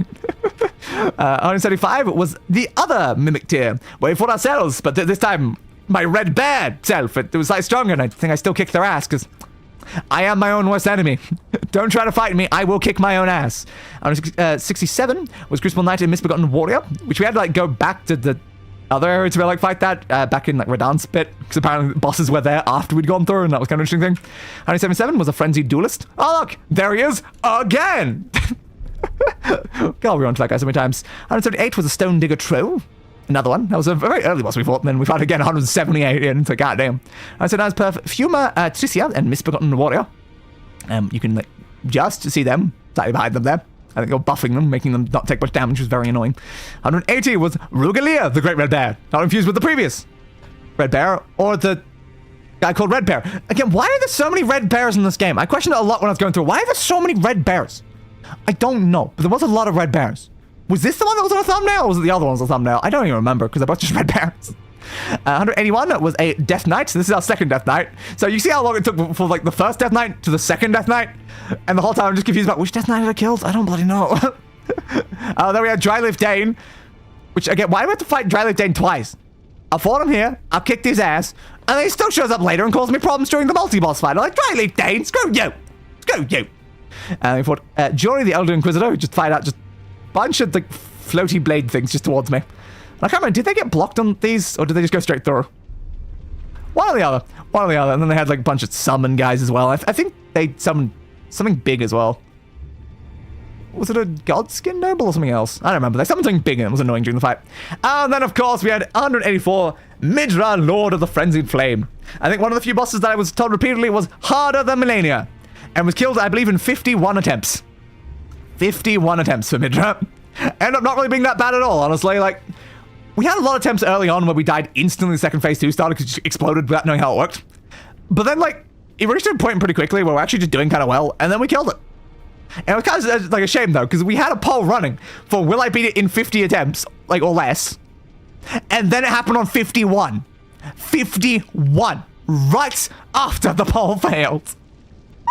175 was the other Mimic tier, where we fought ourselves, but this time, my red bear self, it was like stronger, and I think I still kicked their ass, because I am my own worst enemy. Don't try to fight me, I will kick my own ass. 67 was Crucible Knight and Misbegotten Warrior, which we had to like go back to the other area to like fight that back in like Radagon's pit, because apparently the bosses were there after we'd gone through, and that was kind of an interesting thing. 177 was a Frenzied Duelist. Oh look, there he is again. God, we were on to that guy so many times. 178 was a Stone Digger Troll. Another one. That was a very early boss we fought, and then we fought again 178 in, so goddamn. So now it's Perfumer, Tricia, and Misbegotten Warrior. You can like, just see them, slightly behind them there. I think you're buffing them, making them not take much damage, which was very annoying. 180 was Rugalia, the Great Red Bear. Not confused with the previous Red Bear, or the guy called Red Bear. Again, why are there so many red bears in this game? I questioned it a lot when I was going through. Why are there so many red bears? I don't know, but there was a lot of red bears. Was this the one that was on a thumbnail, or was it the other one that was on a thumbnail? I don't even remember, because they're both just red bears. 181 was a Death Knight. So this is our second Death Knight. So you see how long it took for like the first Death Knight to the second Death Knight? And the whole time I'm just confused about which Death Knight I killed. I don't bloody know. Then we had Dryleaf Dane. Which, again, why do we have to fight Dryleaf Dane twice? I fought him here, I kicked his ass, and then he still shows up later and causes me problems during the multi-boss fight. I'm like, Dryleaf Dane, screw you! Screw you! And we fought Jory the Elder Inquisitor, who just fired out just a bunch of the floaty blade things just towards me. I can't remember, did they get blocked on these, or did they just go straight through? One or the other. One or the other. And then they had like a bunch of summon guys as well. I think they summoned something big as well. Was it a Godskin Noble or something else? I don't remember. They summoned something big and it was annoying during the fight. And then, of course, we had 184 Midra, Lord of the Frenzied Flame. I think one of the few bosses that I was told repeatedly was harder than Millennia. And was killed, I believe, in 51 attempts. 51 attempts for Midra. Ended up not really being that bad at all, honestly. Like, we had a lot of attempts early on where we died instantly the second phase 2 started because it just exploded without knowing how it worked. But then, like, it reached a point pretty quickly where we're actually just doing kind of well, and then we killed it. And it was kind of like a shame, though, because we had a poll running for will I beat it in 50 attempts, like, or less. And then it happened on 51. 51. Right after the poll failed.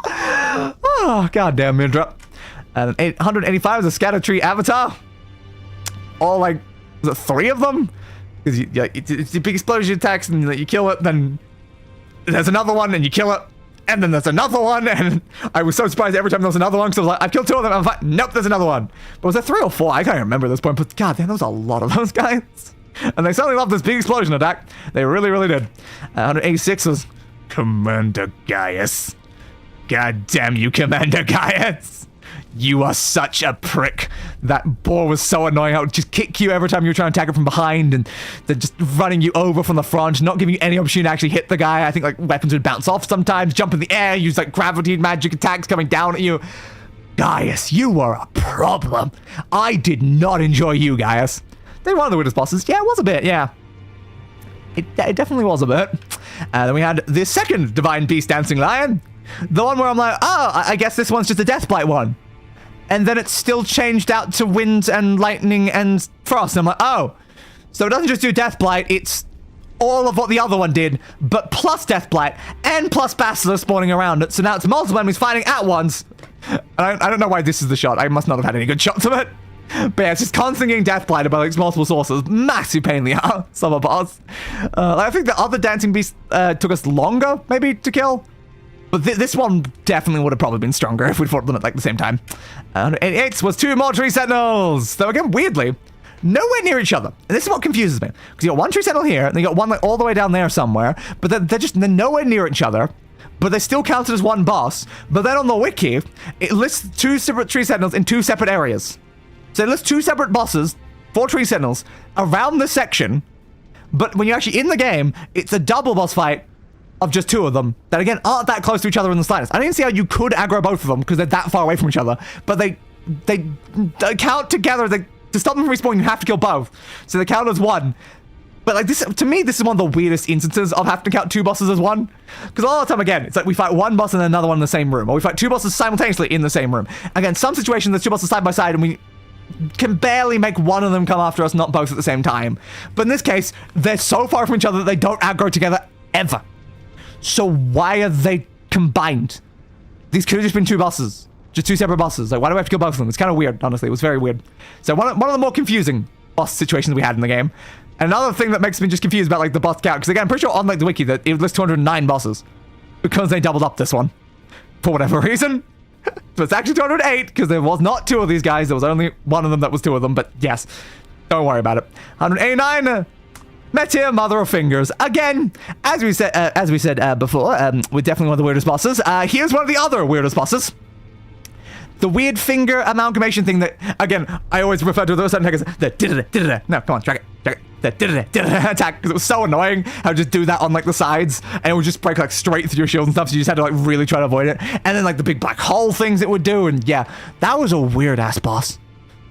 Oh, goddamn, Midra. And 885 is a Scatter Tree Avatar. All, like, was it 3 of them? Because it's a big explosion attacks, and you kill it, then there's another one, and you kill it. And then there's another one, and I was so surprised every time there was another one, because I was like, I've killed 2 of them, I'm like, nope, there's another one. But was there 3 or 4? I can't remember at this point, but god damn, there was a lot of those guys. And they certainly loved this big explosion attack. They really, really did. 186 was Commander Gaius. God damn you, Commander Gaius. You are such a prick. That boar was so annoying. I would just kick you every time you were trying to attack it from behind, and they're just running you over from the front, not giving you any opportunity to actually hit the guy. I think like weapons would bounce off sometimes, jump in the air, use like gravity magic attacks coming down at you. Gaius, you were a problem. I did not enjoy you, Gaius. They're one of the weirdest bosses. Yeah, it was a bit, yeah. It definitely was a bit. Then we had the second Divine Beast Dancing Lion. The one where I'm like, oh, I guess this one's just a Deathblight one. And then it's still changed out to wind and lightning and frost. And I'm like, oh. So it doesn't just do Deathblight, it's all of what the other one did, but plus Deathblight and plus Basilisk spawning around it. So now it's multiple enemies fighting at once. I don't know why this is the shot. I must not have had any good shots of it. But yeah, it's just constantly getting Deathblighted by like multiple sources. Massive pain in the ass, summer boss. I think the other Dancing Beast took us longer, maybe, to kill. But this one definitely would have probably been stronger if we'd fought them at like the same time. 88 was 2 more Tree Sentinels. Though again, weirdly, nowhere near each other. And this is what confuses me. Because you got one Tree Sentinel here, and you got one like all the way down there somewhere. But they're nowhere near each other. But they're still counted as one boss. But then on the wiki, it lists 2 separate Tree Sentinels in 2 separate areas. So it lists 2 separate bosses, 4 Tree Sentinels, around this section. But when you're actually in the game, it's a double boss fight of just 2 of them that again aren't that close to each other in the slightest. I didn't see how you could aggro both of them because they're that far away from each other, but they count together. To stop them from respawning, you have to kill both, so they count as one. But like this, to me, this is one of the weirdest instances of having to count 2 bosses as one, because all the time again it's like we fight one boss and then another one in the same room, or we fight 2 bosses simultaneously in the same room. Again, some situations there's 2 bosses side by side and we can barely make one of them come after us, not both at the same time. But in this case, they're so far from each other that they don't aggro together ever. So why are they combined? These could have just been 2 bosses. Just 2 separate bosses. Like, why do we have to kill both of them? It's kind of weird, honestly. It was very weird. So one of the more confusing boss situations we had in the game. And another thing that makes me just confused about, like, the boss count. Because, again, I'm pretty sure on, like, the wiki that it lists 209 bosses. Because they doubled up this one. For whatever reason. So it's actually 208, because there was not 2 of these guys. There was only one of them that was 2 of them. But, yes. Don't worry about it. 189... Meteor Mother of Fingers. Again, as we said before, we're definitely one of the weirdest bosses. Here's one of the other weirdest bosses. the weird finger amalgamation thing that, again, I always refer to those certain attackers, the no, come on, drag it, the attack, because it was so annoying how to just do that on, like, the sides, and it would just break, like, straight through your shield and stuff, so you just had to, like, really try to avoid it. And then, like, the big black hole things it would do, and yeah, that was a weird-ass boss.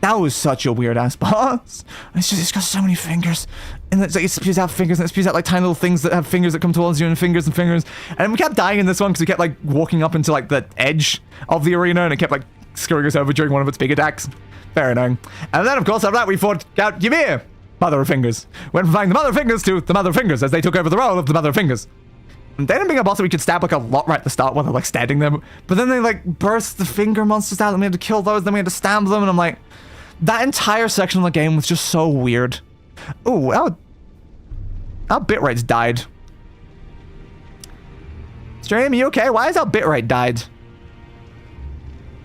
That was such a weird-ass boss. It's got so many fingers. And it's like, it spews out fingers, and it spews out, like, tiny little things that have fingers that come towards you, and fingers and fingers. And we kept dying in this one, because we kept, like, walking up into, like, the edge of the arena, and it kept, like, screwing us over during one of its big attacks. Very annoying. And then, of course, after that, we fought out Ymir, Mother of Fingers. Went from fighting the Mother of Fingers to the Mother of Fingers, as they took over the role of the Mother of Fingers. And they didn't being a boss that we could stab, like, a lot right at the start while they're, like, standing there. But then they, like, burst the finger monsters out, and we had to kill those, then we had to stab them, and I'm like... That entire section of the game was just so weird. Ooh, our bitrate's died. Stream, you okay? Why is our bitrate died?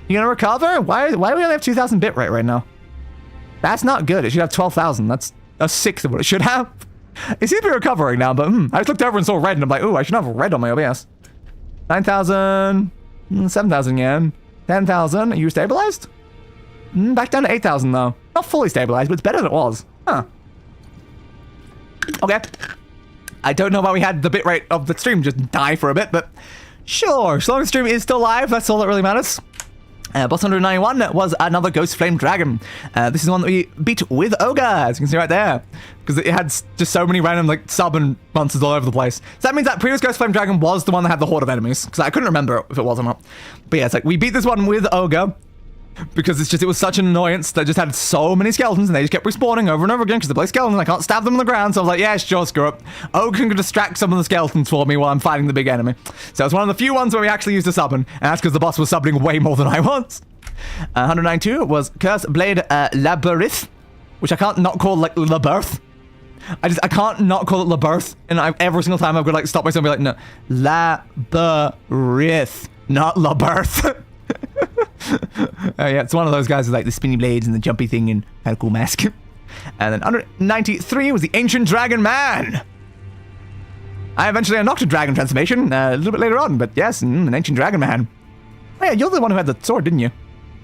You gonna recover? Why do we only have 2,000 bitrate right now? That's not good. It should have 12,000. That's a sixth of what it should have. It seems to be recovering now, but I just looked over and saw red, and I'm like, ooh, I should have red on my OBS. 9,000, 7,000 yen, 10,000. Are you stabilized? Back down to 8,000 though. Not fully stabilized, but it's better than it was. Huh. Okay. I don't know why we had the bitrate of the stream just die for a bit, but sure. As long as the stream is still live, that's all that really matters. Boss 191 was another Ghost Flame Dragon. This is the one that we beat with Ogre, as you can see right there. Because it had just so many random, like, sub and monsters all over the place. So that means that previous Ghost Flame Dragon was the one that had the horde of enemies. Because I couldn't remember if it was or not. But yeah, it's like, we beat this one with Ogre. Because it was such an annoyance that just had so many skeletons and they just kept respawning over and over again because they play skeletons. I can't stab them on the ground, so I was like, yeah, sure, screw it. Ogre can distract some of the skeletons for me while I'm fighting the big enemy. So it's one of the few ones where we actually used a summon, and that's because the boss was summoning way more than I was. 192 was Curse Blade Labyrinth, which I can't not call, like, Labirth. I can't not call it Labirth, and every single time I've got to, like, stop myself and be like, no, Labyrinth, not Labirth. Yeah, it's one of those guys with, like, the spinny blades and the jumpy thing and had a cool mask. And then 193 was the Ancient Dragon Man. I eventually unlocked a dragon transformation a little bit later on, but yes, an Ancient Dragon Man. Oh yeah, you're the one who had the sword, didn't you?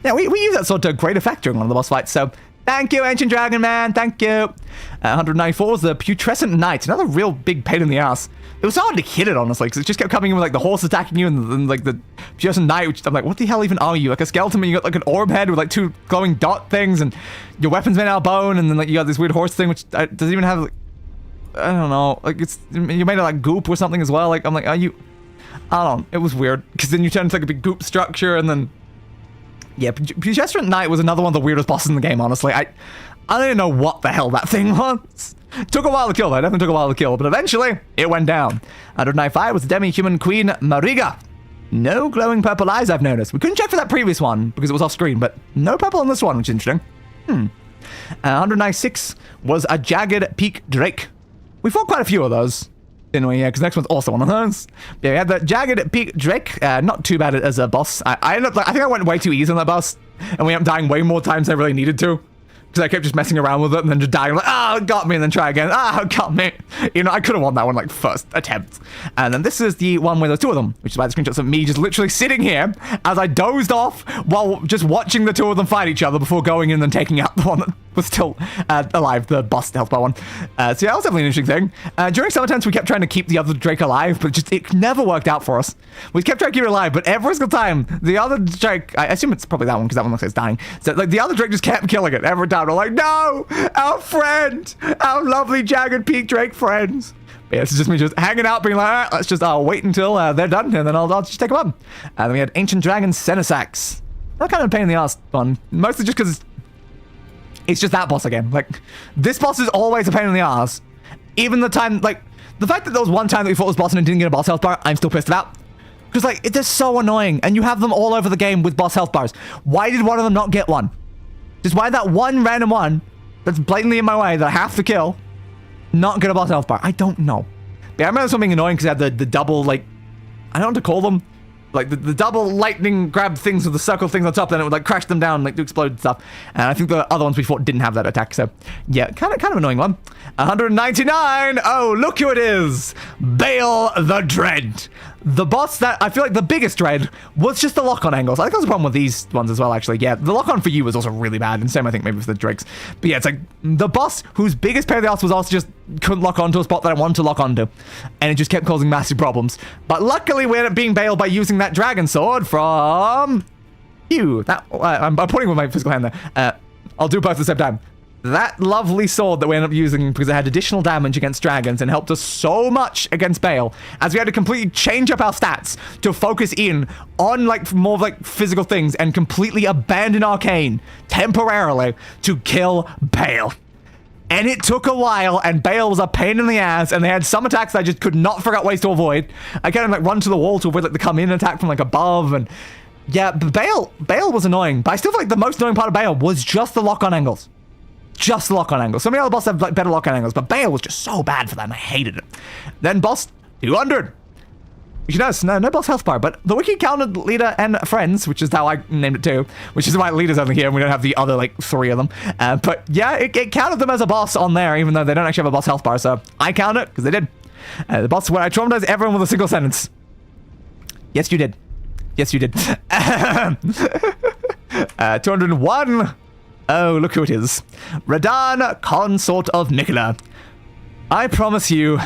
Yeah, we used that sword to great effect during one of the boss fights, so thank you, Ancient Dragon Man, thank you. 194 was the Putrescent Knight, another real big pain in the ass. It was hard to hit it, honestly, because it just kept coming in with, like, the horse attacking you and like, the Putrescent Knight, which I'm like, what the hell even are you? Like a skeleton, but you got, like, an orb head with, like, two glowing dot things, and your weapon's made out of bone, and then, like, you got this weird horse thing, which doesn't even have, like, I don't know, like, you made it, like, goop or something as well. Like, I'm like, are you... I don't know, it was weird, because then you turn into, like, a big goop structure, and then... Yeah, Putrescent Knight was another one of the weirdest bosses in the game, honestly. I don't even know what the hell that thing was. Took a while to kill, though. Definitely took a while to kill, but eventually, it went down. 195 was the Demi-Human Queen Mariga. No glowing purple eyes, I've noticed. We couldn't check for that previous one, because it was off-screen, but no purple on this one, which is interesting. 196 was a Jagged Peak Drake. We fought quite a few of those, didn't we? Yeah, because the next one's also one of those. Yeah, we had the Jagged Peak Drake. Not too bad as a boss. I ended up, like, I think I went way too easy on that boss, and we ended up dying way more times than I really needed to. Because I kept just messing around with it and then just dying, like, ah, it got me, and then try again. Ah, it got me. You know, I could have won that one, like, first attempt. And then this is the one where there's two of them, which is why the screenshots of me just literally sitting here as I dozed off while just watching the two of them fight each other before going in and taking out the one that was still alive, the boss health bar one. So yeah, that was definitely an interesting thing. During some attempts, we kept trying to keep the other Drake alive, but just it never worked out for us. We kept trying to keep it alive, but every single time, the other Drake, I assume it's probably that one, because that one looks like it's dying. So, like, the other Drake just kept killing it every time. We're like, no! Our friend! Our lovely Jagged Peak Drake friends! But yeah, this is just me just hanging out, being like, alright, let's just wait until they're done, and then I'll just take them on. And then we had Ancient Dragon Senesax. That kind of a pain in the ass one. Mostly just because it's just that boss again. Like, this boss is always a pain in the ass. Even the time, like, the fact that there was one time that we fought this boss and it didn't get a boss health bar, I'm still pissed about. Because, like, they're so annoying, and you have them all over the game with boss health bars. Why did one of them not get one? Just why that one random one that's blatantly in my way that I have to kill not get a boss health bar? I don't know. But yeah, I remember something annoying because I had the double, like, I don't know what to call them. Like, the double lightning grab things with the circle things on top, then it would, like, crash them down, like, to explode and stuff. And I think the other ones we fought didn't have that attack, so, yeah, kind of annoying one. 199! Oh, look who it is! Bale the Dread. The boss that I feel like the biggest dread was just the lock-on angles. I think there was a problem with these ones as well, actually. Yeah, the lock-on for you was also really bad, and same I think maybe for the Drakes. But yeah, it's like the boss whose biggest pain in the ass was also just couldn't lock onto a spot that I wanted to lock onto, and it just kept causing massive problems. But luckily we ended up being bailed by using that dragon sword from you. That I'm pointing with my physical hand there. I'll do both at the same time. That lovely sword that we ended up using because it had additional damage against dragons and helped us so much against Bale, as we had to completely change up our stats to focus in on like more like physical things and completely abandon Arcane temporarily to kill Bale. And it took a while, and Bale was a pain in the ass, and they had some attacks that I just could not figure out ways to avoid. I kind of like run to the wall to avoid like the come in attack from like above, and yeah, Bale was annoying, but I still feel like the most annoying part of Bale was just the lock-on angles. Just the lock-on angles. Some of the other bosses have like better lock-on angles, but Bale was just so bad for that, and I hated it. Then boss 200. You should notice, no boss health bar, but the wiki counted leader and friends, which is how I named it too, which is why leader's only here and we don't have the other like 3 of them. But yeah, it counted them as a boss on there, even though they don't actually have a boss health bar, so I count it because they did. The boss where I traumatized everyone with a single sentence. Yes, you did. Yes, you did. 201. Oh, look who it is. Radagon, consort of Nicola. I promise you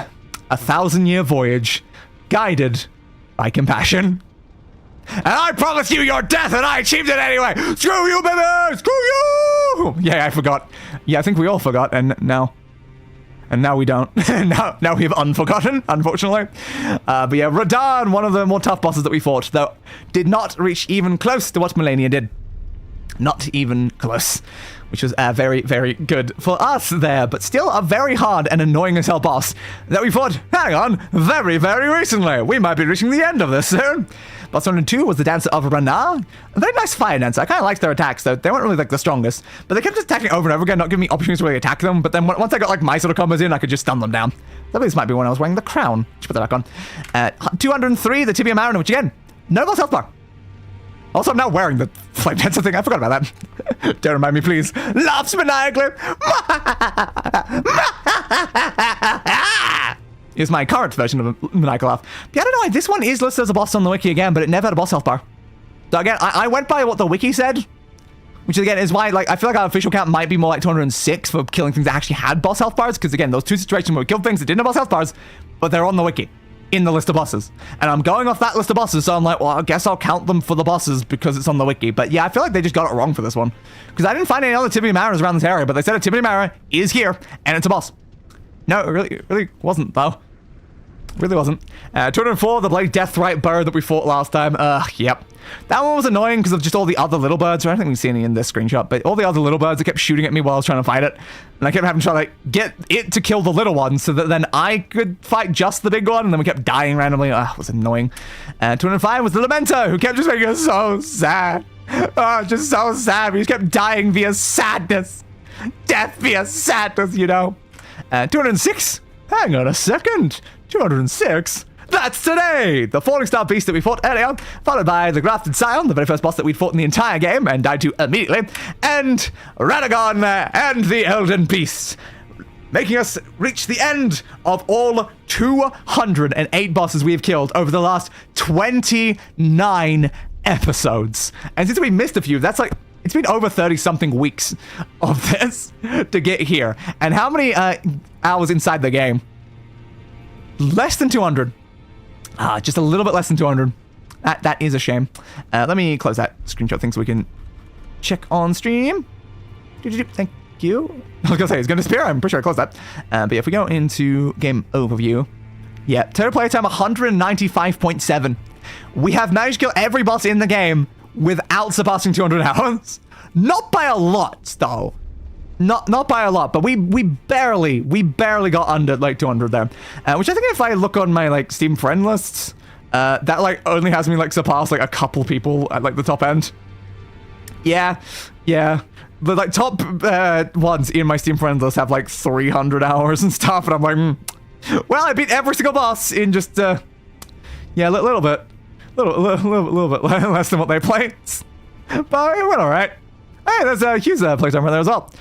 a 1,000-year voyage, guided by compassion. And I promise you your death, and I achieved it anyway! Screw you, baby! Screw you! Yeah, I forgot. Yeah, I think we all forgot, and now we don't. now we have unforgotten, unfortunately. But yeah, Radagon, one of the more tough bosses that we fought, though, did not reach even close to what Melania did. Not even close, which was very, very good for us there, but still a very hard and annoying as hell boss that we fought, hang on, very, very recently. We might be reaching the end of this soon. Boss 102 was the Dancer of Rana. A very nice fire dancer. I kind of liked their attacks, though. They weren't really, like, the strongest, but they kept just attacking over and over again, not giving me opportunities to really attack them, but then once I got, like, my sort of combos in, I could just stun them down. That this might be when I was wearing the crown. Should put that back on. 203, the Tibia Mariner, which, again, no boss health bar. Also, I'm now wearing the flame dancer thing. I forgot about that. Don't remind me, please. Laughs maniacally. Is my current version of a maniacal laugh. Yeah, I don't know why this one is listed as a boss on the wiki again, but it never had a boss health bar. So again, I went by what the wiki said, which again is why, like, I feel like our official count might be more like 206 for killing things that actually had boss health bars, because again, those 2 situations where we killed things that didn't have boss health bars, but they're on the wiki. In the list of bosses. And I'm going off that list of bosses, so I'm like, well, I guess I'll count them for the bosses because it's on the wiki. But yeah, I feel like they just got it wrong for this one. Because I didn't find any other Tibia Mariners around this area, but they said a Tibia Mariner is here, and it's a boss. No, it really wasn't, though. Really wasn't. 204, the bloody Deathrite bird that we fought last time. Yep. That one was annoying because of just all the other little birds. I don't think we can see any in this screenshot, but all the other little birds that kept shooting at me while I was trying to fight it. And I kept having to try to like, get it to kill the little one so that then I could fight just the big one, and then we kept dying randomly. It was annoying. 205 was the Lamento, who kept just making us so sad. Oh, just so sad. We just kept dying via sadness. Death via sadness, you know. 206? Hang on a second. 206? That's today! The Falling Star Beast that we fought earlier, followed by the Grafted Scion, the very first boss that we'd fought in the entire game and died to immediately, and Radagon and the Elden Beast, making us reach the end of all 208 bosses we have killed over the last 29 episodes. And since we missed a few, that's like, it's been over 30-something weeks of this to get here. And how many hours inside the game? Less than 200. Just a little bit less than 200. That is a shame. Let me close that screenshot thing so we can check on stream. Thank you. I was going to say, it's going to disappear. I'm pretty sure I closed that. But if we go into game overview. Yeah, total player time 195.7. We have managed to kill every boss in the game without surpassing 200 hours. Not by a lot, though. Not by a lot, but we barely got under like 200 there. Which I think if I look on my like Steam friend lists, that like only has me like surpass like a couple people at like the top end. Yeah. The like top ones in my Steam friend list have like 300 hours and stuff, and I'm like, well, I beat every single boss in just yeah, a little bit less than what they played, but it went all right. Hey, there's a Hughes playtime right there as well.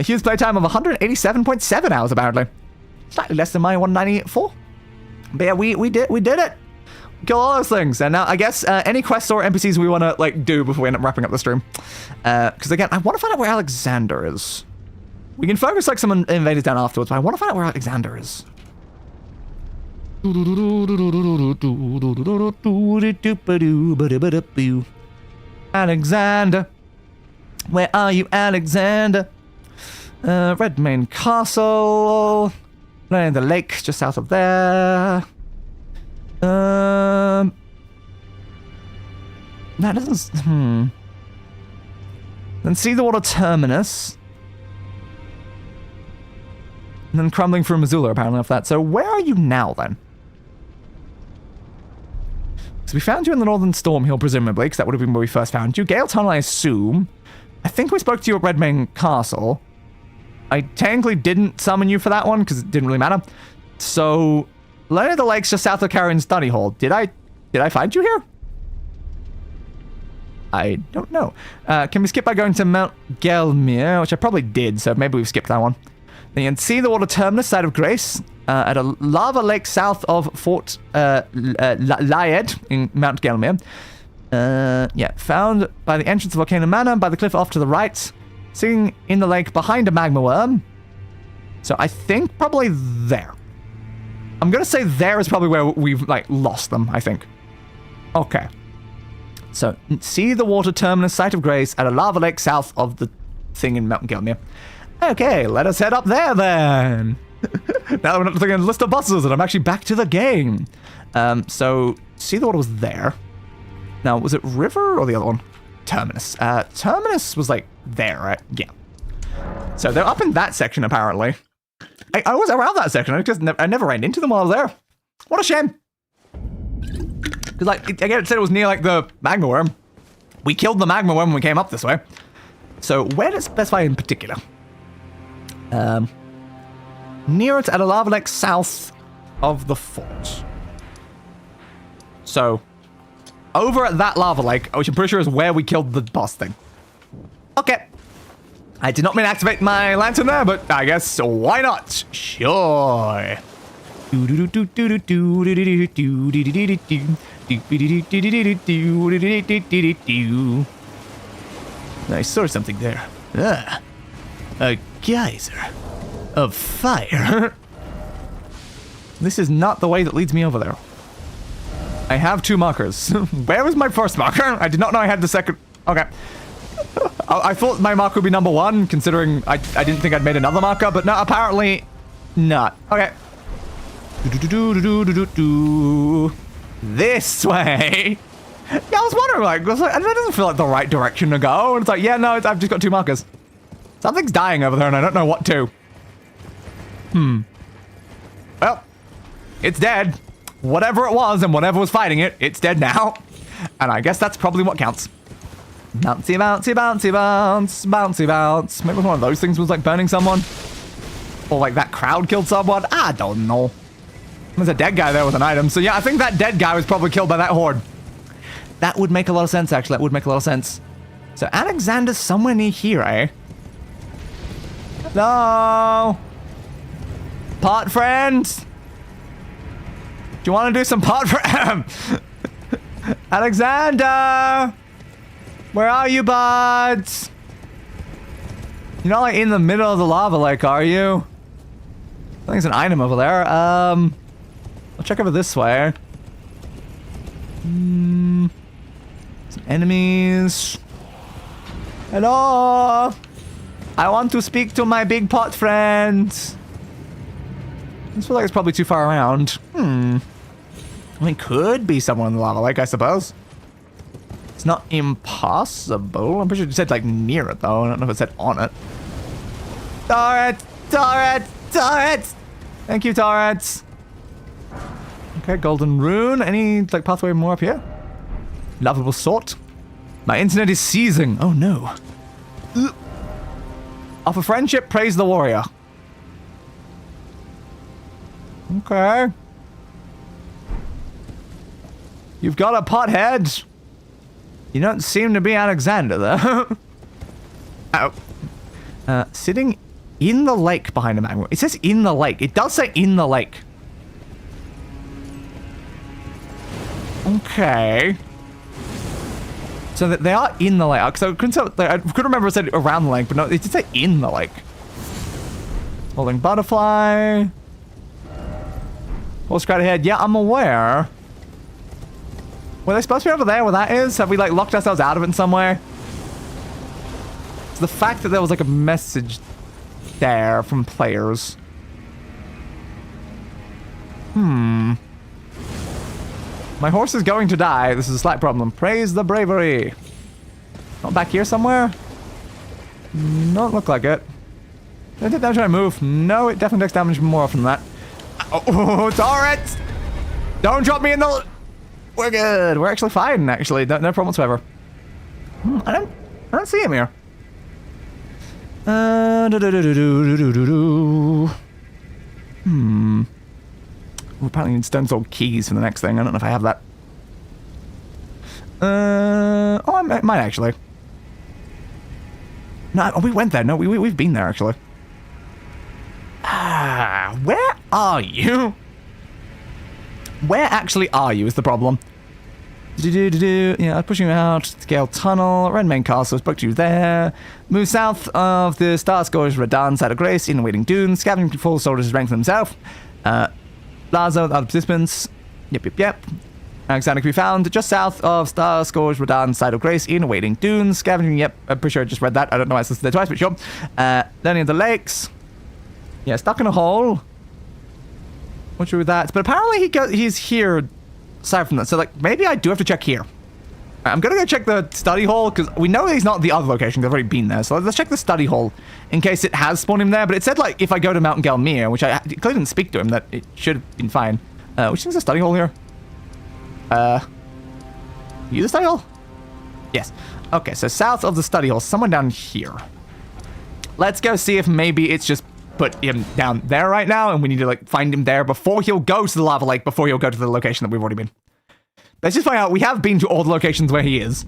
Hughes playtime of 187.7 hours apparently, slightly less than my 194. But yeah, we did it. kill all those things. And now, I guess, any quests or NPCs we want to, like, do before we end up wrapping up the stream. Because, again, I want to find out where Alexander is. We can focus, like, some invaders down afterwards, but I want to find out where Alexander is. Alexander. Where are you, Alexander? Redmane Castle. The lake just south of there. That doesn't... Then see the water terminus. And then crumbling through Missoula, apparently, off that. So where are you now, then? So we found you in the Northern Stormhill, presumably, because that would have been where we first found you. Gale Tunnel, I assume. I think we spoke to you at Redmane Castle. I technically didn't summon you for that one, because it didn't really matter. So, Lane of the Lake's just south of Carrion's Study Hall. Did I find you here? I don't know. Can we skip by going to Mount Gelmir, which I probably did, so maybe we've skipped that one. Then you can see the water terminus, Side of Grace, at a lava lake south of Fort Lyed in Mount Gelmir. Yeah, found by the entrance of Volcano Manor, by the cliff off to the right, sitting in the lake behind a magma worm. So I think probably there. I'm gonna say there is probably where we've, like, lost them, I think. Okay. So, see the water terminus, Site of Grace, at a lava lake south of the thing in Mount Gelmir. Okay, let us head up there then. Now that we're not looking at a list of bosses and I'm actually back to the game. So, see the water was there. Now, was it river or the other one? Terminus. Terminus was, like, there, right? Yeah. So, they're up in that section, apparently. I was around that section, I never ran into them while I was there. What a shame. Because, like, again, it said it was near, like, the magma worm. We killed the magma worm when we came up this way. So, where does it specify in particular? Near it at a lava lake south of the fort. So, over at that lava lake, which I'm pretty sure is where we killed the boss thing. Okay. I did not mean to activate my lantern there, but I guess why not? Sure. I saw something there. A geyser of fire. This is not the way that leads me over there. I have 2 markers. Where was my first marker? I did not know I had the second. Okay. I thought my marker would be number 1, considering I didn't think I'd made another marker, but no, apparently not. Okay. This way. Yeah, I was wondering, like, that doesn't feel like the right direction to go. And it's like, yeah, no, I've just got 2 markers. Something's dying over there, and I don't know what to. Well, it's dead. Whatever it was, and whatever was fighting it, it's dead now. And I guess that's probably what counts. Bouncy, bouncy, bouncy, bounce, bouncy, bounce. Maybe one of those things was, like, burning someone. Or, like, that crowd killed someone. I don't know. There's a dead guy there with an item. So, yeah, I think that dead guy was probably killed by that horde. That would make a lot of sense, actually. That would make a lot of sense. So, Alexander's somewhere near here, eh? Hello? Pot friends? Do you want to do some pot friends? Alexander! Where are you, buds? You're not, like, in the middle of the lava lake, are you? I think there's an item over there. I'll check over this way. Some enemies. Hello? I want to speak to my big pot friends. This feels like it's probably too far around. I mean, could be someone in the lava lake, I suppose. It's not impossible. I'm pretty sure it said, like, near it, though. I don't know if it said on it. Turret! Turret! Turret! Thank you, turrets. Okay, golden rune. Any, like, pathway more up here? Lovable sort. My internet is seizing. Oh, no. Ugh. Offer friendship, praise the warrior. Okay. You've got a pothead. You don't seem to be Alexander, though. Oh. Sitting in the lake behind a magma. It says in the lake. It does say in the lake. Okay. So that they are in the lake. So I couldn't remember if it said around the lake, but no, it did say in the lake. Holding butterfly. Horse right ahead. Yeah, I'm aware. Were they supposed to be over there where that is? Have we, like, locked ourselves out of it in some way? So the fact that there was, like, a message there from players. My horse is going to die. This is a slight problem. Praise the bravery. Not back here somewhere? Don't look like it. Did it try to move? No, it definitely takes damage more often than that. Oh, turret! Don't drop me in the... We're good. We're actually fine, actually. No problem whatsoever. I don't see him here. We apparently need stone sword keys for the next thing. I don't know if I have that. Oh, I might actually. No, we went there. No, we've been there, actually. Where are you? Where actually are you is the problem. Yeah, pushing you out. Scale Tunnel. Red Main Castle. Spoke to you there. Move south of the Star Scourge Radagon, Side of Grace, in Waiting Dunes. Scavenging full soldiers rank for himself. Plaza with other participants. Yep. Alexander can be found just south of Star Scourge Radagon, Side of Grace, in Waiting Dunes. Scavenging, yep, I'm pretty sure I just read that. I don't know why it's listed there twice, but sure. Learning of the Lakes. Yeah, stuck in a hole. What's with that? But apparently he's here aside from that. So, like, maybe I do have to check here. I'm gonna go check the study hall, because we know he's not the other location. They've already been there. So let's check the study hall in case it has spawned him there. But it said, like, if I go to Mount Gelmir, which I clearly didn't speak to him, that it should have been fine. Which thing's the study hall here? You the study hall? Yes. Okay, so south of the study hall, someone down here. Let's go see if maybe it's just put him down there right now, and we need to, like, find him there before he'll go to the lava lake, before he'll go to the location that we've already been. Let's just find out. We have been to all the locations where he is.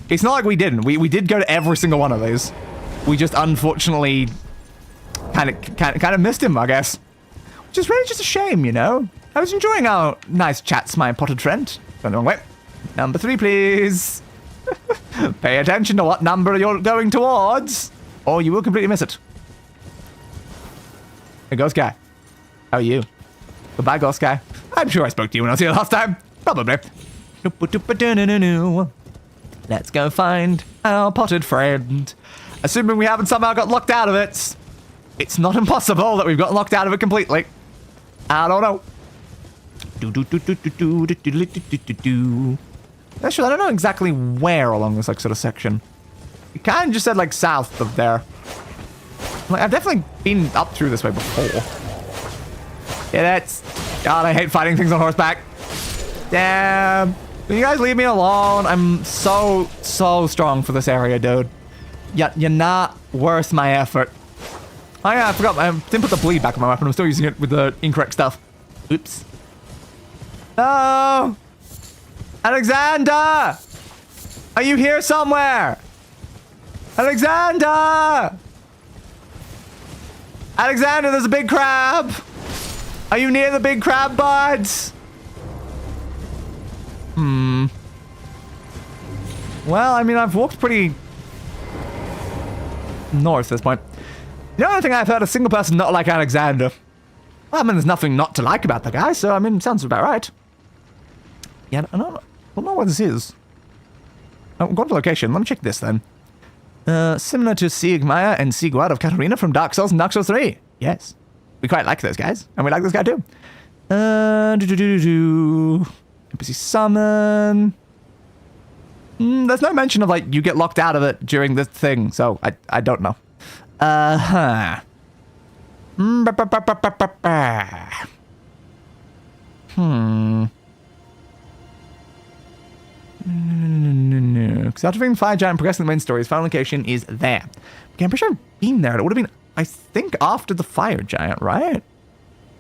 It's not like we didn't. We did go to every single one of these. We just unfortunately kind of missed him, I guess. Which is really just a shame, you know? I was enjoying our nice chats, my potted friend. Going the wrong way. Number 3, please. Pay attention to what number you're going towards, or you will completely miss it. Hey, Ghost Guy. How are you? Goodbye, Ghost Guy. I'm sure I spoke to you when I was here last time. Probably. Let's go find our potted friend. Assuming we haven't somehow got locked out of it. It's not impossible that we've got locked out of it completely. I don't know. Actually, I don't know exactly where along this, like, sort of section. It kind of just said, like, south of there. Like, I've definitely been up through this way before. Yeah, that's... God, I hate fighting things on horseback. Damn. Can you guys leave me alone? I'm so strong for this area, dude. You're not worth my effort. Oh yeah, I forgot. I didn't put the bleed back on my weapon. I'm still using it with the incorrect stuff. Oops. No! Alexander! Are you here somewhere? Alexander! Alexander, there's a big crab! Are you near the big crab, buds? Well, I mean, I've walked pretty north at this point. The only thing I've heard a single person not like Alexander. Well, I mean, there's nothing not to like about the guy, so, I mean, sounds about right. Yeah, I don't know what this is. Oh, go to the location. Let me check this, then. Similar to Siegmeyer and Siegward of Katarina from Dark Souls and Dark Souls 3. Yes. We quite like those guys, and we like this guy, too. NPC summon. There's no mention of, like, you get locked out of it during this thing, so I don't know. Because after being Fire Giant progressing the main story, his final location is there. Okay, I'm pretty sure I've been there. It would have been, I think, after the Fire Giant, right?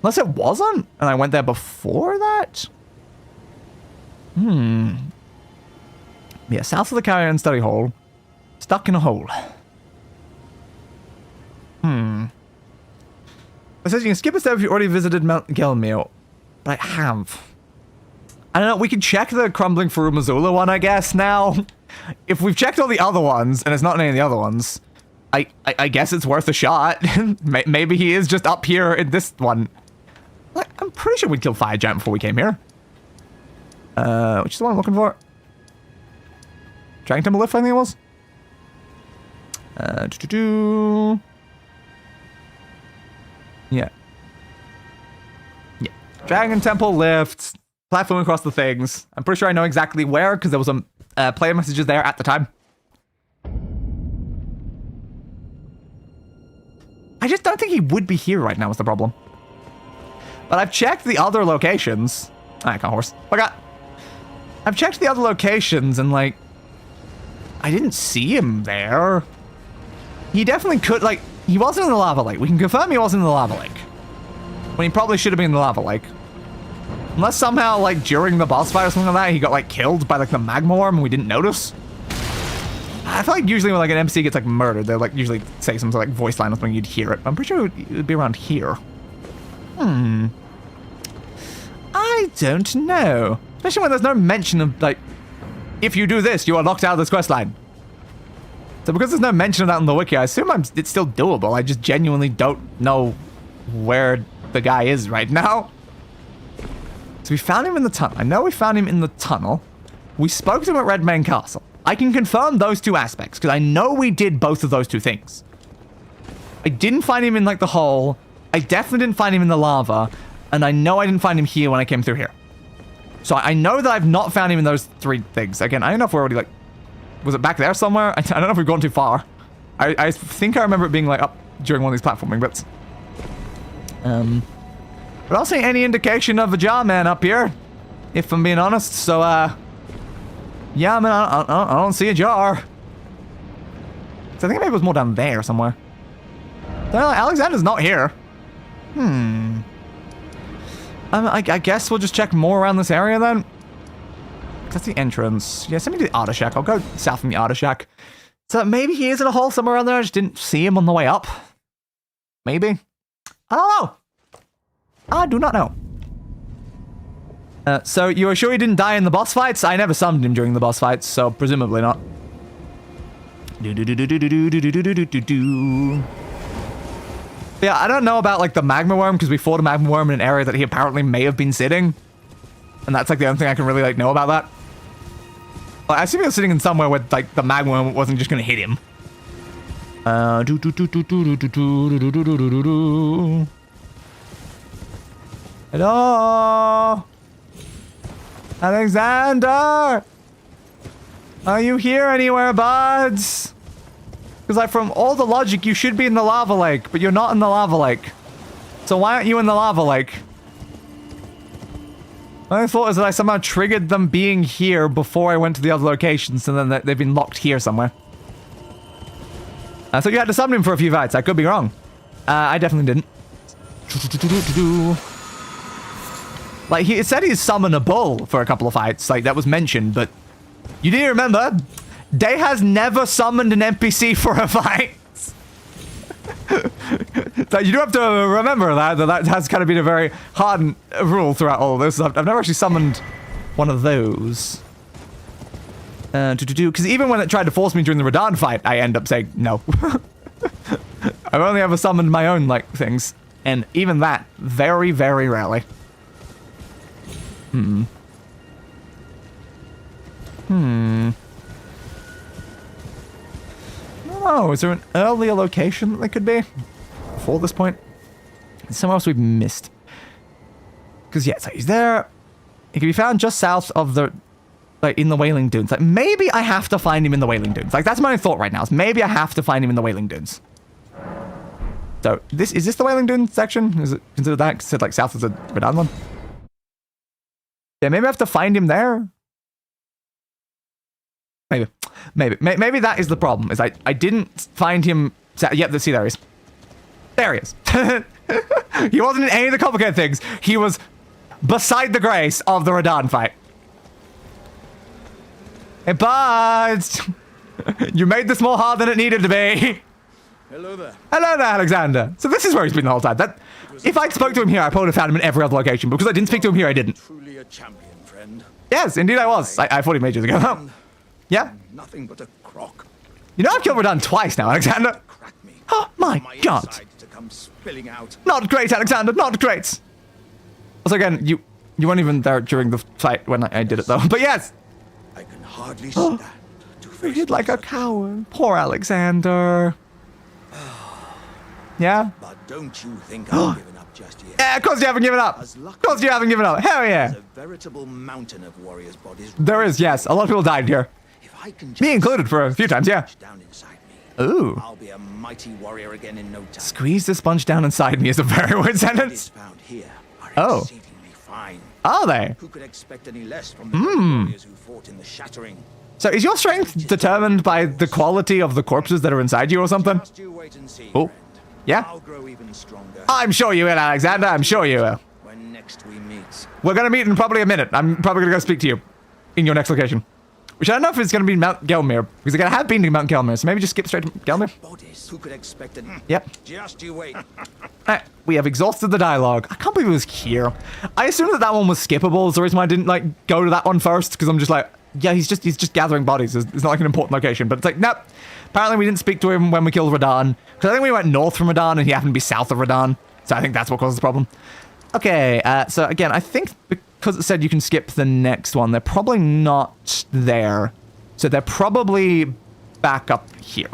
Unless it wasn't, and I went there before that? Yeah, south of the Carrion Study Hall. Stuck in a hole. It says you can skip a step if you already visited Mount Gelmir. But I have. I don't know, we can check the Crumbling Through Missoula one, I guess, now. If we've checked all the other ones, and it's not in any of the other ones, I guess it's worth a shot. Maybe he is just up here in this one. I'm pretty sure we'd killed Fire Giant before we came here. Which is the one I'm looking for? Dragon Temple Lift, I think it was. Yeah. Yeah. Dragon Temple Lift. Platforming across the things. I'm pretty sure I know exactly where, because there was some player messages there at the time. I just don't think he would be here right now is the problem. But I've checked the other locations. I can't horse. Forgot. I've checked the other locations and, like, I didn't see him there. He definitely could, like, he wasn't in the lava lake. We can confirm he wasn't in the lava lake. When he probably should have been in the lava lake. Unless somehow, like, during the boss fight or something like that, he got, like, killed by, like, the magma worm and we didn't notice. I feel like usually when, like, an MC gets, like, murdered, they'll, like, usually say some sort of, like, voice line or something, you'd hear it. I'm pretty sure it would be around here. I don't know. Especially when there's no mention of, like, if you do this, you are locked out of this quest line. So because there's no mention of that in the wiki, I assume it's still doable. I just genuinely don't know where the guy is right now. So we found him in the tunnel. I know we found him in the tunnel. We spoke to him at Redmane Castle. I can confirm those two aspects, because I know we did both of those two things. I didn't find him in, like, the hole. I definitely didn't find him in the lava. And I know I didn't find him here when I came through here. So I know that I've not found him in those three things. Again, I don't know if we're already, like... Was it back there somewhere? I don't know if we've gone too far. I think I remember it being, like, up during one of these platforming bits. But I don't see any indication of a jar man up here, if I'm being honest. So, yeah, I mean, I don't see a jar. So I think maybe it was more down there somewhere. Well, Alexander's not here. I guess we'll just check more around this area then. That's the entrance. Yeah, send me to the Arda Shack. I'll go south from the Arda Shack. So maybe he is in a hole somewhere around there. I just didn't see him on the way up. Maybe. I don't know. I do not know. So you are sure he didn't die in the boss fights? I never summoned him during the boss fights, so presumably not. Yeah, I don't know about, like, the magma worm, because we fought a magma worm in an area that he apparently may have been sitting. And that's, like, the only thing I can really, like, know about that. Well, I assume he was sitting in somewhere where, like, the magma worm wasn't just gonna hit him. Hello? Alexander? Are you here anywhere, buds? Because, like, from all the logic, you should be in the lava lake, but you're not in the lava lake. So why aren't you in the lava lake? My thought is that I somehow triggered them being here before I went to the other locations, and then they've been locked here somewhere. I thought you had to summon him for a few fights. I could be wrong. I definitely didn't. Like, it said he summoned a bull for a couple of fights. Like, that was mentioned, but... You didn't remember? Day has never summoned an NPC for a fight. So you do have to remember that has kind of been a very hard rule throughout all of this. I've never actually summoned one of those. Because even when it tried to force me during the Radagon fight, I end up saying no. I've only ever summoned my own, like, things. And even that, very, very rarely. Oh, is there an earlier location that they could be? Before this point? Somewhere else we've missed. Because, yeah, so he's there. He can be found just south of the... Like, in the Wailing Dunes. Like, maybe I have to find him in the Wailing Dunes. Like, that's my thought right now. Is maybe I have to find him in the Wailing Dunes. So, is this the Wailing Dunes section? Is it considered that? Considered, like, south of the Radagon one? Yeah, maybe I have to find him there. Maybe that is the problem. Is I didn't find him. Yep, see, there he is. There he is. He wasn't in any of the complicated things. He was beside the grace of the Radagon fight. Hey, buds! You made this more hard than it needed to be. Hello there. Hello there, Alexander. So this is where he's been the whole time. If I'd spoke to him here, I probably would have found him in every other location. But because I didn't speak to him here, I didn't. Truly a champion, friend. friend. Yes, indeed I was. I fought him ages ago. Yeah? Nothing but a crock. You know I've killed Radagon twice now, Alexander. Crack me. Oh my god. Insides to come spilling out. Not great, Alexander, not great. Also, again, you weren't even there during the fight when I did it, though. But yes! I can hardly stand to face Treated like a coward. Poor Alexander. Yeah? But don't you think I've given up just yet? Yeah, of course you haven't given up. Of course you haven't given up. Hell yeah. There's a veritable mountain of warriors' bodies. There is, yes. A lot of people died here. If I can just Me included for a few times, yeah. down inside me, Ooh. I'll be a mighty warrior again in no time. Squeeze the sponge down inside me is a very weird Bodies sentence. found here are Oh. exceedingly fine. Are they? Who could expect any less from the warriors who fought in the shattering? So is your strength determined by the quality of the corpses that are inside you or something? Just you wait and see, Oh. friend. Yeah? I'll grow even stronger I'm sure you will, Alexander. I'm sure you will. when next we meet. We're going to meet in probably a minute. I'm probably going to go speak to you in your next location. Which I don't know if it's going to be Mount Gelmir, because I have been to Mount Gelmir, so maybe just skip straight to Gelmir. Bodies. Who could expect it? Yep. Just you wait. We have exhausted the dialogue. I can't believe it was here. I assumed that one was skippable. Is the reason why I didn't like go to that one first, because I'm just like, yeah, he's just gathering bodies. It's not like an important location. But it's like, nope. Apparently we didn't speak to him when we killed Radagon, because I think we went north from Radagon and he happened to be south of Radagon. So I think that's what caused the problem. Okay, so again, I think because it said you can skip the next one, they're probably not there. So they're probably back up here,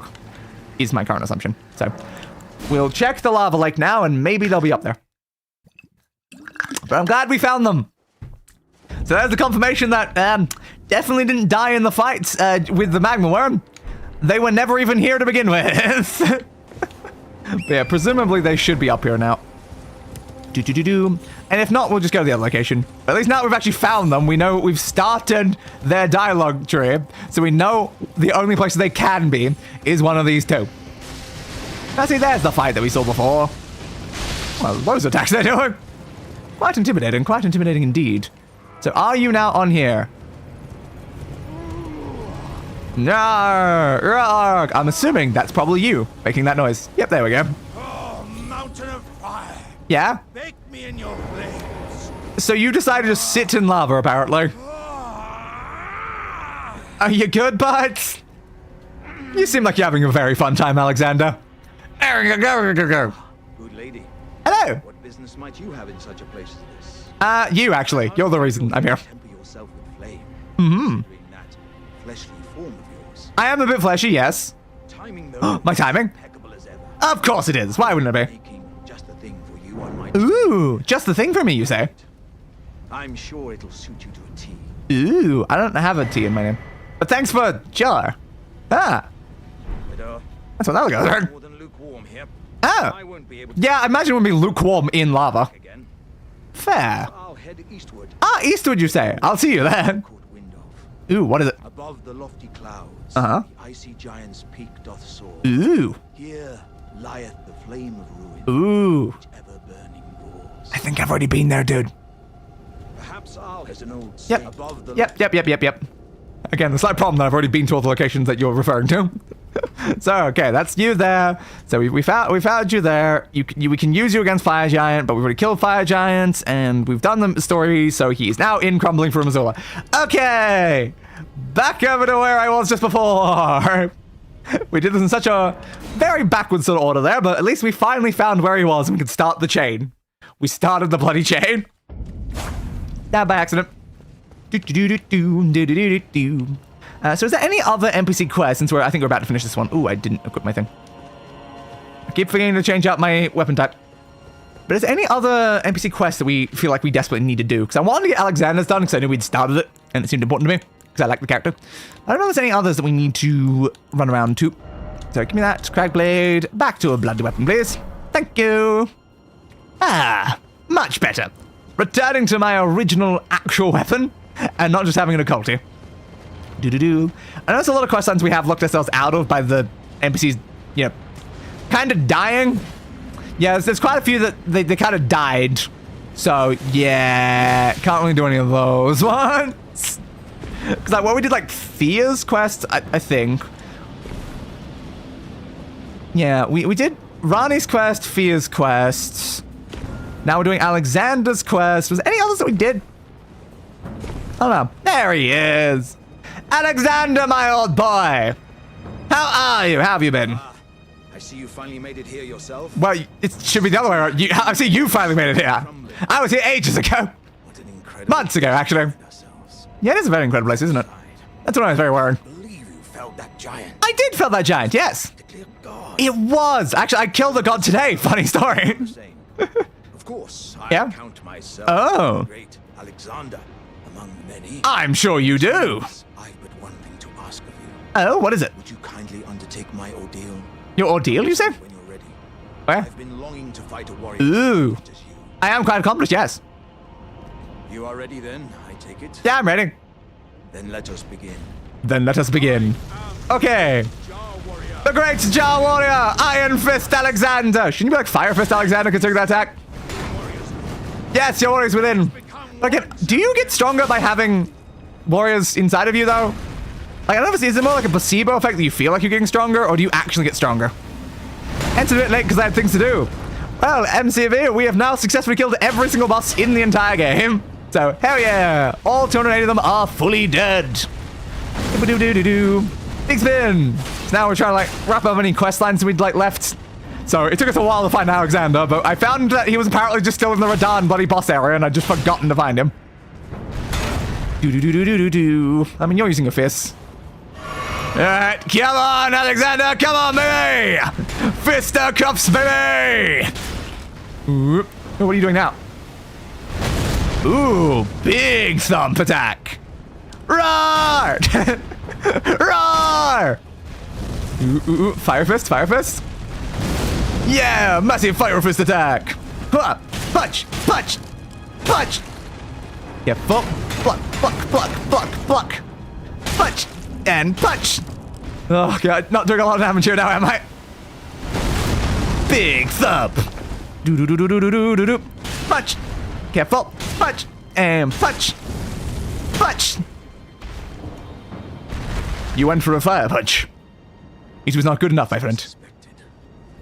is my current assumption. So we'll check the lava lake now, and maybe they'll be up there. But I'm glad we found them. So there's the confirmation that definitely didn't die in the fight with the magma worm. They were never even here to begin with. But yeah, presumably they should be up here now. And if not, we'll just go to the other location. But at least now we've actually found them. We know we've started their dialogue tree. So we know the only place they can be is one of these two. Now see, there's the fight that we saw before. Well, those attacks they're doing. Quite intimidating indeed. So are you now on here? No, I'm assuming that's probably you making that noise. Yep, there we go. Oh, mountain of fire. Yeah? Bake me in your flames. So you decided to sit in lava, apparently. Are you good, bud? You seem like you're having a very fun time, Alexander. Good lady. Hello. What business might you have in such a place as this? You actually. You're the reason I'm here. Temper yourself with flame. Mm-hmm. That fleshly form of yours. I am a bit fleshy, yes. Timing though. My timing? Impeccable as ever. Of course it is. Why wouldn't it be? Making just the thing for you on my. Ooh, just the thing for me, you say? I'm sure it'll suit you to a T. Ooh, I don't have a T in my name. But thanks for jar. Ah, that's what that was going. More than lukewarm here. Oh. I won't be able to Yeah, I imagine it would be lukewarm in lava. again. Fair. I'll head eastward. Ah, eastward, you say? I'll see you there. Court window. Ooh, what is it? Above the lofty clouds, Uh-huh. the icy giant's peak doth soar. Ooh. Here lieth the flame of ruin, Ooh. which ever burning roars. I think I've already been there, dude. Perhaps I'll as an old Yep. above the Yep. Again, the slight problem that I've already been to all the locations that you're referring to. So, okay, that's you there. So we found you there. We can use you against Fire Giant, but we've already killed Fire Giants, and we've done the story, so he's now in Crumbling from Missoula. Okay! Back over to where I was just before. We did this in such a very backwards sort of order there, but at least we finally found where he was, and we could start the chain. We started the bloody chain. That by accident. So is there any other NPC quests, since I think we're about to finish this one? Ooh, I didn't equip my thing. I keep forgetting to change out my weapon type. But is there any other NPC quests that we feel like we desperately need to do? Because I wanted to get Alexander's done, because I knew we'd started it, and it seemed important to me, because I like the character. I don't know if there's any others that we need to run around to. So give me that Cragblade. Back to a bloody weapon, please. Thank you. Ah, much better. Returning to my original actual weapon, and not just having an occulty. I know there's a lot of quest lines we have looked ourselves out of by the NPCs, you know, kind of dying. Yeah, there's quite a few that they kind of died. So, yeah, can't really do any of those ones. Because like, what we did, like, Thea's quest, I think. Yeah, we did Rani's quest, Thea's quest. Now we're doing Alexander's quest. Was there any others that we did? Oh no, there he is. Alexander, my old boy. How are you? How have you been? I see you finally made it here yourself. Well, it should be the other way around. I see you finally made it here. I was here ages ago. What an incredible Months ago, actually. ourselves. Yeah, it is a very incredible place, isn't it? That's what I was very worried. I believe you felled that giant. I did feel that giant, yes. The clear god. It was. Actually, I killed a god today. Funny story. Same. Of course, I Yeah? count myself Oh. the great Alexander among many. I'm sure you do. I've but one thing to ask of you. Oh, what is it? Would you kindly undertake my ordeal Your ordeal, you say? when you're ready? Where? I've been longing to fight a warrior Ooh. just as you. I am quite accomplished, yes. You are ready then, I take it? Yeah, I'm ready. Then let us begin. Then let us begin. Okay. The Great Jar Warrior, Iron Fist Alexander. Shouldn't you be like Fire Fist Alexander considering that attack? Yes, your warrior's within. Okay, do you get stronger by having warriors inside of you, though? Like, I don't know if it's, is it more like a placebo effect that you feel like you're getting stronger, or do you actually get stronger? It's a bit late because I had things to do. Well, MCV, we have now successfully killed every single boss in the entire game. So, hell yeah. All 280 of them are fully dead. Do-do-do-do-do. Big spin. So now we're trying to, like, wrap up any quest lines we'd, like, left. So it took us a while to find Alexander, but I found that he was apparently just still in the Radagon bloody boss area, and I'd just forgotten to find him. Do-do-do-do-do-do-do. I mean, you're using a fist. Alright, come on, Alexander, come on, baby! Fisticuffs, baby! Ooh, what are you doing now? Ooh, big thump attack! Roar! Roar! Ooh, fire fist, fire fist. Yeah, massive fire fist attack. Huh, punch, punch, punch. Yeah, block, block, block, block, block. Punch and punch. Oh god, not doing a lot of damage here now, am I? Big thump. Do do do do do do do do. Punch. Careful. Punch and punch. Punch. You went for a fire punch. It was not good enough, my friend. Suspected.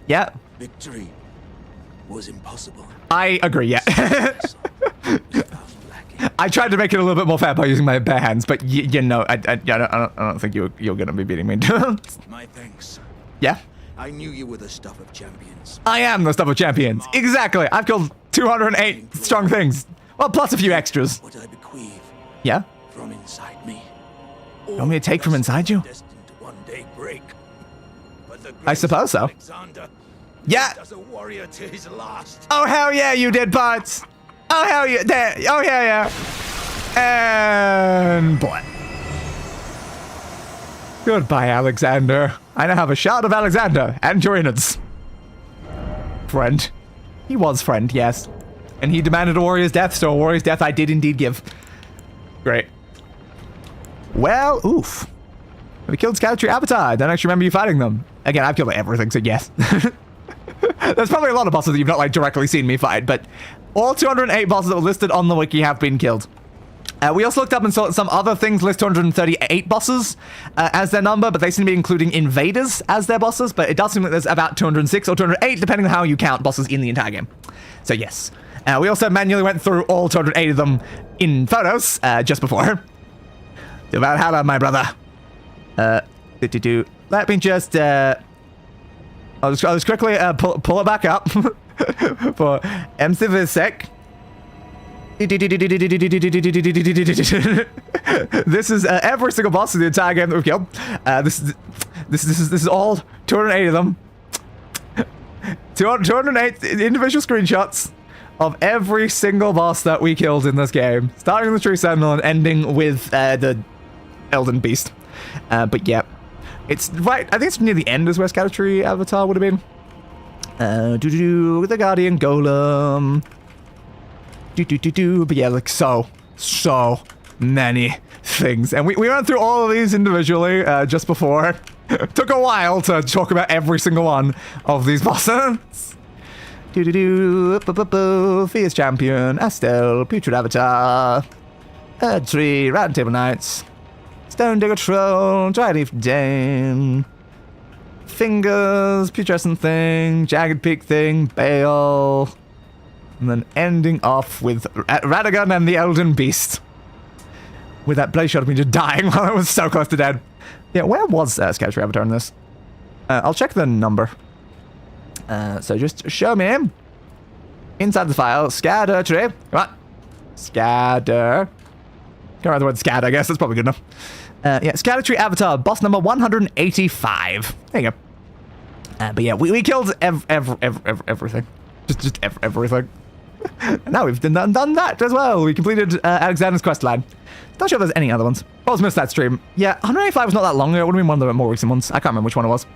Yeah, Victory was impossible. I agree, yeah. I tried to make it a little bit more fair by using my bare hands, but you know, I don't think you're gonna be beating me. My thanks. Yeah, I knew you were the stuff of champions. I am the stuff of champions. Exactly. I've killed 208 strong things. Well, plus a few extras. What I bequeath Yeah? from inside me. You want me to take from inside you? Destined to one day break. But the I suppose so. Alexander Yeah. as a warrior to his last. Oh, hell yeah, you did, Parts. Oh, hell yeah. There. Oh, yeah, yeah. And boy. Goodbye, Alexander. I now have a shard of Alexander and your innards. Friend. He was friend, yes. And he demanded a warrior's death, so a warrior's death I did indeed give. Great. Well, oof. We killed Scout Tree Avatar. I don't actually remember you fighting them. Again, I've killed everything, so yes. There's probably a lot of bosses that you've not, like, directly seen me fight, but all 208 bosses that were listed on the wiki have been killed. We also looked up and saw that some other things list 238 bosses as their number, but they seem to be including invaders as their bosses, but it does seem like there's about 206 or 208, depending on how you count bosses in the entire game. So yes. We also manually went through all 208 of them in photos just before. Do Valhalla, my brother. Let me just, I'll just quickly pull it back up for MC for a sec. This is every single boss in the entire game that we've killed. This is all 208 of them. 208 individual screenshots of every single boss that we killed in this game, starting with the Tree Sentinel and ending with the Elden Beast. But yeah, it's right. I think it's near the end is where Scatter Tree Avatar would have been. The Guardian Golem. But yeah, like so many things, and we went through all of these individually just before. Took a while to talk about every single one of these bosses. Fierce Champion, Astel, Putrid Avatar, Erd Tree, Round Table Knights, Stone Digger Troll, Dry Leaf Dane, Fingers, Putrescent Thing, Jagged Peak Thing, Bale, and then ending off with Radagon and the Elden Beast. with that bloody shot of me just dying while I was so close to dead. Yeah, where was Scatter Tree Avatar in this? I'll check the number. So just show me inside the file, Scatter Tree. Come on. Scatter. Can't remember the word scatter, I guess. That's probably good enough. Yeah, Scatter Tree Avatar, boss number 185. There you go. But yeah, we killed everything. Just everything. And now we've done that as well. We completed Alexander's quest line. Not sure if there's any other ones. I was missed that stream. Yeah, 185 was not that long ago. It would have been one of the more recent ones. I can't remember which one it was.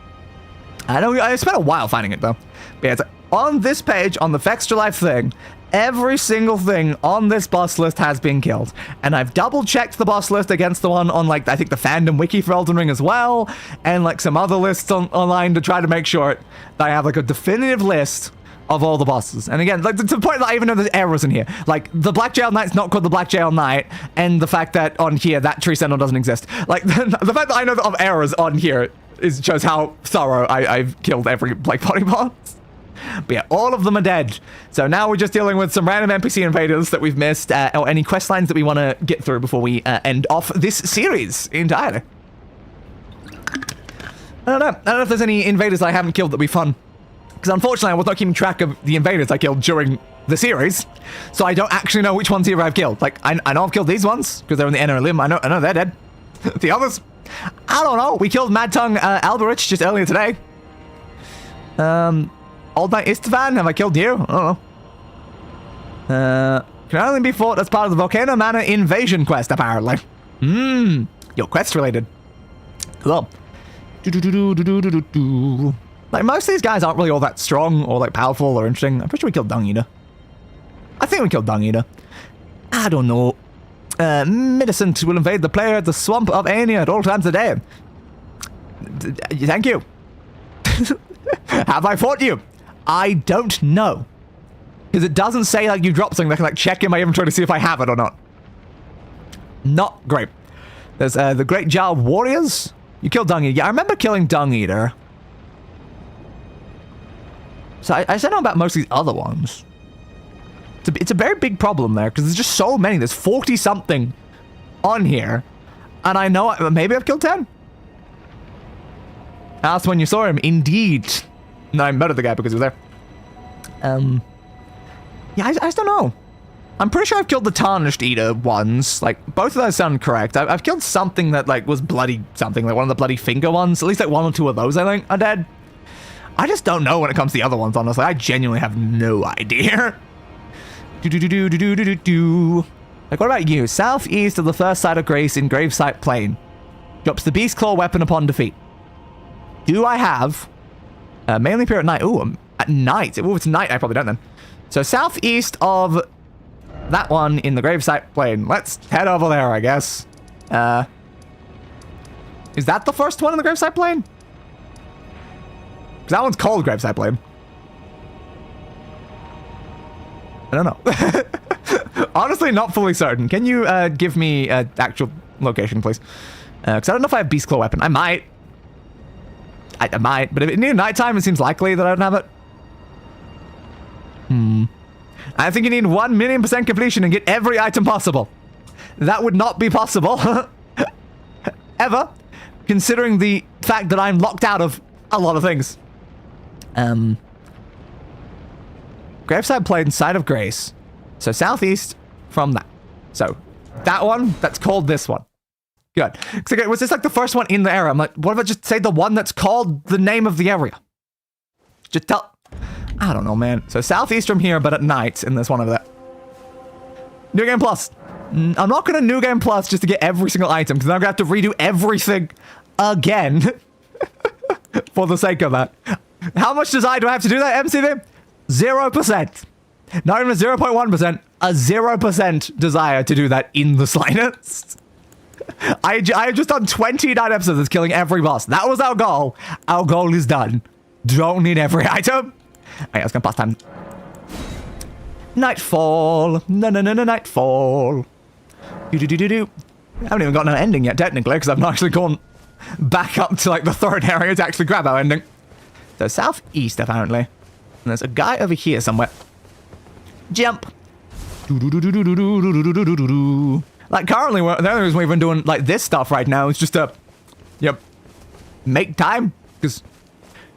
I know I spent a while finding it though. But yeah, it's on this page, on the Vextra Life thing, every single thing on this boss list has been killed. And I've double checked the boss list against the one on, like, I think the fandom wiki for Elden Ring as well, and like some other lists online to try to make sure that I have like a definitive list of all the bosses. And again, like to the point that I even know there's errors in here. Like the Black Jail Knight's not called the Black Jail Knight, and the fact that on here that Tree Sentinel doesn't exist. Like the fact that I know of errors on here shows how thorough I've killed every like body boss. But yeah, all of them are dead. So now we're just dealing with some random NPC invaders that we've missed, or any quest lines that we want to get through before we end off this series entirely. I don't know if there's any invaders I haven't killed that'd be fun. Because unfortunately, I was not keeping track of the invaders I killed during the series, so I don't actually know which ones here I've killed. Like, I know I've killed these ones, because they're in the inner limb. I know they're dead. The others, I don't know. We killed Mad Tongue Alberich just earlier today. Old Knight Istvan, have I killed you? I don't know. Can only be fought as part of the Volcano Manor invasion quest, apparently. Your quest related. Cool. Like, most of these guys aren't really all that strong or, like, powerful or interesting. I'm pretty sure we killed Dung Eater. I think we killed Dung Eater. I don't know. Millicent will invade the player at the Swamp of Aenia at all times of day. Thank you. Have I fought you? I don't know. Because it doesn't say, like, you dropped something. I can, like, check in my inventory to see if I have it or not. Not great. There's, the Great Jar Warriors. You killed Dung Eater. Yeah, I remember killing Dung Eater. So I don't know about most of these other ones. It's a very big problem there, because there's just so many. There's 40-something on here. And I know, maybe I've killed 10. Asked when you saw him. Indeed. No, I murdered the guy because he was there. Yeah, I just don't know. I'm pretty sure I've killed the Tarnished Eater ones. Like, both of those sound correct. I've killed something that, like, was bloody something. Like, one of the bloody finger ones. At least, like, one or two of those, I think, are dead. I just don't know when it comes to the other ones, honestly. I genuinely have no idea. Like, what about you? Southeast of the first site of Grace in Gravesite Plain. Drops the Beast Claw weapon upon defeat. Do I have... mainly appear at night. Ooh, at night. Ooh, it's night. I probably don't then. So southeast of that one in the Gravesite Plain. Let's head over there, I guess. Is that the first one in the Gravesite Plain? That one's called Gravesite Plain. I don't know. Honestly, not fully certain. Can you give me an actual location, please? Because I don't know if I have Beast Claw weapon. I might. I might, but if it's near nighttime, it seems likely that I don't have it. I think you need 1,000,000% completion and get every item possible. That would not be possible. Ever. Considering the fact that I'm locked out of a lot of things. Graveside Plain, Site of Grace. So southeast from that. So that one, that's called this one. Good. So, was this like the first one in the area? I'm like, what if I just say the one that's called the name of the area? Just tell... I don't know, man. So southeast from here, but at night in this one over there. New Game Plus. I'm not going to New Game Plus just to get every single item, because I'm going to have to redo everything again for the sake of that. How much desire do I have to do that, MCV? 0%. Not even 0.1%. A 0% desire to do that in the slightest. I have just done 29 episodes of killing every boss. That was our goal. Our goal is done. Don't need every item. Alright, let's go past time. Nightfall. No, nightfall. Do. I haven't even got an ending yet, technically, because I've not actually gone back up to, like, the third area to actually grab our ending. So, southeast, apparently. And there's a guy over here somewhere. Jump. Like, currently, the only reason we've been doing, like, this stuff right now is just to, make time. Because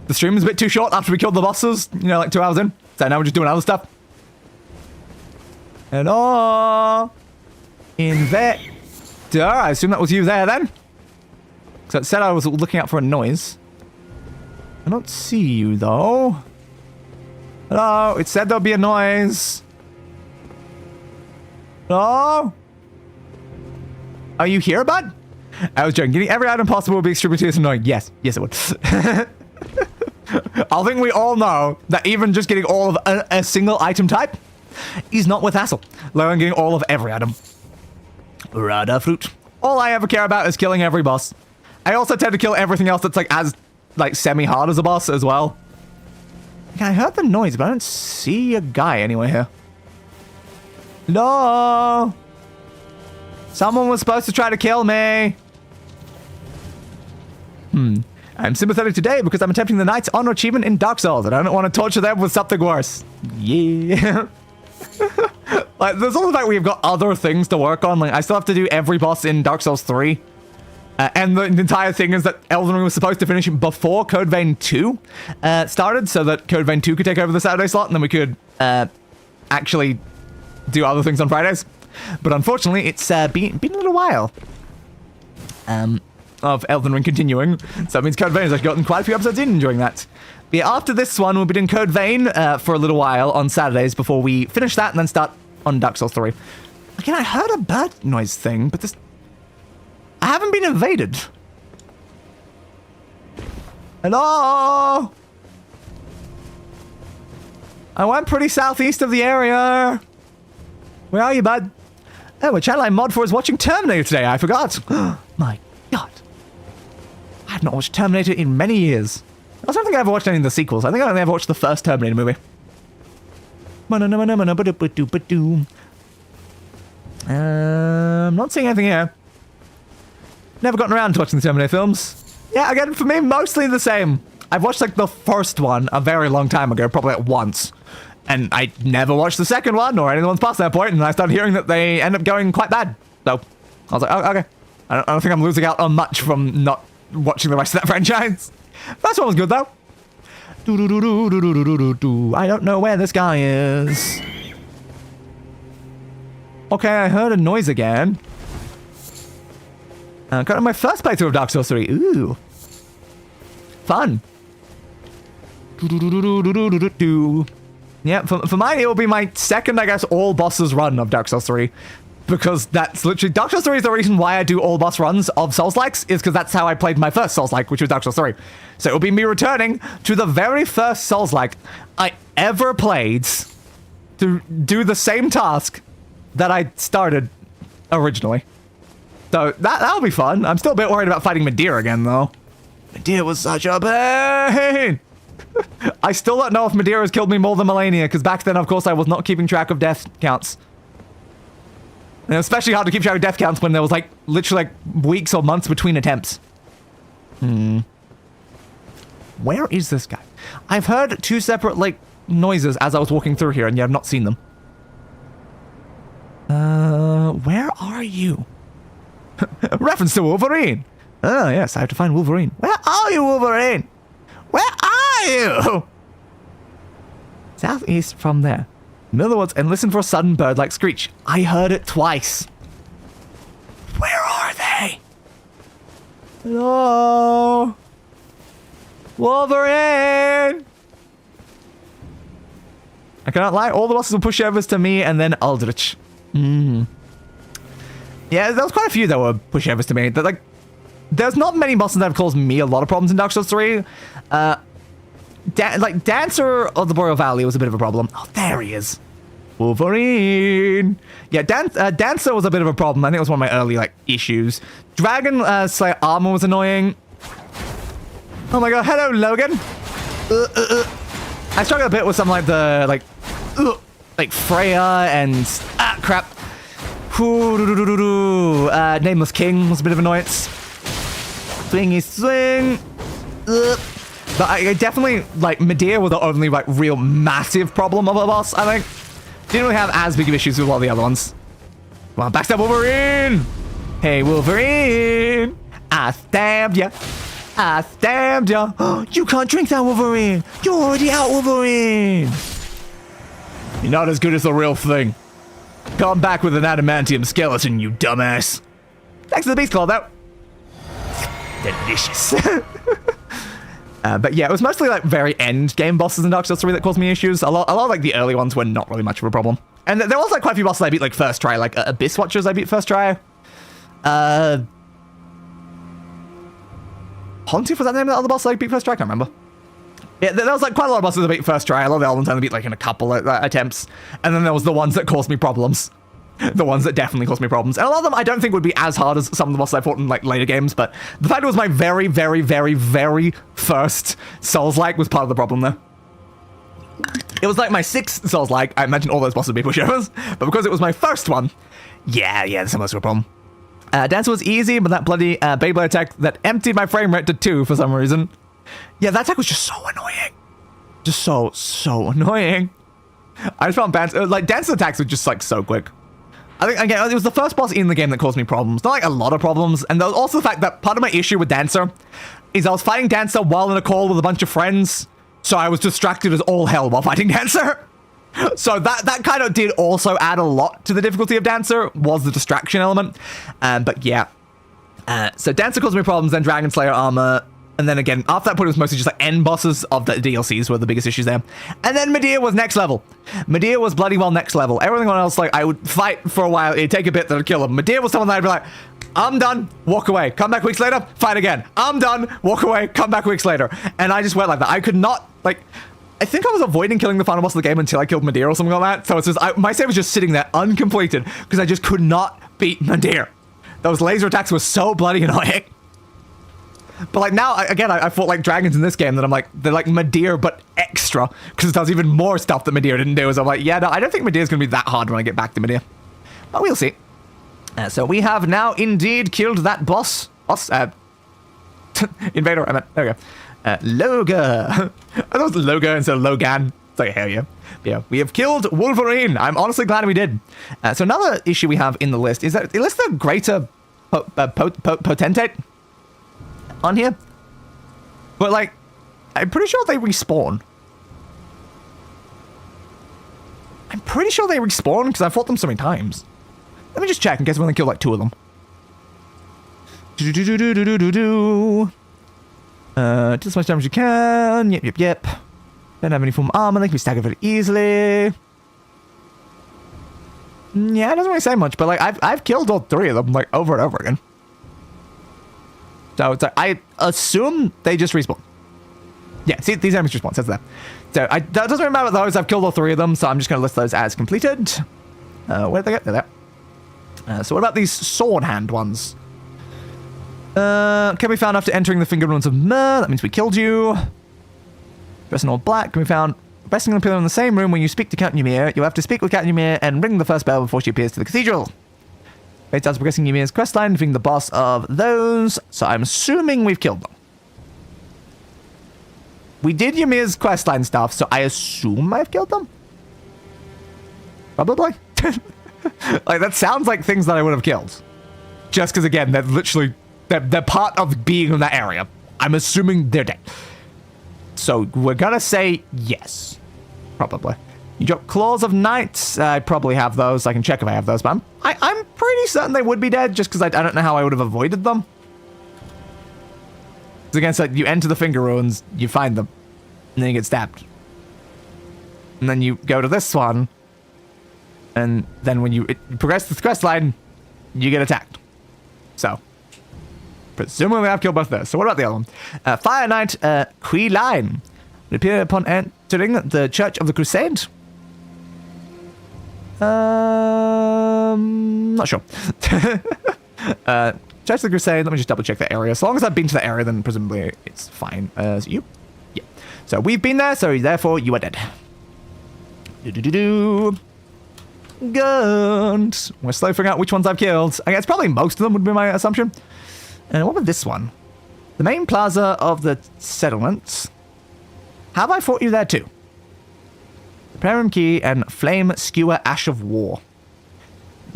the stream is a bit too short after we killed the bosses, like 2 hours in. So now we're just doing other stuff. Hello? Invader. I assume that was you there, then? Because it said I was looking out for a noise. I don't see you, though. Hello? It said there'll be a noise. Hello? Are you here, bud? I was joking. Getting every item possible would be extremely tedious and annoying. Yes. Yes, it would. I think we all know that even just getting all of a single item type is not worth hassle. Let alone getting all of every item. Rada fruit. All I ever care about is killing every boss. I also tend to kill everything else that's like semi-hard as a boss as well. I heard the noise, but I don't see a guy anywhere here. No. Someone was supposed to try to kill me. I'm sympathetic today because I'm attempting the Knight's Honor achievement in Dark Souls, and I don't want to torture them with something worse. Yeah. Like, there's also the fact we've got other things to work on. Like, I still have to do every boss in Dark Souls 3. And the entire thing is that Elden Ring was supposed to finish before Code Vein 2 started, so that Code Vein 2 could take over the Saturday slot, and then we could actually do other things on Fridays. But unfortunately, it's been a little while of Elden Ring continuing, so that means Code Vein has actually gotten quite a few episodes in during that. But yeah, after this one, we'll be doing Code Vein for a little while on Saturdays before we finish that and then start on Dark Souls 3. Again, I heard a bird noise thing, but this... I haven't been invaded. Hello? I went pretty southeast of the area. Where are you, bud? Oh, a channel I mod for is watching Terminator today. I forgot. My God. I have not watched Terminator in many years. I don't think I ever watched any of the sequels. I think I only ever watched the first Terminator movie. I'm not seeing anything here. Never gotten around to watching the Terminator films. Yeah, again, for me, mostly the same. I've watched, like, the first one a very long time ago, probably like once. And I never watched the second one, or any of the ones past that point, and I started hearing that they end up going quite bad. So, I was like, oh, okay. I don't think I'm losing out on much from not watching the rest of that franchise. First one was good, though. I don't know where this guy is. Okay, I heard a noise again. Got on my first playthrough of Dark Souls 3. Ooh. Fun. Yeah, for mine, it will be my second, I guess, all bosses run of Dark Souls 3. Because that's literally... Dark Souls 3 is the reason why I do all boss runs of Souls-likes, is because that's how I played my first Souls-like, which was Dark Souls 3. So it will be me returning to the very first Souls-like I ever played to do the same task that I started originally. So that'll be fun. I'm still a bit worried about fighting Medea again, though. Medea was such a pain! I still don't know if Medea has killed me more than Melania, because back then, of course, I was not keeping track of death counts. And it was especially hard to keep track of death counts when there was, like, literally, like, weeks or months between attempts. Where is this guy? I've heard two separate, like, noises as I was walking through here, and yet I've not seen them. Where are you? Reference to Wolverine. Oh, yes, I have to find Wolverine. Where are you, Wolverine? Where are you? Southeast from there. Middle of the woods and listen for a sudden bird-like screech. I heard it twice. Where are they? Hello? Wolverine! I cannot lie, all the bosses will pushovers to me and then Aldrich. Yeah, there was quite a few that were pushovers to me. That, like, there's not many bosses that have caused me a lot of problems in Dark Souls 3. Like, Dancer of the Boreal Valley was a bit of a problem. Oh, there he is. Wolverine. Yeah, Dancer was a bit of a problem. I think it was one of my early, like, issues. Dragon Slayer armor was annoying. Oh my god, hello, Logan. I struggled a bit with some, like, the, like Freya and... Ah, crap. Nameless King was a bit of annoyance. Swingy swing. But I definitely, like, Medea was the only, like, real massive problem of a boss, I think. Didn't really have as big of issues with a lot of the other ones. Come on, backstab Wolverine! Hey, Wolverine! I stabbed ya! I stabbed ya! You can't drink that, Wolverine! You're already out, Wolverine! You're not as good as the real thing. Come back with an adamantium skeleton, you dumbass. Thanks to the Beast Claw, though. Delicious. But yeah, it was mostly like very end game bosses in Dark Souls 3 that caused me issues. A lot of like the early ones were not really much of a problem. And there was like quite a few bosses I beat like first try, like Abyss Watchers I beat first try. Pontiff, was that the name of the other boss I beat first try? I can't remember. Yeah, there was like quite a lot of bosses I beat first try. A lot of the other ones I beat like in a couple attempts. And then there was the ones that caused me problems. The ones that definitely caused me problems. And a lot of them I don't think would be as hard as some of the bosses I fought in like later games, but the fact it was my very, very, very, very first Souls-like was part of the problem there. It was like my 6th Souls-like. I imagine all those bosses would be pushovers, but because it was my first one, yeah, there's almost a problem. Dancer was easy, but that bloody Beyblade attack that emptied my frame rate to 2 for some reason. Yeah, that attack was just so annoying. Just so annoying. I just found Dancer's attacks were just like so quick. I think, again, it was the first boss in the game that caused me problems. Not like a lot of problems. And there was also the fact that part of my issue with Dancer is I was fighting Dancer while in a call with a bunch of friends. So I was distracted as all hell while fighting Dancer. So that kind of did also add a lot to the difficulty of Dancer, was the distraction element. But yeah. So Dancer caused me problems, then Dragon Slayer armor. And then again, after that point, it was mostly just like end bosses of the DLCs were the biggest issues there. And then Medea was next level. Medea was bloody well next level. Everything else, like, I would fight for a while. It'd take a bit, then I'd kill him. Medea was someone that I'd be like, I'm done, walk away. Come back weeks later, fight again. I'm done, walk away, come back weeks later. And I just went like that. I could not, like, I think I was avoiding killing the final boss of the game until I killed Medea or something like that. So it's just, my save was just sitting there uncompleted because I just could not beat Medea. Those laser attacks were so bloody annoying. But like now, I fought like dragons in this game that I'm like, they're like Medea, but extra, because it does even more stuff that Medea didn't do. So I'm like, yeah, no, I don't think Medea's going to be that hard when I get back to Medea. But we'll see. So we have now indeed killed that boss. Invader, I meant, there we go. Loga. I thought it was Loga instead of Logan. It's like, hell yeah. Yeah, we have killed Wolverine. I'm honestly glad we did. So another issue we have in the list is that it lists the greater potentate on here, but like I'm pretty sure they respawn. I'm pretty sure they respawn because I fought them so many times. Let me just check in case we only killed like 2 of them. Do as much damage as you can. Yep. Don't have any full armor. They can be staggered very easily. Yeah, it doesn't really say much, but like I've killed all 3 of them like over and over again. So it's like, I assume they just respawn. Yeah, see, these enemies respawn, says that. So that doesn't really matter about those. I've killed all 3 of them, so I'm just going to list those as completed. Where did they get? They're there. So what about these sword hand ones? Can be found after entering the finger runes of Myr. That means we killed you. Dressed in all black. Can be found resting on a pillar in the same room when you speak to Count Ymir. You'll have to speak with Count Ymir and ring the first bell before she appears to the cathedral. Based on progressing Ymir's questline, defeating the boss of those. So I'm assuming we've killed them. We did Ymir's questline stuff, so I assume I've killed them? Probably. Like, that sounds like things that I would have killed. Just because, again, they're literally... They're part of being in that area. I'm assuming they're dead. So we're gonna say yes. Probably. You drop Claws of Night. I probably have those. I can check if I have those, but I'm pretty certain they would be dead just because I don't know how I would have avoided them. Because again, so you enter the finger runes, you find them, and then you get stabbed. And then you go to this one, and then when you progress the quest line, you get attacked. So, presumably I've killed both of those. So what about the other one? Fire Knight Queen appear upon entering the Church of the Crusade. Not sure. Church of the Crusade, let me just double check that area. So long as I've been to that area, then presumably it's fine. So you? Yeah. So we've been there, so therefore you are dead. Good. We're slowly figuring out which ones I've killed. I guess probably most of them would be my assumption. And what about this one? The main plaza of the settlements. Have I fought you there too? Preparum Key and Flame Skewer Ash of War.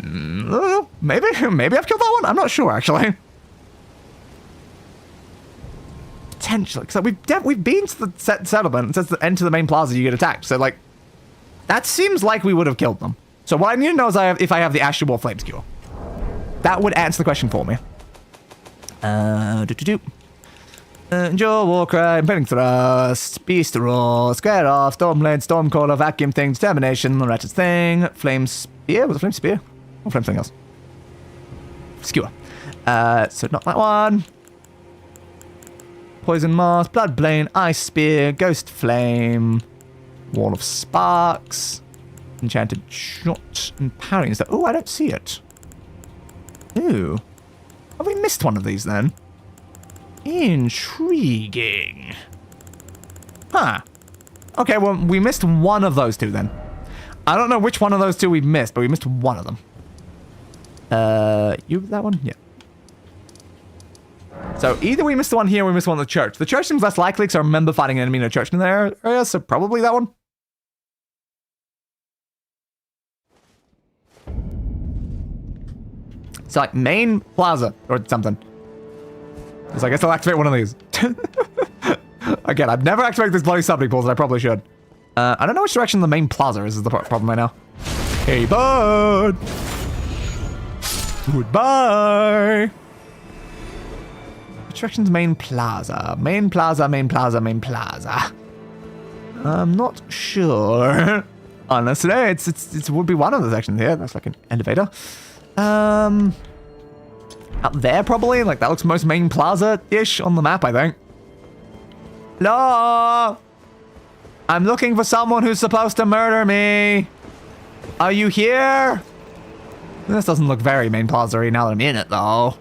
Maybe I've killed that one. I'm not sure, actually. Potentially, because we've been to the settlement. It says that enter the main plaza, you get attacked. So, like, that seems like we would have killed them. So what I need to know is if I have the Astral War Flame Skewer. That would answer the question for me. Endure, Warcry, Impending Thrust, Beast Roar, Square Off, Stormblade, Stormcaller, Vacuum Thing, Determination, Ratchet Thing, Flame Spear, was it Flame Spear? Or Flame something else? Skewer. So not that one. Poison Moss, Bloodbane, Ice Spear, Ghost Flame, Wall of Sparks, Enchanted Shot, and Parrying Stuff. Oh, I don't see it. Ooh. Have we missed one of these then? Intriguing. Huh. Okay, well, we missed one of those two then. I don't know which one of those two we missed, but we missed one of them. That one? Yeah. So either we missed the one here or we missed one in the church. The church seems less likely because I remember fighting an enemy in a church in that area, so probably that one. It's like main plaza or something. So I guess I'll activate one of these. Again, I've never activated these bloody summoning pools, and I probably should. I don't know which direction the main plaza is the problem right now. Hey, bud! Goodbye! Which direction's main plaza? Main plaza, main plaza, main plaza. I'm not sure. Honestly, it would be one of the sections here. That's like an elevator. Out there, probably? Like, that looks most main plaza-ish on the map, I think. Hello? I'm looking for someone who's supposed to murder me. Are you here? This doesn't look very main plaza-y now that I'm in it, though.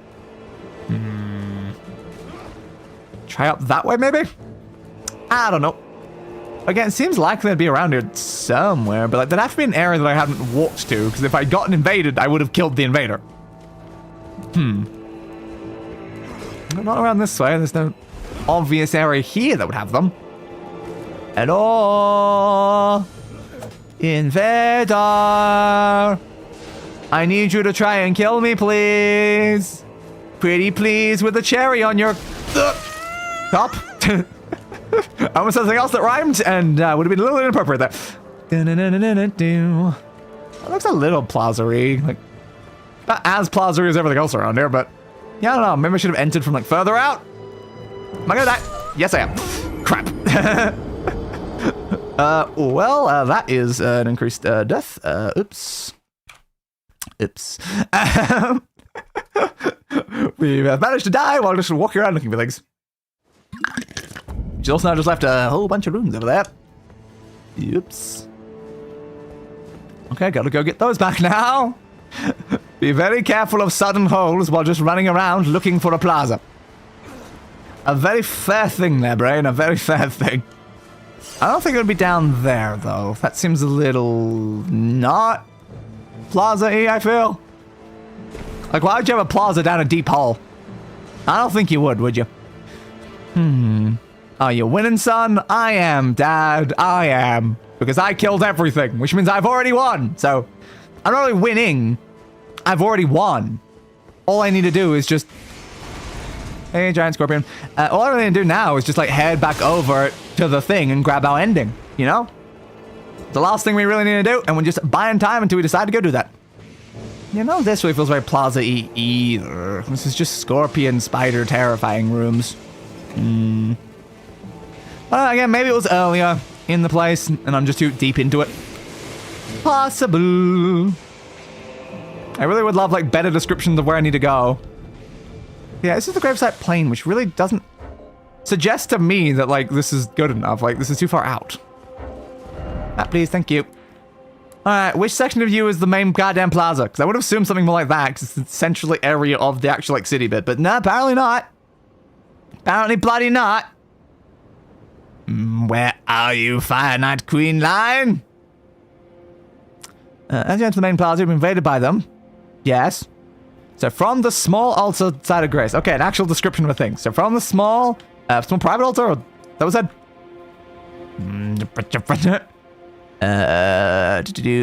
Try up that way, maybe? I don't know. Again, it seems likely they'd be around here somewhere, but like, there'd have to be an area that I hadn't walked to, because if I'd gotten invaded, I would have killed the invader. Not around this way. There's no obvious area here that would have them. Hello? Invader! I need you to try and kill me, please. Pretty please with a cherry on your top. I almost said something else that rhymed and would have been a little inappropriate there. That looks a little plaza-y. Like, not as plaza-y as everything else around here, but yeah, I don't know. Maybe I should have entered from like further out. Am I gonna die? Yes, I am. Crap. That is an increased death. Oops. We've managed to die while just walking around looking for things. She's also now just left a whole bunch of runes over there. Oops. Okay, gotta go get those back now. Be very careful of sudden holes while just running around looking for a plaza. A very fair thing there, Brain. A very fair thing. I don't think it would be down there, though. That seems a little not plaza-y, I feel. Like, why would you have a plaza down a deep hole? I don't think you would you? Are you winning, son? I am, Dad. I am. Because I killed everything, which means I've already won. So, I'm not really winning. I've already won. All I need to do is just... Hey, giant scorpion. All I really need to do now is just, like, head back over to the thing and grab our ending, you know? The last thing we really need to do, and we're just buying time until we decide to go do that. You know, this really feels very plaza-y either. This is just scorpion, spider, terrifying rooms. Well, again, maybe it was earlier in the place, and I'm just too deep into it. Possible. I really would love, like, better descriptions of where I need to go. Yeah, this is the gravesite plane, which really doesn't suggest to me that, like, this is good enough. Like, this is too far out. Please, thank you. Alright, which section of you is the main goddamn plaza? Because I would have assumed something more like that, because it's the central area of the actual, like, city bit. But no, apparently not. Apparently bloody not. Where are you, Fire Knight Queen Line? As you enter the main plaza, you've been invaded by them. Yes. So from the small altar side of grace. Okay, an actual description of a thing. So from the small private altar, or that was said?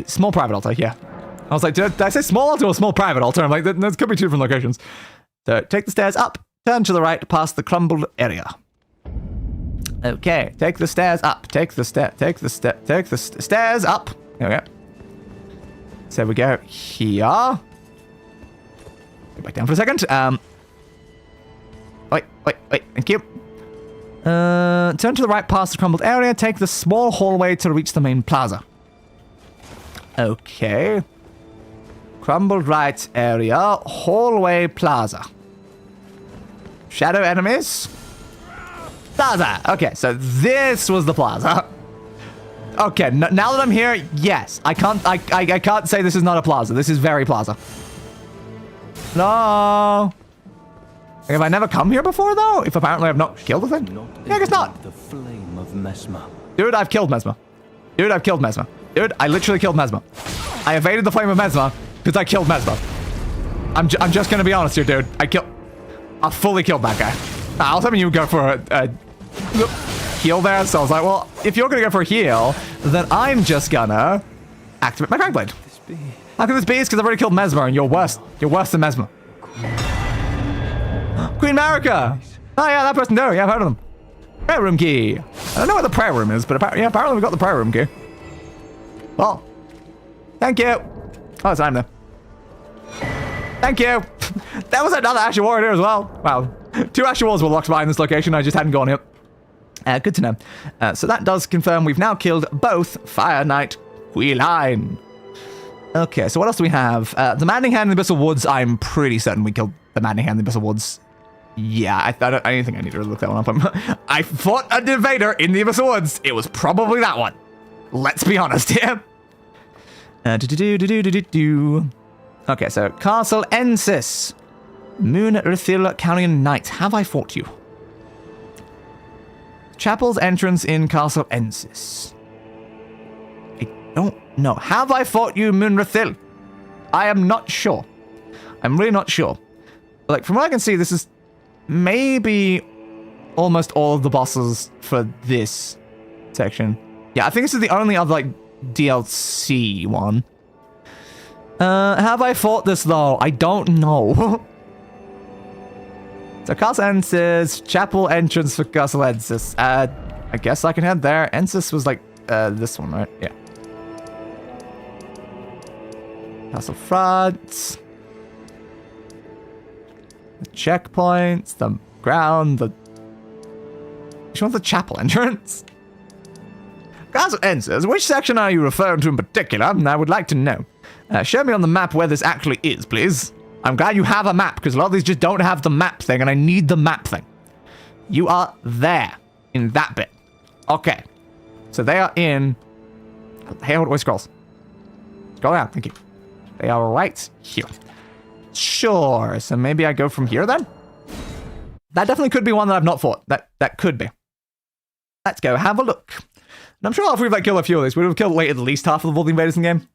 Small private altar, yeah. I was like, did I say small altar or small private altar? I'm like, those could be two different locations. So take the stairs up, turn to the right, past the crumbled area. Okay, take the stairs up. Take the stairs up. There we go. So we go here. Go back down for a second. Wait. Thank you. Turn to the right past the crumbled area. Take the small hallway to reach the main plaza. Okay. Crumbled right area. Hallway plaza. Shadow enemies. Plaza. Okay, so this was the plaza. Okay, now that I'm here, yes. I can't say this is not a plaza. This is very plaza. No. Have I never come here before, though? If apparently I've not killed the thing? Yeah, I guess not. The flame of Mesmer. Dude, I've killed Mesmer. Dude, I literally killed Mesmer. I evaded the flame of Mesmer because I killed Mesmer. I'm just gonna be honest here, dude. I fully killed that guy. I was hoping you would go for a heal there, so I was like, well, if you're gonna go for a heal, then I'm just gonna activate my Crankblade. How can this be? It's because I've already killed Mesmer, and you're worse. You're worse than Mesmer. Queen Marika! Oh yeah, that person, no, yeah, I've heard of them. Prayer room key. I don't know what the prayer room is, but apparently we got the prayer room key. Well, thank you. Oh, it's time there. Thank you. That was another Asher Warrior as well. Wow. 2 Asher Walls were locked behind this location. I just hadn't gone here. Good to know. So that does confirm we've now killed both Fire Knight Queen. Okay, so what else do we have? The Maddening Hand in the Abyssal Woods. I'm pretty certain we killed the Maddening Hand in the Abyssal Woods. Yeah, I don't think I need to look that one up. I fought an invader in the Abyssal Woods. It was probably that one. Let's be honest here. Okay, so Castle Ensis. Moon Rithil Carrion Knight. Have I fought you? Chapel's entrance in Castle Ensis. I don't know. Have I fought you, Moon Rithil? I am not sure. I'm really not sure. Like, from what I can see, this is maybe almost all of the bosses for this section. Yeah, I think this is the only other, like, DLC one. Have I fought this, though? I don't know. So, Castle Ensis, Chapel entrance for Castle Ensis. I guess I can head there. Ensis was, like, this one, right? Yeah. Castle front. The checkpoints, the ground, Which one's the chapel entrance? Castle Ensis, which section are you referring to in particular? I would like to know. Show me on the map where this actually is, please. I'm glad you have a map, because a lot of these just don't have the map thing, and I need the map thing. You are there, in that bit. Okay. So they are in... Hey, how do I scroll? Scroll down, thank you. They are right here. Sure, so maybe I go from here then? That definitely could be one that I've not fought. That could be. Let's go have a look. And I'm sure if we've like killed a few of these, we would have killed like at least half of the invaders in the game.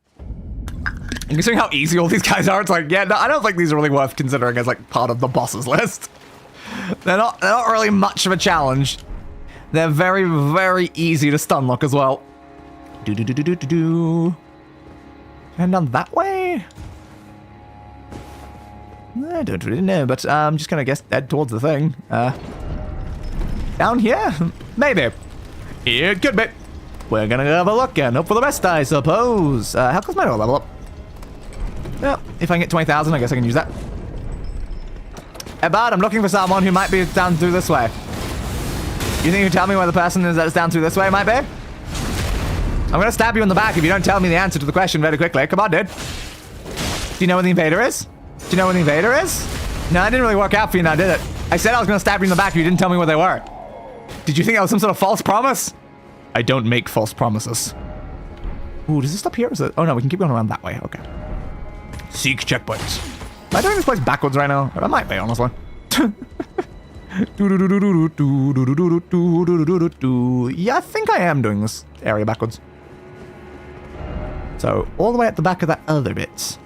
And considering how easy all these guys are, it's like, yeah, no, I don't think these are really worth considering as like part of the bosses list. They're not really much of a challenge. They're very, very easy to stun lock as well. And down that way? I don't really know, but I'm just gonna guess head towards the thing. Down here? Maybe. It could be. We're gonna have a look and hope for the best, I suppose. How close am I to a level up? Well, if I can get 20,000, I guess I can use that. Hey, bud, I'm looking for someone who might be down through this way. You think you can tell me where the person is that's down through this way might be? I'm gonna stab you in the back if you don't tell me the answer to the question very quickly. Come on, dude. Do you know where the invader is? Do you know where the invader is? No, that didn't really work out for you now, did it? I said I was gonna stab you in the back if you didn't tell me where they were. Did you think that was some sort of false promise? I don't make false promises. Ooh, does this stop here? Is it? Oh no, we can keep going around that way. Okay. Seek checkpoints. Am I doing this place backwards right now? I might be, honestly. Yeah, I think I am doing this area backwards. So, all the way at the back of that other bit.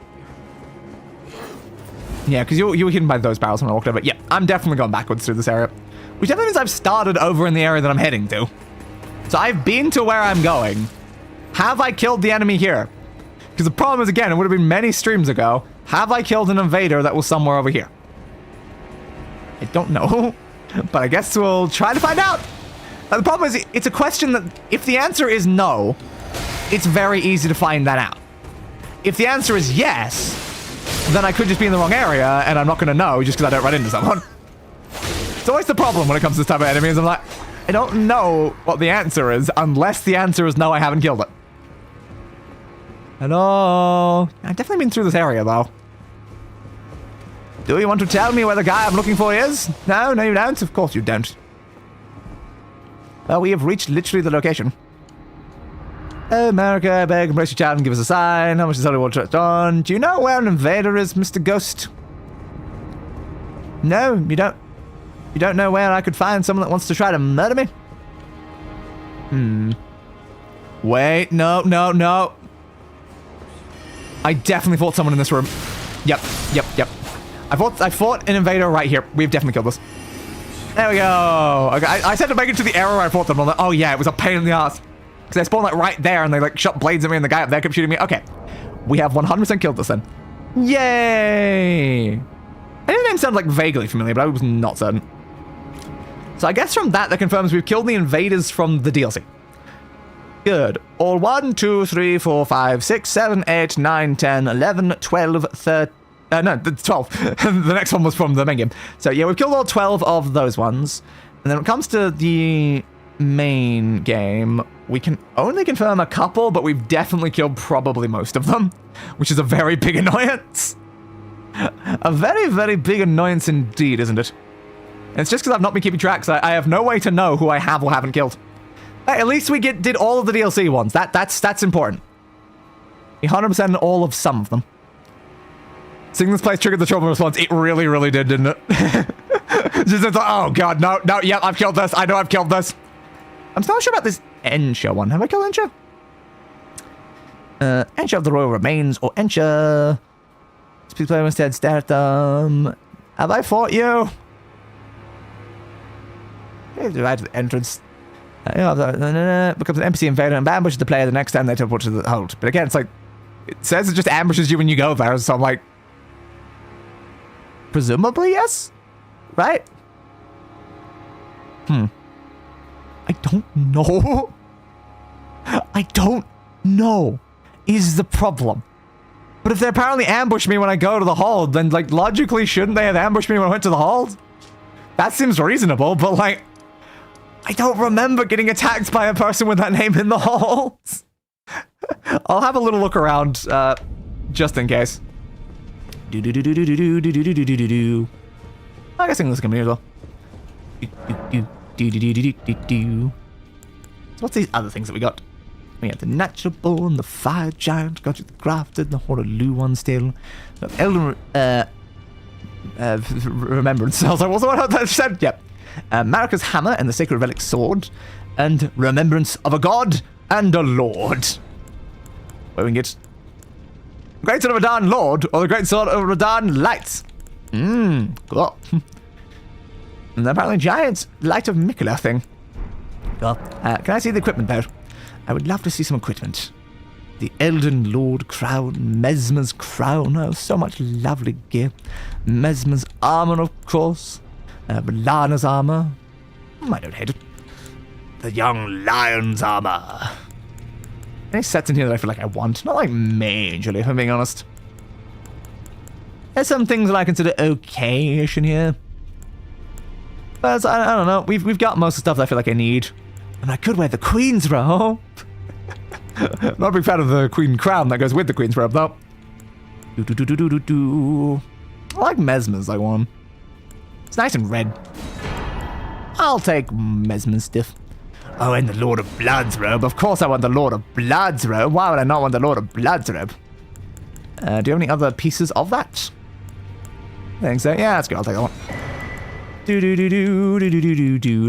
Yeah, because you were hidden by those barrels when I walked over. Yeah, I'm definitely going backwards through this area. Which definitely means I've started over in the area that I'm heading to. So I've been to where I'm going. Have I killed the enemy here? Because the problem is, again, it would have been many streams ago. Have I killed an invader that was somewhere over here? I don't know. But I guess we'll try to find out. Now, the problem is, it's a question that, if the answer is no, it's very easy to find that out. If the answer is yes, then I could just be in the wrong area, and I'm not going to know just because I don't run into someone. It's always the problem when it comes to this type of enemies. I'm like, I don't know what the answer is, unless the answer is no, I haven't killed it. Hello? I've definitely been through this area, though. Do you want to tell me where the guy I'm looking for is? No, you don't. Of course you don't. Well, we have reached literally the location. Oh, America, I beg, embrace your child and give us a sign. How much is holy water on? Do you know where an invader is, Mr. Ghost? No, you don't. You don't know where I could find someone that wants to try to murder me? Wait, no. I definitely fought someone in this room. Yep. I fought an invader right here. We've definitely killed this. There we go. Okay, I said to make it to the area where I fought them. I'm like, oh yeah, it was a pain in the ass. Because they spawned like right there and they like shot blades at me and the guy up there kept shooting me. Okay. We have 100% killed this then. Yay! Any name sounded like vaguely familiar, but I was not certain. So I guess from that confirms we've killed the invaders from the DLC. Good. All 1, 2, 3, 4, 5, 6, 7, 8, 9, 10, 11, 12, 13. No, 12. The next one was from the main game. So yeah, we've killed all 12 of those ones. And then when it comes to the main game, we can only confirm a couple, but we've definitely killed probably most of them, which is a very big annoyance. A very, very big annoyance indeed, isn't it? And it's just because I've not been keeping track, so I have no way to know who I have or haven't killed. Hey, at least we did all of the DLC ones. That's important. 100% all of some of them. Seeing this place triggered the trauma response. It really, really did, didn't it? Just it's like, oh god, no, yeah, I've killed this. I know I've killed this. I'm still not sure about this Ensha one. Have I killed Ensha? Ensha of the Royal Remains or Ensha. Speak player instead, stare at them. Have I fought you? Right to the entrance. Becomes an NPC invader and ambushes the player the next time they teleport to the hold. But again, it's like, it says it just ambushes you when you go there, so I'm like, presumably yes? Right? I don't know. I don't know is the problem. But if they apparently ambush me when I go to the hold, then like logically shouldn't they have ambushed me when I went to the hold? That seems reasonable, but like, I don't remember getting attacked by a person with that name in the halls. I'll have a little look around, just in case. I guess English can be here as well. So what's these other things that we got? We have the natural born, the fire giant, got you the grafted, the Horaloo one still. Elden Remembrance. I was like, what's the one I said? Yep. Marika's hammer and the sacred relic sword, and remembrance of a god and a lord. Where we can get Great Sword of Radagon Lord, or the Great Sword of Radagon Lights. Cool. And apparently giant Light of Mikola thing. Cool. Can I see the equipment though? I would love to see some equipment. The Elden Lord crown, Mesmer's crown, oh, so much lovely gear. Mesmer's armor, of course. Balana's armor. I don't hate it. The young lion's armor. Any sets in here that I feel like I want? Not like majorly, if I'm being honest. There's some things that I consider okay-ish in here. But I don't know. We've got most of the stuff that I feel like I need. And I could wear the Queen's robe. Not a big fan of the Queen crown that goes with the Queen's robe, though. I like Mesmer's, I want. It's nice and red. I'll take Mesmer's stuff. Oh, and the Lord of Blood's robe. Of course I want the Lord of Blood's robe. Why would I not want the Lord of Blood's robe? Do you have any other pieces of that? I think so. Yeah, that's good. I'll take that one. Do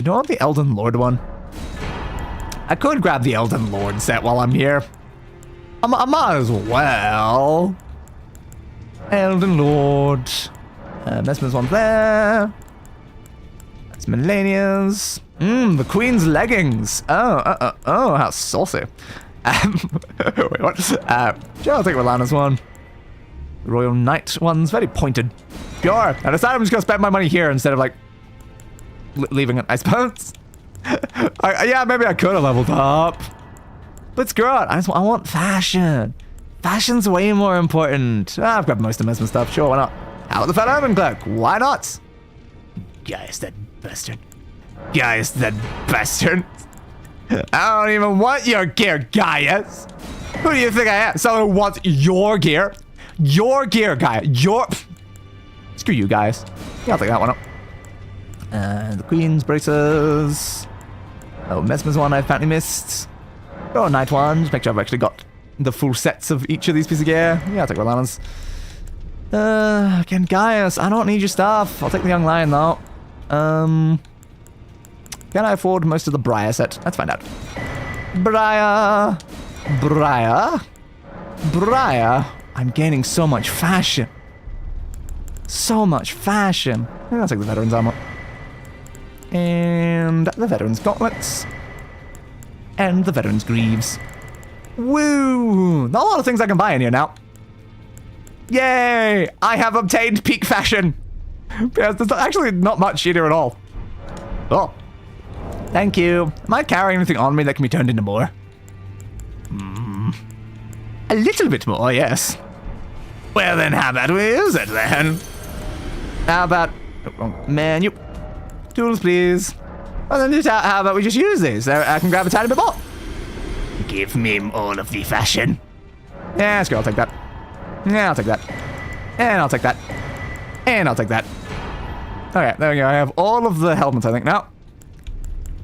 I want the Elden Lord one? I could grab the Elden Lord set while I'm here. I might as well. Elden Lord. Mesmer's one there. That's Melania's. The Queen's leggings. Oh, how saucy. Wait, what? Sure, I'll take Rolana's one. The Royal Knight one's very pointed. Sure. I decided I'm just gonna spend my money here instead of like leaving it, I suppose. Yeah, maybe I could have leveled up. But screw it. I want fashion. Fashion's way more important. I've grabbed most of Mesmer stuff. Sure, why not? How about the Fat Urban Clerk? Why not? Guys, that bastard. Gaius, that bastard. I don't even want your gear, Gaius. Who do you think I am? Someone who wants your gear? Your gear, Gaius. Your... Screw you, guys. Yeah, I'll take that one up. And the Queen's braces. Oh, Mesmer's one I apparently missed. Oh, Knight one. Just make sure I've actually got the full sets of each of these pieces of gear. Yeah, I'll take Rolana's. Again, Gaius, I don't need your stuff. I'll take the Young Lion, though. Can I afford most of the Briar set? Let's find out. Briar. I'm gaining so much fashion. So much fashion. I'll take the Veteran's armor. And the Veteran's gauntlets. And the Veteran's greaves. Woo! Not a lot of things I can buy in here now. Yay! I have obtained peak fashion. Because there's actually not much in here at all. Oh. Thank you. Am I carrying anything on me that can be turned into more? A little bit more, yes. Well then, how about we use it then? How about... Oh, wrong menu. Tools, please. Well then, just how about we just use these? I can grab a tiny bit more. Give me all of the fashion. Yeah, screw, I'll take that. Yeah, I'll take that. And I'll take that. And I'll take that. Okay, there we go. I have all of the helmets, I think, now.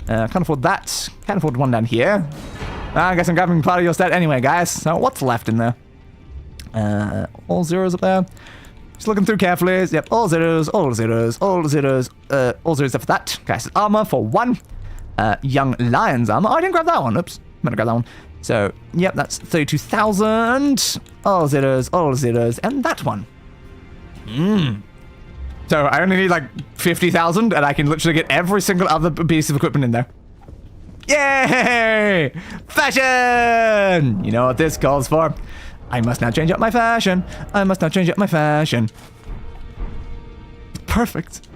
Can't afford that. Can't afford one down here. I guess I'm grabbing part of your set anyway, guys. So what's left in there? All zeros up there. Just looking through carefully. Yep, all zeros, all zeros, all zeros. All zeros except for that. Guys, armor for one. Young Lion's armor. Oh, I didn't grab that one. Oops. I'm gonna grab that one. So, yep, that's 32,000. All zeros, and that one. So I only need like 50,000 and I can literally get every single other piece of equipment in there. Yay! Fashion! You know what this calls for? I must now change up my fashion. I must now change up my fashion. Perfect.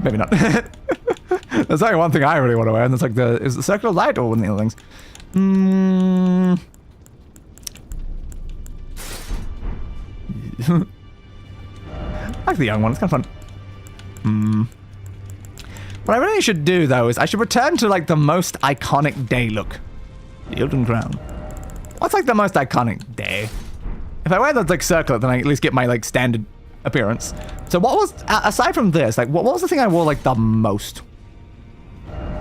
Maybe not. There's only one thing I really want to wear, and it's like is the circle of light or one of the other things? I like the young one, it's kind of fun. What I really should do, though, is I should return to, like, the most iconic day look. The Elden Crown. What's, like, the most iconic day? If I wear the, like, circlet, then I at least get my, like, standard appearance. So what was, aside from this, like, what was the thing I wore, like, the most?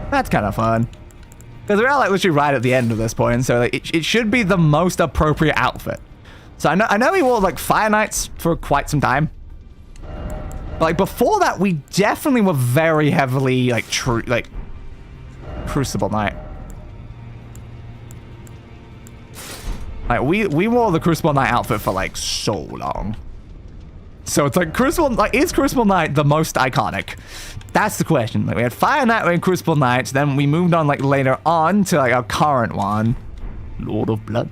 That's kind of fun. Because we're, like, literally right at the end of this point, so, like, it should be the most appropriate outfit. So I know we wore, like, Fire Knights for quite some time. Like, before that, we definitely were very heavily, like, Crucible Knight. Like, we wore the Crucible Knight outfit for, like, so long. So it's like, Crucible, like, is Crucible Knight the most iconic? That's the question. Like, we had Fire Knight and Crucible Knight, then we moved on, like, later on to, like, our current one. Lord of Blood.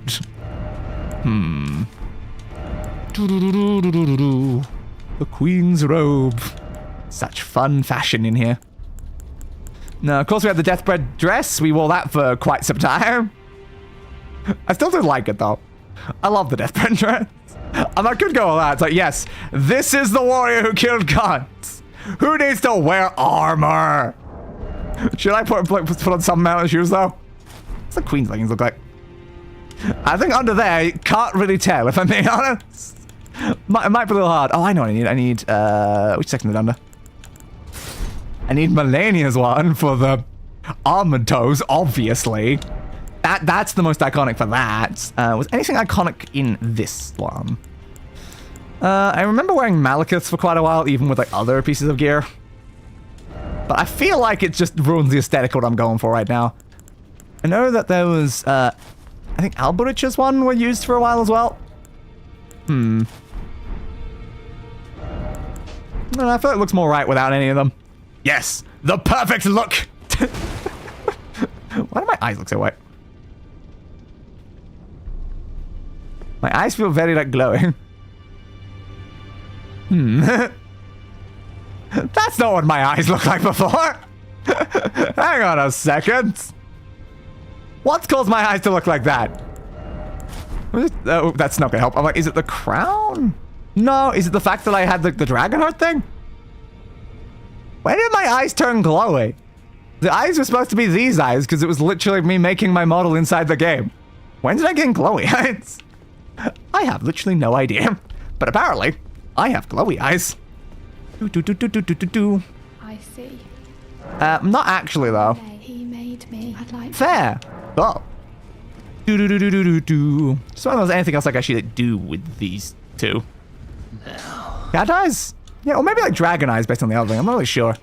The Queen's robe. Such fun fashion in here. Now, of course, we had the Deathbred dress. We wore that for quite some time. I still do like it, though. I love the Deathbred dress. And I could go with that. It's like, yes, this is the warrior who killed gods. Who needs to wear armor? Should I put on some amount of shoes, though? What's the Queen's leggings look like? I think under there, you can't really tell, if I'm being honest. It might be a little hard. Oh, I know what I need. I need, which section is it under? I need Melania's one for the armored toes, obviously. That's the most iconic for that. Was anything iconic in this one? I remember wearing Malekith's for quite a while, even with, like, other pieces of gear. But I feel like it just ruins the aesthetic of what I'm going for right now. I know that there was, I think Alberich's one were used for a while as well. I don't know, I feel like it looks more right without any of them. Yes, the perfect look! Why do my eyes look so white? My eyes feel very, like, glowing. That's not what my eyes looked like before. Hang on a second. What's caused my eyes to look like that? Oh, that's not gonna help. I'm like, is it the crown? No, is it the fact that I had the dragon heart thing? When did my eyes turn glowy? The eyes were supposed to be these eyes because it was literally me making my model inside the game. When did I get glowy eyes? I have literally no idea. But apparently, I have glowy eyes. I see. Not actually though. He made me. I'd like Fair. Oh. Just one of those anything else like I should do with these two. Cat eyes? Yeah, or maybe like dragon eyes based on the other thing. I'm not really sure.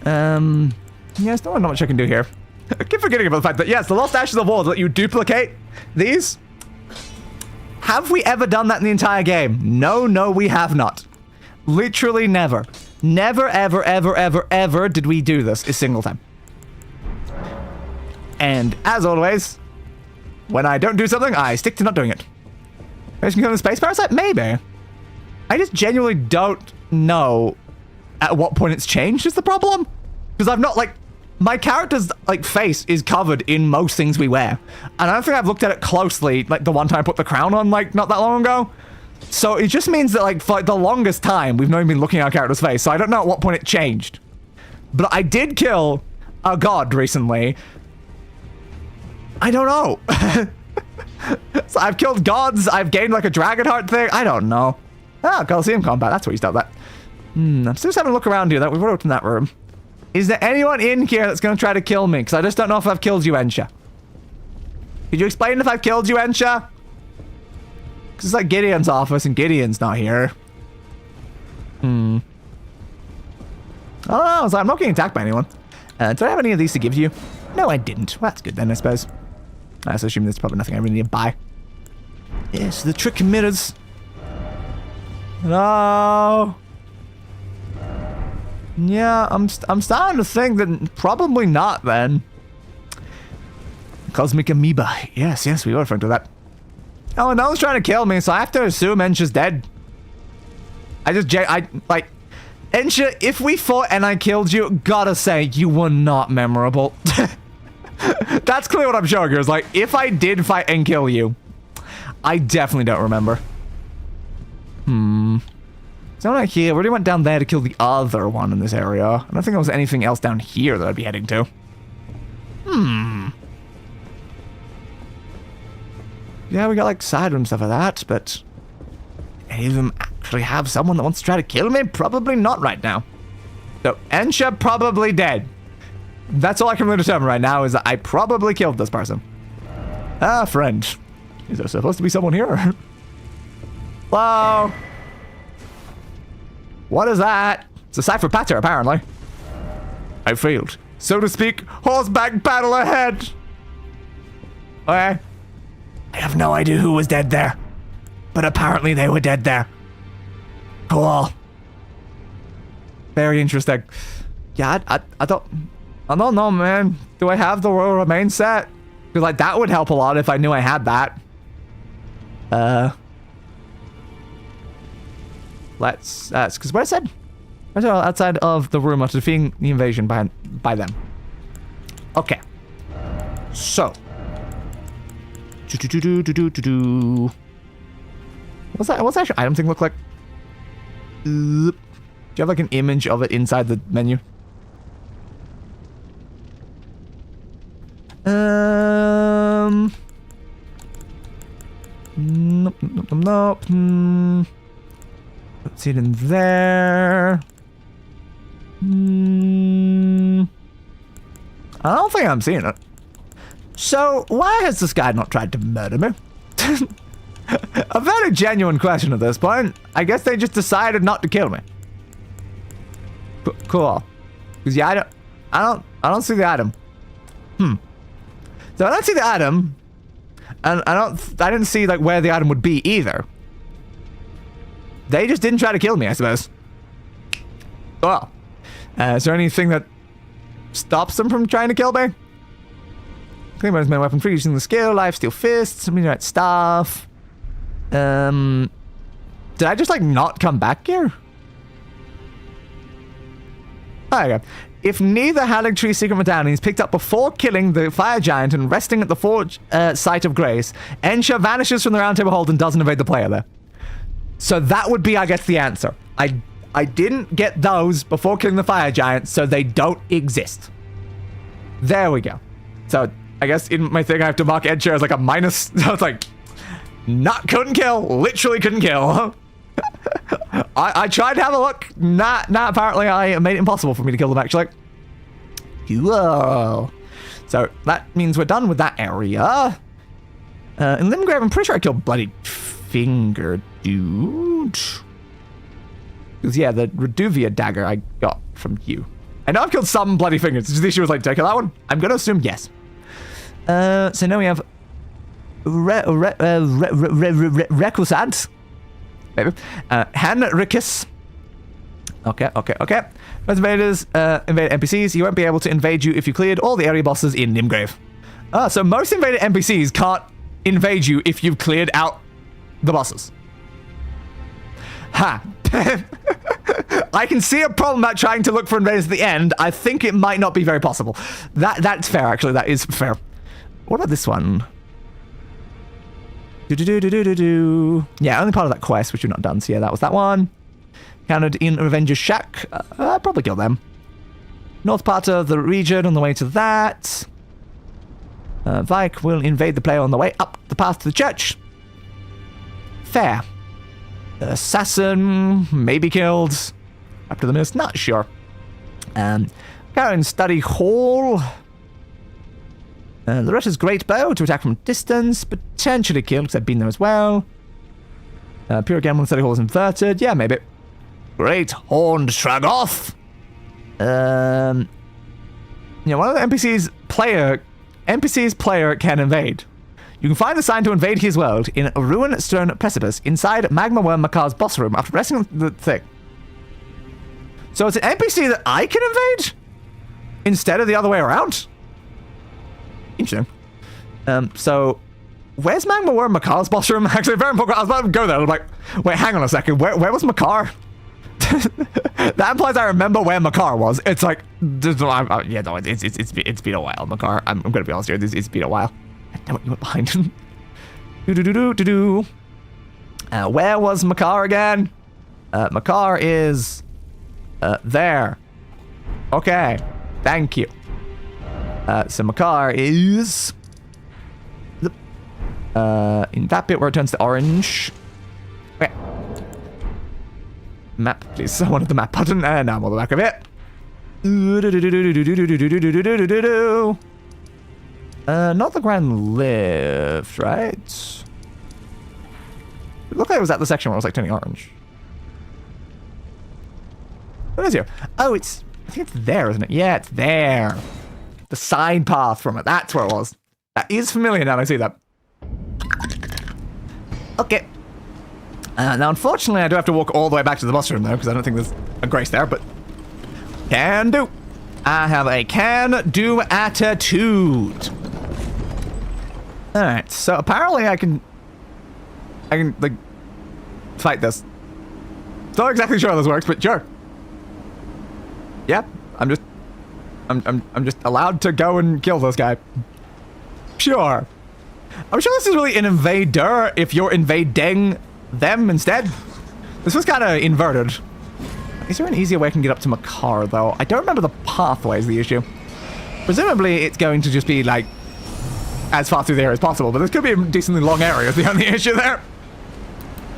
Yeah, there's not much I can do here. I keep forgetting about the fact that, yes, the Lost Ashes of War let you duplicate these. Have we ever done that in the entire game? No, we have not. Literally never. Never, ever, ever, ever, ever did we do this a single time. And as always, when I don't do something, I stick to not doing it. Maybe become a space parasite? Maybe. I just genuinely don't know at what point it's changed is the problem. Because I've not, like, my character's, like, face is covered in most things we wear. And I don't think I've looked at it closely, like, the one time I put the crown on, like, not that long ago. So it just means that, like, for like, the longest time, we've not even been looking at our character's face. So I don't know at what point it changed. But I did kill a god recently. I don't know. So I've killed gods. I've gained, like, a dragon heart thing. I don't know. Ah, Coliseum combat. That's where you start that. I'm still just having a look around here. We've opened that room. Is there anyone in here that's going to try to kill me? Because I just don't know if I've killed you, Ensha. Could you explain if I've killed you, Ensha? Because it's like Gideon's office and Gideon's not here. I don't know. So I'm not getting attacked by anyone. Did I have any of these to give you? No, I didn't. Well, that's good then, I suppose. I also assume there's probably nothing I really need to buy. Yes, the trick mirrors. No. Yeah, I'm starting to think that probably not then. Cosmic amoeba. Yes, we were referring to that. Oh, no one's trying to kill me, so I have to assume Ensha's dead. Like, Ensha, if we fought and I killed you, gotta say, you were not memorable. That's clearly what I'm showing you. Is like, if I did fight and kill you, I definitely don't remember. So right here, we already went down there to kill the other one in this area. I don't think there was anything else down here that I'd be heading to. Yeah, we got like side room stuff like that, but any of them actually have someone that wants to try to kill me? Probably not right now. So Ensha probably dead. That's all I can really determine right now is that I probably killed this person. Ah, friend. Is there supposed to be someone here? Hello? What is that? It's a cipher patter, apparently. I failed. So to speak, horseback battle ahead. Okay. I have no idea who was dead there. But apparently they were dead there. Cool. Very interesting. Yeah, I don't know, man. Do I have the Royal Remain set? Because, like, that would help a lot if I knew I had that. Because what I said outside of the room after defeating the invasion by them. Okay. So. What's that actual item thing look like? Do you have like an image of it inside the menu? Nope. Let's see it in there. I don't think I'm seeing it. So, why has this guy not tried to murder me? A very genuine question at this point. I guess they just decided not to kill me. Cool. Because yeah, I don't see the item. So I don't see the item, and I didn't see like where the item would be either. They just didn't try to kill me, I suppose. Well, is there anything that stops them from trying to kill me? Clean my weapon free using the skill, life, steal fists, meteorite staff. Did I just, like, not come back here? There you go. If neither Erd Tree secret medallion is picked up before killing the fire giant and resting at the forge site of grace, Ensha vanishes from the round table hold and doesn't evade the player there. So that would be, I guess, the answer. I didn't get those before killing the fire giant, so they don't exist. There we go. So I guess in my thing I have to mark Ensha as like a minus. So it's like, couldn't kill, literally couldn't kill. I tried to have a look. Apparently I made it impossible for me to kill them, actually. Whoa. So that means we're done with that area. In Limgrave, I'm pretty sure I killed Bloody Finger Dude. Because, yeah, the Reduvia dagger I got from you. I know I've killed some Bloody Fingers. The issue was like, did I kill that one? I'm going to assume yes. So now we have Rekusad. Maybe. Hanricus. Okay. Most invaders invade NPCs. He won't be able to invade you if you cleared all the area bosses in Limgrave. So most invaded NPCs can't invade you if you've cleared out the bosses. Ha. I can see a problem about trying to look for invaders at the end. I think it might not be very possible. That's fair, actually. That is fair. What about this one? Yeah, only part of that quest, which we've not done. So yeah, that was that one. Counted in Revenger's Shack. I'd probably kill them. North part of the region on the way to that. Vike will invade the player on the way up the path to the church. Fair. Assassin, maybe killed. Up to the mist, not sure. Karen Study Hall. Loretta's Great Bow to attack from distance, potentially killed because I've been there as well. Pure again when Study Hall is inverted. Yeah, maybe. Great Horned Shragoth. One of the NPC's player can invade. You can find the sign to invade his world in a ruin-strewn precipice inside Magma Worm Makar's boss room after resting the thing. So it's an NPC that I can invade instead of the other way around? Interesting. So where's Magma Worm Makar's boss room? Actually, very important. I was about to go there. I'm like, wait, hang on a second. Where was Makar? That implies I remember where Makar was. It's like, yeah, no, it's been a while, Makar. I'm gonna be honest here. It's been a while. I know what you went behind him. Where was Makar again? Makar is there. Okay, thank you. So Makar is in that bit where it turns to orange. Okay. Map, please. I wanted the map button, and now I'm on the back of it. Not the Grand Lift, right? It looked like it was at the section where it was like turning orange. What is here? Oh, I think it's there, isn't it? Yeah, it's there. The side path from it. That's where it was. That is familiar now. I see that. Okay. Now, unfortunately, I do have to walk all the way back to the boss room, though, because I don't think there's a grace there, but can do. I have a can-do attitude. Alright, so apparently I can, like, fight this. Not exactly sure how this works, but sure. Yeah, I'm just allowed to go and kill this guy. Sure. I'm sure this is really an invader if you're invading them instead. This was kind of inverted. Is there an easier way I can get up to Makar, though? I don't remember the pathway is the issue. Presumably, it's going to just be, like, as far through there as possible, but this could be a decently long area is the only issue there.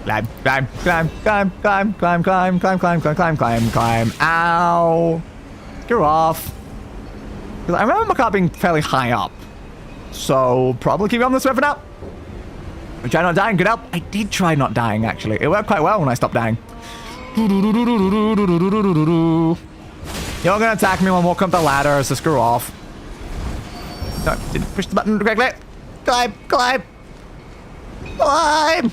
Climb, climb, climb, climb, climb, climb, climb, climb, climb, climb, climb, climb, climb. Ow. Screw off. Because I remember Makar being fairly high up. So, probably keep on this way for now. Try not dying, good help. I did try not dying, actually. It worked quite well when I stopped dying. You're gonna attack me when I'm walking up the ladder, so screw off. No, didn't push the button correctly. Climb, climb. Climb.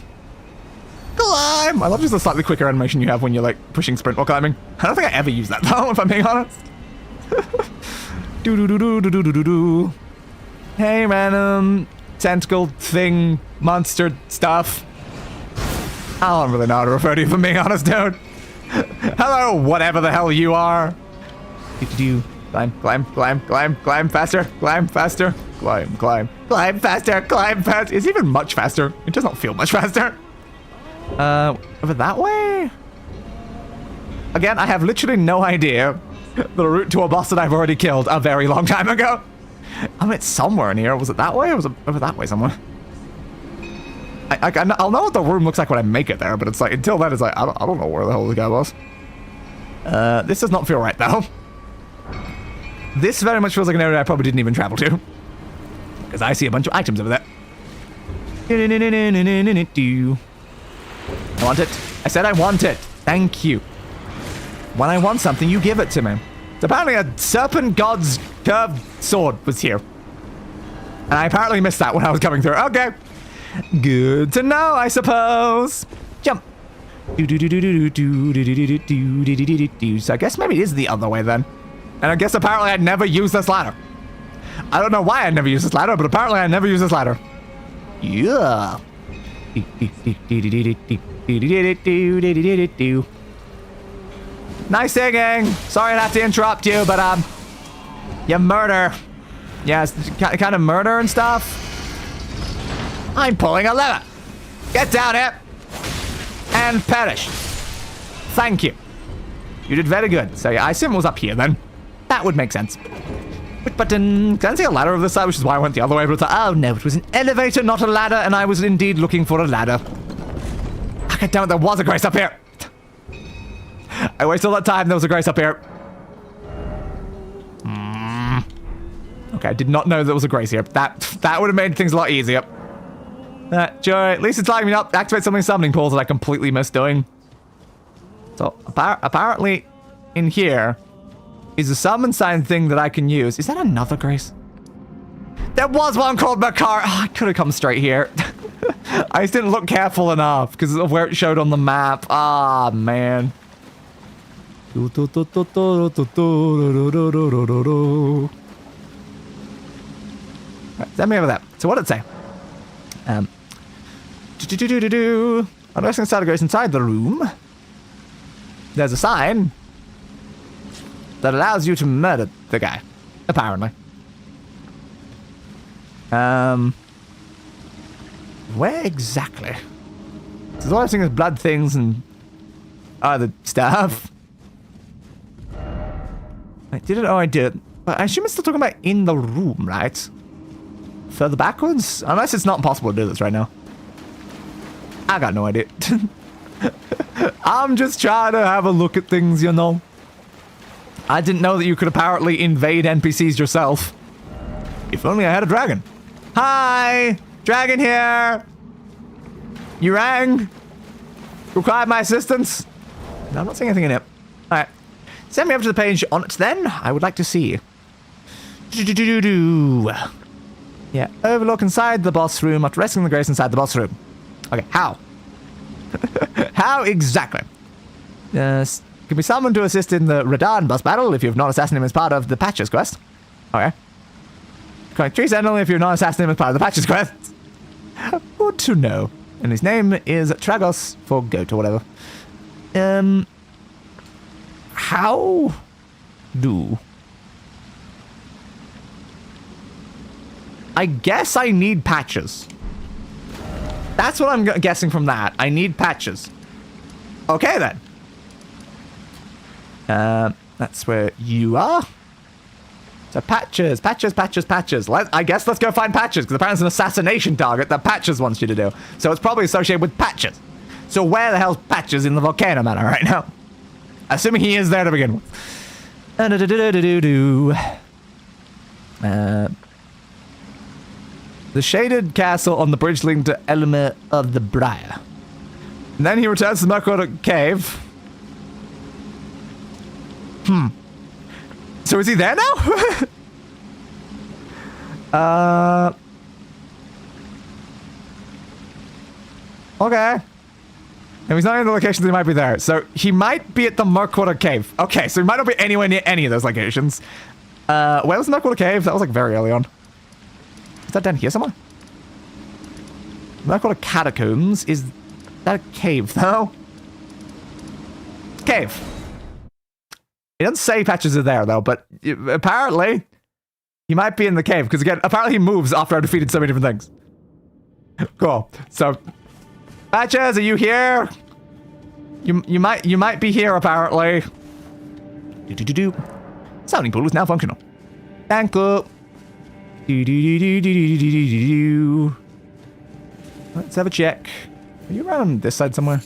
Climb. I love just the slightly quicker animation you have when you're like pushing sprint while climbing. I don't think I ever use that though, if I'm being honest. Hey, random tentacle thing, monster stuff. I don't really know how to refer to you, if I'm being honest, dude. Hello, whatever the hell you are. Climb, climb, climb, climb, climb faster, climb faster, climb, climb, climb faster, climb fast. It's even much faster. It does not feel much faster. Over that way? Again, I have literally no idea the route to a boss that I've already killed a very long time ago. I mean, it's somewhere in here. Was it that way or was it over that way somewhere? I'll know what the room looks like when I make it there, but it's like, until then, it's like, I don't know where the hell the guy was. This does not feel right, though. This very much feels like an area I probably didn't even travel to. Because I see a bunch of items over there. I want it. I said I want it. Thank you. When I want something, you give it to me. So apparently a serpent god's curved sword was here. And I apparently missed that when I was coming through. Okay. Good to know, I suppose. Jump. So I guess maybe it is the other way then. And I guess apparently I'd never use this ladder. I don't know why I'd never use this ladder, but apparently I never use this ladder. Yeah. Nice singing. Sorry I have to interrupt you, but you murder. Yes, kind of murder and stuff. I'm pulling a lever. Get down here and perish. Thank you. You did very good. So yeah, I assume it was up here then. That would make sense. Which button? Can I see a ladder of this side, which is why I went the other way, but it's like, oh no, it was an elevator, not a ladder, and I was indeed looking for a ladder. God damn it, there was a grace up here. I wasted all that time, there was a grace up here. Okay, I did not know there was a grace here. That would have made things a lot easier. Joy, at least it's letting me not activate some of these summoning pools that I completely missed doing. So, apparently, in here, is a summon sign thing that I can use. Is that another grace? There was one called Makar. Oh, I could have come straight here. I just didn't look careful enough because of where it showed on the map. Ah, man. Right, send me over that. So what did it say? I'm just inside goes inside the room. There's a sign that allows you to murder the guy, apparently. Where exactly? There's all I've seen is blood things and other stuff. I did it. Oh, I did it. But I assume it's still talking about in the room, right? Further backwards? Unless it's not possible to do this right now. I got no idea. I'm just trying to have a look at things, you know. I didn't know that you could apparently invade NPCs yourself. If only I had a dragon. Hi! Dragon here! You rang? Require my assistance? No, I'm not seeing anything in it. Alright. Send me over to the page on it then. I would like to see. Yeah, overlook inside the boss room after rescuing the grace inside the boss room. Okay, how? How exactly? Can be summoned to assist in the Radagon boss battle if you have not assassinated him as part of the Patches quest. Okay. Collect 3 Sentinel if you have not assassinated him as part of the Patches quest. Good to know. And his name is Tragos for goat or whatever. How do... I guess I need patches. That's what I'm guessing from that. I need patches. Okay, then. That's where you are. So patches, patches, patches, patches. I guess let's go find patches, because apparently it's an assassination target that Patches wants you to do. So it's probably associated with patches. So where the hell's Patches in the Volcano Manor right now? Assuming he is there to begin with. The shaded castle on the bridge leading to Elmer of the Briar. And then he returns to the Merkwater Cave. So is he there now? Okay. If he's not in the locations, he might be there. So he might be at the Merkwater Cave. Okay, so he might not be anywhere near any of those locations. Where was the Merkwater Cave? That was like very early on. Is that down here somewhere? Merkwater Catacombs is that a cave, though? Cave. It doesn't say Patches are there, though, but apparently he might be in the cave, because again, apparently he moves after I've defeated so many different things. Cool. So, Patches, are you here? You might be here, apparently. Sounding pool is now functional. Thank you. Let's have a check. Are you around this side somewhere?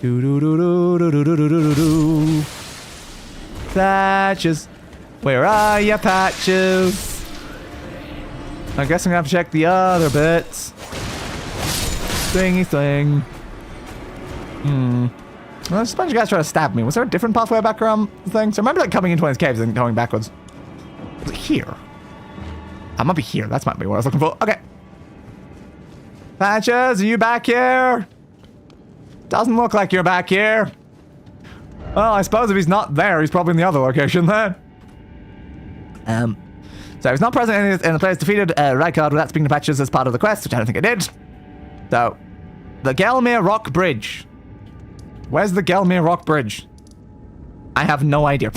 No. Patches. Where are ya, Patches? I guess I'm gonna have to check the other bits. Thingy thing. Well, there's a bunch of guys trying to stab me. Was there a different pathway back around the thing? So I remember like coming into one of these caves and going backwards. Was it here? I might be here. That's might be what I was looking for. Okay. Patches, are you back here? Doesn't look like you're back here. Well, I suppose if he's not there, he's probably in the other location then. So he's not present in the place defeated Rykard without speaking to Patches as part of the quest, which I don't think I did. So, the Gelmir Rock Bridge. Where's the Gelmir Rock Bridge? I have no idea.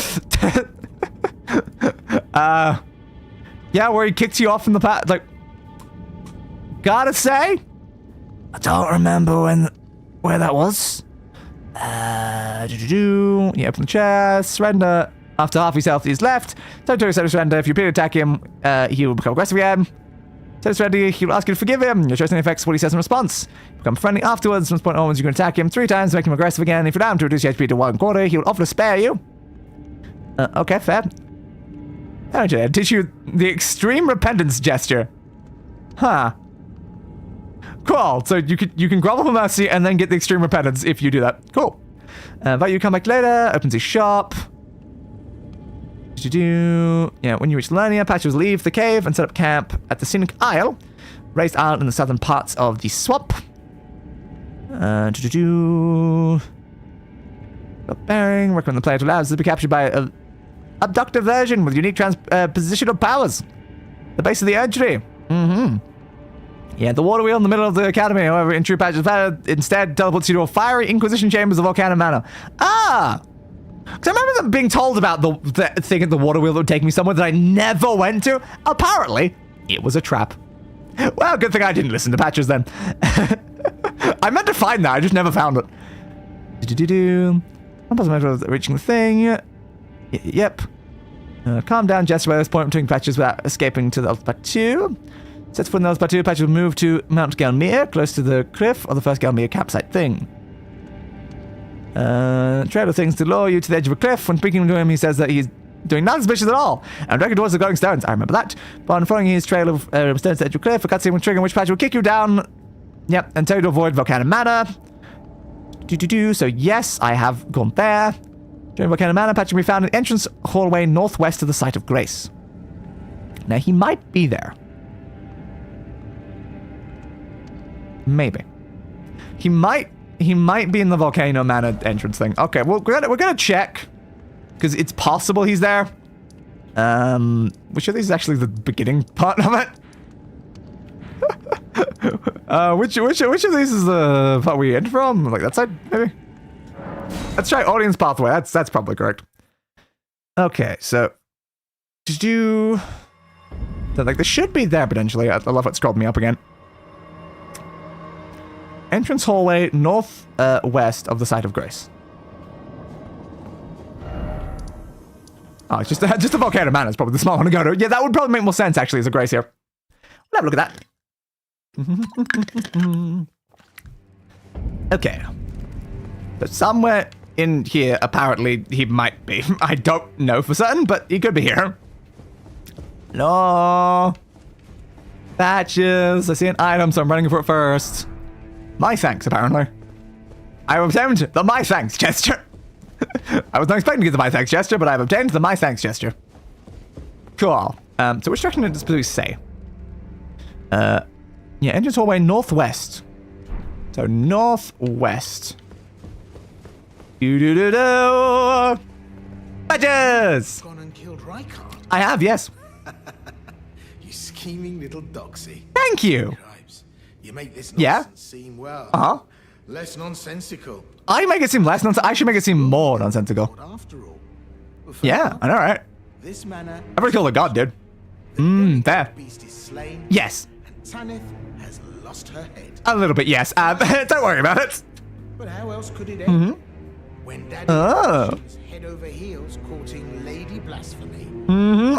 Yeah, where he kicks you off in the path. Like, gotta say, I don't remember where that was. Yeah, open the chest, surrender. After half his health is left, territory set to surrender. If you appear to attack him, he will become aggressive again. Set to surrender, he will ask you to forgive him. Your choice affects what he says in response. Become friendly afterwards. From this point onwards, you can attack him 3 times to make him aggressive again. If you're down to reduce your HP to 1/4, he will offer to spare you. Okay, fair. Teach you the extreme repentance gesture. Huh. Cool. So you can grovel for mercy and then get the extreme repentance if you do that. Cool. Invite you to come back later. Opens his shop. Yeah, when you reach Lernia, Patches will leave the cave and set up camp at the scenic isle. Raised island in the southern parts of the swamp. Got bearing. Recommend the player to allow this to be captured by an abductive version with unique transpositional powers. The base of the Erd Tree. Yeah, the water wheel in the middle of the academy, however, in true Patches instead teleports you to a fiery Inquisition chambers of Volcano Manor. Ah! Because I remember them being told about the thing at the water wheel that would take me somewhere that I never went to. Apparently, it was a trap. Well, good thing I didn't listen to Patches then. I meant to find that, I just never found it. I'm possible reaching the thing. Yep. Calm down, gesture by this point between Patches without escaping to the Plateau. Sets foot in the Plateau, Patches will move to Mount Gelmir, close to the cliff of the first Gelmir campsite thing. Trail of things to lure you to the edge of a cliff. When speaking to him, he says that he's doing nothing suspicious at all, and directed towards the glowing stones. I remember that. But on following his trail of stones to the edge of a cliff, a cutscene will trigger in which Patch will kick you down. Yep, and tell you to avoid Volcano Manor. So yes, I have gone there. During Volcano Manor, Patch can be found in the entrance hallway northwest of the site of Grace. Now he might be there. Maybe. He might be in the Volcano Manor entrance thing. Okay, well, we're gonna check. Because it's possible he's there. Which of these is actually the beginning part of it? Which of these is the part we end from? Like that side, maybe? Let's try audience pathway. That's probably correct. Okay, so... Like, this should be there, potentially. I love it scrolled me up again. Entrance hallway north west of the site of Grace. Oh, it's just a Volcano Manor is probably the smart one to go to. Yeah, that would probably make more sense, actually, as a Grace here. We'll have a look at that. Okay. So somewhere in here, apparently, he might be. I don't know for certain, but he could be here. No. Patches. I see an item, so I'm running for it first. My thanks, apparently. I have obtained the my thanks gesture. I was not expecting to get the my thanks gesture, but I have obtained the my thanks gesture. Cool. So which direction did it specifically say? Yeah, entrance hallway northwest. So northwest. Do-do-do-do! Badges! Gone and killed Rykard. I have, yes. You scheming little doxy. Thank you. Cripes. You make this Yeah? nonsense seem, well, Uh-huh. less nonsensical. I make it seem less nonsensical. I should make it seem more nonsensical. But after all, Yeah, I know, right? this manor, I've already killed a god, dude. There. beast is slain, Yes. and Tanith has lost her head. A little bit, yes. Don't worry about it. But how else could it end? When Daddy Oh. she was head over heels courting Lady Blasphemy.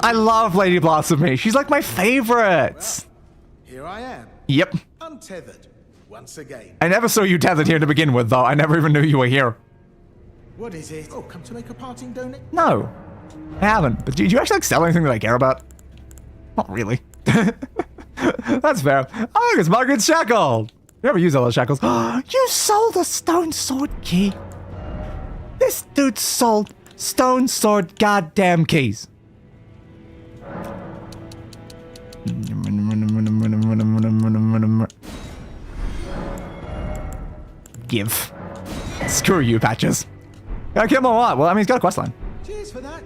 I love Lady Blasphemy. She's like my favorite. Here I am, Yep. untethered, once again. I never saw you tethered here to begin with, though. I never even knew you were here. What is it? Oh, come to make a parting donut? No, I haven't. But do you actually like sell anything that I care about? Not really. That's fair. Oh, look, it's Margaret's shackle. You never use all those shackles. You sold a stone sword key. This dude sold stone sword goddamn keys. Give. Screw you, Patches. Gotta kill him or what? Well, I mean, he's got a questline. Cheers for that.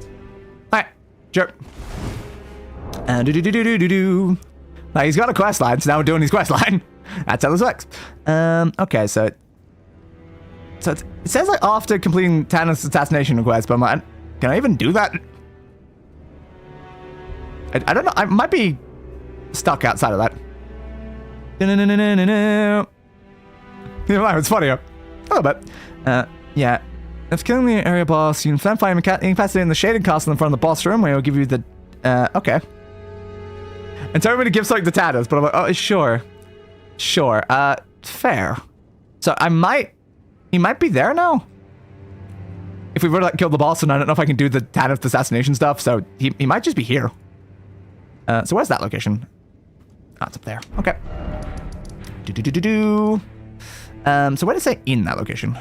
Alright, jerk. And do. Now he's got a questline, so now we're doing his questline. That's how this works. Okay, so it says like after completing Tannis' assassination request, but I'm like, can I even do that? I don't know. I might be stuck outside of that. You know, it's funnier. A little bit. Yeah. After killing the area boss, you can then find incapacitated in the shaded castle in front of the boss room, where he'll give you the... okay. And tell me to give something to Tadas, but I'm like, oh, sure. Sure. Fair. So I might... He might be there now? If we were to like kill the boss, and I don't know if I can do the Tadas assassination stuff, so he might just be here. So where's that location? Oh, it's up there. Okay. So where did it say in that location?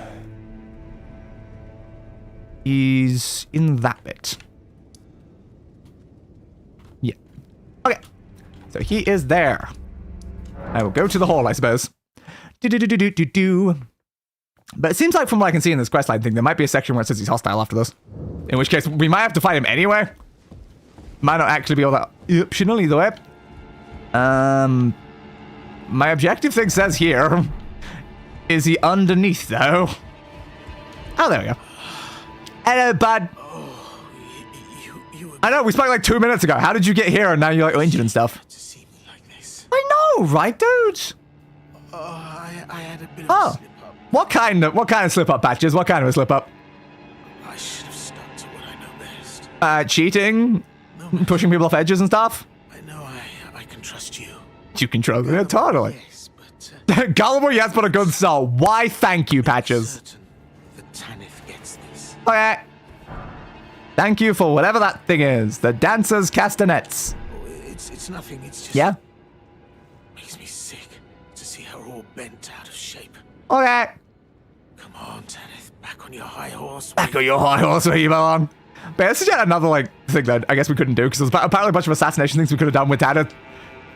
He's in that bit. Yeah. Okay. So he is there. I will go to the hall, I suppose. But it seems like from what I can see in this questline thing, there might be a section where it says he's hostile after this. In which case, we might have to fight him anyway. Might not actually be all that optional either way. My objective thing says here... Is he underneath, though? Oh, there we go. Hello, bud. Oh, you I know, we spoke like 2 minutes ago. How did you get here and now you're like injured and stuff? to see me like this. I know, right, dude? I had a bit of a Oh. slip up. What kind of slip-up, Patches? What kind of a slip-up? I should have stuck to what I know best. Cheating? Pushing people off edges and stuff? I know I can trust you. You can trust me, totally. Yes, but Gullible, yes, but a good soul. Why thank you, Patches? certain that Tanith gets this. Okay. Thank you for whatever that thing is. The dancer's castanets. Oh, it's nothing. It's just Yeah? makes me sick to see her all bent out of shape. Okay. Come on, Tanith, back on your high horse. Back on your high horse where you belong. But this is yet another, like, thing that I guess we couldn't do, because there's apparently a bunch of assassination things we could have done with Tanith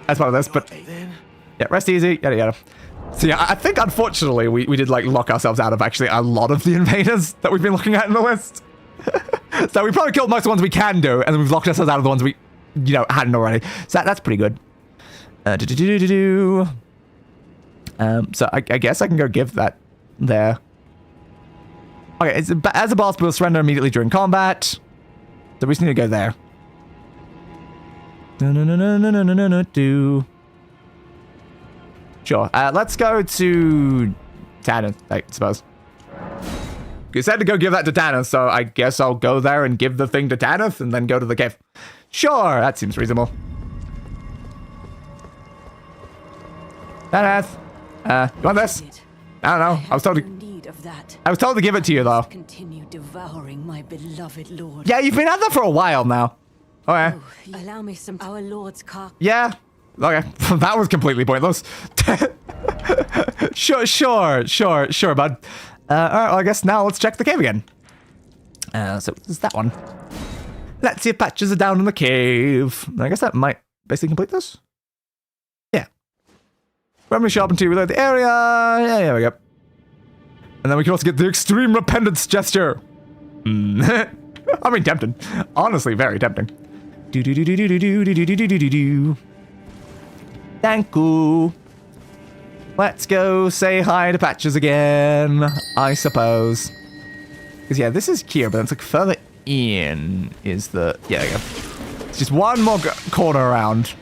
as part of this, but... Then Yeah, rest easy, yada yada. So yeah, I think unfortunately we did like lock ourselves out of actually a lot of the invaders that we've been looking at in the list. So we probably killed most of the ones we can do, and then we've locked ourselves out of the ones we, you know, hadn't already. So that's pretty good. So I guess I can go give that there. Okay, as a boss, we'll surrender immediately during combat. So we just need to go there. Sure. Let's go to Tanith, I suppose. You said to go give that to Tanith, so I guess I'll go there and give the thing to Tanith and then go to the cave. Sure, that seems reasonable. Tanith, you want this? I don't know. I was told to. Need of that. I was told to give it to you though. Continue devouring my beloved lord. Yeah, you've been at that for a while now. Okay. Allow me some our lord's car. Yeah. Okay. That was completely pointless. Sure, bud. Alright, well, I guess now let's check the cave again. So it's that one. Let's see if patches are down in the cave. I guess that might basically complete this. Yeah. Remember shop until you reload the area. Yeah, there we go. And then we can also get the extreme repentance gesture. I mean, tempting. Honestly, very tempting. Thank you. Let's go say hi to Patches again, I suppose. Because, yeah, this is here, but it's like further in is the... Yeah, there you go. It's just one more corner around.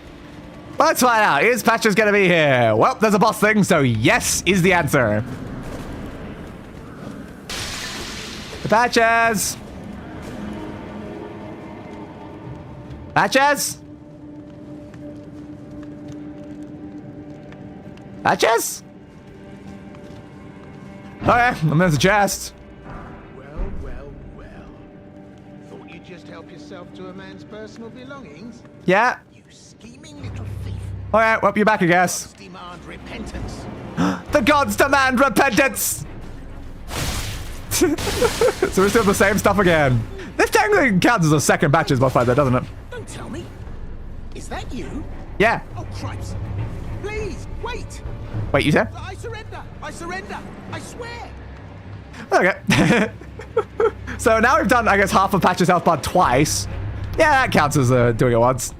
Let's find out. Is Patches going to be here? Well, there's a boss thing, so yes is the answer. The Patches! Patches? Patches? Okay, and there's a chest. Well, well, well. Thought you'd just help yourself to a man's personal belongings? Yeah. You scheming little thief. Alright, well, you're back, I guess. Demand repentance. The gods demand repentance! So we're still the same stuff again. This technically counts as a second Patches boss fight, though, doesn't it? Don't tell me. Is that you? Yeah. Oh, cripes. Please, wait. Wait, you said? I surrender. I surrender. I swear. Okay. So now we've done, I guess, half of Patches' health bar twice. Yeah, that counts as doing it once.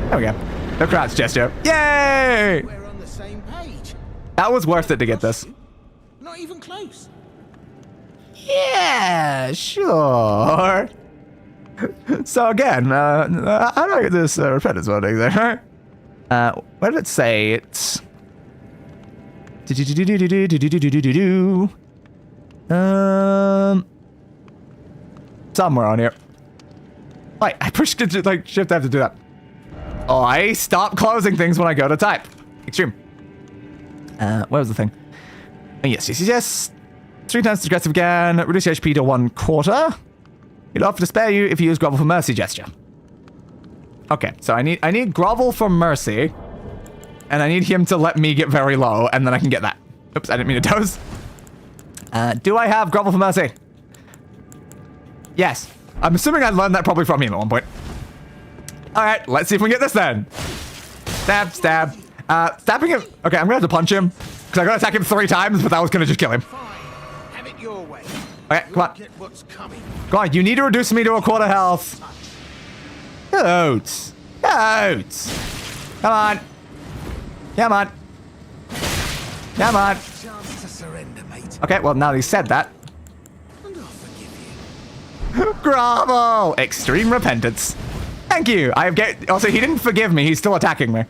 There we go. No crouch gesture. Yay! We're on the same page. That was worth it to get this. Not even close. Yeah, sure. So again, how do I get this repentance voting there? Where did it say? It's... somewhere on here. Wait, I pushed like shift F to do that. Oh, I stop closing things when I go to type. Extreme. Where was the thing? Oh, yes. 3 times aggressive again. Reduce your HP to 1/4. He'll offer to spare you if you use Grovel for Mercy gesture. Okay, so I need Grovel for Mercy. And I need him to let me get very low, and then I can get that. Oops, I didn't mean to doze. Do I have Grovel for Mercy? Yes. I'm assuming I learned that probably from him at one point. Alright, let's see if we can get this then. Stab, stab. Stabbing him. Okay, I'm gonna have to punch him. Because I'm gonna attack him 3 times, but that was gonna just kill him. Have it your way. Okay, come on. Get what's coming. Come on, you need to reduce me to 1/4 health. Goats. Goats. Come on. Come on. Come on. Chance to surrender, mate. Okay, well, now that he said that. And I'll forgive you. Grovel! Extreme repentance. Thank you. Also, he didn't forgive me. He's still attacking me.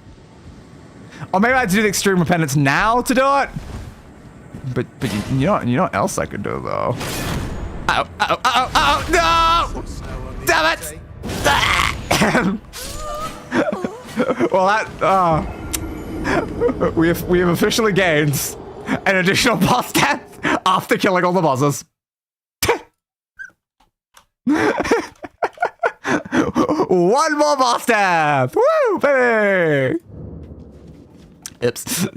Or maybe I had to do the extreme repentance now to do it. But you know what else I could do though? Oh no! Damn it! Well, that we have officially gained an additional boss death after killing all the bosses. One more boss death! Woo, baby! Oops.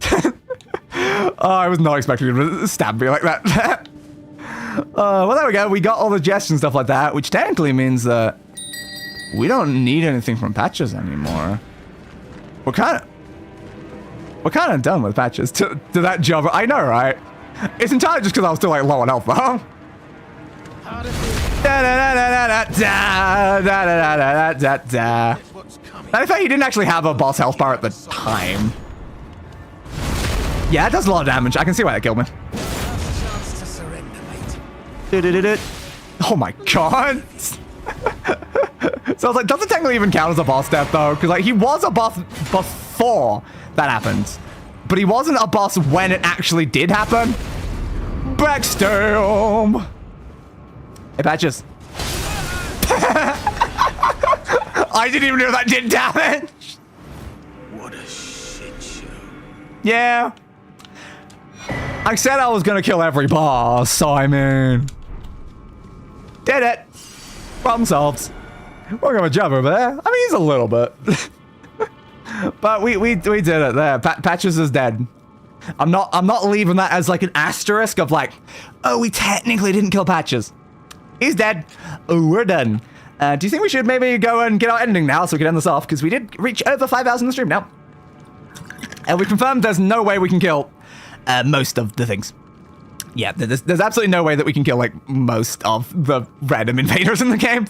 Oh, I was not expecting him to stab me like that. Well, there we go. We got all the gests and stuff like that, which technically means that we don't need anything from Patches anymore. We're kind of done with Patches to that job. I know, right? It's entirely just because I was still like low on health, though. And in fact, he didn't actually have a boss health bar at the time. Yeah, it does a lot of damage. I can see why that killed me. Oh my god. So I was like, doesn't technically even count as a boss death though, because like he was a boss before that happened, but he wasn't a boss when it actually did happen. Backstorm. Hey, Patches. I didn't even know that did damage. What a shit show. Yeah. I said I was gonna kill every boss, so I mean... Did it. Problem solved. We're gonna jump over there. I mean, he's a little bit. But we did it there. Patches is dead. I'm not leaving that as like an asterisk of like, oh, we technically didn't kill Patches. He's dead. Oh, we're done. Do you think we should maybe go and get our ending now so we can end this off? Because we did reach over 5 hours in the stream now. And we confirmed there's no way we can kill most of the things. Yeah, there's absolutely no way that we can kill, like, most of the random invaders in the game.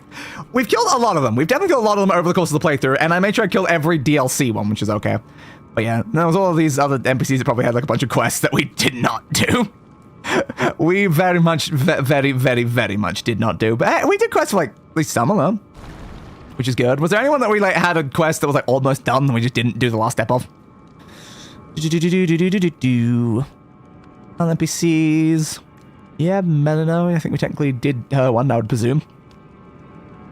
We've killed a lot of them. We've definitely killed a lot of them over the course of the playthrough, and I made sure I kill every DLC one, which is okay. But yeah, there was all of these other NPCs that probably had like a bunch of quests that we did not do. We very much did not do. But hey, we did quests for like at least some of them, which is good. Was there anyone that we like had a quest that was like almost done and we just didn't do the last step of? Other NPCs. Yeah, Melano, I think we technically did her one, I would presume.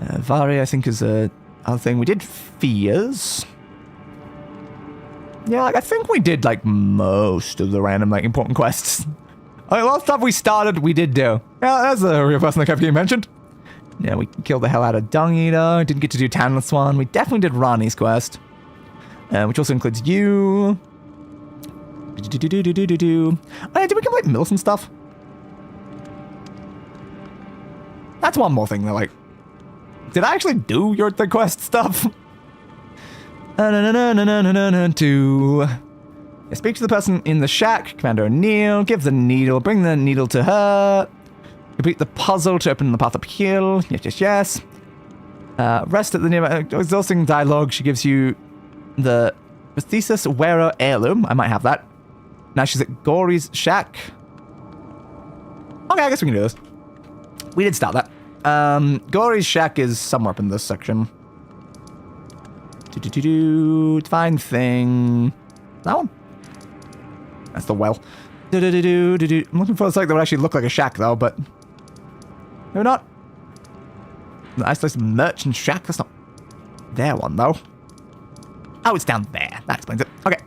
Vari, I think, is a other thing. We did Fears. Yeah, like, I think we did, like, most of the random, like, important quests. Like, a lot of stuff we started, we did do. Yeah, that's a real person that kept getting mentioned. Yeah, we killed the hell out of Dung Eater. Didn't get to do Tanless one. We definitely did Rani's quest. Which also includes you. Oh, yeah, did we complete Millicent stuff? That's one more thing that, like... Did I actually do the quest stuff? Speak to the person in the shack, Commander O'Neill. Give the needle. Bring the needle to her. Complete the puzzle to open the path uphill. Yes. Rest at the nearby exhausting dialogue. She gives you the Prosthesis Wearer Heirloom. I might have that. Now she's at Gory's shack. Okay, I guess we can do this. We did start that. Gory's shack is somewhere up in this section. Fine thing. That one? That's the well. I'm looking for a site that would actually look like a shack, though, but... Maybe not. The isolated merchant shack? That's not their one, though. Oh, it's down there. That explains it. Okay.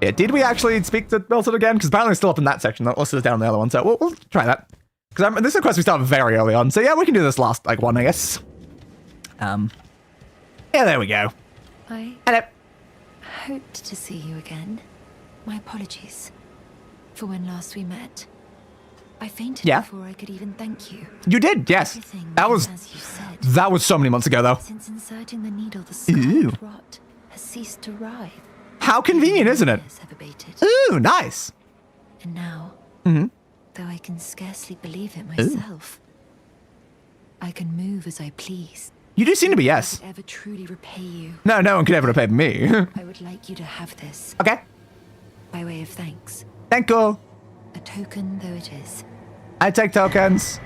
Yeah, did we actually speak to Milton again? Because apparently it's still up in that section. Let's down the other one, so we'll try that. Because this is a quest we started very early on, so yeah, we can do this last, like, one, I guess. Yeah, there we go. I Hello. hoped to see you again. My apologies for when last we met. I fainted before I could even thank you. You did, yes. Everything That was, as you said. that was so many months ago, though. Since inserting the needle, the scarlet rot has ceased to writhe. How convenient, isn't it? Tears have abated. Ooh, nice. And now, though I can scarcely believe it myself, I can move as I please. You do seem to be, yes. I could ever truly repay you. No one could ever repay me. I would like you to have this Okay. by way of thanks. Thank you. A token though it is. I take tokens.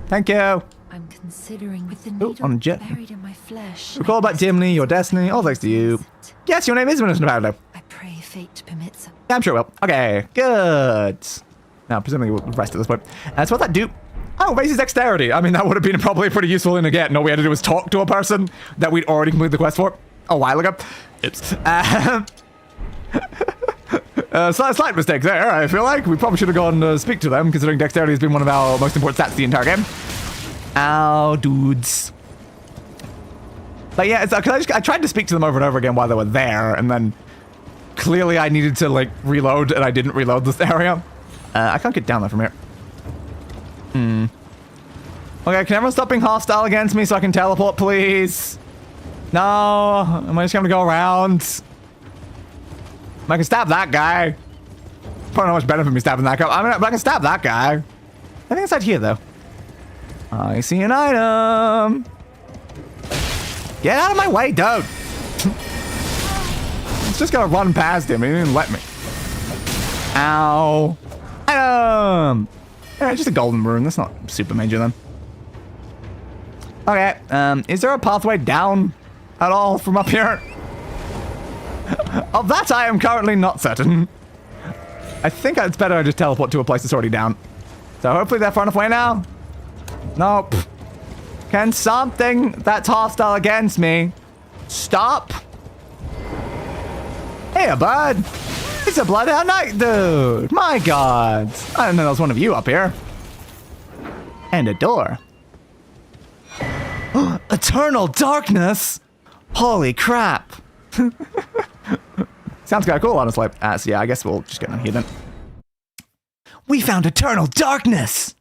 Thank you. I'm considering with the needle on jet. buried in my flesh. Recall back dimly your destiny. All thanks to you. Yes, your name is mentioned about it. I pray fate permits. Yeah, I'm sure it will. Okay, good. Now, presumably we'll rest at this point. So what'd that do? Oh, raises dexterity. I mean, that would have been probably pretty useful thing to get. And all we had to do was talk to a person that we'd already completed the quest for a while ago. Oops. Slight mistake there, I feel like. We probably should have gone to speak to them, considering dexterity has been one of our most important stats the entire game. Ow, dudes. But yeah, it's because I tried to speak to them over and over again while they were there, and then clearly I needed to, like, reload, and I didn't reload this area. I can't get down there from here. Okay, can everyone stop being hostile against me so I can teleport, please? No, am I just gonna go around? I can stab that guy. Probably not much better for me stabbing that guy. I mean, I can stab that guy. I think it's out here, though. I see an item. Get out of my way, dude. It's just gonna run past him. He didn't let me. Ow. Item. Yeah, just a golden rune. That's not super major, then. Okay. Is there a pathway down at all from up here? Of that, I am currently not certain. I think it's better I just teleport to a place that's already down. So hopefully they're far enough away now. Nope. Can something that's hostile against me stop? Hey, bud. It's a Bloodhound Knight, dude. My God. I didn't know there was one of you up here. And a door. Eternal darkness? Holy crap. Sounds kind of cool, honestly. So yeah, I guess we'll just get on here then. We found eternal darkness!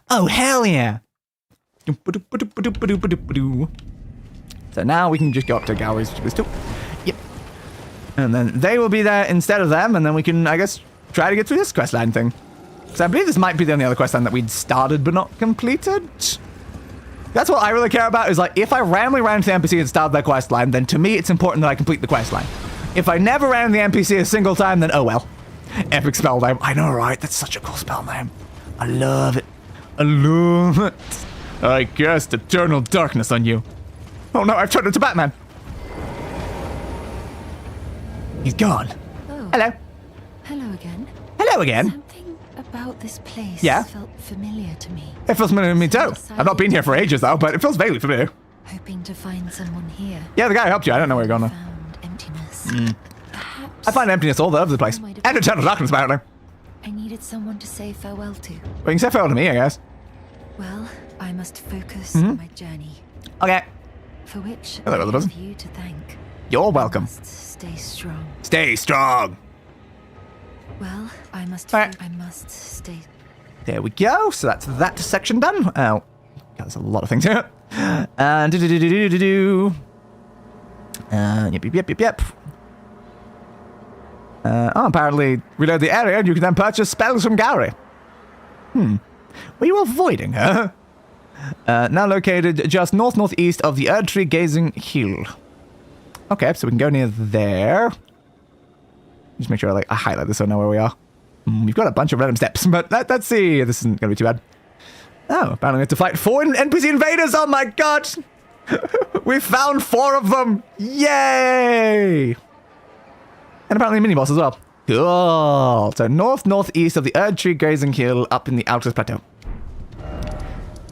Oh, hell yeah! So now we can just go up to galleries, which is 2. Yep. And then they will be there instead of them, and then we can, I guess, try to get through this questline thing. So I believe this might be the only other questline that we'd started but not completed. That's what I really care about, is like, if I randomly ran into the NPC and started that questline, then to me it's important that I complete the questline. If I never ran the NPC a single time, then oh well. Epic spell name. I know, right? That's such a cool spell name. I love it. I love it. I cast eternal darkness on you. Oh no, I've turned into Batman. He's gone. Oh. Hello. Hello again. Hello again. Something about this place Yeah? felt familiar to me. It feels familiar to me too. I've not been here for ages though, but it feels vaguely familiar. Hoping to find someone here. Yeah, the guy who helped you. I don't know where you're going though. Found emptiness. Perhaps I find emptiness all over the place. And eternal darkness, apparently. I needed someone to say farewell to. Well, you can say farewell to me, I guess. Well, I must focus Mm-hmm. on my journey, Okay. for which Hello, I Elizabeth. have you to thank. You're welcome. Must stay strong. Stay strong. Well, I must. Alright. I must stay. There we go. So that's that section done. Oh, God, there's a lot of things here. And yep. Oh, apparently reload the area and you can then purchase spells from Gowry. Were you avoiding her? Now located just northeast of the Erd Tree Gazing Hill. Okay, so we can go near there. Just make sure I highlight this so I know where we are. We've got a bunch of random steps, but let's see. This isn't going to be too bad. Oh, apparently we have to fight 4 NPC invaders. Oh my god! We found 4 of them! Yay! And apparently a mini-boss as well. Cool. So northeast of the Erd Tree Grazing Hill up in the Outer Plateau.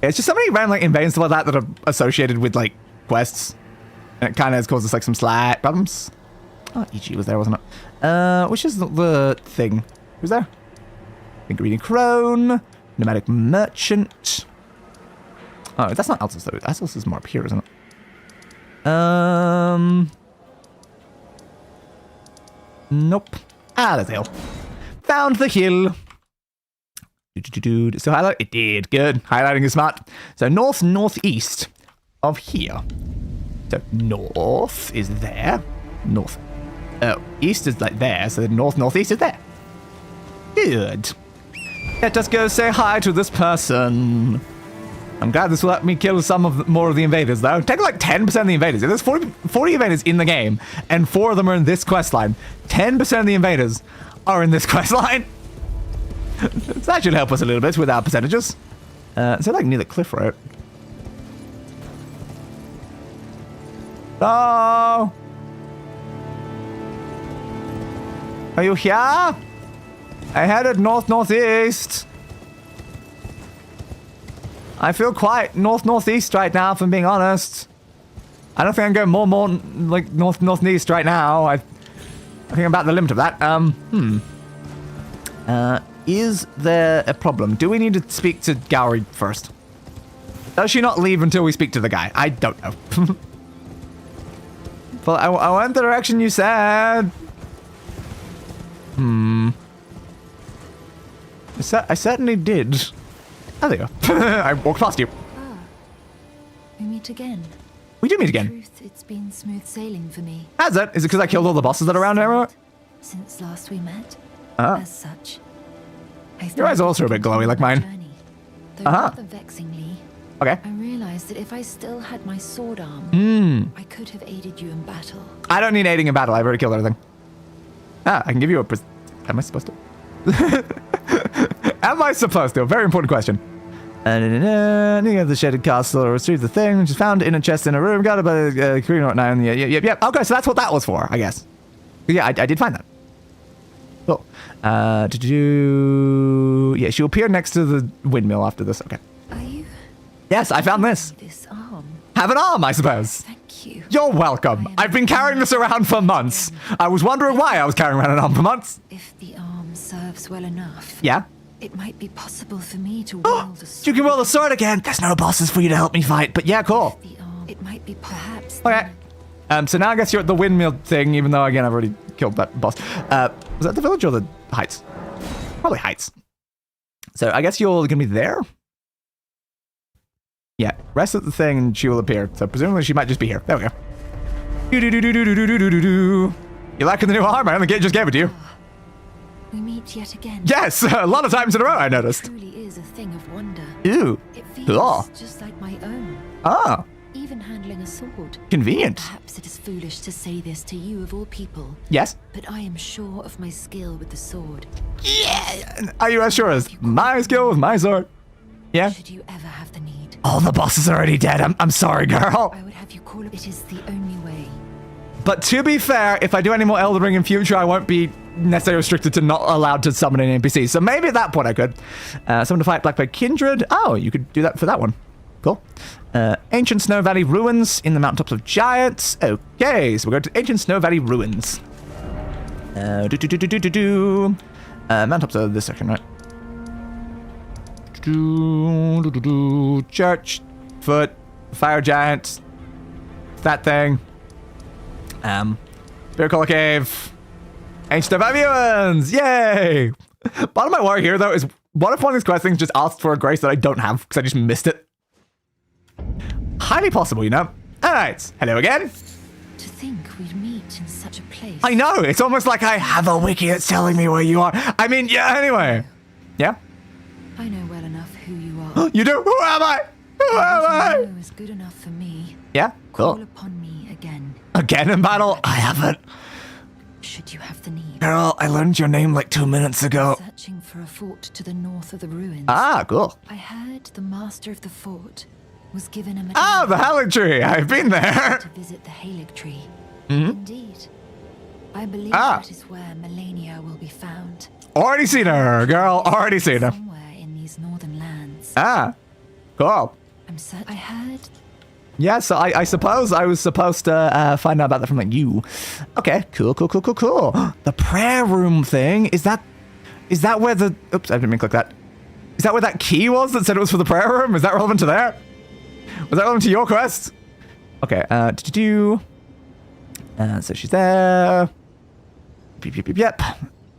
It's just so many random invaders and stuff like that are associated with quests. And it kind of has caused us some slight problems. Oh, EG was there, wasn't it? Which is the thing? Who's there? Finger Reading Crone. Nomadic Merchant. Oh, that's not Altus though. Altus is more up here, isn't it? Nope. Ah, there's the hill. Found the hill. So highlight it did. Good. Highlighting is smart. So northeast of here. So north is there. East is there. So northeast is there. Good. Let us go say hi to this person. I'm glad this will let me kill more of the invaders, though. Take 10% of the invaders. If there's 40 invaders in the game, and 4 of them are in this quest line, 10% of the invaders are in this quest line. So that should help us a little bit with our percentages. So near the cliff, right? Hello? Are you here? I headed northeast. I feel quite northeast right now, if I'm being honest. I don't think I can go more northeast right now. I think I'm about the limit of that. Is there a problem? Do we need to speak to Gowry first? Does she not leave until we speak to the guy? I don't know. But I went the direction you said. I certainly did. Oh, there you go. I walked past you. Ah, we meet again. We do meet again. Truth, it's been smooth sailing for me. Has it? Is it because I killed all the bosses that are around here? Since last we met, Uh-huh. as such. Your eyes are also a bit glowy like mine. Journey. Though Uh-huh. rather vexingly, Okay. I realized that if I still had my sword arm, I could have aided you in battle. I don't need aiding in battle. I've already killed everything. I can give you a... Am I supposed to? Am I supposed to? Very important question. Near the shaded castle, retrieve the thing, which is found in a chest in a room, got it by the Queen right now. Yep. Okay, so that's what that was for, I guess. Yeah, I did find that. Cool. Yeah, she'll appear next to the windmill after this. Okay. Are you? Yes, I found this. This arm. Have an arm, I suppose. Thank you. You're welcome. I've been carrying this around for months. I was wondering why I was carrying around an arm for months. If the arm serves well enough, Yeah. it might be possible for me to wield a sword. You can roll the sword again. There's no bosses for you to help me fight, but yeah, cool. The arm. It might be perhaps. Okay. So now I guess you're at the windmill thing, even though, again, I've already killed that boss. Was that the village or the heights? Probably heights. So I guess you're gonna be there? Yeah, rest of the thing and she will appear. So presumably she might just be here. There we go. You liking the new armor? And the gate just gave it to you. We meet yet again. Yes, a lot of times in a row, I noticed. It truly is a thing of wonder. Ew. It feels Cool. just like my own. Ah. even handling a sword. Convenient. Perhaps it is foolish to say this to you of all people, Yes. but I am sure of my skill with the sword. Yeah. Are you as sure as my skill with my sword? Yeah. Should you ever have the need, All the boss is already dead. I'm sorry, girl. I would have you call it. It is the only way. But to be fair, if I do any more Elden Ring in future, I won't be necessarily restricted to not allowed to summon an NPC. So maybe at that point I could. Summon to fight Blackbird Kindred. Oh, you could do that for that one. Cool. Ancient Snow Valley Ruins in the Mountaintops of Giants. Okay, so we're going to Ancient Snow Valley Ruins. Mountaintops are this section, right? Church, foot, fire giant, that thing. Spiritual Cave, Ancient Snow Valley Ruins. Yay! Part of my worry here, though, is what if one of these quest things just asked for a grace that I don't have because I just missed it? Highly possible, you know. All right, hello again. To think we'd meet in such a place. I know, it's almost like I have a wiki that's telling me where you are. I mean, yeah, anyway. Yeah? I know well enough who you are. You do? Who am I? Who am What I? you know is good enough for me. Yeah? Call Cool. upon me again, Again in battle? I haven't. should you have the need. Girl, I learned your name like 2 minutes ago. Searching for a fort to the north of the ruins. Ah, cool. I heard the master of the fort was given a Ah, the medallion Halleck Tree. I've been there. to visit the Halig Tree. Mm-hmm. Indeed. I believe Ah. that is where Melania will be found. Already seen her, girl. Already seen her. Somewhere in these northern lands. Ah, cool. I'm certain. I heard Yeah, so I suppose I was supposed to find out about that from like you. Okay, cool. The prayer room thing, is that where the, oops, I didn't mean to click that. Is that where that key was that said it was for the prayer room? Is that relevant to there? Was that relevant to your quest? Okay, so she's there. Yep.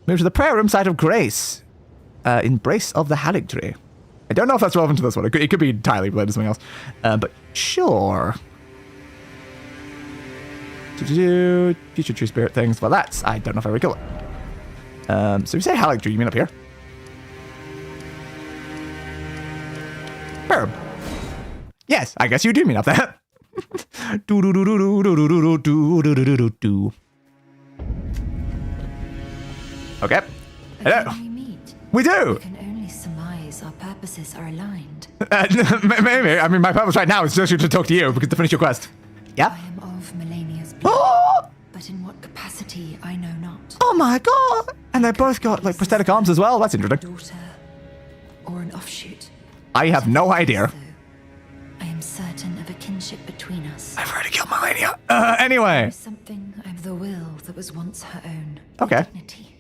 Move to the prayer room, site of grace. Embrace of the Halig Tree. I don't know if that's relevant to this one. It could be entirely related to something else. But sure. Future tree spirit things. Well, that's... I don't know if I would kill it. So you say Halig Tree, you mean up here? Burb. Yes, I guess you do mean up there. Okay. Hello. we meet. We do. We can only surmise our purposes are aligned. Maybe. I mean, my purpose right now is just to talk to you because to finish your quest. I Yeah. am of Melania's blood, Oh but in what capacity I know not. my god! And they both got like prosthetic arms as well. That's interesting. Daughter or an offshoot. I have no idea. So, I am certain of a kinship between us. I've already killed Melania. Anyway. There's something of the will that was once her own. Okay. Dignity.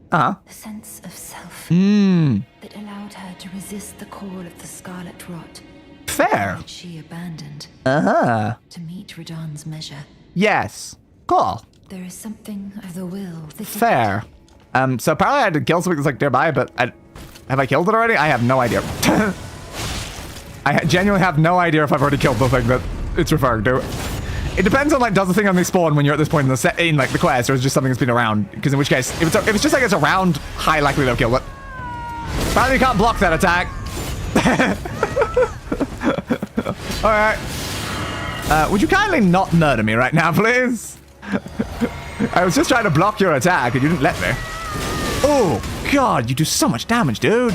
Uh-huh. The sense of self that allowed her to resist the call of the Scarlet Rot, fair. which she abandoned Uh-huh. to meet Radagon's measure. Yes. Cool. There is something of the will that Fair. So apparently I had to kill something that's like nearby, but have I killed it already? I have no idea. I genuinely have no idea if I've already killed the thing that it's referring to. It depends on like, does the thing only spawn when you're at this point in the set, in like the quest, or is it just something that's been around? Because in which case, if it's just like it's around, high likelihood I've killed it. Apparently you can't block that attack. All right. Would you kindly not murder me right now, please? I was just trying to block your attack and you didn't let me. Oh, God, you do so much damage, dude.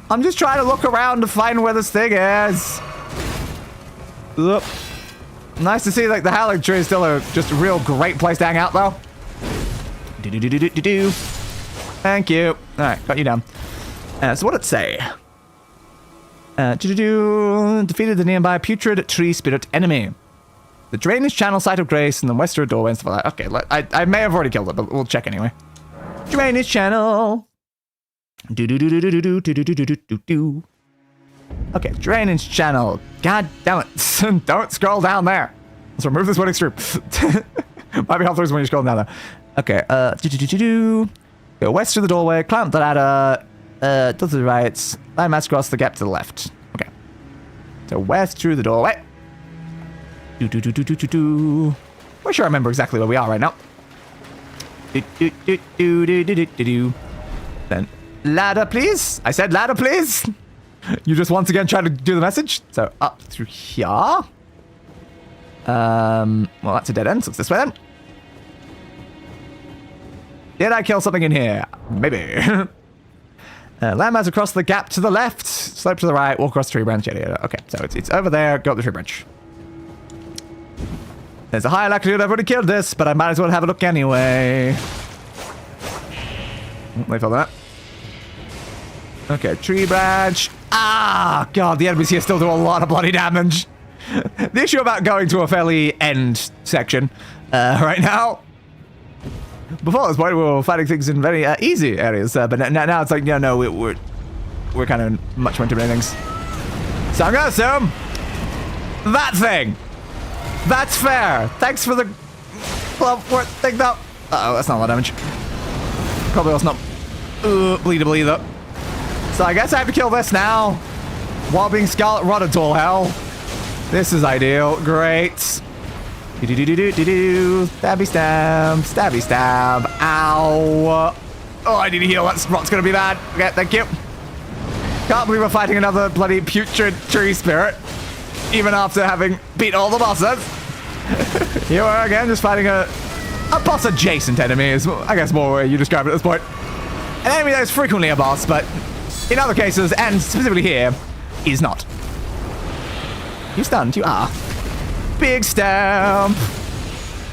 I'm just trying to look around to find where this thing is. Oop. Nice to see like the Halig Tree is still just a real great place to hang out, though. Do. Thank you. All right, got you down. So what'd it say? Defeated the nearby putrid tree spirit enemy. The drainage channel, site of grace, and the western doorway and stuff like that. Okay, I may have already killed it, but we'll check anyway. Drainage channel. Do. Okay, drainage channel. God damn it. Don't scroll down there. Let's remove this one extreme. Might be helpful when you're scrolling down there. Okay, go west through the doorway, climb up the ladder, to the right, line mass across the gap to the left. Okay. So west through the doorway. We're sure I remember exactly where we are right now. Then ladder, please. I said ladder, please. You just once again try to do the message. So up through here. Well, that's a dead end, so it's this way then. Did I kill something in here? Maybe. Landmass across the gap to the left. Slope to the right. Walk across the tree branch. Yeah. Okay, so it's over there. Go up the tree branch. There's a high likelihood I've already killed this, but I might as well have a look anyway. Wait for that. Okay, tree branch. Ah, God, the enemies here still do a lot of bloody damage. The issue about going to a fairly end section right now. Before this point, we were fighting things in very easy areas, but now it's like, no, we're kind of much more intimidating things. So I'm gonna assume that thing. That's fair. Thanks for the glove for it thing, though. Uh-oh, that's not a lot of damage. Probably also not bleedable either. So I guess I have to kill this now while being Scarlet Rotted to all hell. This is ideal. Great. Stabby stab. Stabby stab. Ow. Oh, I need to heal. That rot's gonna be bad. Okay, thank you. Can't believe we're fighting another bloody putrid tree spirit. Even after having beat all the bosses. Here we are again, just fighting a boss adjacent enemy is, I guess, more where you describe it at this point. An enemy that is frequently a boss, but in other cases, and specifically here, is not. You stunned, you are. Big stamp.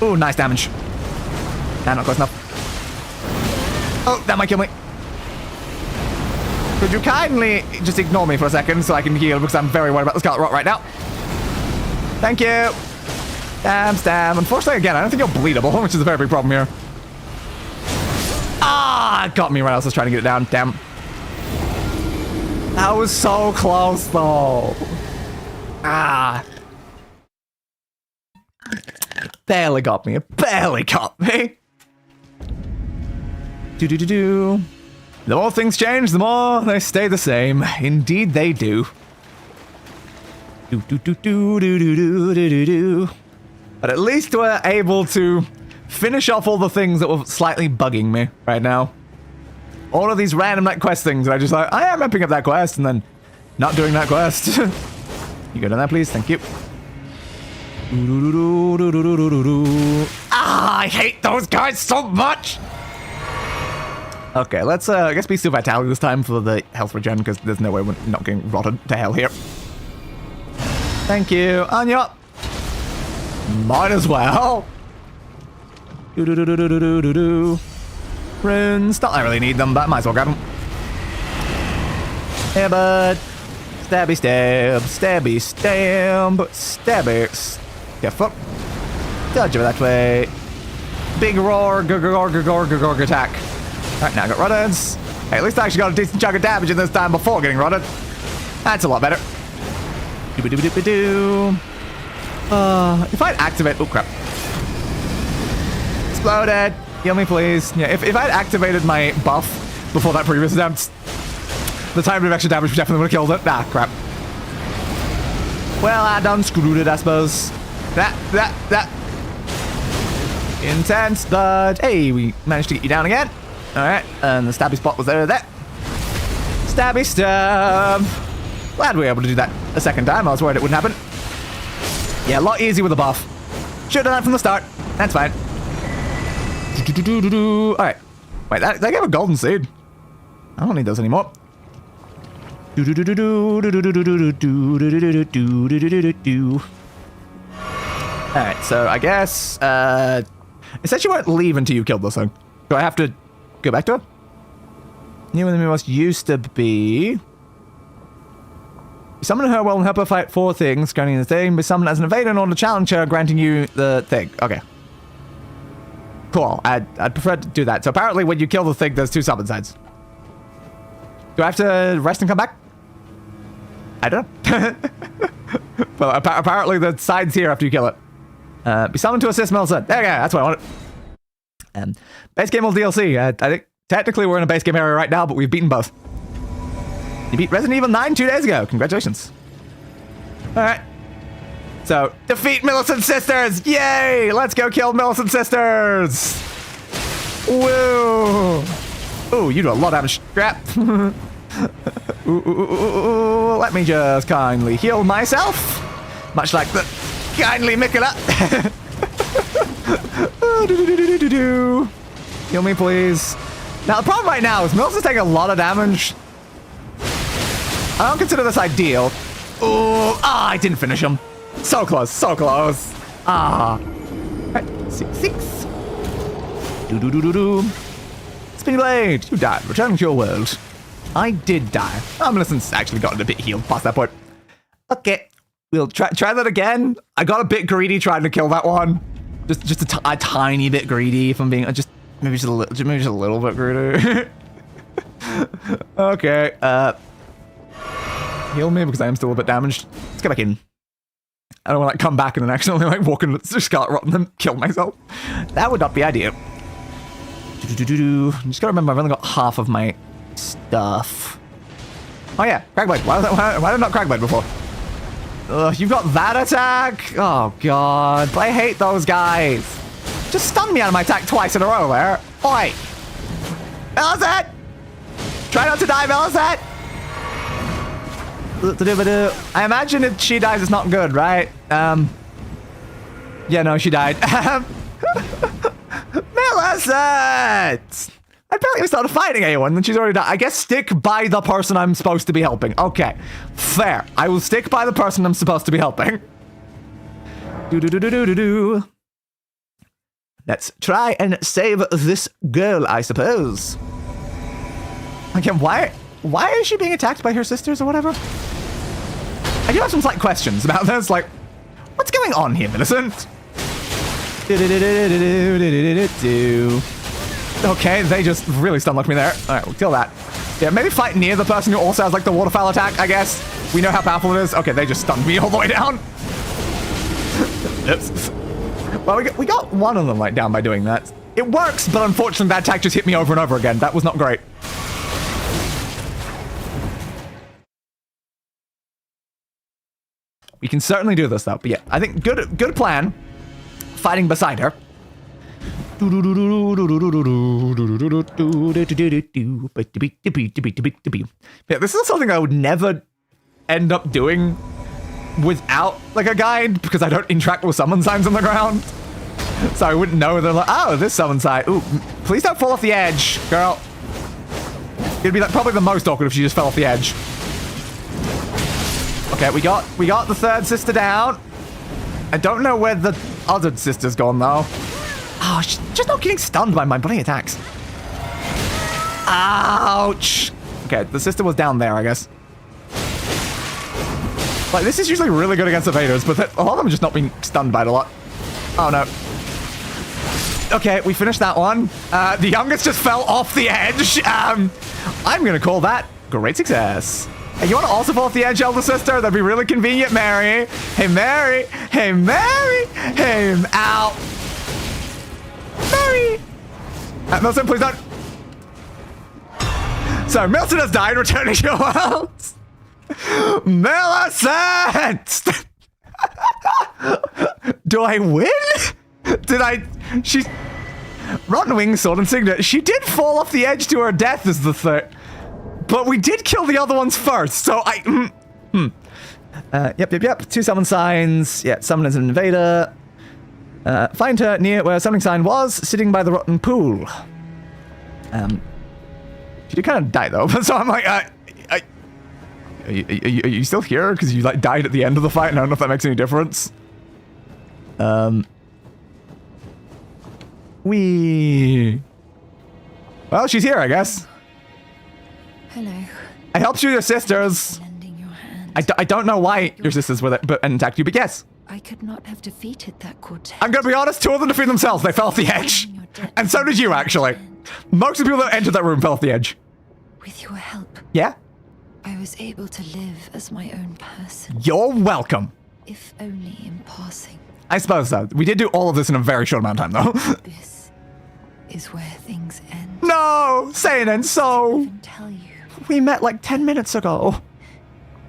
Ooh, nice damage. Nah, not close enough. Oh, that might kill me. Could you kindly just ignore me for a second so I can heal, because I'm very worried about the Scarlet Rot right now. Thank you. Stab. Unfortunately, again, I don't think you're bleedable, which is a very big problem here. Ah, it got me right as I was trying to get it down. Damn. That was so close, though. Ah. Barely got me. It barely got me. Do. The more things change, the more they stay the same. Indeed, they do. But at least we're able to finish off all the things that were slightly bugging me right now. All of these random like quest things that I just like, I am ramping up that quest and then not doing that quest. You go down there, please. Thank you. Ah, I hate those guys so much. Okay, let's I guess be still vitality this time for the health regen, because there's no way we're not getting rotted to hell here. Thank you. Anya. Might as well. Runes. Not that I really need them, but I might as well grab them. Yeah, bud. Stabby stab. Stabby stab. Stabby. Careful. Dodge over that way. Big roar. Gorg attack. Alright, now I got rotteds. Hey, at least I actually got a decent chunk of damage in this time before getting rotted. That's a lot better. If I'd activate... Oh, crap. Exploded. Heal me, please. Yeah, if I'd activated my buff before that previous attempt, the time of extra damage definitely would have killed it. Ah, crap. Well, I done screwed it, I suppose. That. Intense, but hey, we managed to get you down again. Alright, and the stabby spot was there. Stabby stab. Glad we were able to do that a second time. I was worried it wouldn't happen. Yeah, a lot easier with a buff. Should've done that from the start. That's fine. Alright. Wait, that gave a golden seed. I don't need those anymore. Alright, so I guess it said she won't leave until you killed this thing. Do I have to go back to her? New enemy must used to be. Summon her will help her fight 4 things, granting the thing. Be summoned as an invader in order to challenge her, granting you the thing. Okay. Cool. I'd prefer to do that. So apparently when you kill the thing, there's 2 summon sides. Do I have to rest and come back? I don't know. Well, apparently the side's here after you kill it. Be summoned to assist Millicent. There you go. That's what I wanted. Base game or DLC. I think technically we're in a base game area right now, but we've beaten both. You beat Resident Evil 9 2 days ago. Congratulations. Alright. So, defeat Millicent's sisters! Yay! Let's go kill Millicent's sisters! Woo! Ooh, you do a lot of damage. Crap. Let me just kindly heal myself. Much like the Kindly, Mikula. Heal me, please. Now, the problem right now is Mills is taking a lot of damage. I don't consider this ideal. Oh, I didn't finish him. So close, so close. Right, 6. Spinny Blade, you died. Returning to your world. I did die. Millicent's actually gotten a bit healed past that point. Okay, we'll try that again. I got a bit greedy trying to kill that one. Just a tiny bit greedy, if I'm being maybe just a little bit greedy. Okay, heal me because I am still a bit damaged. Let's get back in. I don't want to come back and then accidentally walk into Scarlet Rot and then kill myself. That would not be ideal. Just gotta remember I've only got half of my stuff. Oh yeah, Cragblade. Why did I not Cragblade before? Ugh, you've got that attack? Oh god, but I hate those guys. Just stunned me out of my attack twice in a row there. Oi! Melisette! Try not to die, Melisette! I imagine if she dies, it's not good, right? Yeah, no, she died. Melisette! I barely even started fighting anyone, and she's already died. I guess stick by the person I'm supposed to be helping. Okay, fair. I will stick by the person I'm supposed to be helping. Let's try and save this girl, I suppose. Again, why is she being attacked by her sisters or whatever? I do have some slight questions about this, like, what's going on here, Millicent? Okay, they just really stun-locked me there. Alright, we'll kill that. Yeah, maybe fight near the person who also has, like, the waterfowl attack, I guess. We know how powerful it is. Okay, they just stunned me all the way down. Oops. Well, we got one of them, like, down by doing that. It works, but unfortunately that attack just hit me over and over again. That was not great. We can certainly do this, though. But yeah, I think good plan. Fighting beside her. Yeah, this is something I would never end up doing without, like, a guide, because I don't interact with summon signs on the ground. So I wouldn't know. They're like, oh, this summon sign. Ooh, please don't fall off the edge, girl. It'd be like probably the most awkward if she just fell off the edge. Okay, we got the third sister down. I don't know where the other sister's gone, though. Oh, she's just not getting stunned by my bloody attacks. Ouch. Okay, the sister was down there, I guess. Like, this is usually really good against evaders, but a lot of them are just not being stunned by it a lot. Oh, no. Okay, we finished that one. The youngest just fell off the edge. I'm gonna call that great success. Hey, you want to also fall off the edge, elder sister? That'd be really convenient, Mary. Hey, Mary. Hey, Mary. Hey, ow. Mary. Milton, please don't. So, Milton has died, returning to your world. Millicent! Do I win? She's... Rotten Wing, Sword and Signet. She did fall off the edge to her death as the third. But we did kill the other ones first, so Yep. 2 summon signs. Yeah, summon as an invader. Find her near where summoning sign was, sitting by the rotten pool. She did kind of die, though. So I'm like, are you still here? Because you, like, died at the end of the fight, and I don't know if that makes any difference. Well, she's here, I guess. Hello. I helped you, your sisters. Lending your hand. I don't know why your sisters were there, and attacked you, but yes. I could not have defeated that quartet. I'm gonna be honest, 2 of them defeated themselves. They fell off the edge. And so did you, actually. Most of the people that entered that room fell off the edge. With your help. Yeah? I was able to live as my own person. You're welcome. If only in passing. I suppose so. We did do all of this in a very short amount of time, though. This is where things end. No! Say it and so! I can tell you. We met like 10 minutes ago.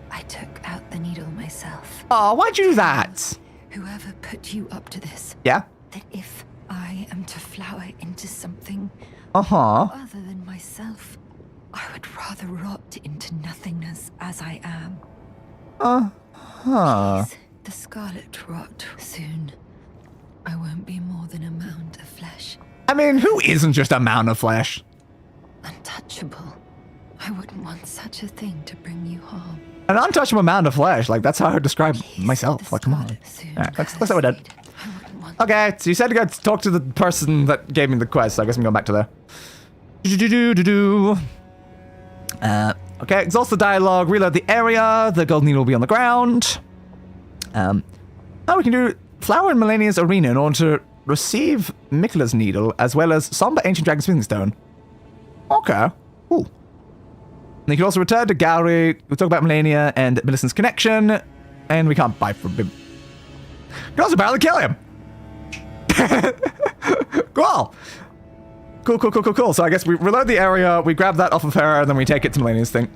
I took out the needle myself. Oh, why'd you do that? Whoever put you up to this. Yeah? That if I am to flower into something Uh-huh. other than myself, I would rather rot into nothingness as I am. Uh-huh. Please, The scarlet rot. Soon, I won't be more than a mound of flesh. I mean, who isn't just a mound of flesh? Untouchable. I wouldn't want such a thing to bring you harm. An untouchable mound of flesh. Like, that's how I would describe myself. Like, come on. Alright, let's have it. Okay, so you said to go talk to the person that gave me the quest, so I guess I'm going back to there. Okay, exhaust the dialogue, reload the area, the gold needle will be on the ground. Oh, we can do Flower in Melania's arena in order to receive Mikola's needle, as well as Somber Ancient Dragon Smithing Stone. Okay, cool. And you can also return to Gallery, we'll talk about Melania and Millicent's connection, and we can't buy from him. You can also apparently kill him! Cool. Cool. So I guess we reload the area, we grab that off of her, and then we take it to Melania's thing.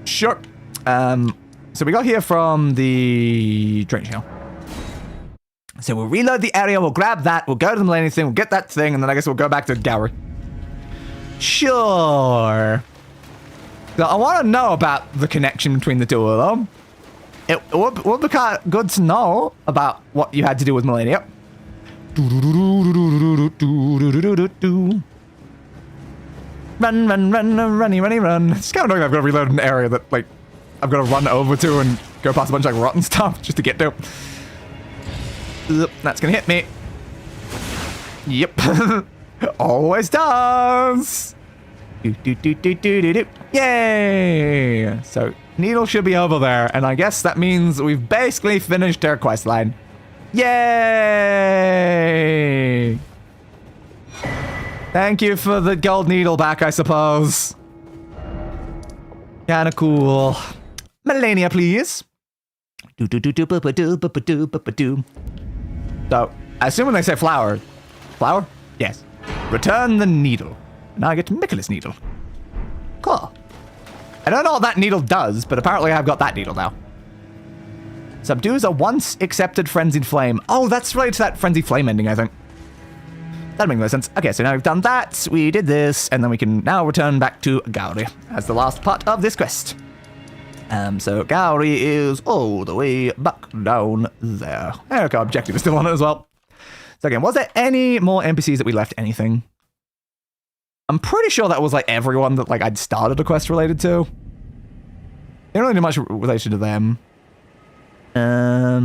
Sure. So we got here from the drainage hill. So we'll reload the area, we'll grab that, we'll go to the Melania thing, we'll get that thing, and then I guess we'll go back to Gallery. Sure. So I want to know about the connection between the two of them. It would be kind of good to know about what you had to do with Melania. Run. It's kind of annoying I've got to reload an area that, like, I've got to run over to and go past a bunch of, like, rotten stuff just to get to. That's going to hit me. Yep. Always does. Yay! So, needle should be over there, and I guess that means we've basically finished our quest line. Yay! Thank you for the gold needle back, I suppose. Kinda cool. Melania, please. So, I assume when they say flower. Flower? Yes. Return the needle. Now I get Mikola's needle. Cool. I don't know what that needle does, but apparently I've got that needle now. Subdues a once accepted frenzied flame. Oh, that's related to that frenzied flame ending, I think. That makes no sense. Okay, so now we've done that, we did this, and then we can now return back to Gowrie as the last part of this quest. So Gowrie is all the way back down there. Okay, objective is still on it as well. So again, was there any more NPCs that we left anything? I'm pretty sure that was like everyone that like I'd started a quest related to. Didn't really do much relation to them. I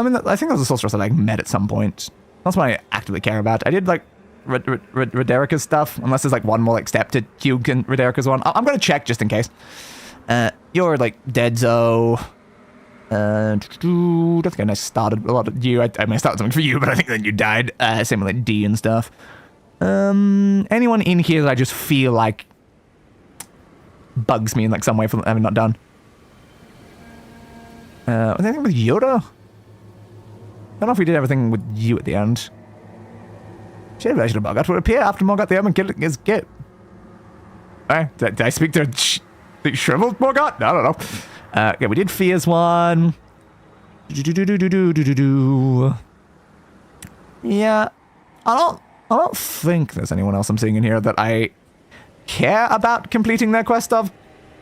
mean, I think that was a sorceress that I met at some point. That's what I actively care about. I did like Roderica's stuff, unless there's like one more like step to Hugh and Roderica's one. I'm gonna check just in case. You're like Dedzo. Don't think I started a lot of you. I mean, I started something for you, but I think then you died. Same with like D and stuff. Anyone in here that I just feel like bugs me in like some way for having not done? Was there anything with Yoda? I don't know if we did everything with you at the end. Shit version of Morgoth would appear after Morgoth the Elven killed his kid. Did I speak to the shriveled Morgoth? I don't know. Yeah, we did Fear's one. Yeah, I don't think there's anyone else I'm seeing in here that I care about completing their quest of.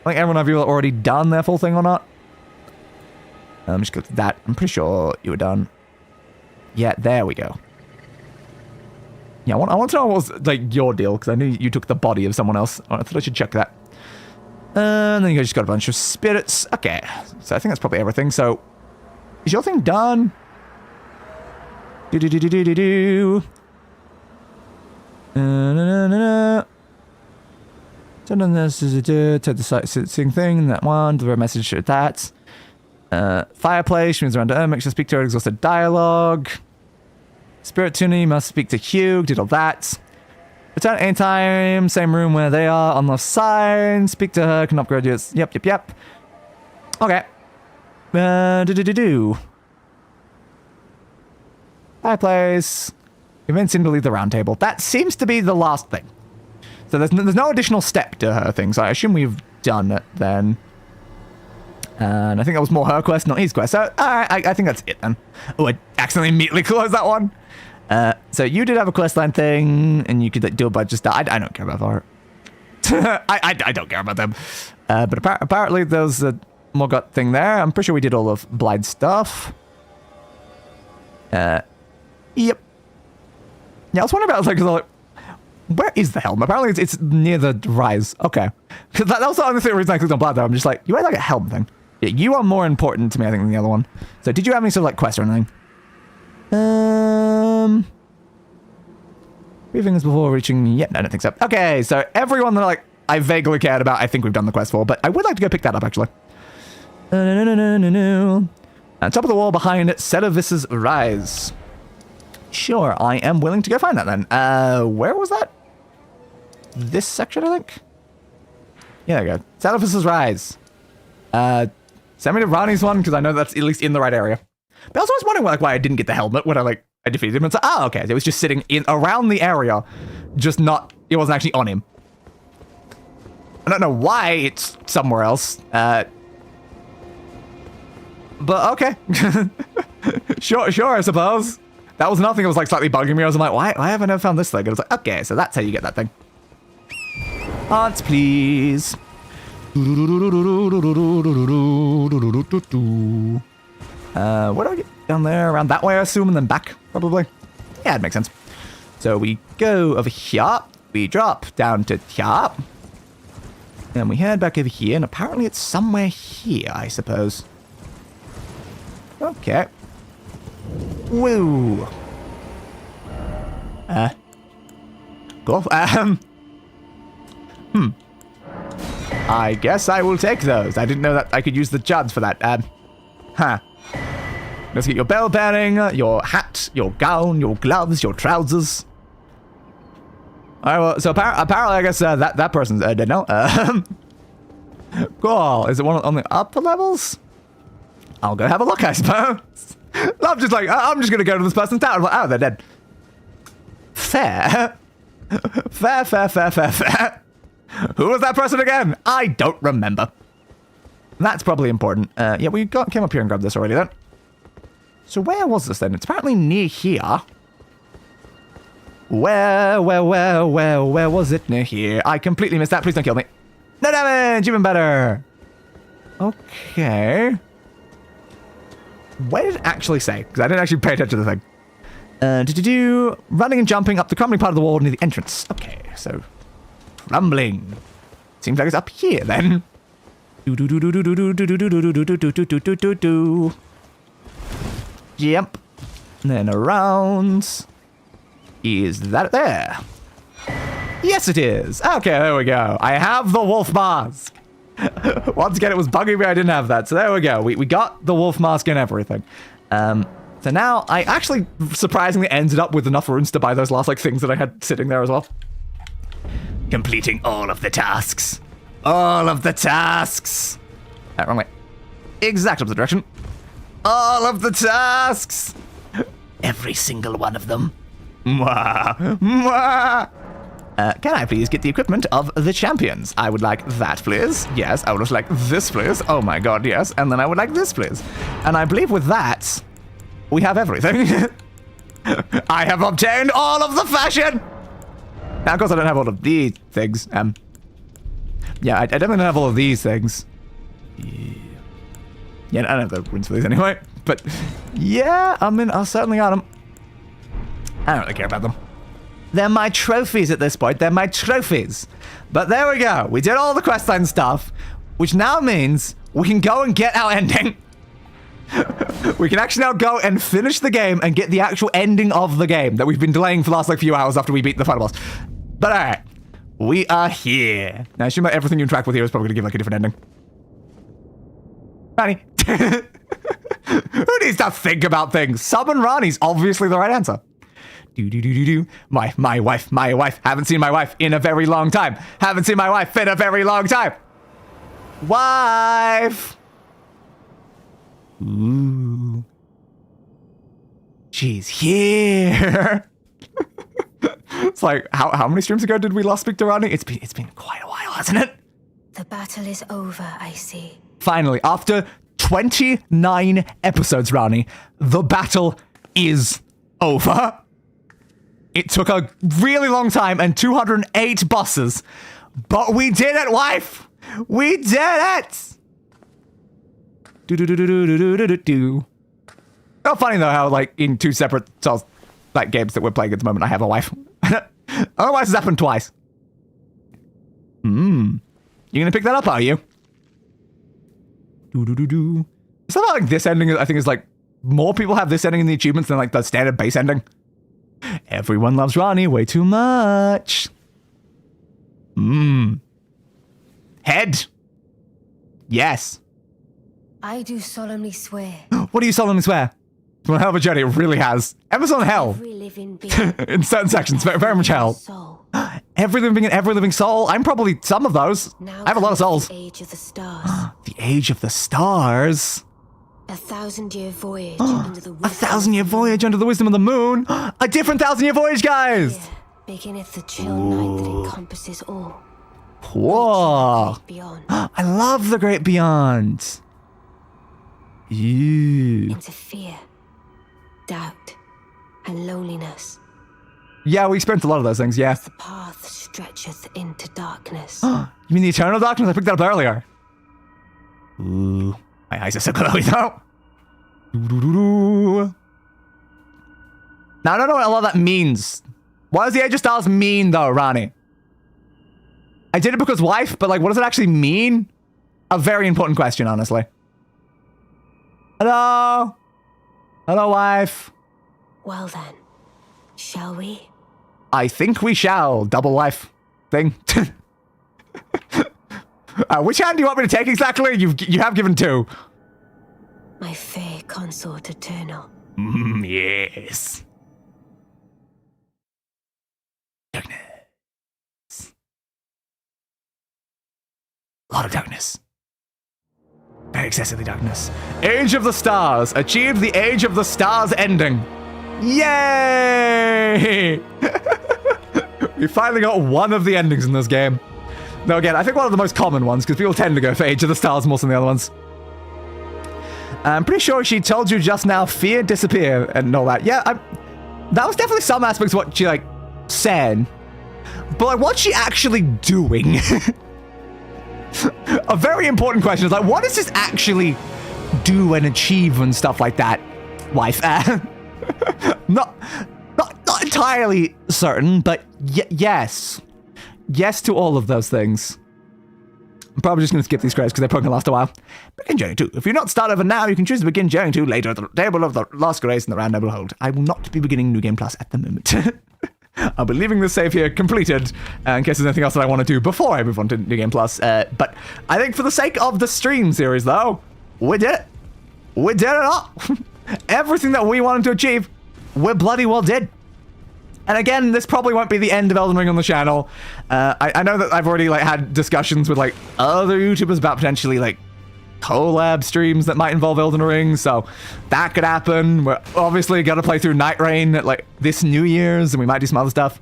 I think everyone of you have already done their full thing or not. Just go to that. I'm pretty sure you were done. Yeah, there we go. Yeah, I want to know what was like your deal, because I knew you took the body of someone else. I thought I should check that. And then you just got a bunch of spirits. Okay, so I think that's probably everything. So, is your thing done? Done this is to the sightseeing thing. That one. Deliver a message to that. Fireplace. She moves around to her. Makes her speak to her. Exhausted dialogue. Spirit tuning. Must speak to Hugh. Did all that. Return at any time, same room where they are on the side. Speak to her, can upgrade yours. Yep. Okay. Fireplace. Convincing to leave the round table. That seems to be the last thing. So there's no additional step to her thing, so I assume we've done it then. And I think that was more her quest, not his quest. So, alright, I think that's it then. Oh, I accidentally immediately closed that one. So you did have a questline thing, and you could like, do a bunch of stuff. I don't care about art. I don't care about them. But apparently there's Morgott thing there. I'm pretty sure we did all of Blide's stuff. Yep. Yeah, I was wondering about, like, where is the helm? Apparently it's near the rise. Okay. Because that was the only reason I clicked on Blade, though. I'm just like, you had like a helm thing. Yeah, you are more important to me, I think, than the other one. So did you have any sort of like quest or anything? 3 things before reaching... Yeah, no, I don't think so. Okay, so everyone that like I vaguely cared about, I think we've done the quest for, but I would like to go pick that up, actually. On top of the wall behind it, Sedavis's Rise. Sure, I am willing to go find that then. Where was that? This section, I think? Yeah, there we go. Sedavis's Rise. Send me to Rani's one, because I know that's at least in the right area. But I was always wondering why I didn't get the helmet when I defeated him. It's like, oh, okay. It was just sitting in around the area, just not, it wasn't actually on him. I don't know why it's somewhere else. But okay. Sure, I suppose. That was nothing that was like slightly bugging me. I was like, why haven't I never found this thing? And I was like, okay, so that's how you get that thing. Hearts, please. Where do I get? Down there, around that way, I assume, and then back, probably. Yeah, it makes sense. So we go over here, we drop down to here, and we head back over here, and apparently it's somewhere here, I suppose. Okay. Woo. Cool. I guess I will take those. I didn't know that I could use the judge for that. Let's get your bell bearing, your hat, your gown, your gloves, your trousers. Alright, well, so apparently I guess that person's dead now. Cool. Is it one on the upper levels? I'll go have a look, I suppose. I'm just like, I'm just going to go to this person's town. I'm like, oh, they're dead. Fair. Fair. Who was that person again? I don't remember. That's probably important. Yeah, we came up here and grabbed this already then. So where was this then? It's apparently near here. Where was it near here? I completely missed that. Please don't kill me. No damage, even better. Okay. Where did it actually say? Because I didn't actually pay attention to the thing. Running and jumping up the crumbling part of the wall near the entrance. Okay, so crumbling. Seems like it's up here then. Jump. And then around. Is that it there? Yes, it is. Okay, there we go. I have the wolf mask. Once again, it was bugging me I didn't have that. So there we go. We got the wolf mask and everything. So now I actually surprisingly ended up with enough runes to buy those last things that I had sitting there as well. Completing all of the tasks. All of the tasks. Wrong way. Exact opposite direction. All of the tasks. Every single one of them. Mwah. Mwah. Can I please get the equipment of the champions? I would like that, please. Yes, I would like this, please. Oh my god, yes. And then I would like this, please. And I believe with that, we have everything. I have obtained all of the fashion! Now, of course, I don't have all of these things. Yeah, I definitely don't have all of these things. Yeah, I don't have the runes for these anyway. But, yeah, I mean, I certainly got them. I don't really care about them. They're my trophies at this point. They're my trophies. But there we go. We did all the questline stuff, which now means we can go and get our ending. We can actually now go and finish the game and get the actual ending of the game that we've been delaying for the last few hours after we beat the final boss. But all right, we are here. Now, I assume that everything you interact with here is probably going to give a different ending. Rani. Who needs to think about things? Summon Rani's obviously the right answer. My wife. Haven't seen my wife in a very long time. Haven't seen my wife in a very long time. Wife. Ooh. She's here. It's like, how many streams ago did we last speak to Rani? It's been quite a while, hasn't it? The battle is over, I see. Finally, after 29 episodes, Rani, the battle is over. It took a really long time and 208 bosses, but we did it, wife! We did it! Do. Oh, funny though how like in two separate Souls like games that we're playing at the moment, I have a wife. Otherwise, it's happened twice. You gonna pick that up, are you? It's not like this ending, I think, is like more people have this ending in the achievements than like the standard base ending. Everyone loves Ronnie way too much. Head. Yes. I do solemnly swear. What do you solemnly swear? It's one hell of a journey, it really has. Amazon hell. Every living being. In certain sections, very much hell. Soul. Every living and every living soul. I'm probably some of those. Now I have a lot of comes souls. The age of the stars. The age of the stars. 1,000-year voyage under the A 1,000-year voyage under the wisdom of the moon. A different 1,000-year voyage, guys. Here beginneth the chill night that encompasses all. Whoa. Beyond. I love the great beyond. Ew. Into fear, doubt, and loneliness. Yeah, we experienced a lot of those things, yeah. The path stretcheth into darkness. You mean the eternal darkness? I picked that up earlier. Ooh. My eyes are so glowy though. Now, I don't know what a lot of that means. What does the Age of Stars mean though, Ronnie? I did it because wife, but like, what does it actually mean? A very important question, honestly. Hello? Hello, wife? Well then, shall we? I think we shall. Double wife thing. Which hand do you want me to take exactly? You have given two. My fair consort eternal. Yes. Darkness. A lot of darkness. Very excessively darkness. Age of the Stars. Achieved the Age of the Stars ending. Yay! We finally got one of the endings in this game. Now again, I think one of the most common ones, because people tend to go for Age of the Stars more than the other ones. I'm pretty sure she told you just now, fear disappear and all that. Yeah, that was definitely some aspects of what she, like, said. But, like, what's she actually doing? A very important question is, like, what does this actually do and achieve and stuff like that, wife? Not entirely certain, but yes. Yes to all of those things. I'm probably just going to skip these credits because they're probably going to last a while. Begin Journey 2. If you're not started over now, you can choose to begin Journey 2 later at the table of the Lost Grace and the Round Table Hold. I will not be beginning New Game Plus at the moment. I'll be leaving this save here completed in case there's anything else that I want to do before I move on to New Game Plus. But I think for the sake of the stream series, though, we did it. We did it all. Everything that we wanted to achieve, we bloody well did. And again, this probably won't be the end of Elden Ring on the channel. I know that I've already like had discussions with like other YouTubers about potentially like collab streams that might involve Elden Ring, so that could happen. We're obviously gonna play through Night Rain at like this New Year's, and we might do some other stuff.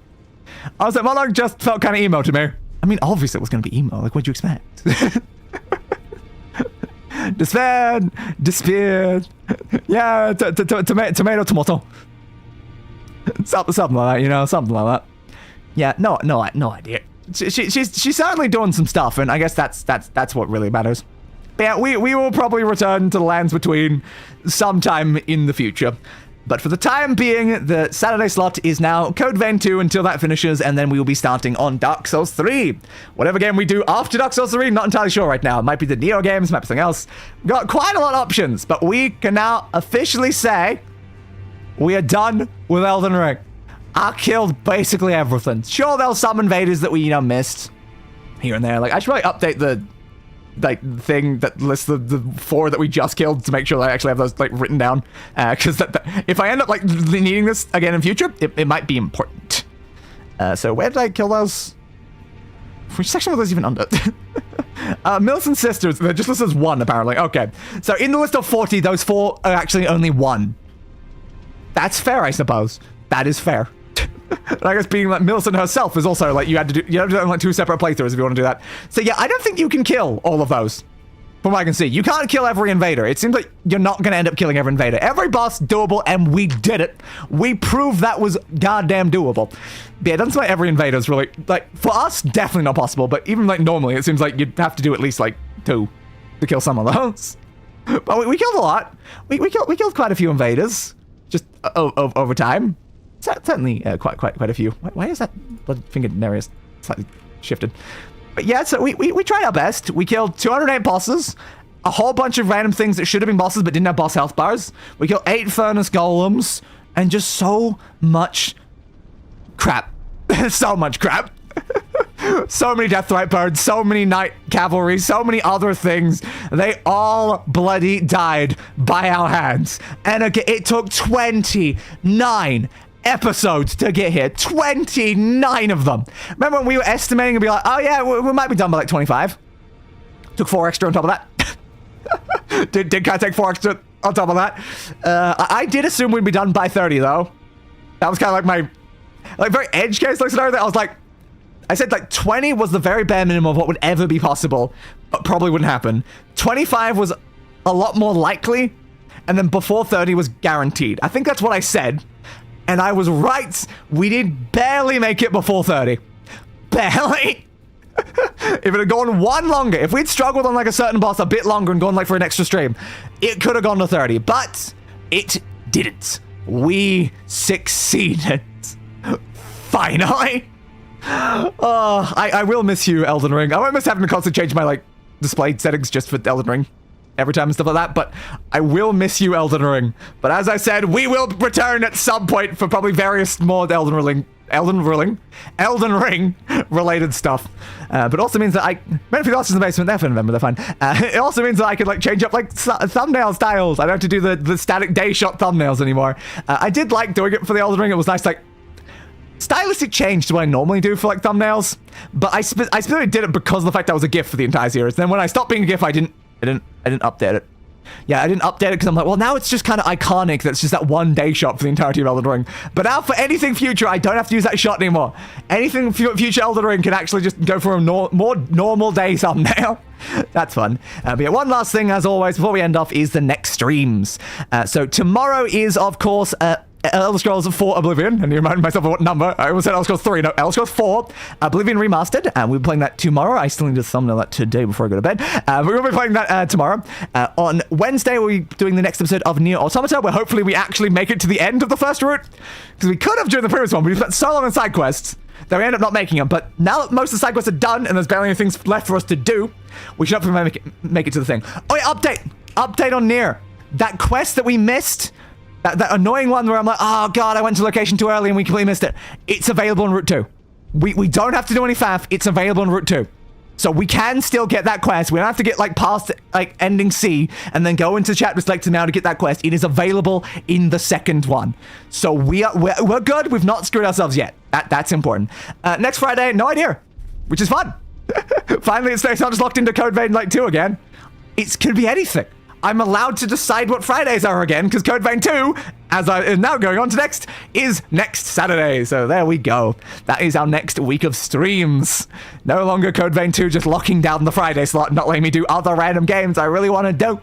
I was like, Monologue just felt kind of emo to me. I mean, obviously it was gonna be emo. Like, what'd you expect? Despair. Yeah, tomato. Something like that, you know, something like that. Yeah, no idea. She's certainly doing some stuff, and I guess that's what really matters. But yeah, we will probably return to the Lands Between sometime in the future. But for the time being, the Saturday slot is now Code Vein 2 until that finishes, and then we will be starting on Dark Souls 3. Whatever game we do after Dark Souls 3, not entirely sure right now. It might be the Neo games, might be something else. Got quite a lot of options, but we can now officially say we are done with Elden Ring. I killed basically everything. Sure, there were some invaders that we, you know, missed here and there. Like, I should probably update the thing that lists the 4 that we just killed to make sure that I actually have those like written down. Because if I end up like needing this again in future, it might be important. So where did I kill those? Which section were those even under? Millicent's sisters, they're just listed as 1 apparently. Okay, so in the list of 40, those 4 are actually only 1. That's fair, I suppose. That is fair. And I guess being like Millicent herself is also like you have to do that in like 2 separate playthroughs if you want to do that. So yeah, I don't think you can kill all of those. From what I can see, you can't kill every invader. It seems like you're not going to end up killing every invader. Every boss doable, and we did it. We proved that was goddamn doable. But yeah, it doesn't seem like every invader is really like for us definitely not possible. But even like normally, it seems like you'd have to do at least like 2 to kill some of those. But we killed a lot. We killed quite a few invaders, just over time. Certainly quite a few. Why is that blood-fingered Nereus slightly shifted? But yeah, so we tried our best. We killed 208 bosses, a whole bunch of random things that should have been bosses but didn't have boss health bars. We killed 8 furnace golems, and just so much crap. So much crap. So many deathrite birds, so many night cavalry, so many other things. They all bloody died by our hands. And again, it took 29 episodes to get here. 29 of them. Remember when we were estimating and be like, oh yeah, we might be done by like 25. Took 4 extra on top of that. did kind of take 4 extra on top of that. I did assume we'd be done by 30 though. That was kind of like my very edge case like scenario. That I was like, I said like 20 was the very bare minimum of what would ever be possible, but probably wouldn't happen. 25 was a lot more likely, and then before 30 was guaranteed. I think that's what I said, and I was right. We did barely make it before 30. Barely. If it had gone one longer, if we'd struggled on like a certain boss a bit longer and gone like for an extra stream, it could have gone to 30, but it didn't. We succeeded. Finally. I will miss you, Elden Ring. I won't miss having to constantly change my like display settings just for Elden Ring every time and stuff like that, but I will miss you, Elden Ring. But as I said, we will return at some point for probably various more Elden Ring related stuff. But also means that if you lost in the basement, they're for November, they're fine. It also means that I could like change up like thumbnail styles. I don't have to do the static day shot thumbnails anymore. I did like doing it for the Elden Ring. It was nice, like stylistic change to what I normally do for like thumbnails, but I specifically did it because of the fact that was a GIF for the entire series. Then when I stopped being a GIF, I didn't update it. Yeah, I didn't update it because I'm like, well, now it's just kind of iconic. That's just that one day shot for the entirety of Elden Ring. But now for anything future, I don't have to use that shot anymore. Anything future Elden Ring can actually just go for a more normal day thumbnail. That's fun. But yeah, one last thing, as always, before we end off, is the next streams. So tomorrow is, of course, Elder Scrolls 4 Oblivion, and you remind myself of what number. I almost said Elder Scrolls 3. No, Elder Scrolls 4 Oblivion Remastered, and we'll be playing that tomorrow. I still need to thumbnail that today before I go to bed. We're going to be playing that tomorrow. On Wednesday, we'll be doing the next episode of Nier Automata, where hopefully we actually make it to the end of the first route, because we could have during the previous one. We spent so long on side quests that we end up not making them. But now that most of the side quests are done, and there's barely any things left for us to do, we should hopefully make it to the thing. Oh yeah, update on Nier. That quest that we missed, that annoying one where I'm like, oh god, I went to location too early and we completely missed it. It's available on Route 2. We don't have to do any faff. It's available on Route 2. So we can still get that quest. We don't have to get like past like ending C and then go into chapter selected now to get that quest. It is available in the second one. So we're good. We've not screwed ourselves yet. That's important. Next Friday, no idea, which is fun. Finally, it's not just locked into Code Vein like 2 again. It could be anything. I'm allowed to decide what Fridays are again, because Code Vein 2, as I am now going on to next, is next Saturday. So there we go. That is our next week of streams. No longer Code Vein 2 just locking down the Friday slot, not letting me do other random games I really want to do.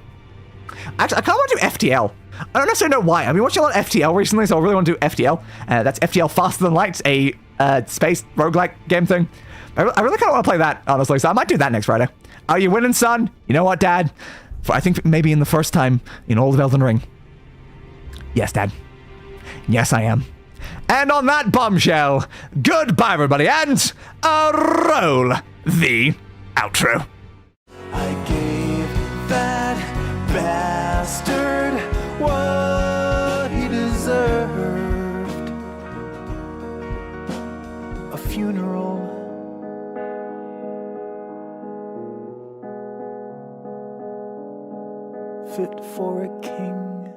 Actually, I kind of want to do FTL. I don't necessarily know why. I've been watching a lot of FTL recently, so I really want to do FTL. That's FTL Faster Than Light, a space roguelike game thing. I really kind of want to play that, honestly, so I might do that next Friday. Are you winning, son? You know what, Dad? I think maybe in the first time in all of Elden Ring. Yes, Dad. Yes, I am. And on that bombshell, goodbye, everybody, and roll the outro. I gave that bastard what he deserved. A funeral. Fit for a king.